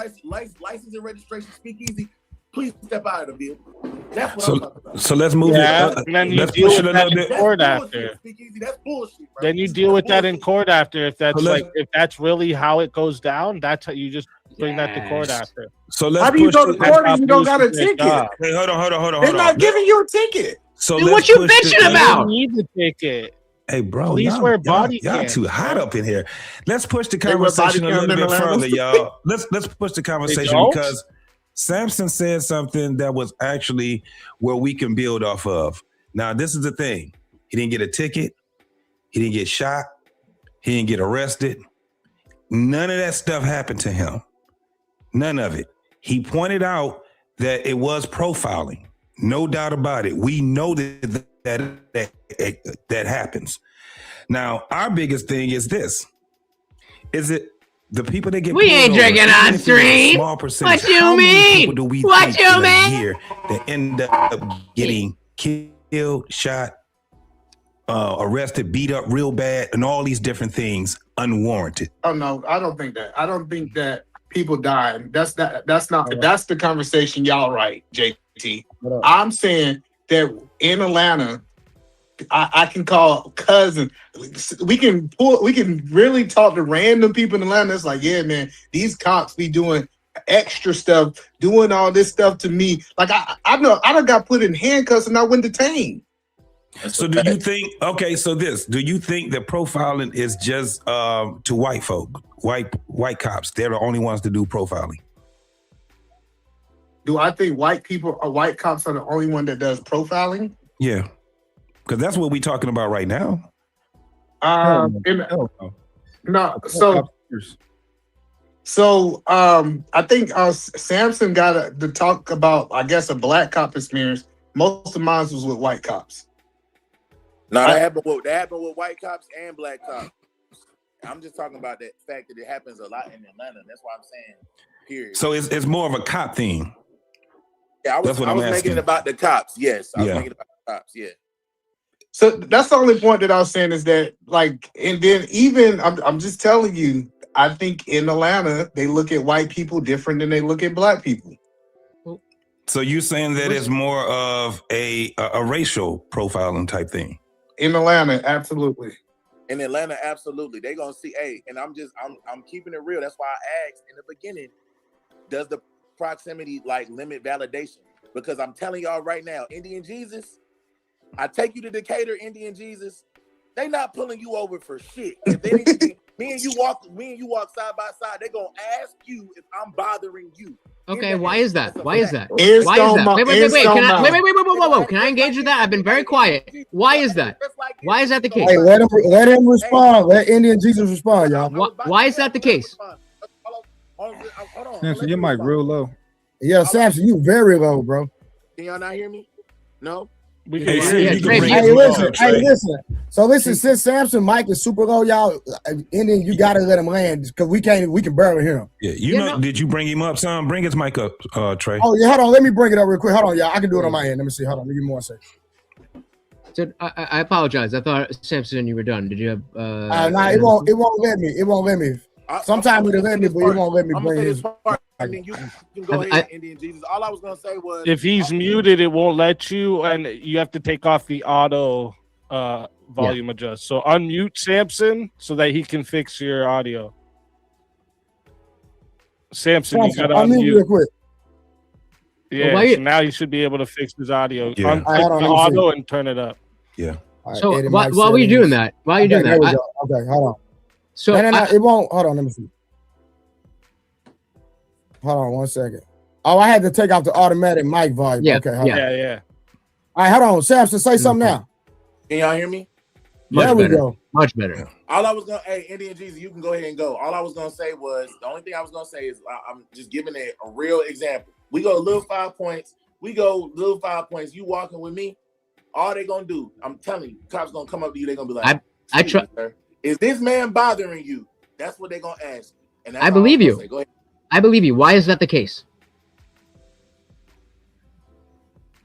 registration, Speakeasy. Please step out of the vehicle. That's what I'm talking about. So let's move it. And then you deal with that in court after. That's bullshit, bro. Then you deal with that in court after. If that's if that's really how it goes down, that's how you just bring that to court after. So let's how do you go to court if you don't got a ticket? Hey, hold on. They're not giving you a ticket. So what you bitching about? You need the ticket. Hey, bro, please wear body y'all too hot up in here. Let's push the conversation a little bit further, y'all. Let's push the conversation because Samson said something that was actually where we can build off of. Now, this is the thing. He didn't get a ticket. He didn't get shot. He didn't get arrested. None of that stuff happened to him. None of it. He pointed out that it was profiling. No doubt about it. We know that happens. Now, our biggest thing is this. Is it the people that get We ain't pulled over, drinking even on if it's a stream. small percentage, What you how many mean? people do we What think you in a mean? year that end up getting killed, shot, arrested, beat up real bad, and all these different things unwarranted? Oh no, I don't think that. I don't think that people dying. That's not. That's the conversation y'all right, JT. I'm saying that in Atlanta, I can call cousin. We can really talk to random people in Atlanta. It's like, yeah, man, these cops be doing extra stuff, doing all this stuff to me. Like I know I done got put in handcuffs and I wasn't detained. So do you think, do you think that profiling is just to white folk, white cops? They're the only ones to do profiling. Do I think white cops are the only one that does profiling? Yeah. Because that's what we're talking about right now. I think Samson got to talk about, I guess, a black cop experience. Most of mine was with white cops. No, that happened with white cops and black cops. I'm just talking about that fact that it happens a lot in Atlanta. That's why I'm saying, period. So it's more of a cop thing. Yeah, I was making it about the cops. Yes, I was making it about the cops. Yeah. So that's the only point that I was saying is that, like, and then even I'm just telling you, I think in Atlanta they look at white people different than they look at black people. So you're saying that it's more of a racial profiling type thing? In Atlanta, absolutely. In Atlanta, absolutely. They're gonna see, and I'm keeping it real. That's why I asked in the beginning, does the proximity like limit validation? Because I'm telling y'all right now, Indian Jesus, I take you to Decatur, Indian Jesus, they not pulling you over for shit. If they need to me and you walk side by side, they're gonna ask you if I'm bothering you. Okay, why is that? Why is that? Wait. Wait. Whoa. Can I engage with that? I've been very quiet. Why is that? Why is that the case? Hey, let him respond. Let Indian Jesus respond, y'all. Why is that the case? Samson, your mic real low. Yeah, Samson, you very low, bro. Can y'all not hear me? No? Hey, listen. So listen, since Samson mic is super low, y'all, Indian, you gotta let him land because we can barely hear him. Yeah, did you bring him up, son? Bring his mic up, Trey. Oh yeah, hold on, let me bring it up real quick. Hold on, y'all. I can do it on my end. Let me see. Hold on, give me 1 second. So I apologize. I thought Samson, you were done. Did you have nah, it won't let me. It won't let me. Sometimes it'll let me, but it won't let me bring his and then you can go ahead, Indian Jesus. All I was gonna say was, if he's muted, it won't let you, and you have to take off the auto volume adjust. So unmute Samson so that he can fix your audio. Samson, you gotta unmute real quick. Yeah, well, so now you should be able to fix his audio. Yeah. Unfix the auto and turn it up. Yeah. So while are you doing that? While you're doing that, okay, hold on. So no, it won't. Hold on, let me see. Hold on 1 second. Oh, I had to take off the automatic mic volume. Yeah, okay, hold on. Yeah. All right, hold on. Samson, say something now. Can y'all hear me? There we go. Much better. All I was gonna, Indian Jesus, you can go ahead and go. All I was gonna say was, the only thing I was gonna say is, I'm just giving it a real example. We go little 5 points. You walking with me, all they gonna do, I'm telling you, cops gonna come up to you. They gonna be like, I try. Is this man bothering you? That's what they gonna ask you. And that's I believe you. Go ahead. I believe you. Why is that the case?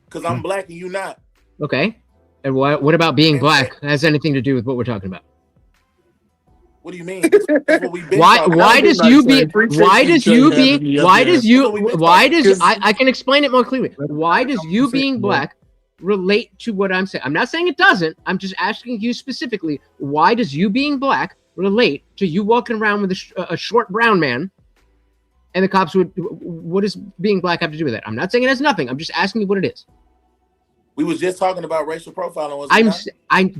Because I'm black and you not. Okay. And what about being black has anything to do with what we're talking about? What do you mean? That's what we've been I can explain it more clearly. Why does you being black relate to what I'm saying? I'm not saying it doesn't. I'm just asking you specifically, why does you being black relate to you walking around with a short brown man and the cops would, what does being black have to do with that? I'm not saying it has nothing. I'm just asking you what it is. We was just talking about racial profiling.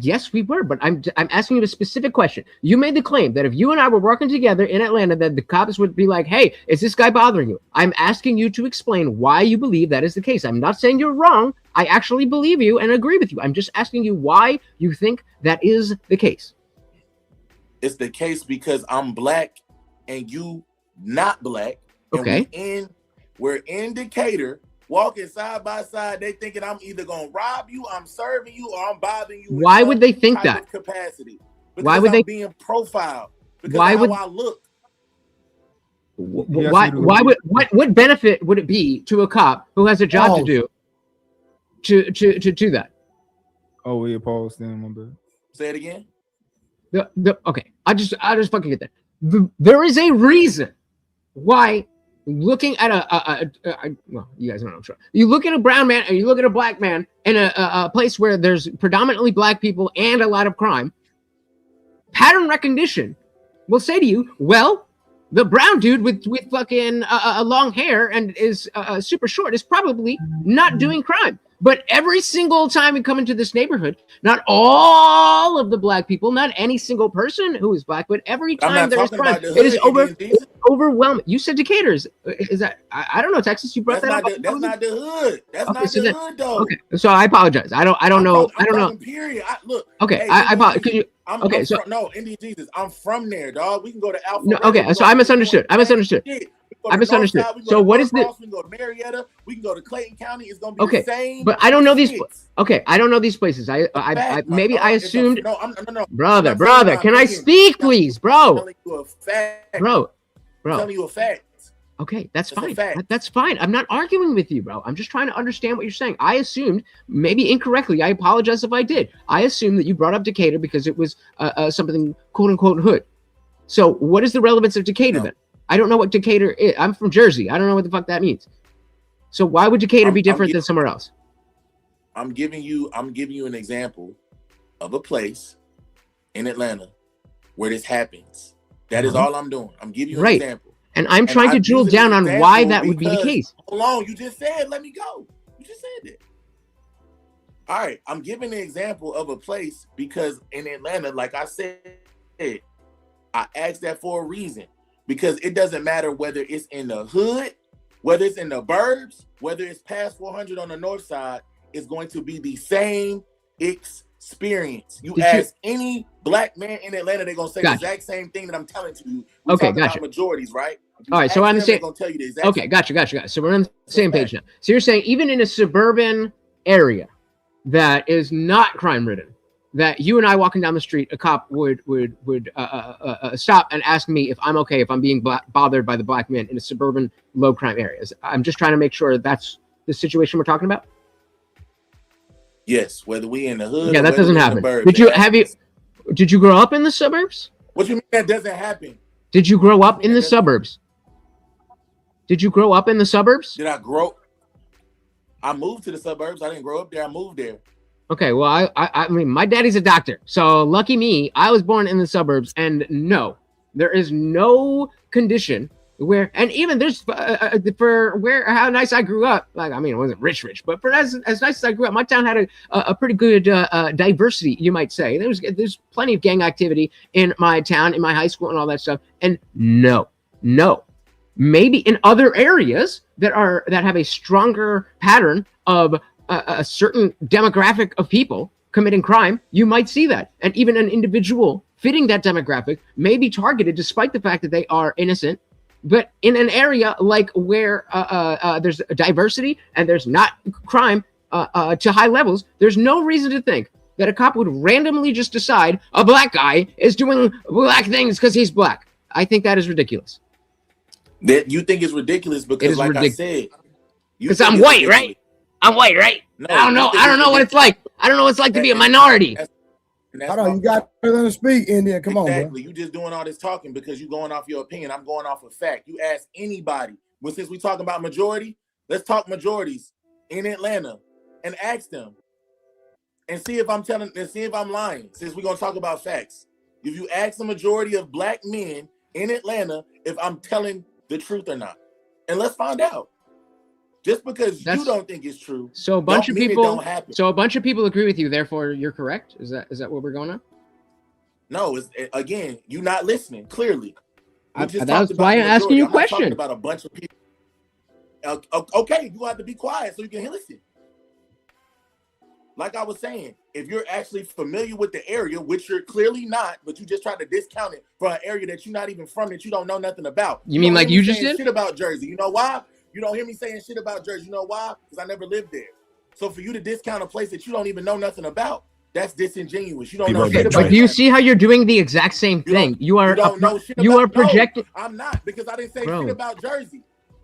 Yes, we were, but I'm asking you a specific question. You made the claim that if you and I were working together in Atlanta, that the cops would be like, "Hey, is this guy bothering you?" I'm asking you to explain why you believe that is the case. I'm not saying you're wrong. I actually believe you and agree with you. I'm just asking you why you think that is the case. It's the case because I'm black and you not black. Okay. And we're in Decatur. walking side by side, they thinking I'm either gonna rob you, I'm serving you, or I'm bothering you. Why would they think that? Capacity. Because Why would I'm they being profiled? Because why of would how I look? What benefit would it be to a cop who has a job to do to do that? Oh, we opposed them, my bad. Say it again. Okay, I just fucking get that. There is a reason why looking at well, you guys know, I'm sure. You look at a brown man and you look at a black man in a place where there's predominantly black people and a lot of crime. Pattern recognition will say to you, well, the brown dude with fucking long hair and is super short is probably not doing crime. But every single time we come into this neighborhood, not all of the black people, not any single person who is black, but every time there is crime, it is overwhelming. You said Decatur's. Is that? I don't know, Texas. You brought that up. That's not the hood. That's Okay, not so the hood, though. Okay, so I apologize. I don't know. Period. Look. Okay, hey, I apologize. Could you? I'm from, Indian Jesus. I'm from there, dog. We can go to Alpha. No, okay, so I misunderstood. So what is the? We can go to Marietta. We can go to Clayton County. It's gonna be the same. But I don't know these. Okay, I don't know these places. I maybe I assumed. No. Brother, can I speak, please, bro? Bro. I'm telling you a fact. Okay, that's fine. That's fine. I'm not arguing with you, bro. I'm just trying to understand what you're saying. I assumed, maybe incorrectly, I apologize if I did. I assumed that you brought up Decatur because it was something quote unquote hood. So what is the relevance of Decatur then? I don't know what Decatur is. I'm from Jersey. I don't know what the fuck that means. So why would Decatur be different than somewhere else? I'm giving you an example of a place in Atlanta where this happens. That is all I'm doing. I'm giving you an example. And I'm trying to drill down on why that would be the case. Hold on, you just said, let me go. You just said that. All right, I'm giving an example of a place because in Atlanta, like I said, I asked that for a reason. Because it doesn't matter whether it's in the hood, whether it's in the burbs, whether it's past 400 on the north side, it's going to be the same experience. You ask any black man in Atlanta, they're going to say the exact same thing that I'm telling to you. We're talking about majorities, right? All right, so I'm the same. Going to tell you the exact okay, gotcha. So we're on the same page now. So you're saying even in a suburban area that is not crime-ridden, that you and I walking down the street, a cop would stop and ask me if I'm okay if I'm being bothered by the black men in a suburban low crime areas. I'm just trying to make sure that's the situation we're talking about. Yes, whether we in the hood. Yeah, that doesn't happen. Did you grow up in the suburbs? What you mean that doesn't happen? Did you grow up in the suburbs? Did you grow up in the suburbs? Did I grow? I moved to the suburbs. I didn't grow up there. I moved there. Okay, well, I mean, my daddy's a doctor, so lucky me, I was born in the suburbs, and no, there is no condition where, and even there's for where how nice I grew up. Like, I mean, it wasn't rich, but for as nice as I grew up, my town had a pretty good diversity, you might say. There's plenty of gang activity in my town, in my high school, and all that stuff. And no, maybe in other areas that have a stronger pattern of a certain demographic of people committing crime, you might see that. And even an individual fitting that demographic may be targeted despite the fact that they are innocent. But in an area like where there's diversity and there's not crime to high levels, there's no reason to think that a cop would randomly just decide a black guy is doing black things because he's black. I think that is ridiculous. That you think is ridiculous because, like I said, because I'm white, right? I'm white, right? No, I don't know what it's like. I don't know what it's like to be a minority. Hold on, you got to let him speak, Indian. Come on, bro. You just doing all this talking because you're going off your opinion. I'm going off of fact. You ask anybody. Well, since we talking about majority, let's talk majorities in Atlanta and ask them and see if I'm lying. Since we're gonna talk about facts, if you ask the majority of black men in Atlanta if I'm telling the truth or not, and let's find out. Just because you don't think it's true, so a bunch of people agree with you. Therefore, you're correct. Is that what we're going on? No, it's again, you're not listening. Clearly, that's why I'm asking you a question. Talking about a bunch of people. Okay, you have to be quiet so you can listen. Like I was saying, if you're actually familiar with the area, which you're clearly not, but you just try to discount it for an area that you're not even from, that you don't know nothing about. You mean like you just did? Shit about Jersey. You know why? You don't hear me saying shit about Jersey. You know why? Because I never lived there. So for you to discount a place that you don't even know nothing about, that's disingenuous. You don't know shit about But do you see how you're doing the exact same thing? You are projecting. No, I'm not, because I didn't say shit about Jersey.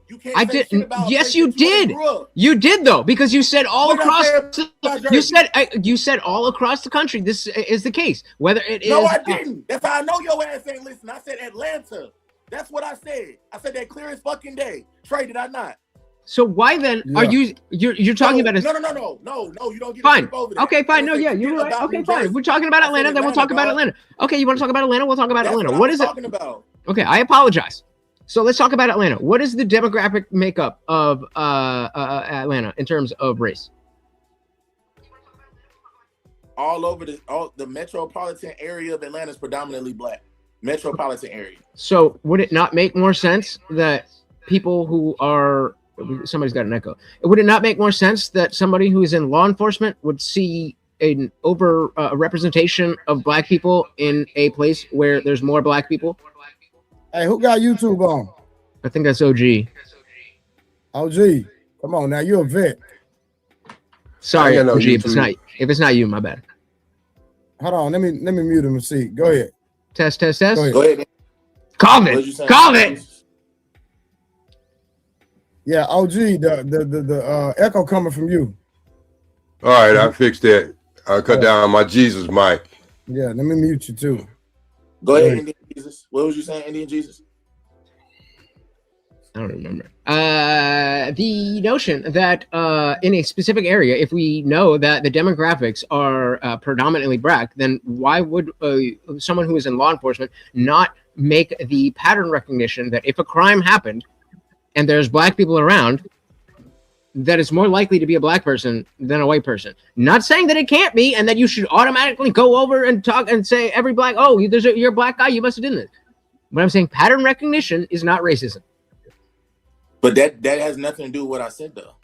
You can't I say did. shit about Yes, you did. grew up. You did though, because you said all What did I across. say about You Jersey? you said all across the country. This is the case. Whether it is. No, I didn't. That's how I know your ass ain't listening. I said Atlanta. That's what I said. I said that clear as fucking day. Trey, did I not? So why then are you're talking about? No. You don't get Fine. to over that. Okay, fine. No, yeah, you're right. Okay, fine. We're talking about Atlanta, then we'll talk about Atlanta. Okay, you want to talk about Atlanta? We'll talk about Atlanta. What is it? Talking about? Okay, I apologize. So let's talk about Atlanta. What is the demographic makeup of Atlanta in terms of race? All over the metropolitan area of Atlanta is predominantly black. Metropolitan area. So would it not make more sense that people who are somebody's got an echo? Would it not make more sense that somebody who is in law enforcement would see an over representation of black people in a place where there's more black people? Hey, who got YouTube on? I think that's OG. OG, come on now, you're a vet. Sorry, OG, if it's not you, my bad. Hold on, let me mute him and see. Go ahead. Test. Go ahead. Call it. Yeah, OG, the echo coming from you. All right, I fixed that. I cut down my Jesus mic. Yeah, let me mute you too. Go ahead, Indian Jesus. What was you saying, Indian Jesus? I don't remember. The notion that in a specific area, if we know that the demographics are predominantly black, then why would someone who is in law enforcement not make the pattern recognition that if a crime happened and there's black people around, that it's more likely to be a black person than a white person? Not saying that it can't be, and that you should automatically go over and talk and say every black, you're a black guy, you must have done this. But I'm saying pattern recognition is not racism. But that has nothing to do with what I said, though.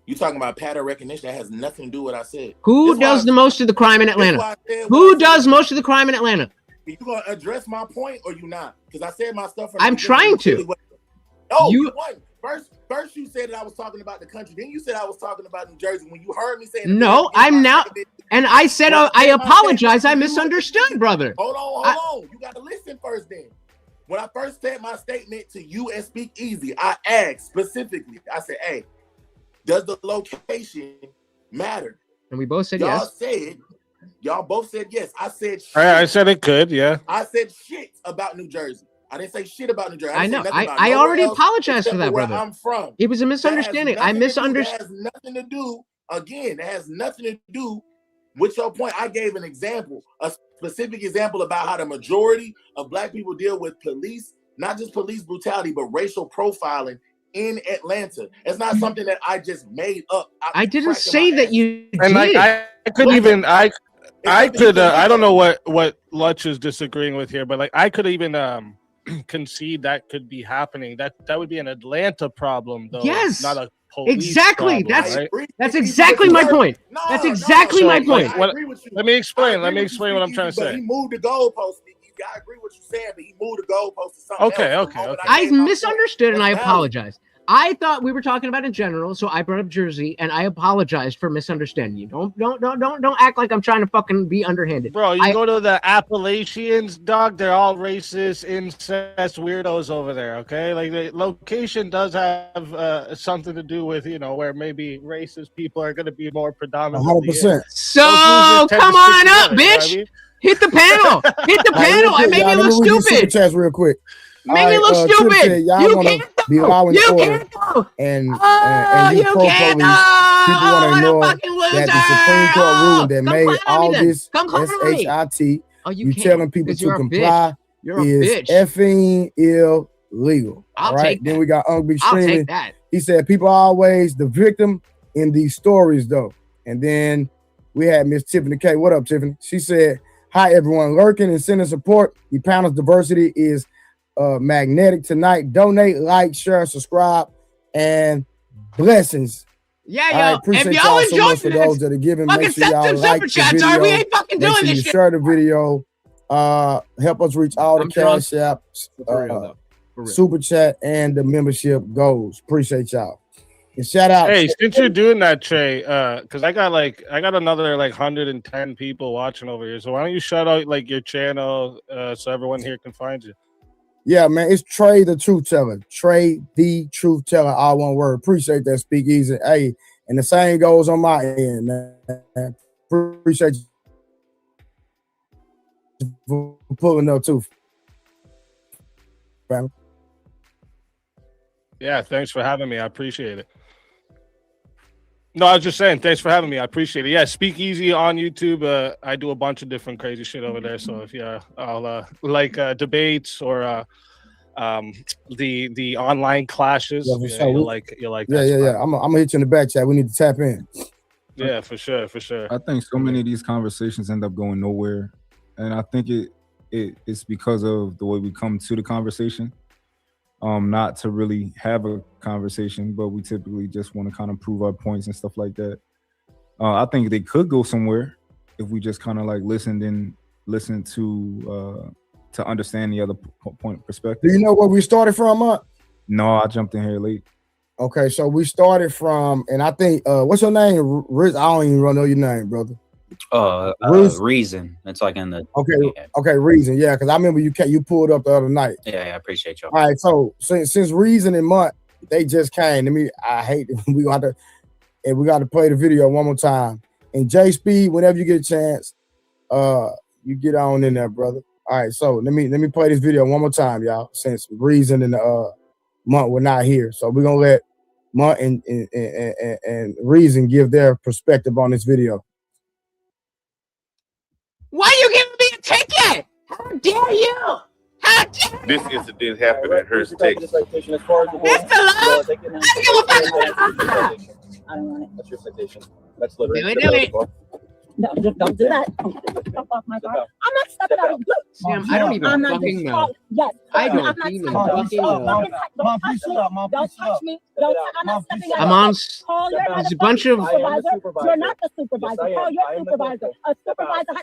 You talking about pattern recognition? That has nothing to do with what I said. Who does the most of the crime in Atlanta? Who does most of the crime in Atlanta? You gonna address my point or you not? Because I said my stuff. I'm trying to. No, you won. First you said that I was talking about the country. Then you said I was talking about New Jersey. When you heard me saying no, I'm now, and I said I apologize. I misunderstood, brother. Hold on. You got to listen first. Then, when I first said my statement to you and Speak Easy, I asked specifically. I said, "Hey, does the location matter?" And we both said yes. Y'all both said yes. I said shit. I said it could, yeah. I said shit about New Jersey. I didn't say shit about New Jersey. I know. I already apologized for that, brother. I'm from. It was a misunderstanding. I misunderstood. It has nothing to do. Again, it has nothing to do with your point. I gave an example, a specific example about how the majority of black people deal with police, not just police brutality, but racial profiling in Atlanta. It's not something that I just made up. I didn't say that you did. And like I couldn't even I could I don't know what Lutch is disagreeing with here, but like I could even concede that could be happening. That would be an Atlanta problem, though. Yes, not a police exactly. Problem, that's exactly my point. That's exactly my point. Let me explain. Let me explain what I'm trying to say. He moved the goalpost. I agree with you saying, but he moved the goalpost to something else. Okay. I misunderstood and I apologize. I thought we were talking about in general, so I brought up Jersey, and I apologized for misunderstanding you. Don't act like I'm trying to fucking be underhanded. Bro, you go to the Appalachians, dog. They're all racist, incest weirdos over there. Okay, like the location does have something to do with where maybe racist people are going to be more predominant. 100%. So come on up, bitch. You know? Hit the panel. Hit the panel. I made me look stupid. Chats real quick. Make me look stupid. You can't go. You can't go. And you pro police. People want to ignore that the Supreme Court ruling that made all this SHIT. You telling people to comply is effing illegal. All right. Then we got Ungby streaming. He said people are always the victim in these stories, though. And then we had Miss Tiffany K. What up, Tiffany? She said, "Hi everyone, lurking and sending support. The panel's diversity is magnetic tonight. Donate, like, share, subscribe, and blessings." Yeah, I appreciate y'all so much for those that are giving. Make sure y'all like the video. We ain't fucking doing this shit. Share the video. Help us reach all the cash apps. super chat and the membership goes. Appreciate y'all. And shout out. Hey, since you're doing that, Trey, because I got another like 110 people watching over here. So why don't you shout out like your channel so everyone here can find you? Yeah, man, it's Trey the Truth Teller. Trey the Truth Teller, all one word. Appreciate that, Speakeasy. Hey, and the same goes on my end, man. Appreciate you for pulling up too, man. Yeah, thanks for having me. I appreciate it. No, I was just saying, thanks for having me. I appreciate it. Yeah, Speakeasy on YouTube. I do a bunch of different crazy shit over there. So if I'll like debates or the online clashes. Yeah, for sure. You'll like Yeah, that. yeah. I'm gonna hit you in the back chat. We need to tap in. Yeah, for sure, for sure. I think so many of these conversations end up going nowhere, and I think it's because of the way we come to the conversation. Not to really have a conversation, but we typically just want to kind of prove our points and stuff like that. I think they could go somewhere if we just kind of like listened to understand the other point perspective. Do you know where we started from, Mark? No, I jumped in here late. Okay, so we started from, and I think what's your name? Riz? I don't even know your name, brother. Reason. It's like in the Okay, Reason. Yeah, because I remember you pulled up the other night. Yeah, I appreciate y'all. All right, so since Reason and Mutt, they just came to me. I hate it. We got to play the video one more time. And J Speed, whenever you get a chance, you get on in there, brother. All right, so let me play this video one more time, y'all. Since Reason and Mutt were not here, so we're gonna let Mutt and Reason give their perspective on this video. Why you giving me a ticket? How dare you? How dare This incident happened in Hearst, Texas. It's the law. I don't want it. That's your citation. That's literally. Do it. No, just don't do that. Step off my car. I'm not stepping out of you. Sam, I don't even fucking know. Yes. I don't I'm not even stepping fucking know. Don't touch me. Don't touch me. I'm not stepping out. I'm on. Call your There's a bunch of. supervisor. You're not the supervisor. Call your supervisor. A supervisor.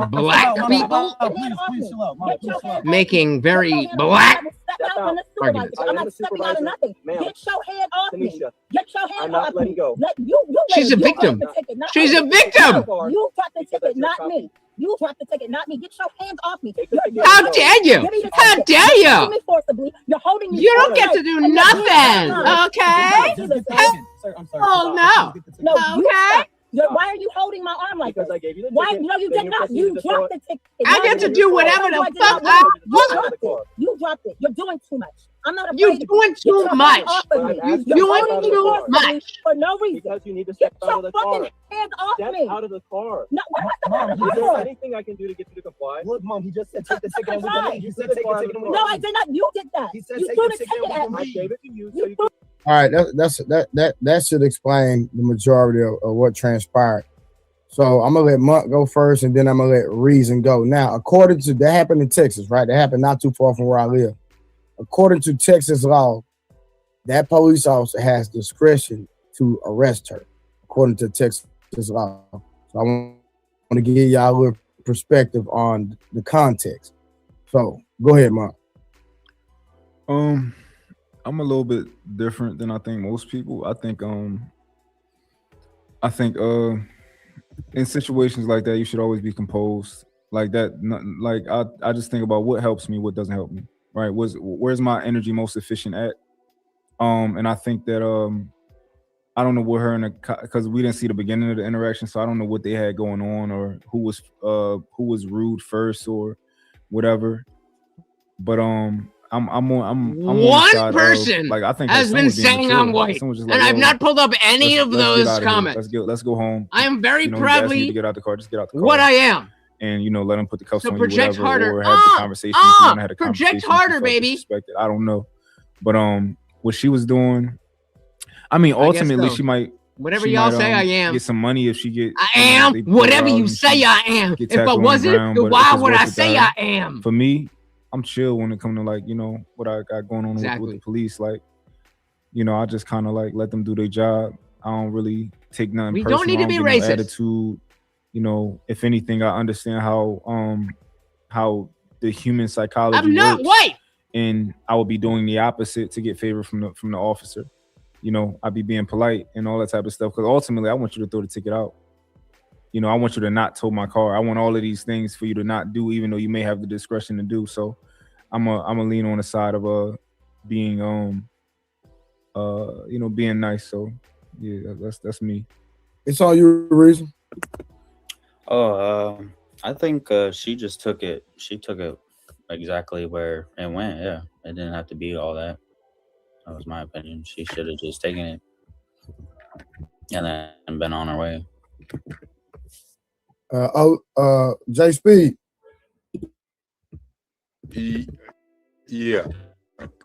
Black people making very black arguments. I'm not stepping out of nothing. Get your hand off me. Get your hand off me. She's a victim. She's a victim. You dropped the ticket, not me. You dropped the ticket, not me. Get your hands off me. How dare you? How dare you? Me forcibly. You're holding me. You don't get to do nothing. Okay? Sir, I'm sorry. Oh no. No. Okay. Why are you holding my arm like this? Because I gave you the Why? ticket. No, you did not. You dropped the ticket. I get to do whatever the fuck I want. You dropped it. You're doing too much. I'm not afraid. You're doing too much. You're doing too much. For no reason. Because you need to step out of the car. Hands off Step me. out of the car. No, what Mom, am I is there for? anything I can do to get you to comply? Look, Mom, he just said take the ticket and we can leave. He said take the ticket and we can leave. No, I did not. You did that. He said You take threw the the ticket ticket and at we can me. leave. I gave it to you so you can. All right, that should explain the majority of what transpired. So I'm gonna let Mutt go first, and then I'm gonna let Reason go. Now, according to that happened in Texas, right? That happened not too far from where I live. According to Texas law, that police officer has discretion to arrest her, according to Texas law. So I want to give y'all a little perspective on the context. So go ahead, Mutt. I'm a little bit different than I think most people. I think in situations like that, you should always be composed. Like that, like I just think about what helps me, what doesn't help me. Right? Where's my energy most efficient at? And I think that I don't know what her because we didn't see the beginning of the interaction, so I don't know what they had going on or who was rude first or whatever. But I'm one person like I think has been saying I'm white, and I've not pulled up any of those comments. Let's go home. I am very proudly to get out the car. Just get out the car. What I am. And let them put the cuffs So on you, project whatever, harder. or have the conversation. If you want to have a project conversation, harder, baby. I don't know, but what she was doing. I mean, ultimately, so. she might. Whatever y'all say, I am. Get some money if she get. I am whatever you say I am. If I wasn't, then why would I say I am? For me, I'm chill when it comes to like what I got going on with the police. Like, I just kind of like let them do their job. I don't really take nothing. We personal. don't need to be no racist. Attitude. If anything, I understand how the human psychology. I'm not works. white. and I would be doing the opposite to get favor from the officer. You know, I'd be being polite and all that type of stuff, because ultimately I want you to throw the ticket out. You know, I want you to not tow my car. I want all of these things for you to not do, even though you may have the discretion to do. So I'm a lean on the side of being you know, being nice. So yeah, that's me. It's all you, reason. Oh, I think she just took it. She took it exactly where it went. Yeah, it didn't have to be all that. That was my opinion. She should have just taken it and then been on her way. J Speed. Yeah.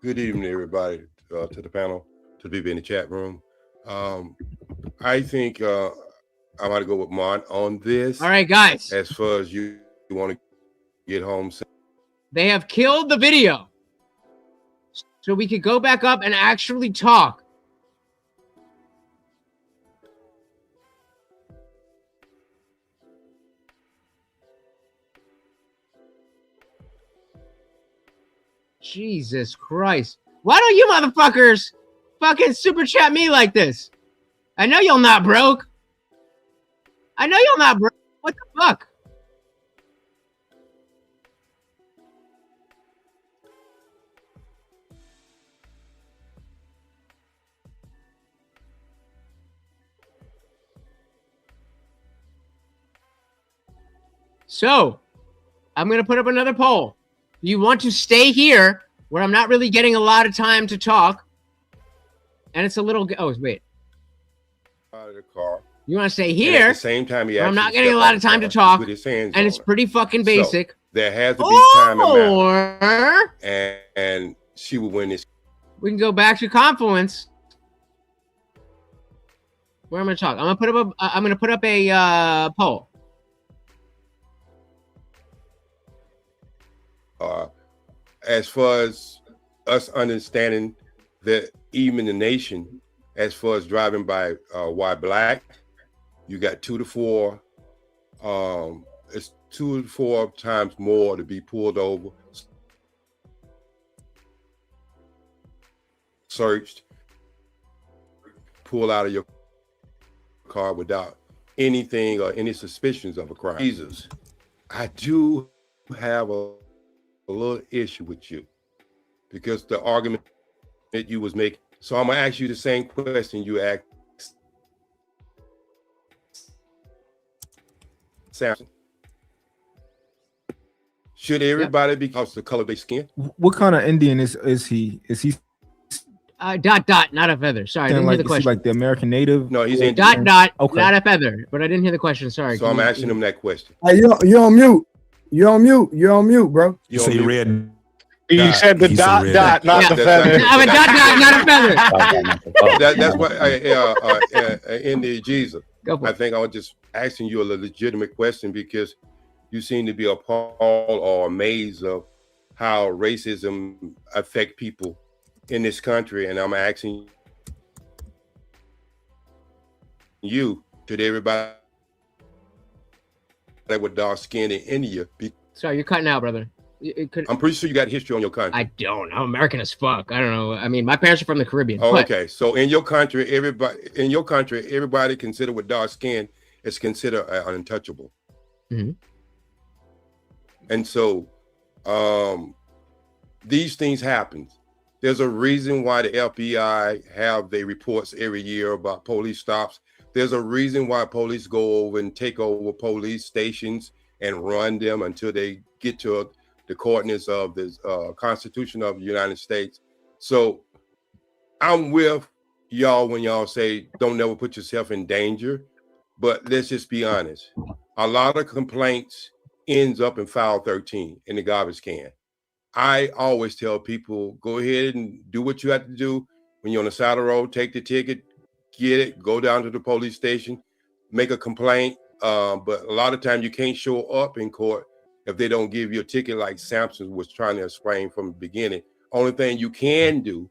Good evening, everybody, to the panel, to the people in the chat room. I think I'm going to go with Mont on this. All right, guys. As far as you want to get home. They have killed the video, so we could go back up and actually talk. Jesus Christ. Why don't you motherfuckers fucking super chat me like this? I know you're not broke. I know you're not broke. What the fuck? So, I'm going to put up another poll. Do you want to stay here where I'm not really getting a lot of time to talk? And it's a little... Oh, wait. Out of the car. You want to stay And here at the same time, where I'm not getting a lot of time to talk, and it's pretty fucking basic. So, there has to be time and Or... and she will win this. We can go back to Confluence. Where am I going to talk? I'm going to put up a poll. As far as us understanding that even the nation, as far as driving by white black, you got 2 to 4. It's 2 to 4 times more to be pulled over, searched, pulled out of your car without anything or any suspicions of a crime. Jesus, I do have a little issue with you because the argument that you was making. So I'm gonna ask you the same question you asked Samson. Should everybody be because the color of their skin? What kind of Indian is he? Is he Not a feather. Sorry, I didn't hear the is he question. like the American native? No, he's Dot, Okay. not a feather. But I didn't hear the question. Sorry. So I'm asking him that question. Hey, you're on mute. You're on mute. You're on mute, bro. You say red. You said the dot, not the feather. I'm a dot, not a feather. That's what in the Jesus. I think I was just asking you a legitimate question because you seem to be appalled or amazed of how racism affect people in this country, and I'm asking you, to everybody that with dark skin in India. Sorry, you're cutting out, brother. I'm pretty sure you got history on your country. I don't. I'm American as fuck. I don't know. I mean, my parents are from the Caribbean. Oh, but... okay. So in your country, everybody considered with dark skin is considered untouchable. Mm-hmm. And so these things happen. There's a reason why the FBI have their reports every year about police stops. There's a reason why police go over and take over police stations and run them until they get to the coordinates of the Constitution of the United States. So I'm with y'all when y'all say don't never put yourself in danger. But let's just be honest. A lot of complaints ends up in file 13 in the garbage can. I always tell people, go ahead and do what you have to do. When you're on the side of the road, take the ticket, get it, go down to the police station, make a complaint. But a lot of times you can't show up in court if they don't give you a ticket, like Samson was trying to explain from the beginning. Only thing you can do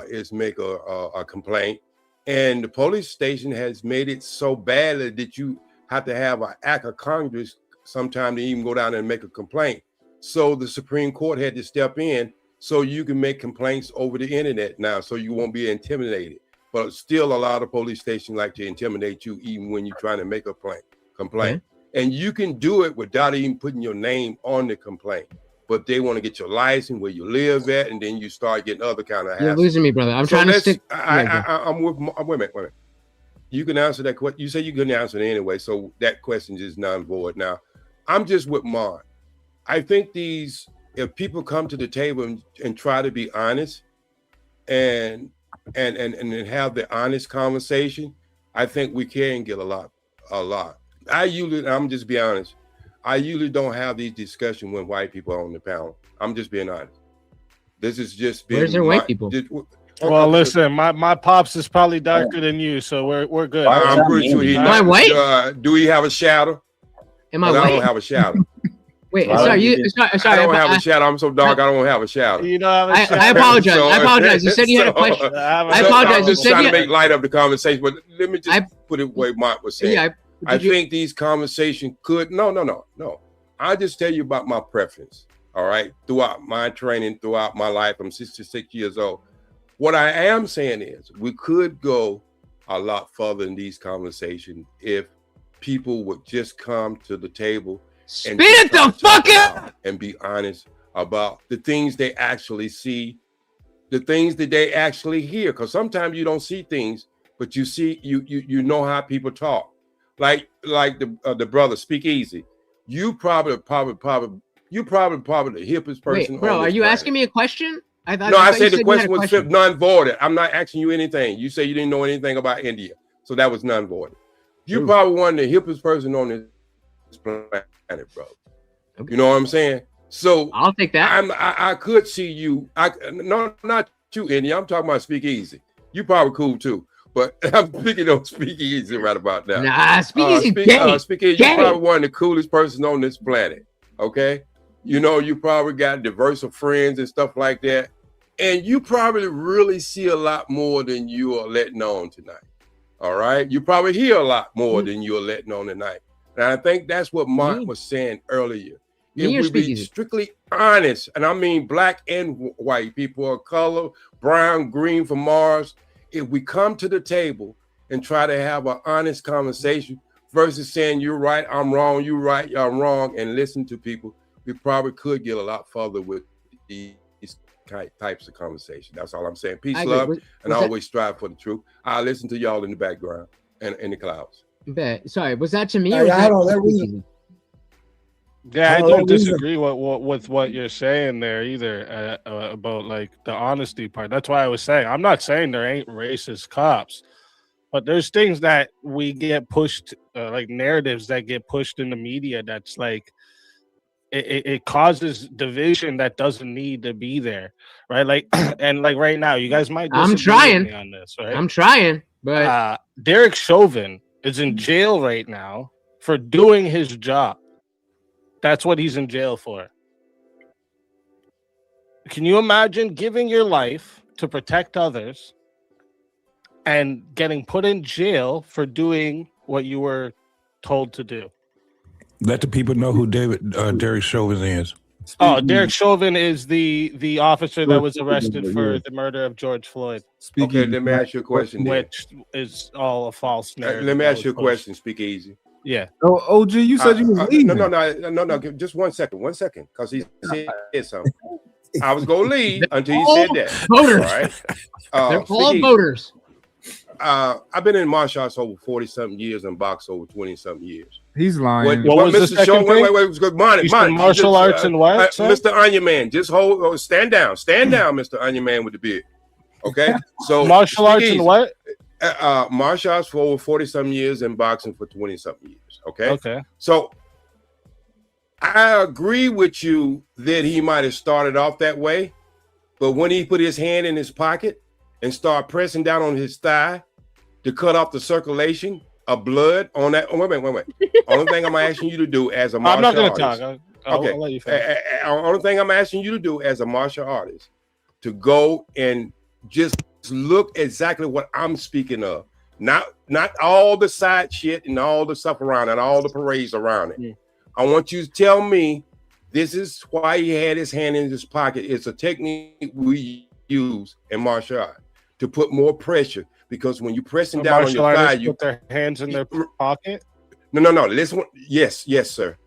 is make a complaint. And the police station has made it so bad that you have to have an act of Congress sometime to even go down and make a complaint. So the Supreme Court had to step in so you can make complaints over the internet now, so you won't be intimidated. But still, a lot of police stations like to intimidate you, even when you're trying to make a complaint. And you can do it without even putting your name on the complaint. But they want to get your license, where you live at, and then you start getting other kind of. You're losing me, brother. I'm trying to stick. I'm with. Wait a minute. You can answer that question. You say you couldn't answer it anyway, so that question is non-void. Now, I'm just with Mark. I think if people come to the table and try to be honest, and have the honest conversation, I think we can get a lot. I'm just be honest. I usually don't have these discussions when white people are on the panel. I'm just being honest. This is just being. Where's there white people? Well, listen, my pops is probably darker than you, so we're good. I'm pretty sure he. Am I white? Do we have a shadow? Am I white? I don't have a shadow. Wait, sorry, sorry. I don't have a shadow. I'm so dark. I don't have a shadow. You know, I apologize. I apologize. You said you had a question. I apologize. I'm just trying to make light of the conversation, but let me just put it the way Mark was saying. Yeah, I think these conversations could. No. I just tell you about my preference. All right, throughout my training, throughout my life, I'm 66 years old. What I am saying is, we could go a lot further in these conversations if people would just come to the table. Spit it the fuck out and be honest about the things they actually see, the things that they actually hear. Because sometimes you don't see things, but you see, you know how people talk. Like the brother, Speak Easy. You probably the hippest person. Wait, bro, are you asking me a question? I said the question was non-voided. I'm not asking you anything. You say you didn't know anything about India, so that was non-voided. You probably one of the hippest person on this planet, bro. Okay. You know what I'm saying? So I'll take that. I could see you. No, not you, India. I'm talking about Speak Easy. You probably cool too, but I'm speaking on Speak Easy right about now. Nah, Speak Easy. Speak Easy. You're probably one of the coolest persons on this planet. Okay, you know you probably got diverse of friends and stuff like that, and you probably really see a lot more than you are letting on tonight. All right, you probably hear a lot more than you're letting on tonight. And I think that's what Mark was saying earlier. If we be strictly honest, and I mean black and white, people of color, brown, green from Mars, if we come to the table and try to have an honest conversation versus saying you're right, I'm wrong, you're right, I'm wrong, and listen to people, we probably could get a lot further with these types of conversation. That's all I'm saying. Peace, love, and I always strive for the truth. I listen to y'all in the background and in the clouds. Sorry, was that to me? I don't. Yeah, I don't disagree with what you're saying there either about like the honesty part. That's why I was saying I'm not saying there ain't racist cops, but there's things that we get pushed, like narratives that get pushed in the media. That's like it causes division that doesn't need to be there, right? Like and like right now, you guys might. I'm trying with me on this, right? I'm trying, but Derek Chauvin is in jail right now for doing his job. That's what he's in jail for. Can you imagine giving your life to protect others and getting put in jail for doing what you were told to do? Let the people know who Derek Chauvin is. Oh, Derek Chauvin is the officer that was arrested for the murder of George Floyd. Okay, let me ask you a question. Which is all a false narrative. Let me ask you a question. Speak easy. Yeah. Oh, OG, you said you was leaving. No. Just 1 second, because he said something. I was gonna leave until he said that. Voters, all right? They're all voters. I've been in martial arts over 40-something years and boxed over 20-something years. He's lying. What was Mr. the second Show, thing? wait, good morning. Martial arts and what? Mr. Onion Man, just stand down, Mr. Onion Man with the beard. Okay, so martial arts and what? Martial arts for over 40-something years and boxing for 20-something years. Okay. So I agree with you that he might have started off that way, but when he put his hand in his pocket and start pressing down on his thigh to cut off the circulation of blood on that. Oh, wait. Only thing I'm asking you to do as a martial artist. I'm not going to talk. I'll let you finish. Only thing I'm asking you to do as a martial artist to go and just look exactly what I'm speaking of. Not all the side shit and all the stuff around it, all the parades around it. I want you to tell me This is why he had his hand in his pocket. It's a technique we use in martial art to put more pressure, because when you're pressing down on your thigh, you put their hands in their pocket. No. Listen. Yes, sir.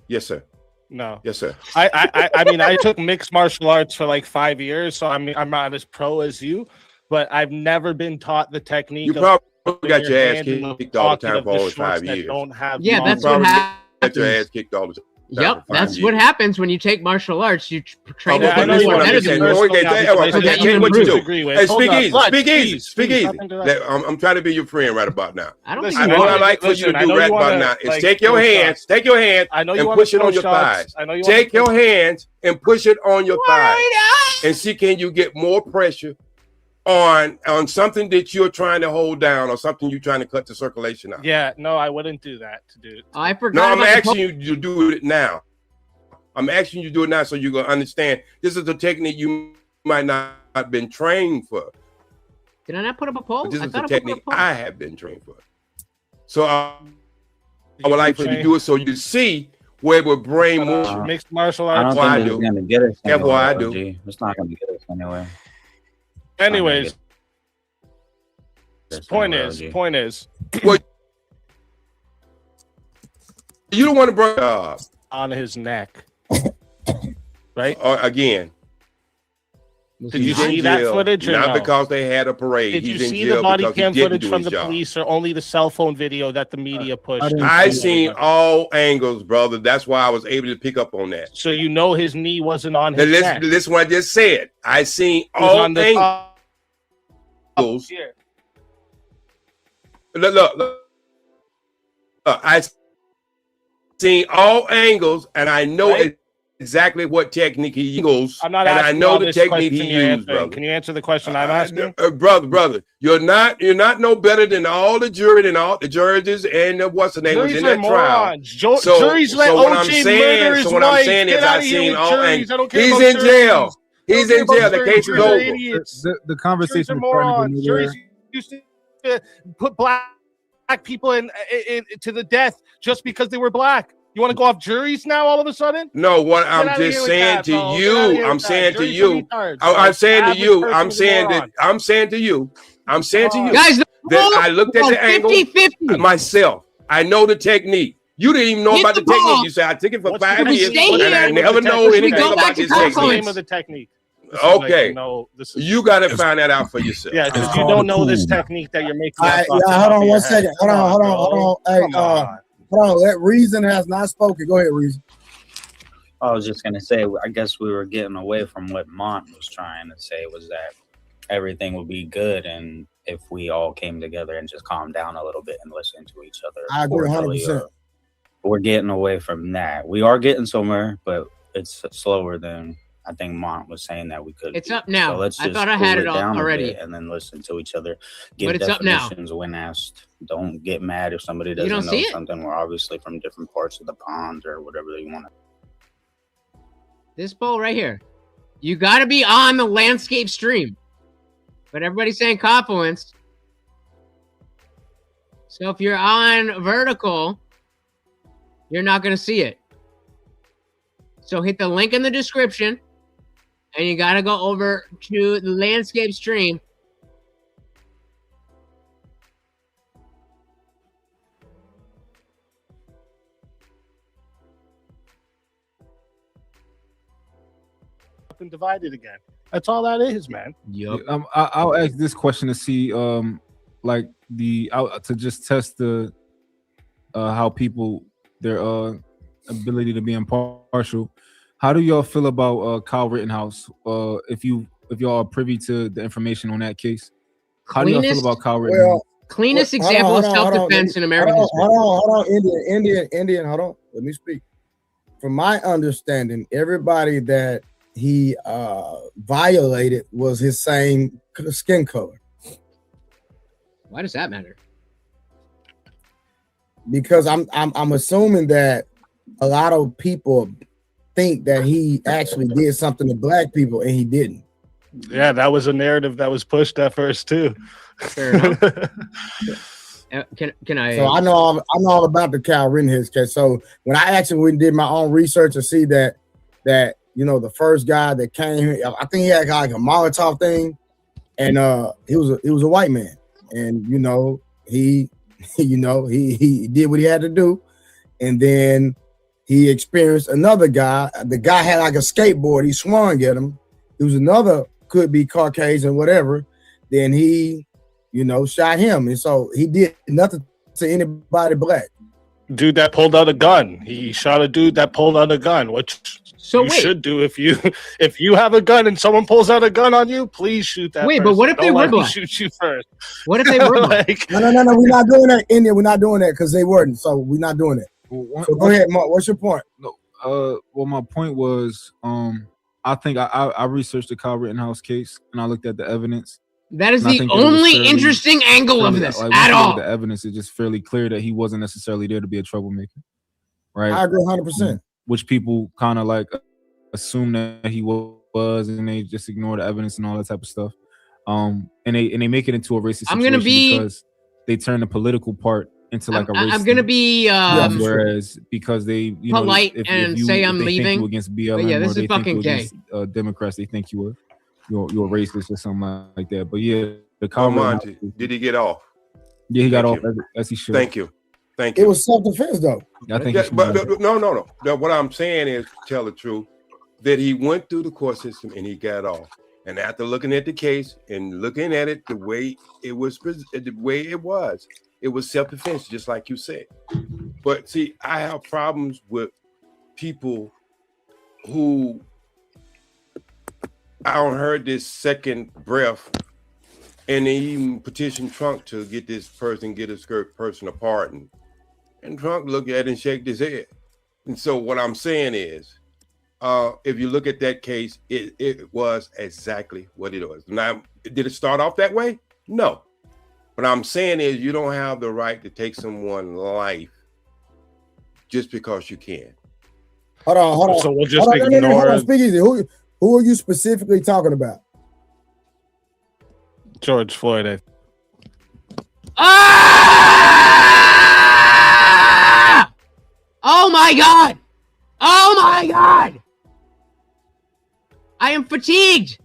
Yes, sir. No. Yes, sir. I mean, I took mixed martial arts for like 5 years, so I'm not as pro as you, but I've never been taught the technique. You probably got your ass kicked all the time for all 5 years. Yeah, that's what happens. Got your ass kicked all the time. Yep, that's what happens when you take martial arts. You train I know you want to understand. What you do? Hey, speak easy. I'm trying to be your friend right about now. What I like for you to do right about now is take your hands, and push it on your thighs. Take your hands and push it on your thighs, and see, can you get more pressure on something that you're trying to hold down, or something you're trying to cut the circulation out. Yeah, no, I wouldn't do that. I forgot. No, I'm asking you to do it now. I'm asking you to do it now, so you're gonna understand. This is a technique you might not have been trained for. Did I not put up a poll? But this is a technique I have been trained for. So I would like for you to do it so you see where it would bring more. Mixed martial arts. I don't think it's gonna get us. That's why I do. It's not gonna get us anywhere. Anyways, point is, well, you don't want to bring up on his neck, right? Again. Did you see that footage or not no? Because they had a parade. Did you see the body cam footage from the police, or only the cell phone video that the media pushed? I seen all angles, brother. That's why I was able to pick up on that. So you know his knee wasn't on his neck. Listen what I just said. I seen all angles. Look. I seen all angles, and I know exactly what technique he uses. I'm not and asking I know the this technique question he you're used, brother. Can you answer the question I'm asking? Brother, you're not no better than all the jury and all the judges and what's the name was in that trial. Juries let OJ murder his what I'm wife. saying Get is out I've of here seen with all juries. I don't care He's about in jail. He's in jail. The case is over. The conversation is starting to go Juries used to put black people in to the death just because they were black. You want to go off juries now all of a sudden? No, what I'm just saying to you, I'm saying to you, I'm saying to you, I'm saying to you guys, that I looked at the angle 50-50. myself. I know the technique. You didn't even know about the technique. You said I took it for 5 years, and I never know anything about this technique. What's the name of the technique? Okay, you got to find that out for yourself. Yeah, because you don't know this technique that you're making. Hold on 1 second. Hold on. Hey, hold on. Let Reason has not spoken. Go ahead, Reason. I was just gonna say, I guess we were getting away from what Mont was trying to say, was that everything would be good, and if we all came together and just calmed down a little bit and listened to each other. I agree 100%. We're getting away from that. We are getting somewhere, but it's slower than I think Mont was saying that we could. It's up now. So let's I just thought I had cool it down already. a bit and then listen to each other. Give But it's up now. definitions when asked. Don't get mad if somebody You doesn't don't know see it? something. We're obviously from different parts of the pond or whatever they want to. This poll right here. You got to be on the landscape stream. But everybody's saying confluence. So if you're on vertical, you're not going to see it. So hit the link in the description. And you got to go over to the landscape stream. And divided again. That's all that is, man. Yep. I'll ask this question to see, like to just test the how people their ability to be impartial. How do y'all feel about Kyle Rittenhouse? If y'all are privy to the information on that case, how do y'all feel about Kyle Rittenhouse? Cleanest example of self-defense in American history. Hold on, Indian, hold on. Let me speak. From my understanding, everybody that he violated was his same skin color. Why does that matter? Because I'm assuming that a lot of people think that he actually did something to black people and he didn't. Yeah, that was a narrative that was pushed at first too. Fair enough. Can I? So I know all about the Kyle Rittenhouse case. So when I actually did my own research to see that the first guy that came here, I think he had like a Molotov thing, and he was a white man, and he did what he had to do, and then he experienced another guy. The guy had like a skateboard. He swung at him. It was another, could be Caucasian, whatever. Then he, shot him, and so he did nothing to anybody black. Dude that pulled out a gun. He shot a dude that pulled out a gun. Which you should do if you have a gun and someone pulls out a gun on you. Please shoot that. Wait, but what if they were black? Shoot you first. What if they were black? No, we're not doing that, India. We're not doing that because they weren't. So we're not doing it. So go ahead, Mark. What's your point? No, well, my point was, I think I researched the Kyle Rittenhouse case and I looked at the evidence. That is the only interesting angle of this at all. The evidence is just fairly clear that he wasn't necessarily there to be a troublemaker, right? I agree 100%. Which people kind of like assume that he was, and they just ignore the evidence and all that type of stuff. And they make it into a racist situation because they turn the political part into like a race. I'm gonna be whereas because they polite and say I'm leaving you against BLM, but yeah, this or is fucking gay. Democrats, they think you're a racist or something like that. But yeah, the Monty, did he get off? Yeah, he got off as he should. Thank you. It was self-defense though. I think no. What I'm saying is, to tell the truth, that he went through the court system and he got off. And after looking at the case and looking at it the way it was, it was self-defense, just like you said. But see, I have problems with people who I don't heard this second breath, and they even petitioned Trump to get this person a pardon. And Trump looked at it and shook his head. And so what I'm saying is, if you look at that case, it was exactly what it was. Now, did it start off that way? No. What I'm saying is you don't have the right to take someone's life just because you can. Hold on. So we'll just ignore. Hold on, speak easy. Who are you specifically talking about? George Floyd. Oh my God! Oh my God! I am fatigued.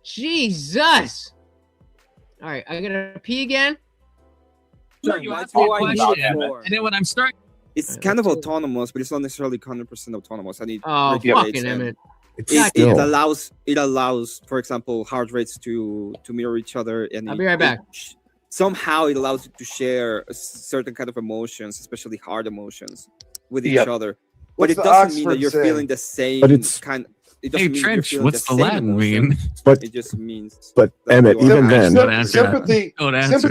Jesus. All right, I gotta pee again. You asked me a question, and then when I'm starting, it's kind of autonomous, but it's not necessarily 100% autonomous. I need fucking Emmett. It allows, for example, heart rates to mirror each other, and I'll be right back. Somehow it allows you to share a certain kind of emotions, especially hard emotions, with each other. But it doesn't mean that you're feeling the same kind. It doesn't mean Trench, what's the Latin mean? But it just means. But Emmett, even then, sympathy means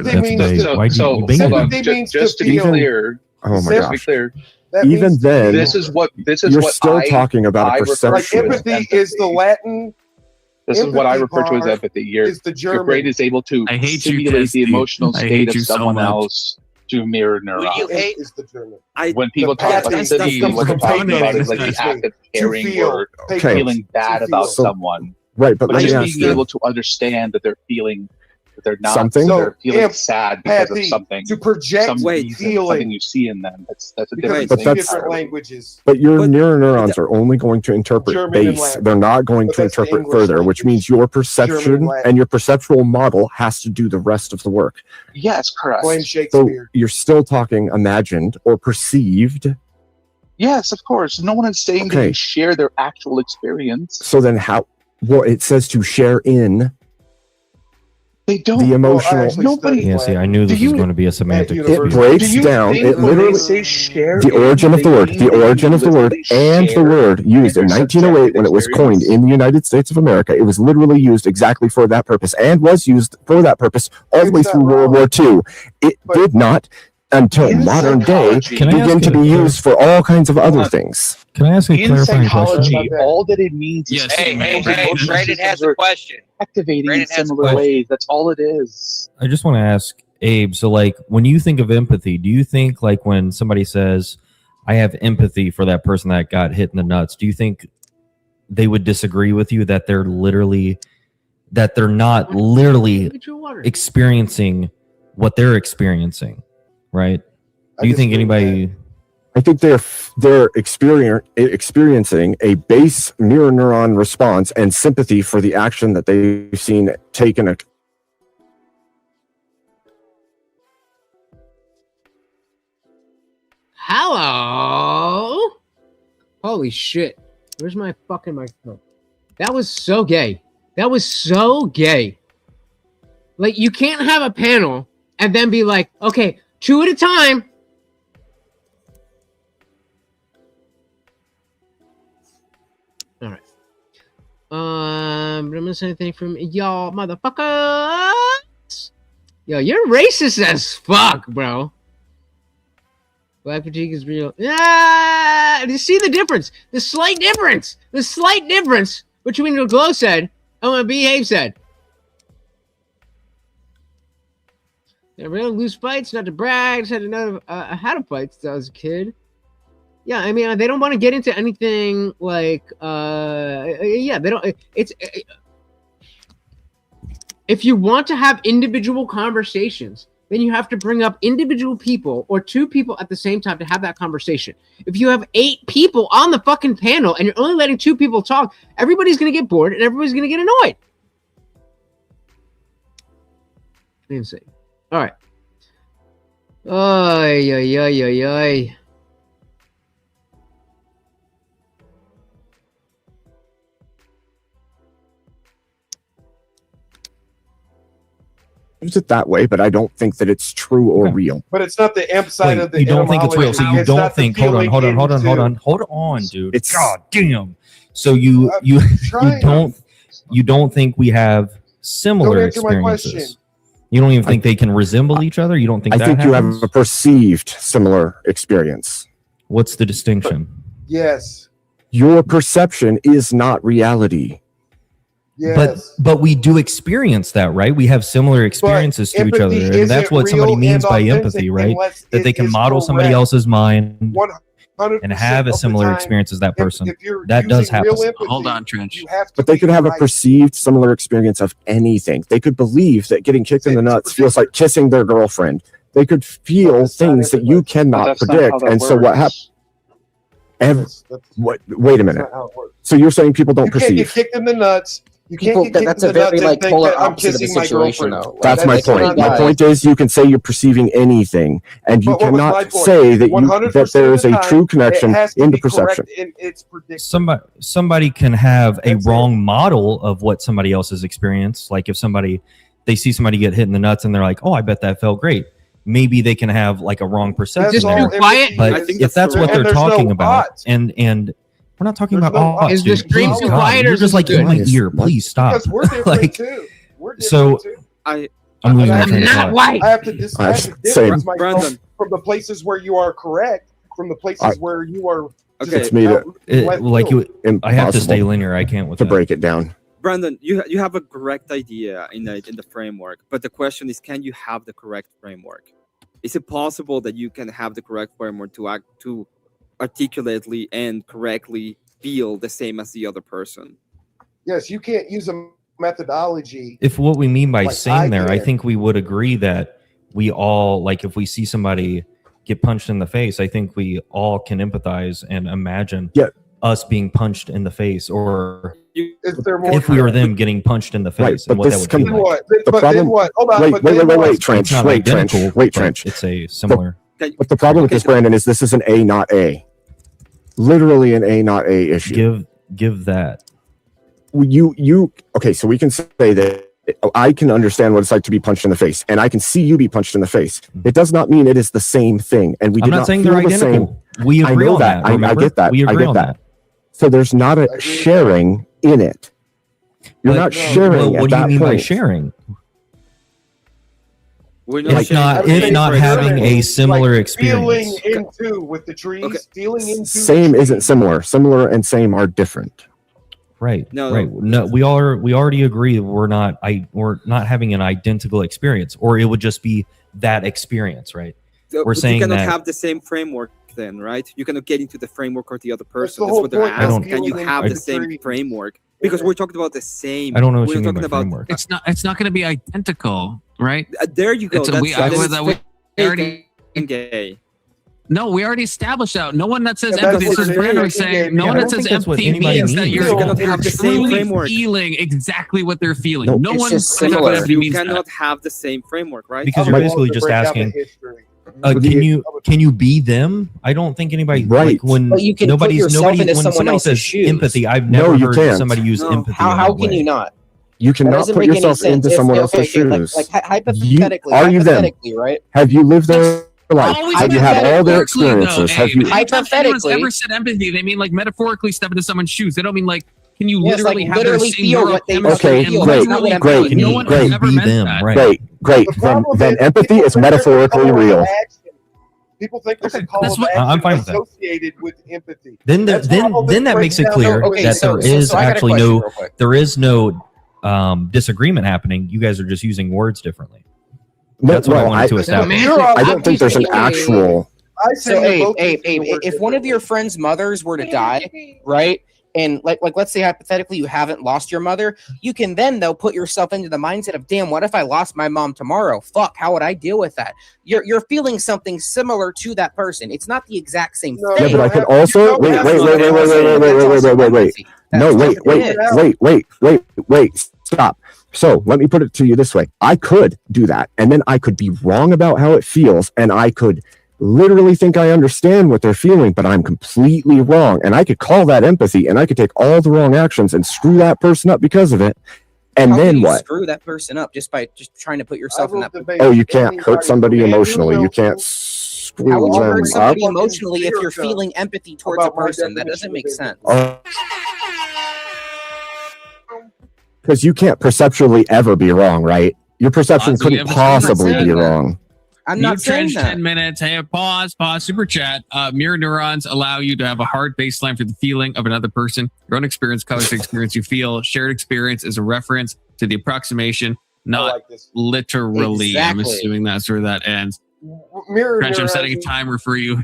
just to be clear. Oh my gosh! That even then, this is what you're still talking about a perception. Like empathy is the Latin. This is what I refer to as empathy. Your brain is able to simulate the emotional state of someone else to mirror neurons. When people talk about sympathy, what they're talking about is like the act of caring or feeling bad about someone. Right, but just being able to understand that they're feeling that they're not something. They're feeling sad because of something. To project something you see in them. That's a different thing. Different languages. But your neurons are only going to interpret base. They're not going to interpret further, which means your perception and your perceptual model has to do the rest of the work. Yes, correct. Blame Shakespeare. So you're still talking imagined or perceived. Yes, of course. No one is saying that you share their actual experience. So then how? Well, it says to share in. They don't. The emotional. Nobody. Yeah, see, I knew this was going to be a semantic. It breaks down. It literally. The origin of the word. The origin of the word and the word used in 1908 when it was coined in the United States of America. It was literally used exactly for that purpose and was used for that purpose all the way through World War II. It did not, until modern day, begin to be used for all kinds of other things. Can I ask a clarifying psychology, question? all that it means is Brandon has a question. Activating in similar ways. That's all it is. I just want to ask Abe. So, like, when you think of empathy, do you think like when somebody says, "I have empathy for that person that got hit in the nuts"? Do you think they would disagree with you that they're literally that they're not literally experiencing what they're experiencing, right? Do you think anybody? I think they're experiencing a base mirror neuron response and sympathy for the action that they've seen taken. Hello. Holy shit. Where's my fucking microphone? That was so gay. That was so gay. Like, you can't have a panel and then be like, okay, 2 at a time. All right. Did I miss anything from y'all motherfuckers? Yo, you're racist as fuck, bro. Black fatigue is real. Yeah, you see the difference? The slight difference between what Glow said and what Behave said. They're real loose fights, not to brag. Just had to know I had a fight since I was a kid. Yeah, I mean, they don't want to get into anything like, yeah, they don't. If you want to have individual conversations, then you have to bring up individual people or 2 people at the same time to have that conversation. If you have 8 people on the fucking panel and you're only letting 2 people talk, everybody's going to get bored and everybody's going to get annoyed. Insane. All right. Ay, ay, ay, ay, ay. Use it that way, but I don't think that it's true or real. But it's not the amp side of the. You don't think it's real, so you don't think. Hold on, dude. It's God damn. So you don't think we have similar experiences. You don't even think they can resemble each other. You don't think I that think happens? you have a perceived similar experience. What's the distinction? Yes. Your perception is not reality. Yes. But we do experience that, right? We have similar experiences to each other, and that's what somebody means by empathy, right? That they can model somebody else's mind and have a similar experience as that person. That does happen. Hold on, Trench. But they could have a perceived similar experience of anything. They could believe that getting kicked in the nuts feels like kissing their girlfriend. They could feel things that you cannot predict. And so what happens? Wait a minute. So you're saying people don't perceive? You can't get kicked in the nuts. You can't get kicked that's in a the very nuts like and think polar that I'm opposite of the kissing my situation, girlfriend. though. That's my point. My point is you can say you're perceiving anything, and you But what was my cannot point? say that 100% there is of a the time, true connection it has to in be the perception. correct in its prediction. Somebody can have a wrong model of what somebody else has experienced. Like if they see somebody get hit in the nuts and they're like, "Oh, I bet that felt great." Maybe they can have like a wrong perception there. But if that's what they're talking about, and we're not talking about odds, Is the stream too God, quiet or you're is just this like in good? my ear. Please stop. Because we're different Like, too. We're different so too. I'm losing my train of thought. I have to difference myself Brandon. from the places where you are correct, from the places where you are. It's me to I have to stay impossible linear. I can't with to that. break it down. Brandon, you have a correct idea in the framework, but the question is, can you have the correct framework? Is it possible that you can have the correct framework to articulately and correctly feel the same as the other person? Yes, you can't use a methodology. If what we mean by like saying there, I can. think we would agree that we all, like, if we see somebody get punched in the face, I think we all can empathize and imagine us being punched in the face, or if we were them getting punched in the face, and what that would be like. The problem. Wait, Trench. It's not Wait, Trench. identical, Wait, but Trench. it's a similar. But the problem with this, Brandon, is this is an A, not A. Literally an A, not A issue. Give that. Okay, so we can say that I can understand what it's like to be punched in the face, and I can see you be punched in the face. It does not mean it is the same thing, and we I'm did not not saying feel they're the same. identical. We agree on that. I get that. We I agree get on that. So there's not a sharing in it. You're not sharing. What do you mean by sharing? If not having a similar experience. Feeling into with the trees, feeling into Same isn't similar. Similar and same are different. Right. No. Right. No, we already agree we're not having an identical experience, or it would just be that experience, right? We're saying you cannot that have the same framework then, right? You cannot get into the framework of the other person. the That's whole what they're point. asking. Can you Feeling have into the same trees. framework because we're talking about the same. I don't know what we're you mean talking by about. framework. It's not going to be identical, right? There you go. It's That's, we already gay. No, we already established that. No one that says Yeah, empathy. that's This is what Brandon it is. saying. No one I that don't says think that's what empathy anybody means that means. you're You cannot have the same truly framework. feeling exactly what they're feeling. No, No it's one just says that similar. empathy You means cannot that. have the same framework, right? Because you're basically just asking, can you be them? I don't think anybody like when But you can put nobody yourself into when someone somebody else's says shoes. empathy, I've No, never you heard can't. somebody use No. empathy. How in that can way. you not? You That cannot doesn't put make any yourself sense. into If- someone okay, else's okay, like, shoes. like hypothetically, Are you them? hypothetically, right? Have you lived their life? Always Have you had all their metaphorically, experiences? though, Have Abe. you? Anytime anyone's Hypothetically- ever said empathy, they mean like metaphorically step into someone's shoes. They don't mean like, can you Yes, literally like, have their literally same feel neural what they chemistry Okay, and great, literally great, feel? No one has great. ever Be meant them, that. right? Great. The Then problem is empathy people is think there's a metaphorically call of real. action. People think there's a call that's of what- action I'm fine with that. associated with empathy. Then That's how this that breaks makes it down clear to that so- there so- is so I got a actually question no real quick. there is no disagreement happening. You guys are just using words differently. No, That's what I well, wanted to establish. I don't think there's an actual. I say So, you're Abe, both Abe, using Abe, the word if one of your friend's mothers were to die, right? And like let's say hypothetically you haven't lost your mother, you can then though put yourself into the mindset of, damn, what if I lost my mom tomorrow? Fuck, how would I deal with that? You're feeling something similar to that person. It's not the exact same No, thing. Yeah, but I could you also don't wait. have Wait. to- No, wait. Stop. So let me put it to you this way: I could do that, and then I could be wrong about how it feels, and I could literally think I understand what they're feeling, but I'm completely wrong, and I could call that empathy, and I could take all the wrong actions and screw that person up because of it. And How can then you what? screw that person up just by just trying to put yourself in that position? Oh, you can't hurt somebody emotionally. You can't screw How would you them hurt up. somebody emotionally if you're feeling empathy towards a person? That doesn't make sense. Because you can't perceptually ever be wrong, right? Your perception Ozzy, couldn't I'm possibly saying be that. wrong. I'm not Mute saying trench that. 10 minutes. Hey, pause, super chat. Mirror neurons allow you to have a hard baseline for the feeling of another person. Your own experience covers the experience you feel. Shared experience is a reference to the approximation, not literally. I'm Exactly. assuming that's where that ends. Mirror Trench, I'm neurons- setting a timer for you.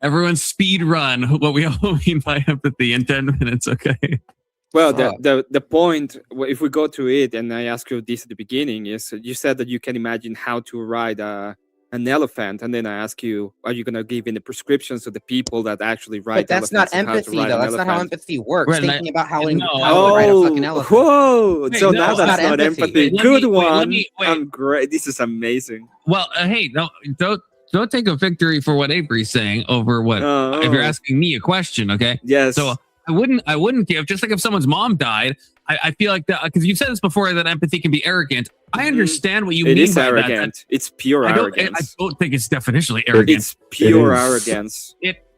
Everyone speed run what we all mean by empathy in 10 minutes, okay? Well, the point, if we go to it, and I ask you this at the beginning, is you said that you can imagine how to ride an elephant, and then I ask you, are you going to give in the prescriptions to the people that actually ride But that's not elephants and how to empathy, ride though. an That's not how elephant? empathy works. Right, Thinking about how to ride a Oh, fucking elephant. whoa! Wait, So no, now it's that's not not empathy. empathy. Wait, let Good me- wait, one. let me- wait. I'm great. This is amazing. Well, hey, no, don't take a victory for what Avery's saying over what if you're asking me a question, okay? Yes. So I wouldn't give, just like if someone's mom died, I feel like that, because you've said this before, that empathy can be arrogant. I understand what you It mean is by arrogant. that. It's pure I arrogance. don't think it's definitionally arrogant. It's pure It is. arrogance.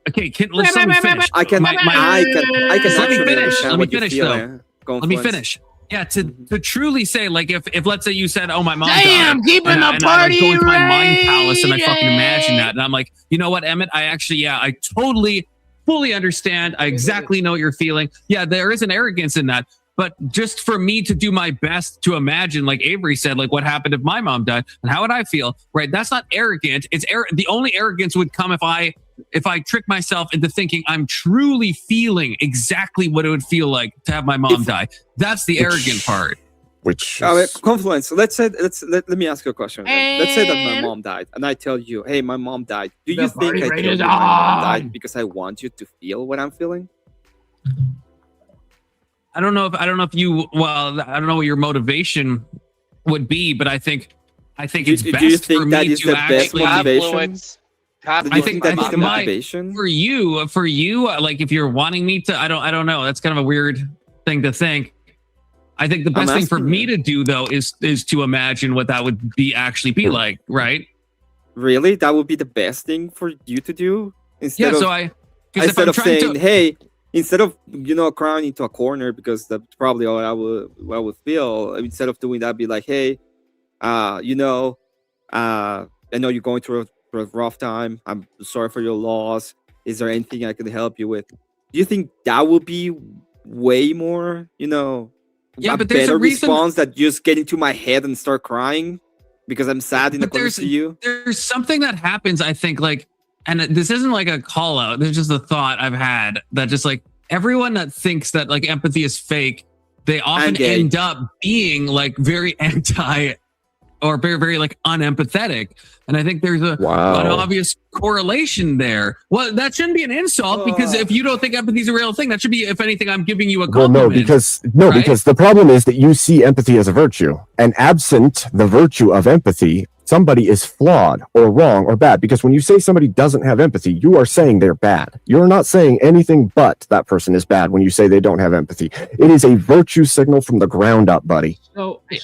Okay, let me finish. I can My- I can let me actually finish. understand Let me what you finish feel, though. yeah. Go Let me Flint. finish. Yeah, to truly say, like, if let's say you said, "Oh, my mom Damn, died," keeping and the I like, party go into my mind palace and I fucking raging. imagine that, and I'm like, you know what, Emmett? I actually, I totally, fully understand. I exactly know what you're feeling. Yeah, there is an arrogance in that. But just for me to do my best to imagine, like Avery said, like what happened if my mom died and how would I feel? Right? That's not arrogant. It's the only arrogance would come if I trick myself into thinking I'm truly feeling exactly what it would feel like to have my mom die. That's the arrogant part. Which Confluence. Let me ask you a question. Let's say that my mom died, and I tell you, "Hey, my mom died." Do you think I told you my mom died because I want you to feel what I'm feeling? I don't know if you. Well, I don't know what your motivation would be, but I think it's Do best you think for me that is to the best actually. motivation? I think that is that's the my motivation for you. Like if you're wanting me to, I don't know. That's kind of a weird thing to think. I think the best thing for me to do though is to imagine what that would actually be like, right? Really, that would be the best thing for you to do instead of instead of saying, "Hey." Instead of crying into a corner, because that's probably all I would feel. Instead of doing that, be like, hey, I know you're going through a rough time. I'm sorry for your loss. Is there anything I can help you with? Do you think that would be way more, but there's better a reason. response than just get into my head and start crying because I'm sad in the corner to you? There's something that happens, I think, like, and this isn't like a call out. There's just a thought I've had that just like everyone that thinks that like empathy is fake, they often gay. end up being like very anti or very, very like unempathetic. And I think there's an obvious correlation there. Well, that shouldn't be an insult because if you don't think empathy is a real thing, that should be, if anything, I'm giving you a compliment. Well, because the problem is that you see empathy as a virtue, and absent the virtue of empathy, somebody is flawed or wrong or bad. Because when you say somebody doesn't have empathy, you are saying they're bad. You're not saying anything but that person is bad when you say they don't have empathy. It is a virtue signal from the ground up, buddy. So that is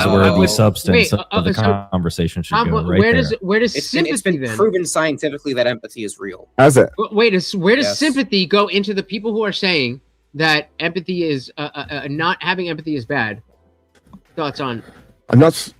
where the substance of the conversation should go. Right where does It's sympathy been then? proven scientifically that empathy is real. Has it? Where does Yes. sympathy go into the people who are saying that empathy is not having empathy is bad? Thoughts on? I'm not.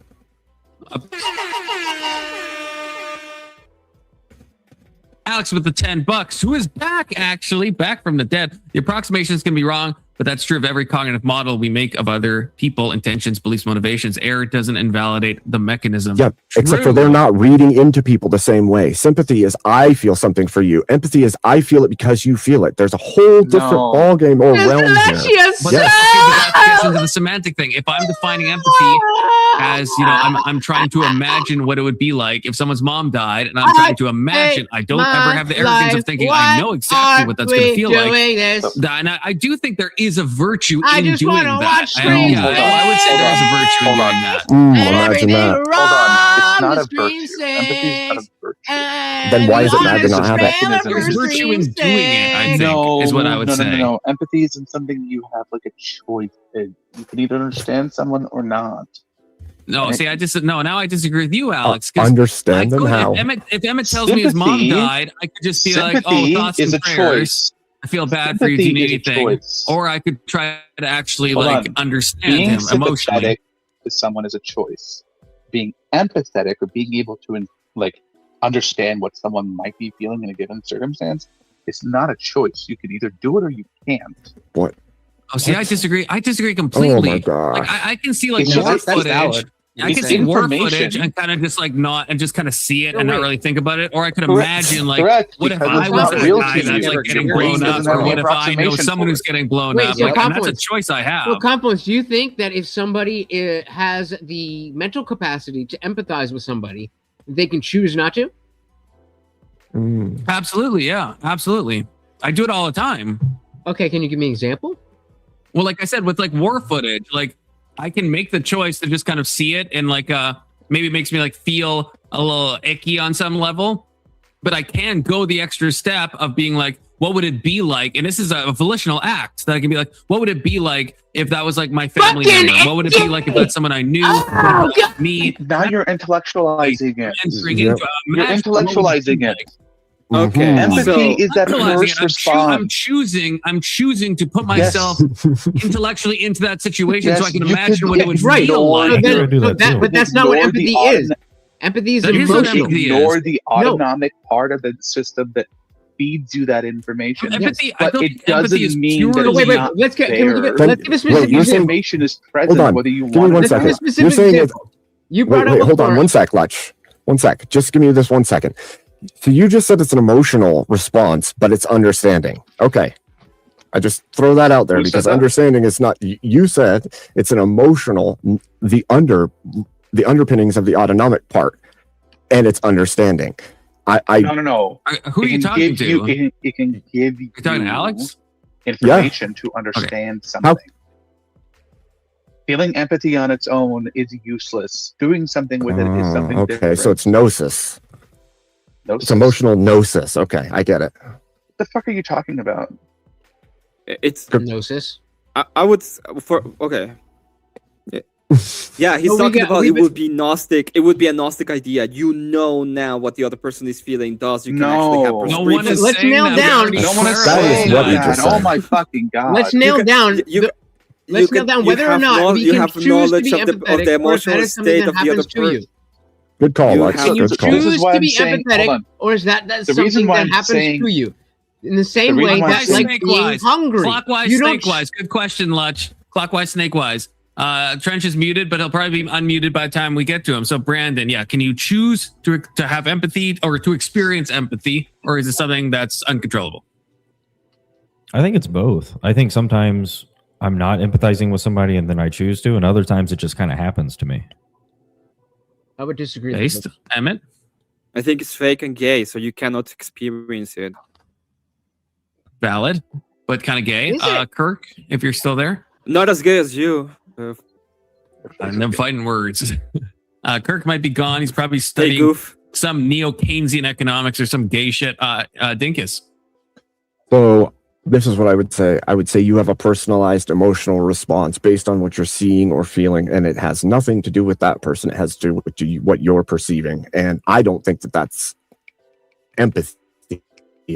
Alex with the $10, who is back, actually, back from the dead. The approximation is going to be wrong, but that's true of every cognitive model we make of other people, intentions, beliefs, motivations. Error doesn't invalidate the mechanism. Yeah, except for True. they're not reading into people the same way. Sympathy is I feel something for you. Empathy is I feel it because you feel it. There's a whole different ball game or realm here. But that gets into the semantic thing. If I'm defining empathy as, you know, I'm trying to imagine what it would be like if someone's mom died, and I'm trying to imagine. I don't ever have the arrogance of thinking I know exactly what that's going to feel like. And I do think there is a virtue in doing that. I would say there is a virtue in doing that. Imagine that. It's not a virtue. Empathy is not a virtue. Then why is it bad to not have it? There's virtue in doing it, I think, is what I would say. No. Empathy isn't something you have like a choice in. You can either understand someone or not. No, see, I disagree with you, Alex. 'Cause Understand them how? If Emmett tells me his mom died, I could just be like, "Oh, thoughts and prayers. I feel bad for you. Do you need anything?" Or I could try to actually understand him emotionally. Being sympathetic to someone is a choice. Being empathetic or being able to understand what someone might be feeling in a given circumstance is not a choice. You can either do it or you can't. What? Oh, see, I disagree. I disagree completely. Oh my god! Like I can see like war footage. I can see war footage and kind of just like not and just kind of see it and not really think about it. Or I could imagine like, what if I was that guy that's like getting blown up, or what if I know someone who's getting blown up? Like, and that's a choice I have. Well, Compliments, do you think that if somebody has the mental capacity to empathize with somebody, they can choose not to? Absolutely, yeah, absolutely. I do it all the time. Okay, can you give me an example? Well, like I said, with like war footage, like I can make the choice to just kind of see it and like maybe it makes me like feel a little icky on some level, but I can go the extra step of being like, what would it be like? And this is a volitional act that I can be like, what would it be like if that was like my family member? What would it be like if that's someone I knew? Me. Now you're intellectualizing it. You're You're intellectualizing it. Okay. Empathy is that first response. I'm choosing to put myself intellectually into that situation so I can imagine what it would feel like. But that's not what empathy is. Empathy is emotional. Ignore the autonomic part of the system that feeds you that information. Empathy, but it doesn't mean that it's not let's give a specific information is present whether you want it. Give me 1 second. You're saying it. You brought up hold on 1 sec, Lutch. 1 sec. Just give me this 1 second. So you just said it's an emotional response, but it's understanding. Okay. I just throw that out there because understanding is not, you said it's an emotional, the underpinnings of the autonomic part, and it's understanding. No. Who are you talking to? It can give you Alex? information to understand something. Feeling empathy on its own is useless. Doing something with it is something different. Okay, so it's gnosis. It's emotional gnosis. Okay, I get it. What the fuck are you talking about? It's gnosis. I would okay. Yeah, he's talking about it would be Gnostic. It would be a Gnostic idea. You know now what the other person is feeling. Thus, you can actually have perspective. Let's nail down. No one is saying that. Oh my fucking god. Let's nail down. Let's nail down whether or not we can choose to be empathetic, or if that is something that happens to you. Good call, Lex. Can you Good call. choose to be empathetic, or is that something that happens to you? In the same way that, like, being hungry. Clockwise, snake-wise. Good question, Lutch. Clockwise, snake-wise. Trench is muted, but he'll probably be unmuted by the time we get to him. So, Brandon, can you choose to have empathy or to experience empathy, or is it something that's uncontrollable? I think it's both. I think sometimes I'm not empathizing with somebody and then I choose to, and other times it just kind of happens to me. I would disagree. Based, Emmett? I think it's fake and gay, so you cannot experience it. Valid, but kind of gay. Kirk, if you're still there. Not as gay as you. And them fighting words. Kirk might be gone. He's probably studying some neo-Keynesian economics or some gay shit. Dinkus. So this is what I would say. I would say you have a personalized emotional response based on what you're seeing or feeling, and it has nothing to do with that person. It has to do with what you're perceiving. And I don't think that that's empathy.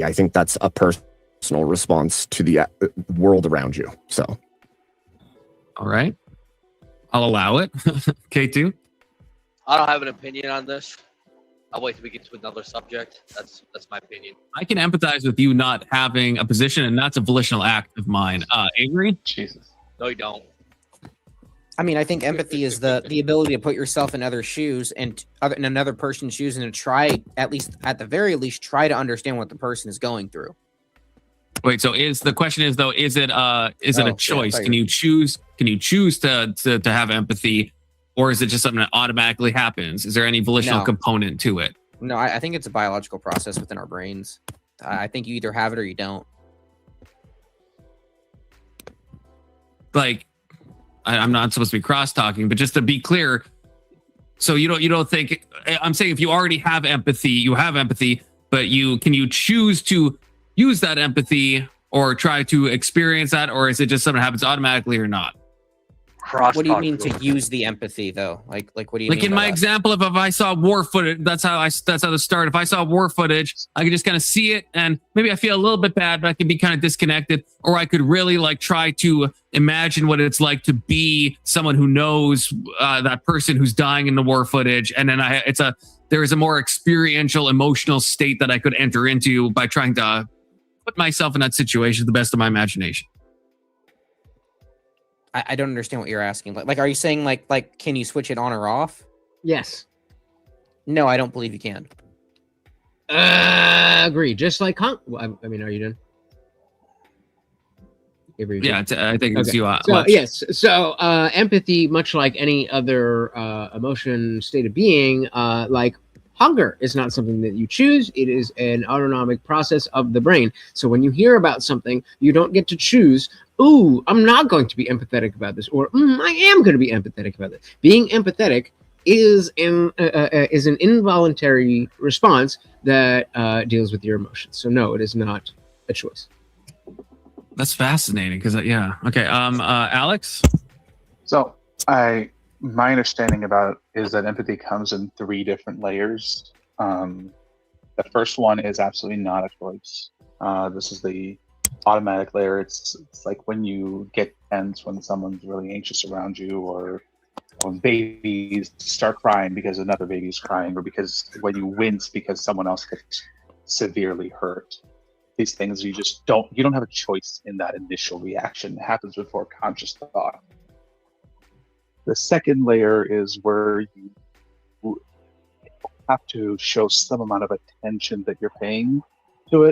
I think that's a personal response to the world around you. So, all right, I'll allow it. K2. I don't have an opinion on this. I'll wait till we get to another subject. That's my opinion. I can empathize with you not having a position, and that's a volitional act of mine. Avery? Jesus. No, you don't. I mean, I think empathy is the ability to put yourself in other shoes and in another person's shoes and to try, at the very least, try to understand what the person is going through. Wait, so the question is though, is it a choice? Can you choose to have empathy? Or is it just something that automatically happens? Is there any volitional component to it? No, I think it's a biological process within our brains. I think you either have it or you don't. Like, I'm not supposed to be cross-talking, but just to be clear, so you don't think, I'm saying if you already have empathy, you have empathy, but can you choose to use that empathy or try to experience that, or is it just something that happens automatically or not? What do you mean to use the empathy though? Like what do you mean? Like in my example of if I saw war footage, that's how to start. If I saw war footage, I could just kind of see it and maybe I feel a little bit bad, but I can be kind of disconnected, or I could really like try to imagine what it's like to be someone who knows that person who's dying in the war footage, and then there is a more experiential, emotional state that I could enter into by trying to put myself in that situation to the best of my imagination. I don't understand what you're asking. Like, are you saying like, can you switch it on or off? Yes. No, I don't believe you can. Agree. Just like I mean, are you done? Yeah, I think it's you. Yes. So empathy, much like any other emotion, state of being, like hunger is not something that you choose. It is an autonomic process of the brain. So when you hear about something, you don't get to choose, ooh, I'm not going to be empathetic about this, or I am going to be empathetic about this. Being empathetic is an involuntary response that deals with your emotions. So no, it is not a choice. That's fascinating because okay. Alex. So my understanding about it is that empathy comes in 3 different layers. The first one is absolutely not a choice. This is the automatic layer. It's like when you get tense when someone's really anxious around you, or when babies start crying because another baby is crying, or when you wince because someone else gets severely hurt. These things you don't have a choice in that initial reaction. It happens before conscious thought. The second layer is where you have to show some amount of attention that you're paying to it.